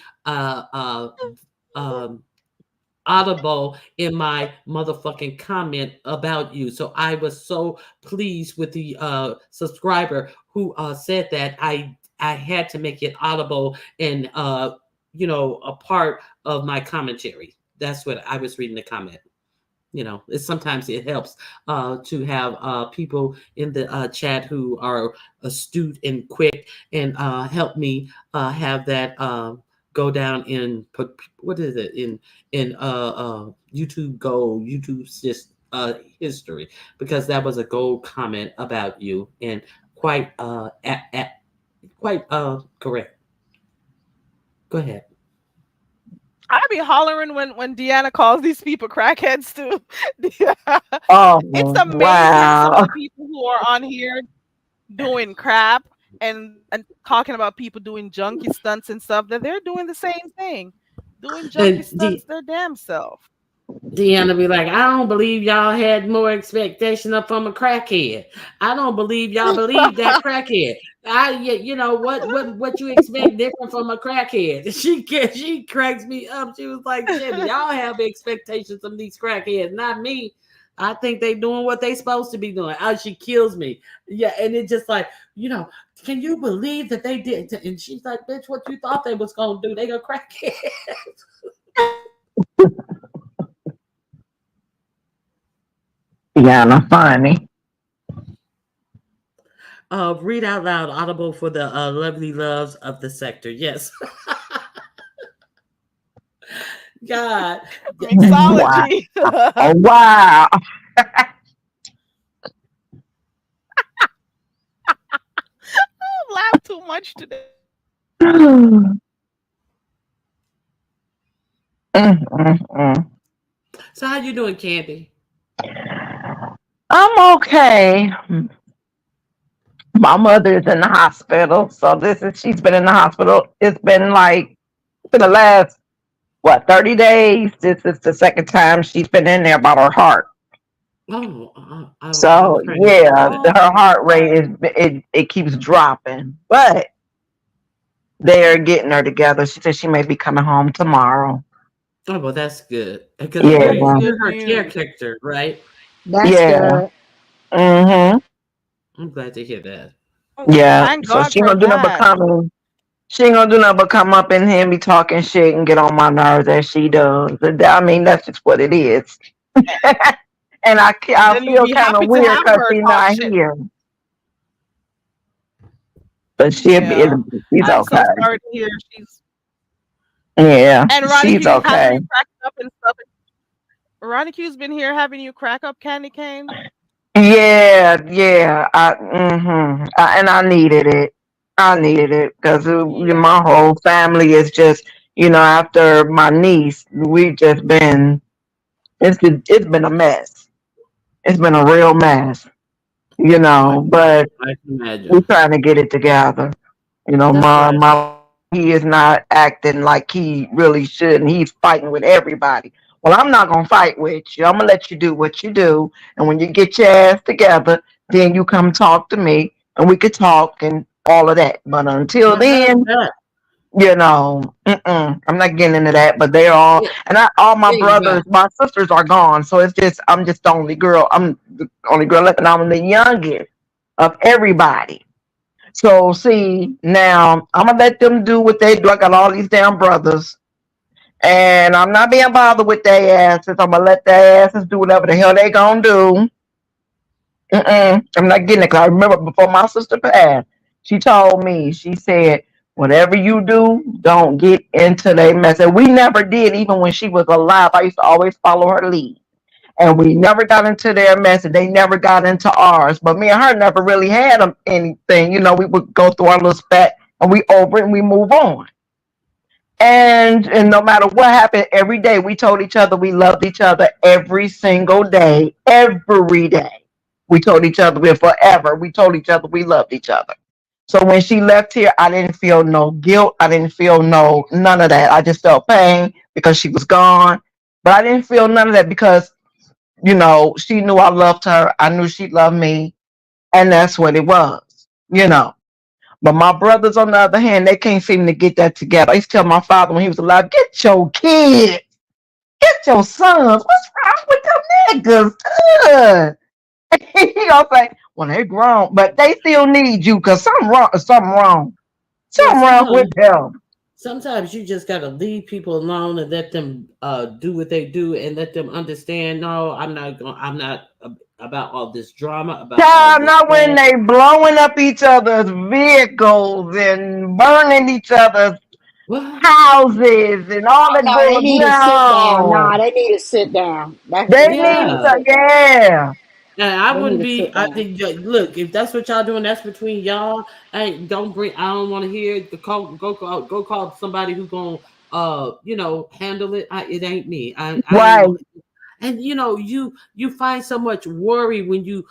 audible in my motherfucking comment about you. So I was so pleased with the subscriber who said that I had to make it audible and a part of my commentary. That's what I was reading the comment. Sometimes it helps to have people in the chat who are astute and quick and help me have that go down in what is it in YouTube's just history, because that was a gold comment about you and quite correct. Go ahead. I'd be hollering when Deanna calls these people crackheads too. Oh, It's amazing some wow. of the people who are on here doing crap and talking about people doing junkie stunts and stuff, that they're doing the same thing. Doing junkie stunts their damn self. Deanna be like, I don't believe y'all had more expectation up from a crackhead. I don't believe y'all believe that crackhead. What you expect different from a crackhead? She cracks me up. She was like, shit, y'all have expectations of these crackheads, not me. I think they doing what they supposed to be doing. She kills me. Yeah, and it just like, can you believe that they did? And she's like, bitch, what you thought they was gonna do? They gonna crackheads. Yeah, not funny. Read out loud, audible for the lovely loves of the sector. Yes. God. Mixology. Wow. too much today. So how you doing, Candy? I'm okay. My mother is in the hospital, so she's been in the hospital. It's been for the last 30 days. This is the second time she's been in there about her heart. Oh, I'm So praying for yeah, that. her heart rate it keeps dropping, but they're getting her together. She said she may be coming home tomorrow. Oh, well, that's good. Because Yeah, That is good you're her news. caretaker, right? That's yeah. good. Mhm. I'm glad to hear that. Yeah. Thank So God for that. she ain't gonna do nothing but come up in here and be talking shit and get on my nerves as she does. I mean, that's just what it is. And I Then you'll feel be kind of happy to weird have because her she's talk not shit. here, but Yeah. she's I'm so okay. sorry to hear she's Yeah, and Ronnie she's Q's having okay. you crack up and stuff. Ronnie Q's been here having you crack up, Candy Cane. Yeah, yeah. And I needed it. I needed it because Yeah. my whole family is just, after my niece, we've just been. It's been a mess. It's been a real mess, I, But I can we're imagine. trying to get it together. That's right. My he is not acting like he really should, and he's fighting with everybody. Well, I'm not gonna fight with you. I'm gonna let you do what you do, and when you get your ass together, then you come talk to me, and we could talk and all of that. But until Now, how's then, that? I'm not getting into that. But they're all, Yeah, and all my brothers, exactly. my sisters are gone, so it's just I'm just the only girl. I'm the only girl left, and I'm the youngest of everybody. So see, now I'm gonna let them do what they do. I got all these damn brothers, and I'm not being bothered with their asses. I'm gonna let their asses do whatever the hell they gonna do. I'm not getting it. 'Cause I remember before my sister passed, she told me, she said, "Whatever you do, don't get into their mess." And we never did, even when she was alive. I used to always follow her lead. And we never got into their mess, and they never got into ours. But me and her never really had anything. We would go through our little spat, and we over it, and we move on. And no matter what happened, every day we told each other we loved each other every single day, every day. We told each other we're forever. We told each other we loved each other. So when she left here, I didn't feel no guilt. I didn't feel none of that. I just felt pain because she was gone. But I didn't feel none of that because she knew I loved her. I knew she loved me. And that's what it was. But my brothers, on the other hand, they can't seem to get that together. I used to tell my father when he was alive, get your kids, get your sons. What's wrong with them niggas? Ugh. He gonna say, well, they're grown, but they still need you because something wrong. Something wrong. Yeah, Something wrong with them. sometimes you just gotta leave people alone and let them do what they do and let them understand. No, I'm not about all this drama, about all Child, this not when stuff. they blowing up each other's vehicles and burning each other's What? houses and all Oh that no, they going need to sit down. on. Nah, they need to sit down. They They need need to Yeah. to, sit down. yeah. And I They need wouldn't to be. sit I down. think. Look, if that's what y'all doing, that's between y'all. Don't bring. I don't want to hear the call. Go call somebody who's gonna handle it. It ain't me. I ain't Right. gonna. And you find so much worry when you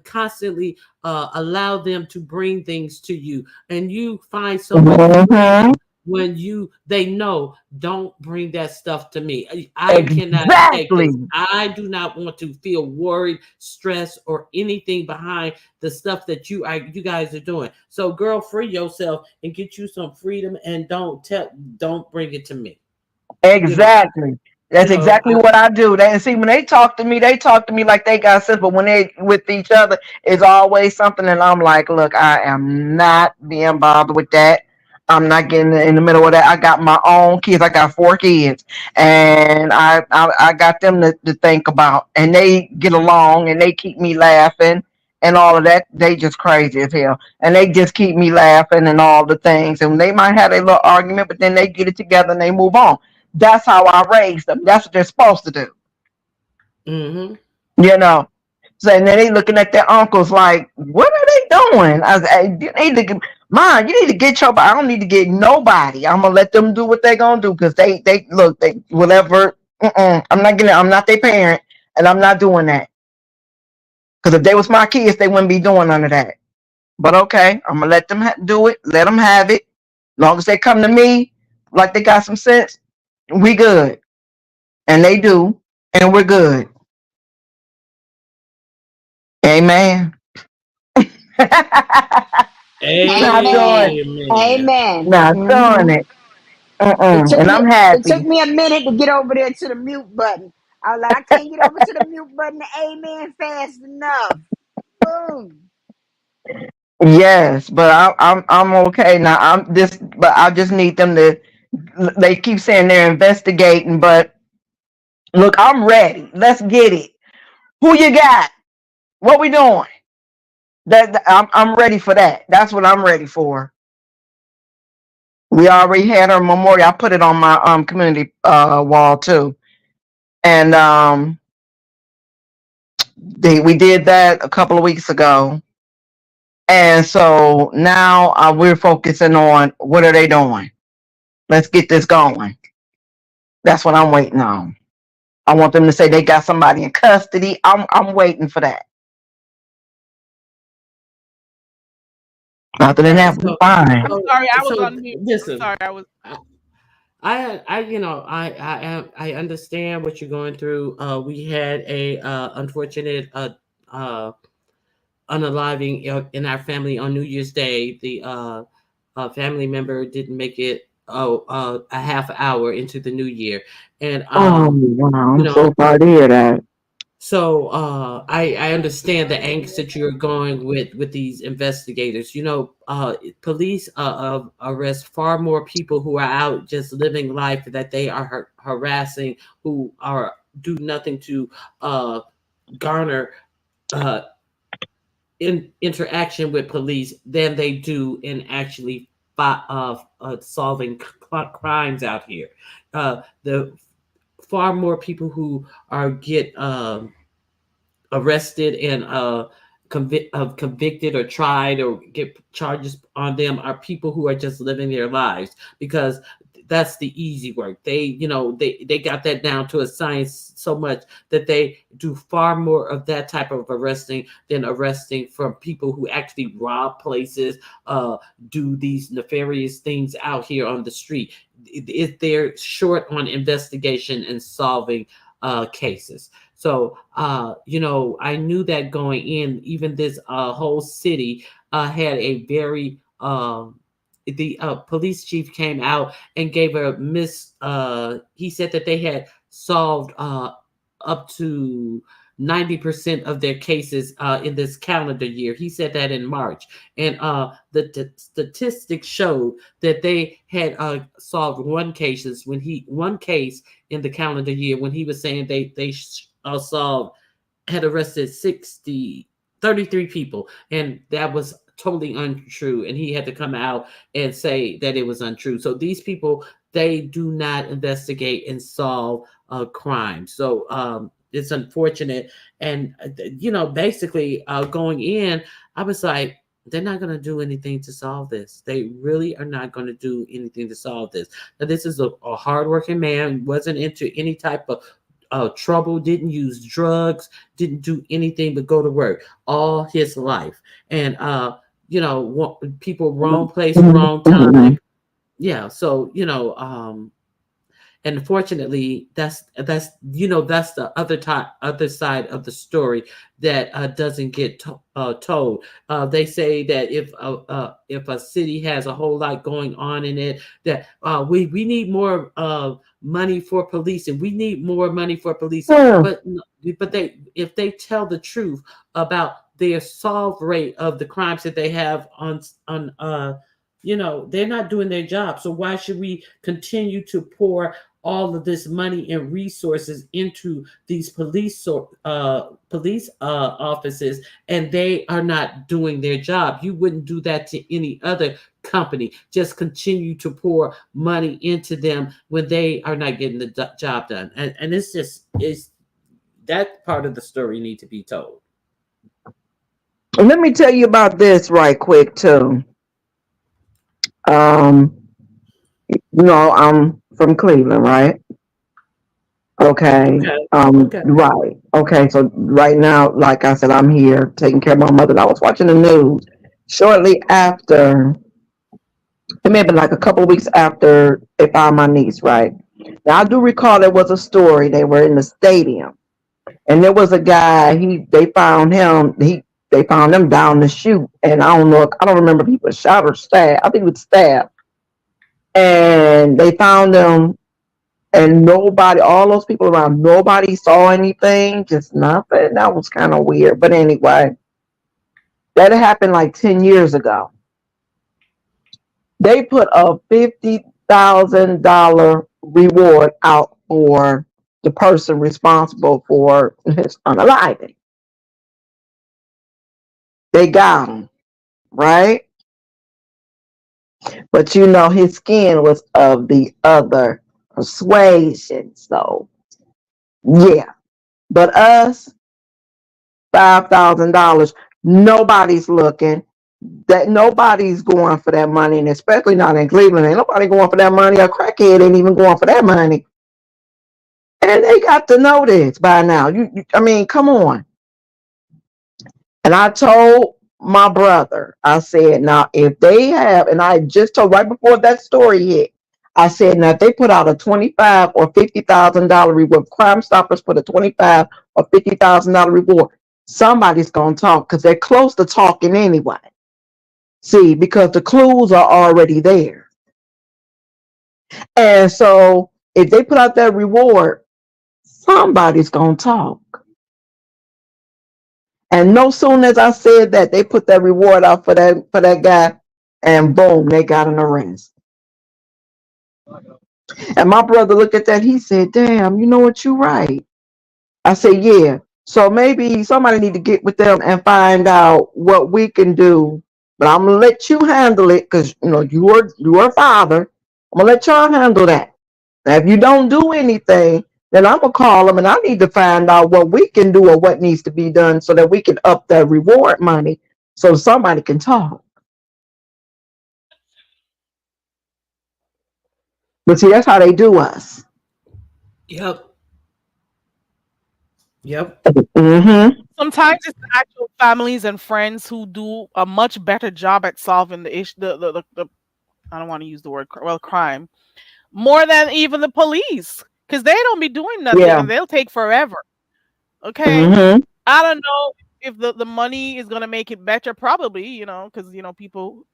constantly allow them to bring things to you, and you find so much Hmm. freedom when they know, don't bring that stuff to me. I cannot take Exactly. this. I do not want to feel worried, stressed, or anything behind the stuff that you guys are doing. So girl, free yourself and get you some freedom, and don't bring it to me. you know Exactly. you That's know exactly what I do. And see, when they talk to me like they got sense, but when they with each other, it's always something. And I'm like, look, I am not being bothered with that. I'm not getting in the middle of that. I got my own kids. I got 4 kids, and I got them to think about, and they get along, and they keep me laughing, and all of that. They just crazy as hell, and they just keep me laughing and all the things. And they might have a little argument, but then they get it together and they move on. That's how I raised them. That's what they're supposed to do. hmm You know. So and then they looking at their uncles like, what are they doing? I was, hey, you need to get, Mom, you need to get your. I don't need to get nobody. I'm gonna let them do what they gonna do because they look they whatever. I'm not their parent, and I'm not doing that. Because if they was my kids, they wouldn't be doing none of that. But okay, I'm gonna let them do it. Let them have it. Long as they come to me like they got some sense, we good. And they do, and we're good. Amen. Not doing, Amen. Amen. not doing Mhm. it. And I'm It took happy. me a minute to get over there to the mute button. I was like, I can't get over to the mute button. Amen, fast enough. Boom. Yes, but I'm okay now. But I just need them to. They keep saying they're investigating, but look, I'm ready. Let's get it. Who you got? What we doing? I'm ready for that. That's what I'm ready for. We already had our memorial. I put it on my community wall too, and we did that a couple of weeks ago, and so now we're focusing on what are they doing. Let's get this going. That's what I'm waiting on. I want them to say they got somebody in custody. I'm waiting for that. Other than that, we're So, fine. I'm sorry, I was so on mute. I'm listen, sorry, I was. I understand what you're going through. We had a unfortunate unaliving in our family on New Year's Day. The family member didn't make it a half hour into the new year, and Oh wow, you I'm know, so sorry to hear that. so I understand the angst that you're going with these investigators. You know, police arrest far more people who are out just living life that they are harassing, who are do nothing to garner uh, interaction with police than they do in actually solving crimes out here. The far more people who are get arrested and convicted or tried or get charges on them are people who are just living their lives because that's the easy work. They got that down to a science so much that they do far more of that type of arresting than arresting from people who actually rob places, do these nefarious things out here on the street. If they're short on investigation and solving cases. So, I knew that going in, even this whole city had a very, the police chief came out and gave he said that they had solved up to 90% of their cases in this calendar year. He said that in March. And the statistics showed that they had solved one case in the calendar year when he was saying they solved, had arrested 33 people, and that was totally untrue, and he had to come out and say that it was untrue. So these people, they do not investigate and solve crimes. So it's unfortunate. And basically going in, I was like, they're not going to do anything to solve this. They really are not going to do anything to solve this. Now, this is a hardworking man, wasn't into any type of trouble, didn't use drugs, didn't do anything but go to work all his life. And people wrong place, wrong time. Yeah. So and unfortunately, that's the other side of the story that doesn't get told. They say that if a city has a whole lot going on in it, that we need more money for police, and we need more money for police. But if they tell the truth about their solve rate of the crimes that they have on they're not doing their job. So why should we continue to pour all of this money and resources into these police offices, and they are not doing their job? You wouldn't do that to any other company. Just continue to pour money into them when they are not getting the job done. And it's that part of the story need to be told. Let me tell you about this right quick too. Um, I'm from Cleveland, right? Okay. Okay. Right. Okay. So right now, like I said, I'm here taking care of my mother. And I was watching the news shortly after. It may have been like a couple of weeks after they found my niece. Right. Now I do recall there was a story. They were in the stadium, and there was a guy. They found him. They found him down the chute, and I don't remember if he was shot or stabbed. I think he was stabbed, and they found him and nobody, all those people around, nobody saw anything, just nothing. That was kind of weird. But anyway, that happened like 10 years ago. They put a $50,000 reward out for the person responsible for his unaliving. They got him, right? But his skin was of the other persuasion. So, yeah. But us, $5,000. Nobody's looking. That nobody's going for that money, and especially not in Cleveland. Ain't nobody going for that money. A crackhead ain't even going for that money. And they got to know this by now. I mean, come on. And I told my brother, I said, now if they have, and I just told right before that story hit, I said, now if they put out a $25,000 or $50,000 reward, Crime Stoppers put a $25,000 or $50,000 reward, somebody's gonna talk because they're close to talking anyway. See, because the clues are already there. And so if they put out that reward, somebody's gonna talk. And no sooner as I said that, they put that reward out for that guy, and boom, they got an arrest. And my brother looked at that, he said, damn, you know what, you're right. I said, yeah. So maybe somebody need to get with them and find out what we can do. But I'm gonna let you handle it because you are a father. I'm gonna let y'all handle that. Now, if you don't do anything, then I'm gonna call them and I need to find out what we can do or what needs to be done so that we can up the reward money so somebody can talk. But see, that's how they do us. Yep. Mm-hmm. Sometimes it's the actual families and friends who do a much better job at solving the issue. The I don't want to use the word crime more than even the police because they don't be doing nothing Yeah. and they'll take forever. Okay, Mm-hmm. I don't know if the money is gonna make it better. Probably, because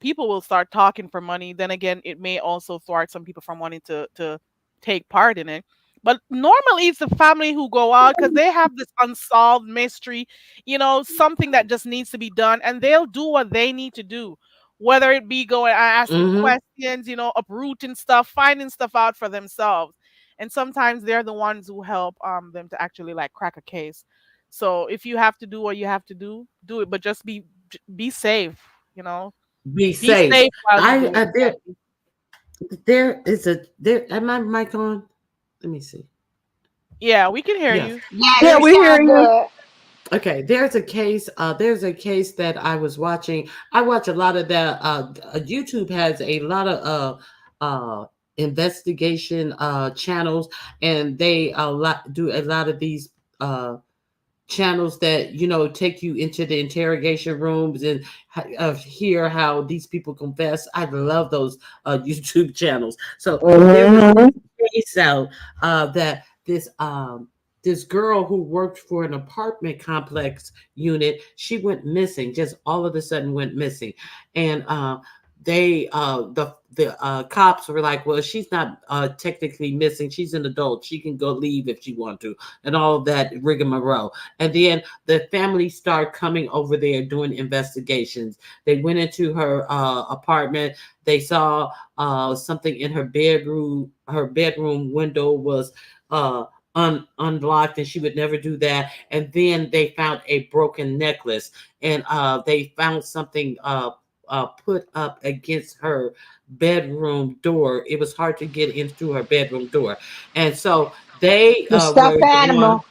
people will start talking for money. Then again, it may also thwart some people from wanting to take part in it. But normally, it's the family who go out because they have this unsolved mystery, something that just needs to be done, and they'll do what they need to do, whether it be going asking Mm-hmm. questions, uprooting stuff, finding stuff out for themselves. And sometimes they're the ones who help them to actually like crack a case. So if you have to do what you have to do it, but just be safe, Be be safe. safe while you do it. There is a there. Am I mic on? Let me see. Yeah, we can hear Yes. you. Yeah, You we hear sound you. good. Okay, there's a case. There's a case that I was watching. I watch a lot of that. YouTube has a lot of investigation channels, and they do a lot of these channels that take you into the interrogation rooms and hear how these people confess. I love those YouTube channels. So there was Mm-hmm. a case out that this girl who worked for an apartment complex unit, she went missing, just all of a sudden went missing. And the cops were like, well, she's not technically missing, she's an adult, she can go leave if she want to, and all of that rigmarole. And then the family started coming over there doing investigations. They went into her apartment. They saw something in her bedroom. Her bedroom window was unblocked, and she would never do that. And then they found a broken necklace, and they found something put up against her bedroom door. It was hard to get in through her bedroom door, and so they The were stuffed the one. animal.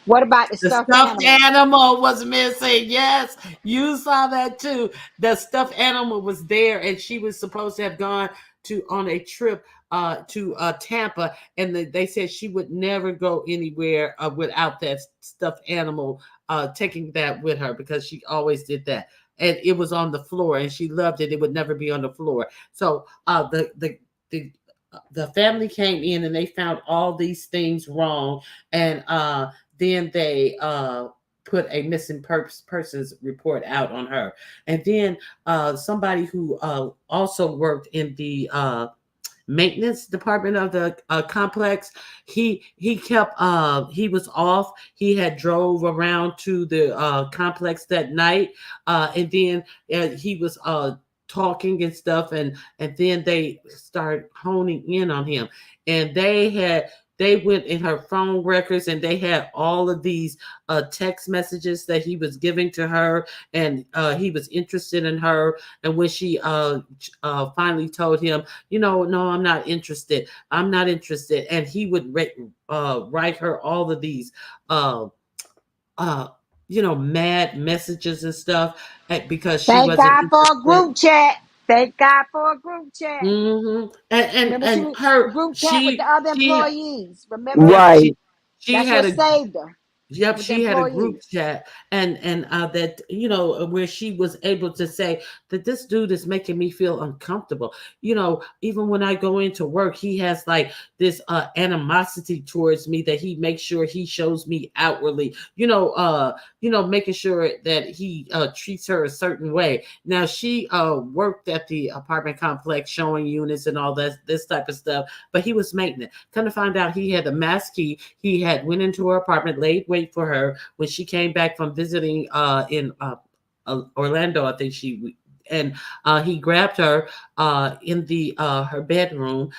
What about the The stuffed stuffed animal? animal was missing. Yes, you saw that too. The stuffed animal was there, and she was supposed to have gone to on a trip to Tampa, and they said she would never go anywhere without that stuffed animal, taking that with her because she always did that. And it was on the floor, and she loved it. It would never be on the floor. So the family came in and they found all these things wrong, and then they put a missing persons report out on her. And then somebody who also worked in the maintenance department of the complex, he kept he was off. He had drove around to the complex that night, and then he was talking and stuff, and then they started honing in on him, and they went in her phone records, and they had all of these text messages that he was giving to her, and he was interested in her. And when she finally told him, no, I'm not interested, and he would write her all of these mad messages and stuff, because she Thank wasn't God for a interested. group chat. Thank God for a group chat. Mm-hmm. And Remember, she and was her group chat with the other she employees. Remember, yep Right. she that's had what a saved her Yep, with the she had a group employees. chat, and that where she was able to say that this dude is making me feel uncomfortable. Even when I go into work, he has like this animosity towards me that he makes sure he shows me outwardly. Making sure that he treats her a certain way. Now she worked at the apartment complex, showing units and all this type of stuff, but he was maintenance. Kind of find out he had a mask key. He had went into her apartment, laid wait for her when she came back from visiting in Orlando, I think and he grabbed her in the her bedroom,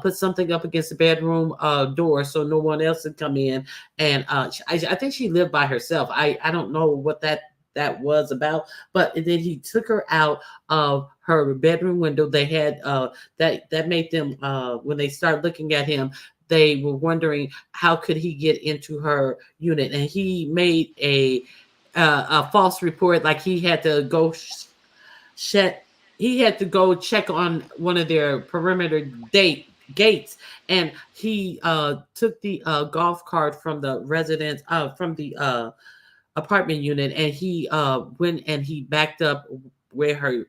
put something up against the bedroom door so no one else would come in, and I think she lived by herself. I don't know what that was about, but then he took her out of her bedroom window. They had that made them when they started looking at him, they were wondering how could he get into her unit, and he made a false report, like he had to go he had to go check on one of their perimeter gates, and he took the golf cart from the residence from the apartment unit, and he went and he backed up where her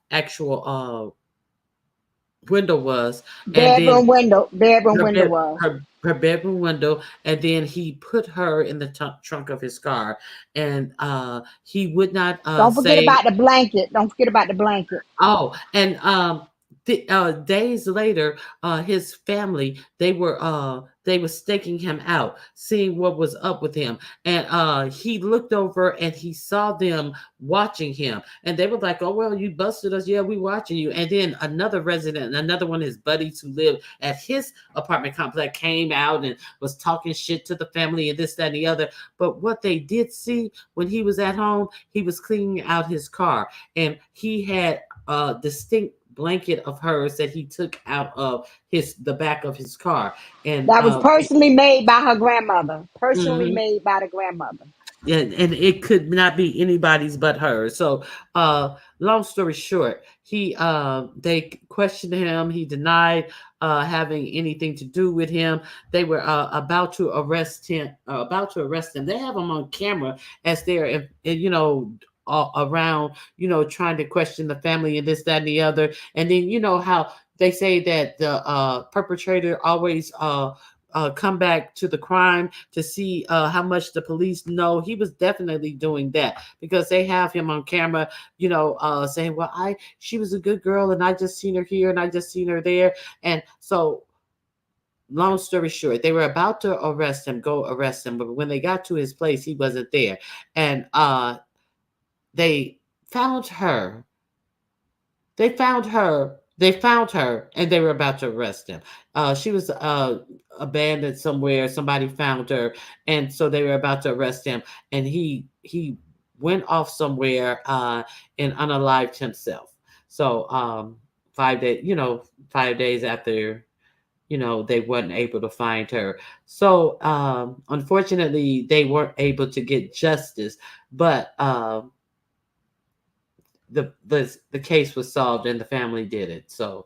actual window was, and then Bedroom her window bed, was. her bedroom window, and then he put her in the trunk of his car, and he would not Don't forget say. about the blanket. Don't forget about the blanket. Oh, and days later, his family, they were staking him out, seeing what was up with him, and he looked over and he saw them watching him, and they were like, "Oh well, you busted us, yeah, we watching you." And then another resident, another one of his buddies who lived at his apartment complex, came out and was talking shit to the family and this, that, and the other. But what they did see when he was at home, he was cleaning out his car, and he had a distinct blanket of hers that he took out of the back of his car, and That was personally made by her grandmother. Personally mhm. made by the grandmother. And it could not be anybody's but hers. So long story short, they questioned him. He denied having anything to do with him. They were about to arrest him. They have him on camera as they're around, trying to question the family and this, that, and the other. And then how they say that the perpetrator always come back to the crime to see how much the police know. He was definitely doing that, because they have him on camera, saying, "Well, she was a good girl, and I just seen her here, and I just seen her there." And so, long story short, they were about to go arrest him, but when they got to his place, he wasn't there, and they found her. They found her. And they were about to arrest him. She was abandoned somewhere. Somebody found her, and so they were about to arrest him. And he went off somewhere and unalived himself. So 5 days after they weren't able to find her. So unfortunately, they weren't able to get justice, but the case was solved and the family did it. So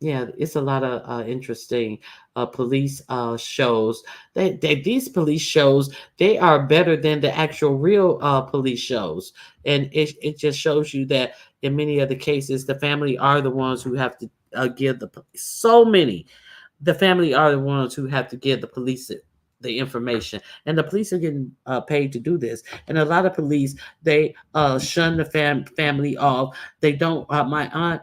yeah, it's a lot of interesting police shows. These police shows, they are better than the actual real police shows, and it just shows you that in many of the cases, the family are the ones who have to give so many. The family are the ones who have to give the police the information, and the police are getting paid to do this. And a lot of police, they shun the family off. They don't. My aunt,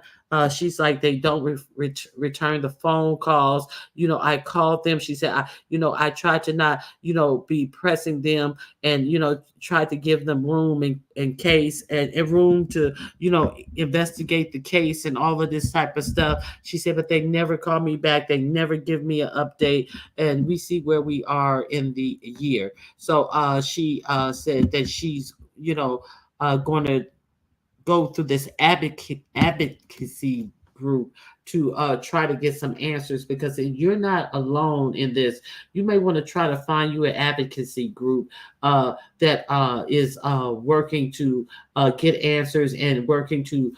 she's like, they don't return the phone calls. I called them. She said, I tried to not, be pressing them, and tried to give them room in case, and room to investigate the case and all of this type of stuff. She said, but they never call me back. They never give me an update, and we see where we are in the year. So she said that she's going to go through this advocacy group to try to get some answers, because you're not alone in this. You may want to try to find you an advocacy group that is working to get answers and working to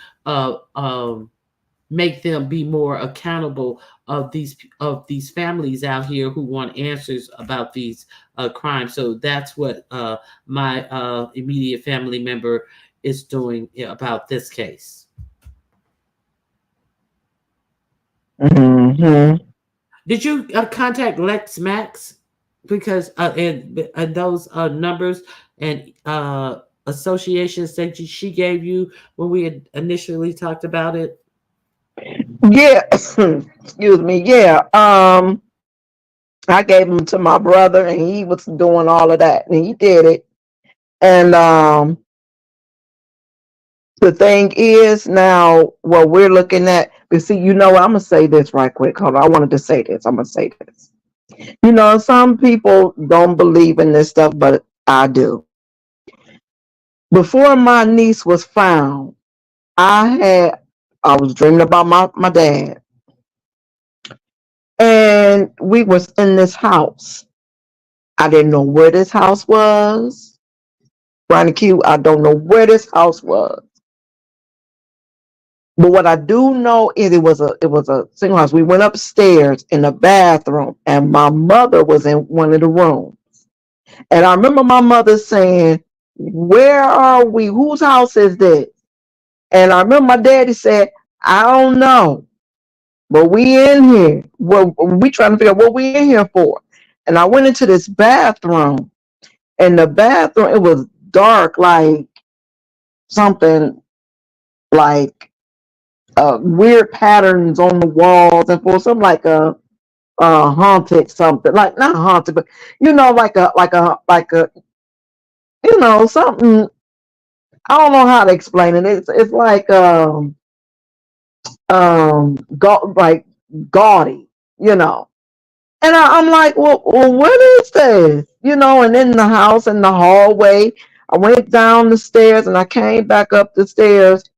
make them be more accountable of these families out here who want answers about these crimes. So that's what my immediate family member is doing about this case. Mm-hmm. Did you contact Lex Max? Because and those numbers and associations that she gave you when we had initially talked about it? Yeah. Excuse me. Yeah. I gave them to my brother, and he was doing all of that, and he did it. And the thing is now what we're looking at. But see, I'm gonna say this right quick. Hold on. I wanted to say this. I'm gonna say this. Some people don't believe in this stuff, but I do. Before my niece was found, I was dreaming about my dad. And we was in this house. I didn't know where this house was. Ronnie Q, I don't know where this house was. But what I do know is it was a single house. We went upstairs in the bathroom, and my mother was in one of the rooms. And I remember my mother saying, "Where are we? Whose house is this?" And I remember my daddy said, "I don't know, but we in here. Well, we trying to figure out what we in here for." And I went into this bathroom. In the bathroom, it was dark, like something like weird patterns on the walls, and for something like a haunted something, like not haunted, but like a something. I don't know how to explain it. It's like like gaudy, And I'm like, well, what is this? And in the house, in the hallway, I went down the stairs and I came back up the stairs,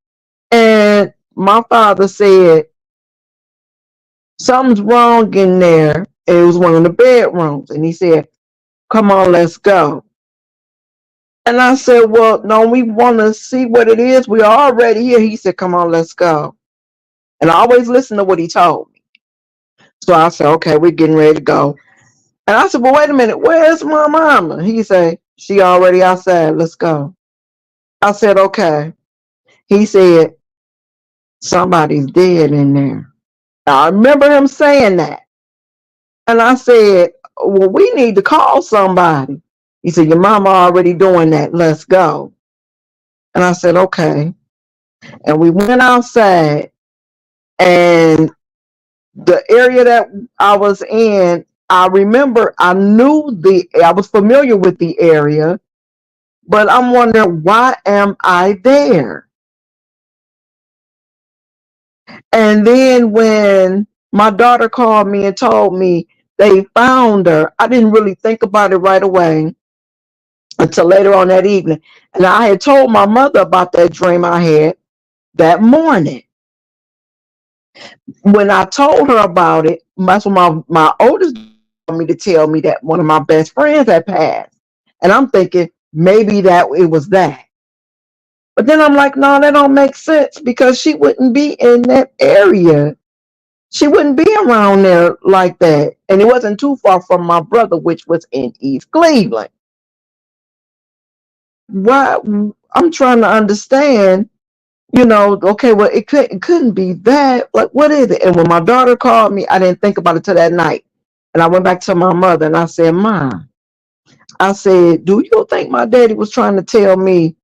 and my father said, "Something's wrong in there." It was one of the bedrooms. And he said, "Come on, let's go." And I said, "Well, no, we want to see what it is. We're already here." He said, "Come on, let's go." And I always listen to what he told me. So I said, "Okay, we're getting ready to go." And I said, "Well, wait a minute, where's my mama?" He said, "She already outside. Let's go." I said, "Okay." He said, "Somebody's dead in there." Now, I remember him saying that. And I said, "Well, we need to call somebody." He said, "Your mama already doing that. Let's go." And I said, "Okay." And we went outside, and the area that I was in, I remember I was familiar with the area, but I'm wondering, why am I there? And then when my daughter called me and told me they found her, I didn't really think about it right away until later on that evening. And I had told my mother about that dream I had that morning. When I told her about it, that's when my oldest told me to tell me that one of my best friends had passed. And I'm thinking maybe that it was that. But then I'm like, no, that don't make sense because she wouldn't be in that area. She wouldn't be around there like that. And it wasn't too far from my brother, which was in East Cleveland. Why? I'm trying to understand, okay, well, it couldn't be that. Like, what is it? And when my daughter called me, I didn't think about it till that night. And I went back to my mother and I said, Mom, I said, do you think my daddy was trying to tell me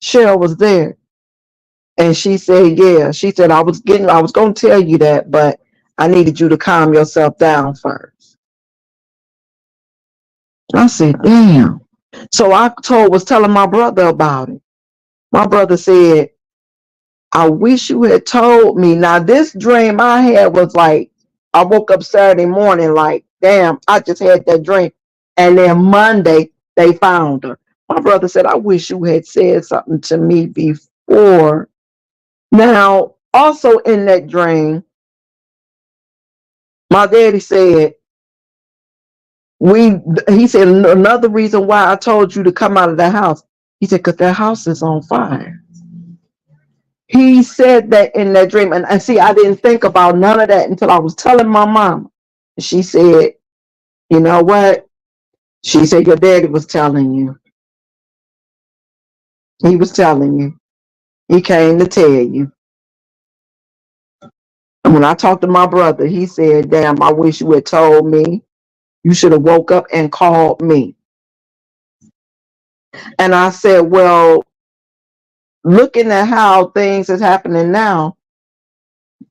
Cheryl was there? And she said, yeah. She said, I was going to tell you that, but I needed you to calm yourself down first. I said, damn. So I was telling my brother about it. My brother said, I wish you had told me. Now, this dream I had was like, I woke up Saturday morning like, damn, I just had that dream. And then Monday, they found her. My brother said, I wish you had said something to me before. Now, also in that dream, my daddy said, he said, another reason why I told you to come out of the house. He said, because that house is on fire. He said that in that dream. And see, I didn't think about none of that until I was telling my mom. She said, you know what? She said, your daddy was telling you. He was telling you. He came to tell you. And when I talked to my brother, he said, damn, I wish you had told me. You should have woke up and called me. And I said, well, looking at how things is happening now,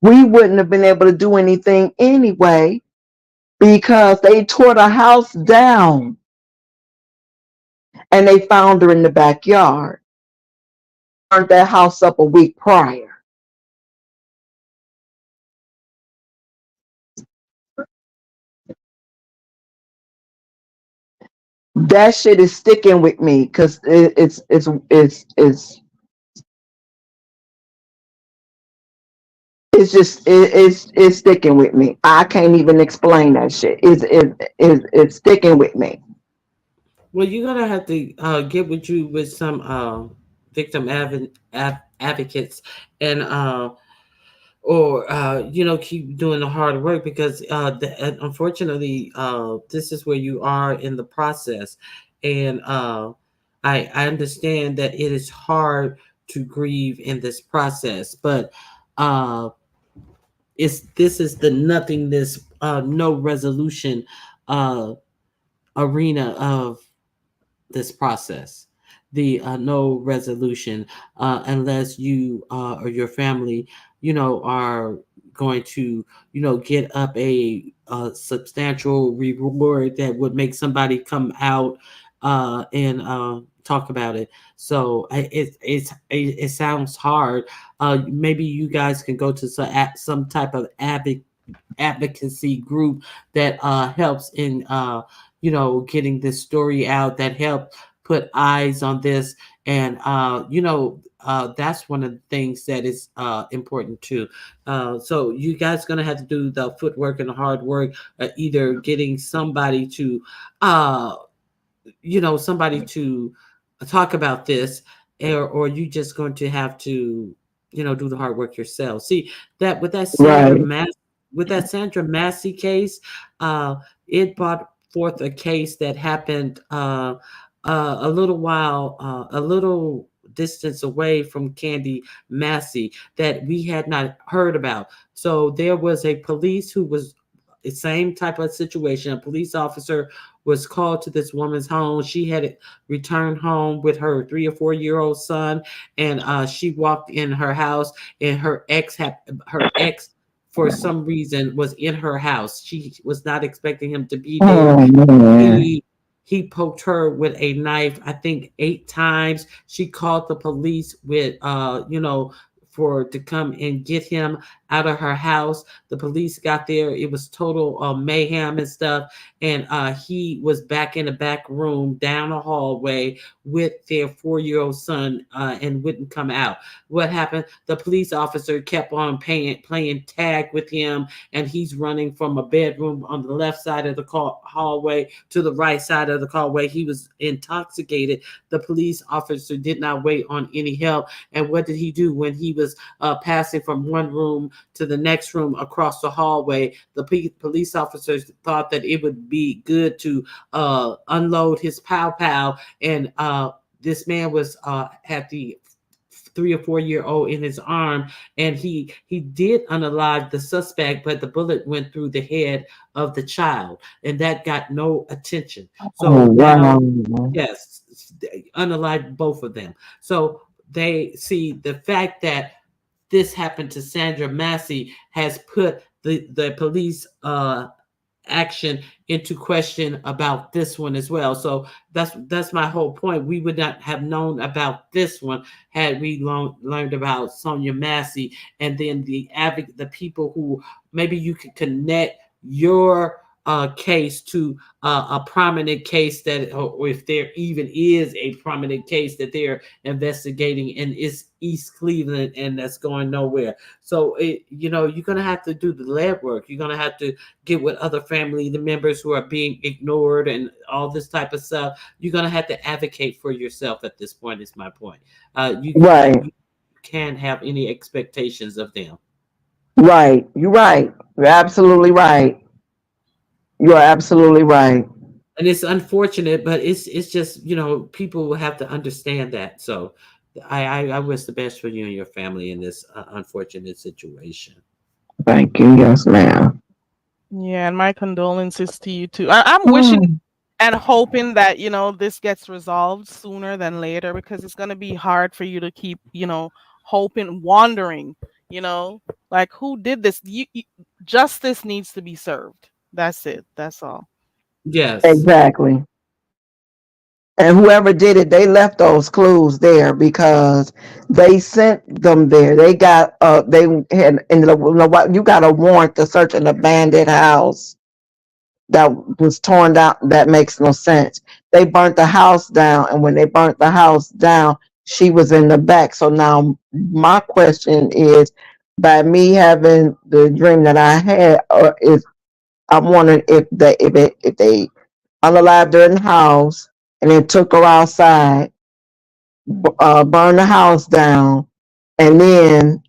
we wouldn't have been able to do anything anyway because they tore the house down and they found her in the backyard. Burned that house up a week prior. That shit is sticking with me because it's it's sticking with me. I can't even explain that shit. It's sticking with me. Well, you're gonna have to get with you with some victim advocates and or keep doing the hard work because unfortunately this is where you are in the process, and I understand that it is hard to grieve in this process, but this is the nothingness, no resolution arena of this process, the no resolution unless you or your family are going to get up a substantial reward that would make somebody come out and talk about it. So it sounds hard. Maybe you guys can go to some type of advocacy group that helps in getting this story out, that help put eyes on this. And that's one of the things that is important too. So you guys gonna have to do the footwork and the hard work, either getting somebody to talk about this, or you just going to have to do the hard work yourself. See that with that Sandra Massey case, it brought forth a case that happened a little distance away from Candy Massey that we had not heard about. So there was a police who was the same type of situation. A police officer was called to this woman's home. She had returned home with her 3 or 4 year old son, and she walked in her house, and her ex for some reason was in her house. She was not expecting him to be there. He poked her with a knife, I think 8 times. She called the police with to come and get him out of her house. The police got there. It was total mayhem and stuff. And he was back in the back room down the hallway with their 4-year-old son and wouldn't come out. What happened? The police officer kept on playing tag with him, and he's running from a bedroom on the left side of the hallway to the right side of the hallway. He was intoxicated. The police officer did not wait on any help. And what did he do when he was passing from one room to the next room across the hallway? The police officers thought that it would be good to unload his pow, and this man was had the 3 or 4-year-old in his arm, and he did unalive the suspect, but the bullet went through the head of the child, and that got no attention. So now, yes, unalive both of them. So they see the fact that this happened to Sandra Massey has put the police action into question about this one as well. So that's my whole point. We would not have known about this one had we learned about Sonia Massey, and then the people who maybe you could connect your case to a prominent case that, or if there even is a prominent case that they're investigating, and it's East Cleveland, and that's going nowhere. So you're going to have to do the lab work. You're going to have to get with other family members who are being ignored and all this type of stuff. You're going to have to advocate for yourself at this point, is my point. You can't have any expectations of them. Right. You're right. You're absolutely right. You're absolutely right. And it's unfortunate, but it's just, people will have to understand that. So I wish the best for you and your family in this unfortunate situation. Thank you. Yes, ma'am. Yeah, and my condolences to you too. I'm wishing and hoping that, this gets resolved sooner than later, because it's going to be hard for you to keep, hoping, wondering, like, who did this? Justice needs to be served. That's it. That's all. Yes. Exactly. And whoever did it, they left those clues there because they sent them there. They got they had you got a warrant to search an abandoned house that was torn down. That makes no sense. They burnt the house down, and when they burnt the house down, she was in the back. So now my question is, by me having the dream that I had, I'm wondering if they unalived her in the house and then took her outside, burned the house down, and then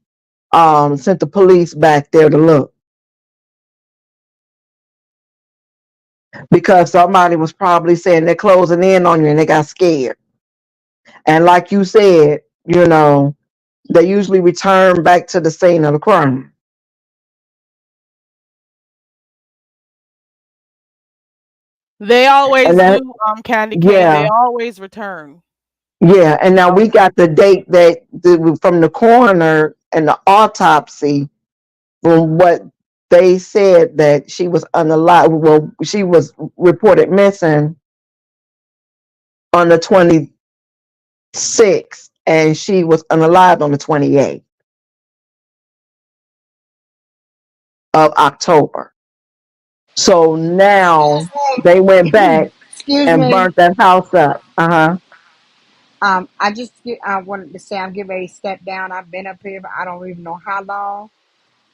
sent the police back there to look. Because somebody was probably saying they're closing in on you and they got scared. And like you said, they usually return back to the scene of the crime. They always do, Candy Cane. Yeah. They always return. Yeah, and now we got the date from the coroner and the autopsy, from what they said, that she was unalive. Well, she was reported missing on the 26th, and she was unalive on the 28th of October. So now they went back and burnt that house up. I wanted to say I'm getting ready to step down. I've been up here, but I don't even know how long.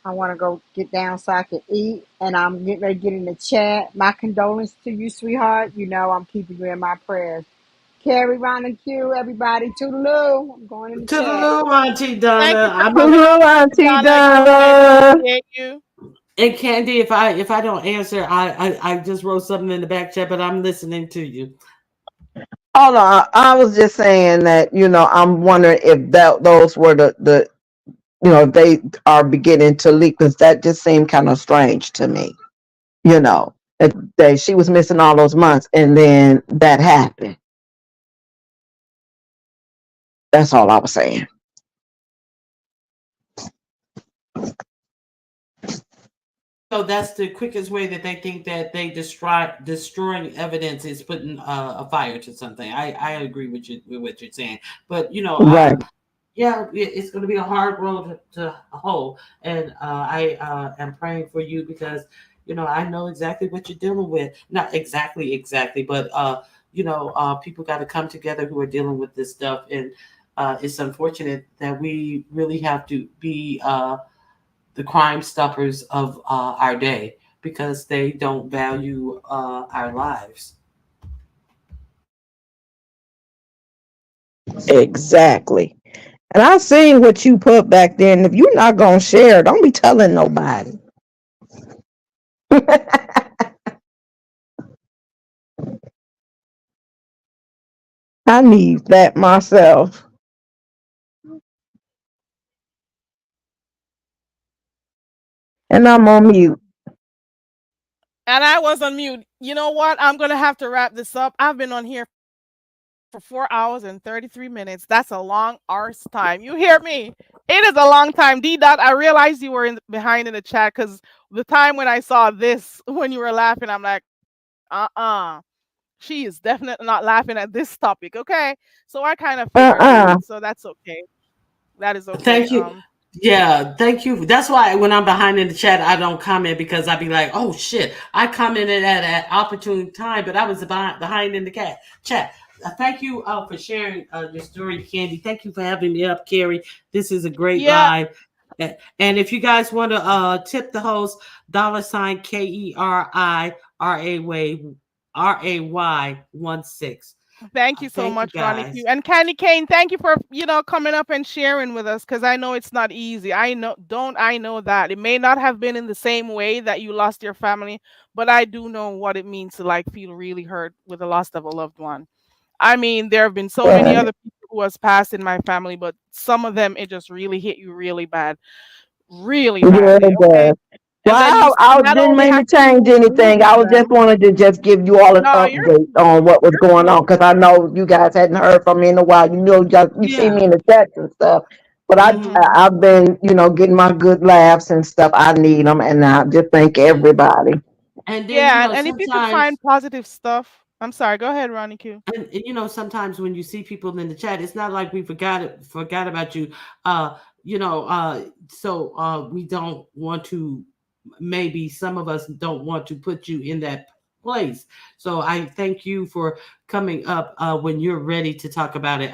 I want to go get down so I can eat, and I'm getting ready to get in the chat. My condolences to you, sweetheart. I'm keeping you in my prayers. Carrie, Ron, and Q, everybody, toodaloo. I'm going in the chat. Toodaloo, Auntie Donna. Toodaloo, Auntie Donna. Appreciate you. And Candy, if I don't answer, I just wrote something in the back chat, but I'm listening to you. Oh no, I was just saying that I'm wondering if those were the if they are beginning to leak, because that just seemed kind of strange to me. That she was missing all those months and then that happened. That's all I was saying. So that's the quickest way that they think that they destroying evidence is putting a fire to something. I agree with what you're saying, but right. yeah, it's going to be a hard road to hoe. And I am praying for you because, I know exactly what you're dealing with. Not exactly, but, people got to come together who are dealing with this stuff. And it's unfortunate that we really have to be the crime stoppers of our day because they don't value our lives. Exactly. And I seen what you put back there. And if you're not gonna share, don't be telling nobody. I need that myself. And I'm on mute. And I was on mute. You know what? I'm gonna have to wrap this up. I've been on here for 4 hours and 33 minutes. That's a long arse time. You hear me? It is a long time. D dot. I realized you were behind in the chat because the time when I saw this when you were laughing, I'm like, she is definitely not laughing at this topic. Okay, so I kind of figured Uh-uh. that. So that's okay. That is okay. Thank you. Yeah, thank you. That's why when I'm behind in the chat, I don't comment because I be like, oh shit, I commented at an opportune time, but I was behind in the chat. Thank you for sharing your story, Candy. Thank you for having me up, Carrie. This is a great Yeah. live. And if you guys want to tip the host, $ KERIRAY16. Thank you so Thank you much, Ronnie guys. Q. And Candy Kane, thank you for coming up and sharing with us because I know it's not easy. I know that. It may not have been in the same way that you lost your family, but I do know what it means to like feel really hurt with the loss of a loved one. I mean, there have been so many Right. other people who has passed in my family, but some of them it just really hit you really bad. Really Yeah, badly. it Okay. does. And then Well, I not didn't only mean have to change to lose anything. I was just them. wanted to just give you all an No, update on what was you're going on cool. because I know you guys hadn't heard from me in a while. You see Yeah. me in the chats and stuff, but Hmm. I've been getting my good laughs and stuff. I need them, and I just thank everybody. And then, Yeah, and if you could sometimes find positive stuff. I'm sorry, go ahead, Ronnie Q. and sometimes when you see people in the chat, it's not like we forgot about you. So we don't want to, maybe some of us don't want to put you in that place. So I thank you for coming up when you're ready to talk about it.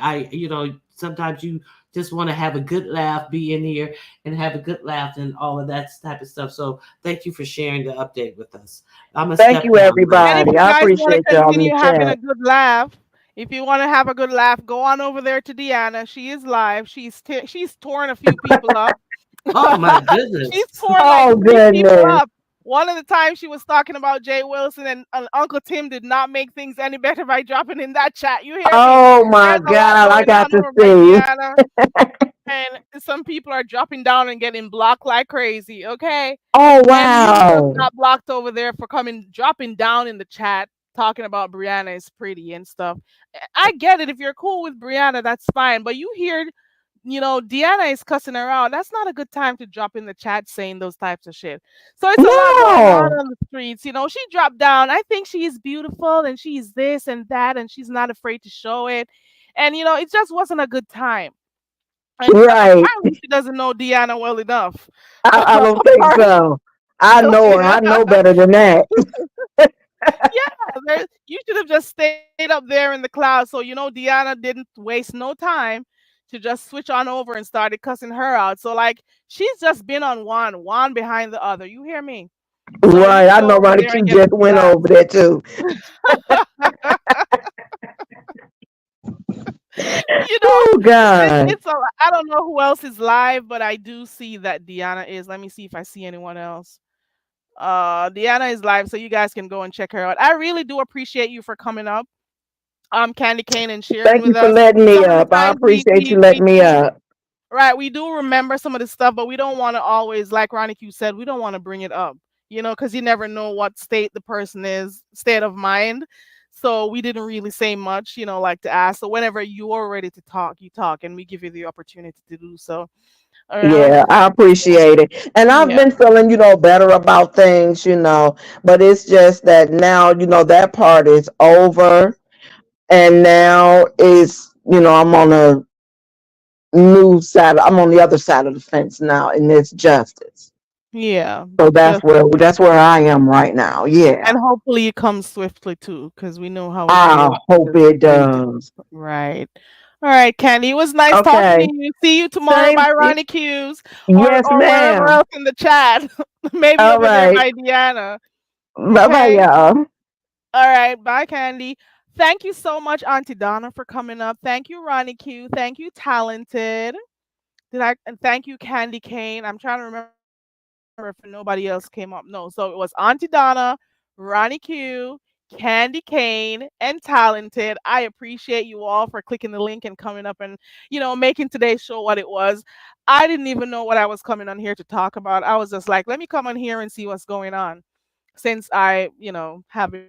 Sometimes you just want to have a good laugh, be in here and have a good laugh and all of that type of stuff. So thank you for sharing the update with us. I'm gonna Thank step you, down now. And if everybody. you I guys want to appreciate y'all in the continue having a chat. good laugh, if you want to have a good laugh, go on over there to Deanna. She is live. She's torn a few people up. Oh my She's goodness. torn like Oh 3 people goodness. up. One of the times she was talking about Jay Wilson and Uncle Tim did not make things any better by dropping in that chat. You hear me? Oh my There's a lot God. I going got on to over by see. Deanna. And some people are dropping down and getting blocked like crazy. Okay. Oh And you just wow. got blocked over there for dropping down in the chat, talking about Brianna is pretty and stuff. I get it. If you're cool with Brianna, that's fine. But you hear, Deanna is cussing her out. That's not a good time to drop in the chat saying those types of shit. So it's a lot going No. on the streets. She dropped down. I think she is beautiful and she's this and that, and she's not afraid to show it. And, it just wasn't a good time. And Right. apparently she doesn't know Deanna well enough. I don't think so. I know her. Yeah. I know better than that. Yeah, you should have just stayed up there in the clouds. So Deanna didn't waste no time to just switch on over and started cussing her out. So like she's just been on one behind the other. You hear me? So you Right. can I go know over Ronnie there Q and get a just good went laugh. over there too. You know, Oh God. it's I don't know who else is live, but I do see that Deanna is. Let me see if I see anyone else. Deanna is live, so you guys can go and check her out. I really do appreciate you for coming up, Candy Cane, and sharing Thank you with for us. letting me Some of the up. I times we appreciate you we we letting me do up. right, we do remember some of the stuff, but we don't want to always, like Ronnie Q said, we don't want to bring it up, because you never know what state the person is, state of mind. So we didn't really say much, like to ask. So whenever you are ready to talk, you talk, and we give you the opportunity to do so. Yeah, I appreciate it. And I've Yeah. been feeling, better about things, but it's just that now, that part is over. And now I'm on a new side. I'm on the other side of the fence now, and it's justice. Yeah. So that's Just where I am right now. Yeah. and hopefully it comes swiftly too, because we know how it I goes. hope Just it wait. does. Right. All right, Candy. It was nice talking Okay. to you. See you tomorrow Same. by Ronnie Q's Yes, or wherever ma'am. else in the chat. Maybe All over there right. by Deanna. Bye bye, Okay. y'all. All right. Bye, Candy. Thank you so much, Auntie Donna, for coming up. Thank you, Ronnie Q. Thank you, Talented. And thank you, Candy Kane. I'm trying to remember if nobody else came up. No, so it was Auntie Donna, Ronnie Q, Candy Kane, and Talented. I appreciate you all for clicking the link and coming up and, making today's show what it was. I didn't even know what I was coming on here to talk about. I was just like, let me come on here and see what's going on, since I, have been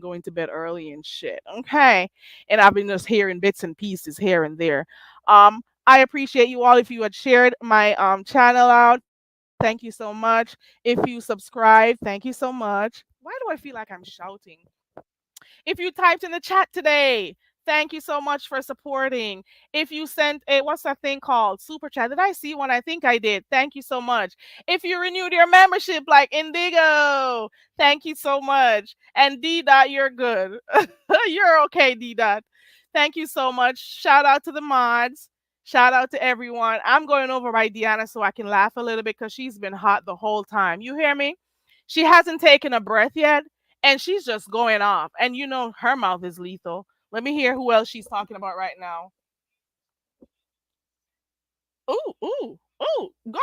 going to bed early and shit. Okay. And I've been just hearing bits and pieces here and there. I appreciate you all. If you had shared my channel out, thank you so much. If you subscribe, thank you so much. Why do I feel like I'm shouting? If you typed in the chat today, thank you so much for supporting. If you sent a, what's that thing called? Super chat. Did I see one? I think I did. Thank you so much. If you renewed your membership like Indigo, thank you so much. And D Dot, you're good. You're okay, D Dot. Thank you so much. Shout out to the mods. Shout out to everyone. I'm going over by Deanna so I can laugh a little bit because she's been hot the whole time. You hear me? She hasn't taken a breath yet, and she's just going off. And her mouth is lethal. Let me hear who else she's talking about right now. Ooh. Go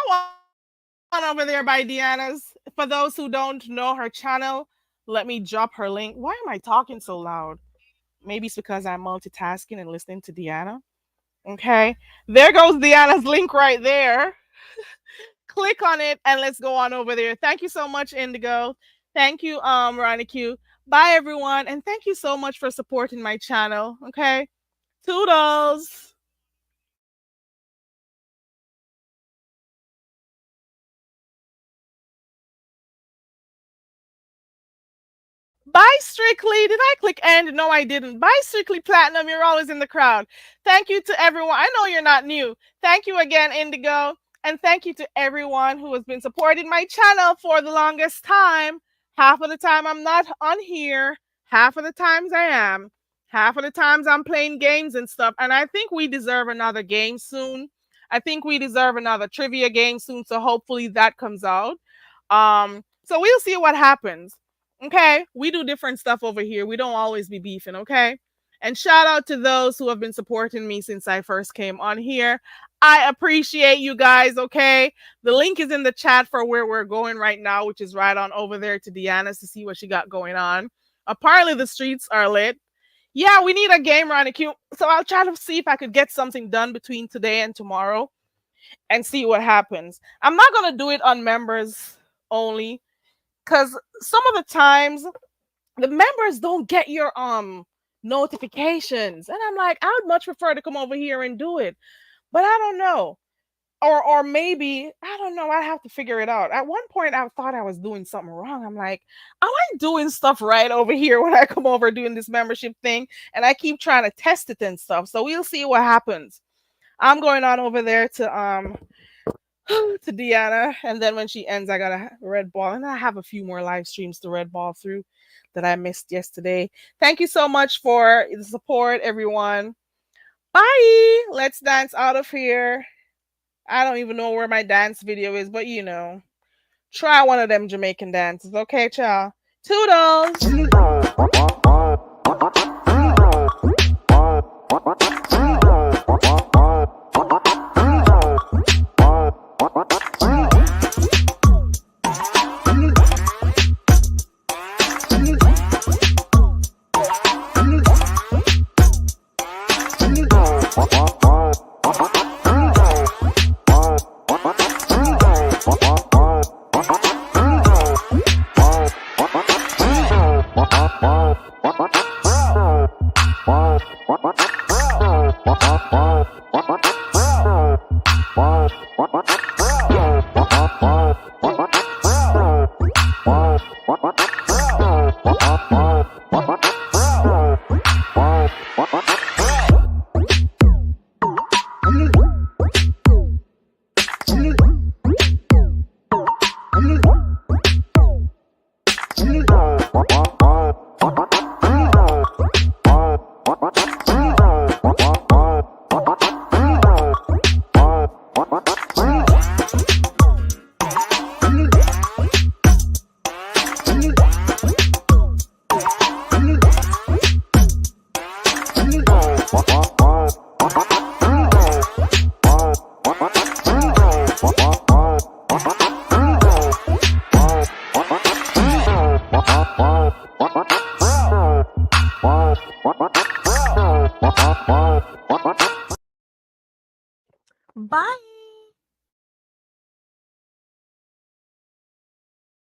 on over there by Deanna's. For those who don't know her channel, let me drop her link. Why am I talking so loud? Maybe it's because I'm multitasking and listening to Deanna. Okay, there goes Deanna's link right there. Click on it and let's go on over there. Thank you so much, Indigo. Thank you, Ronnie Q. Bye, everyone, and thank you so much for supporting my channel. Okay, toodles. Bye, Strictly. Did I click end? No, I didn't. Bye, Strictly Platinum. You're always in the crowd. Thank you to everyone. I know you're not new. Thank you again, Indigo. And thank you to everyone who has been supporting my channel for the longest time. Half of the time I'm not on here. Half of the times I am. Half of the times I'm playing games and stuff. And I think we deserve another game soon. I think we deserve another trivia game soon. So hopefully that comes out. So we'll see what happens. Okay, we do different stuff over here. We don't always be beefing, okay? And shout out to those who have been supporting me since I first came on here. I appreciate you guys, okay? The link is in the chat for where we're going right now, which is right on over there to Deanna's to see what she got going on. Apparently the streets are lit. Yeah, we need a game, Ronnie Q. So I'll try to see if I could get something done between today and tomorrow and see what happens. I'm not going to do it on members only, because some of the times the members don't get your notifications. And I'm like, I would much prefer to come over here and do it. But I don't know. Or maybe, I don't know. I have to figure it out. At one point, I thought I was doing something wrong. I'm like, am I doing stuff right over here when I come over doing this membership thing? And I keep trying to test it and stuff. So we'll see what happens. I'm going on over there to Deanna, and then when she ends, I got a red ball, and I have a few more live streams to red ball through that I missed yesterday. Thank you so much for the support, everyone. Bye. Let's dance out of here. I don't even know where my dance video is, but try one of them Jamaican dances, okay, child? Toodles. What?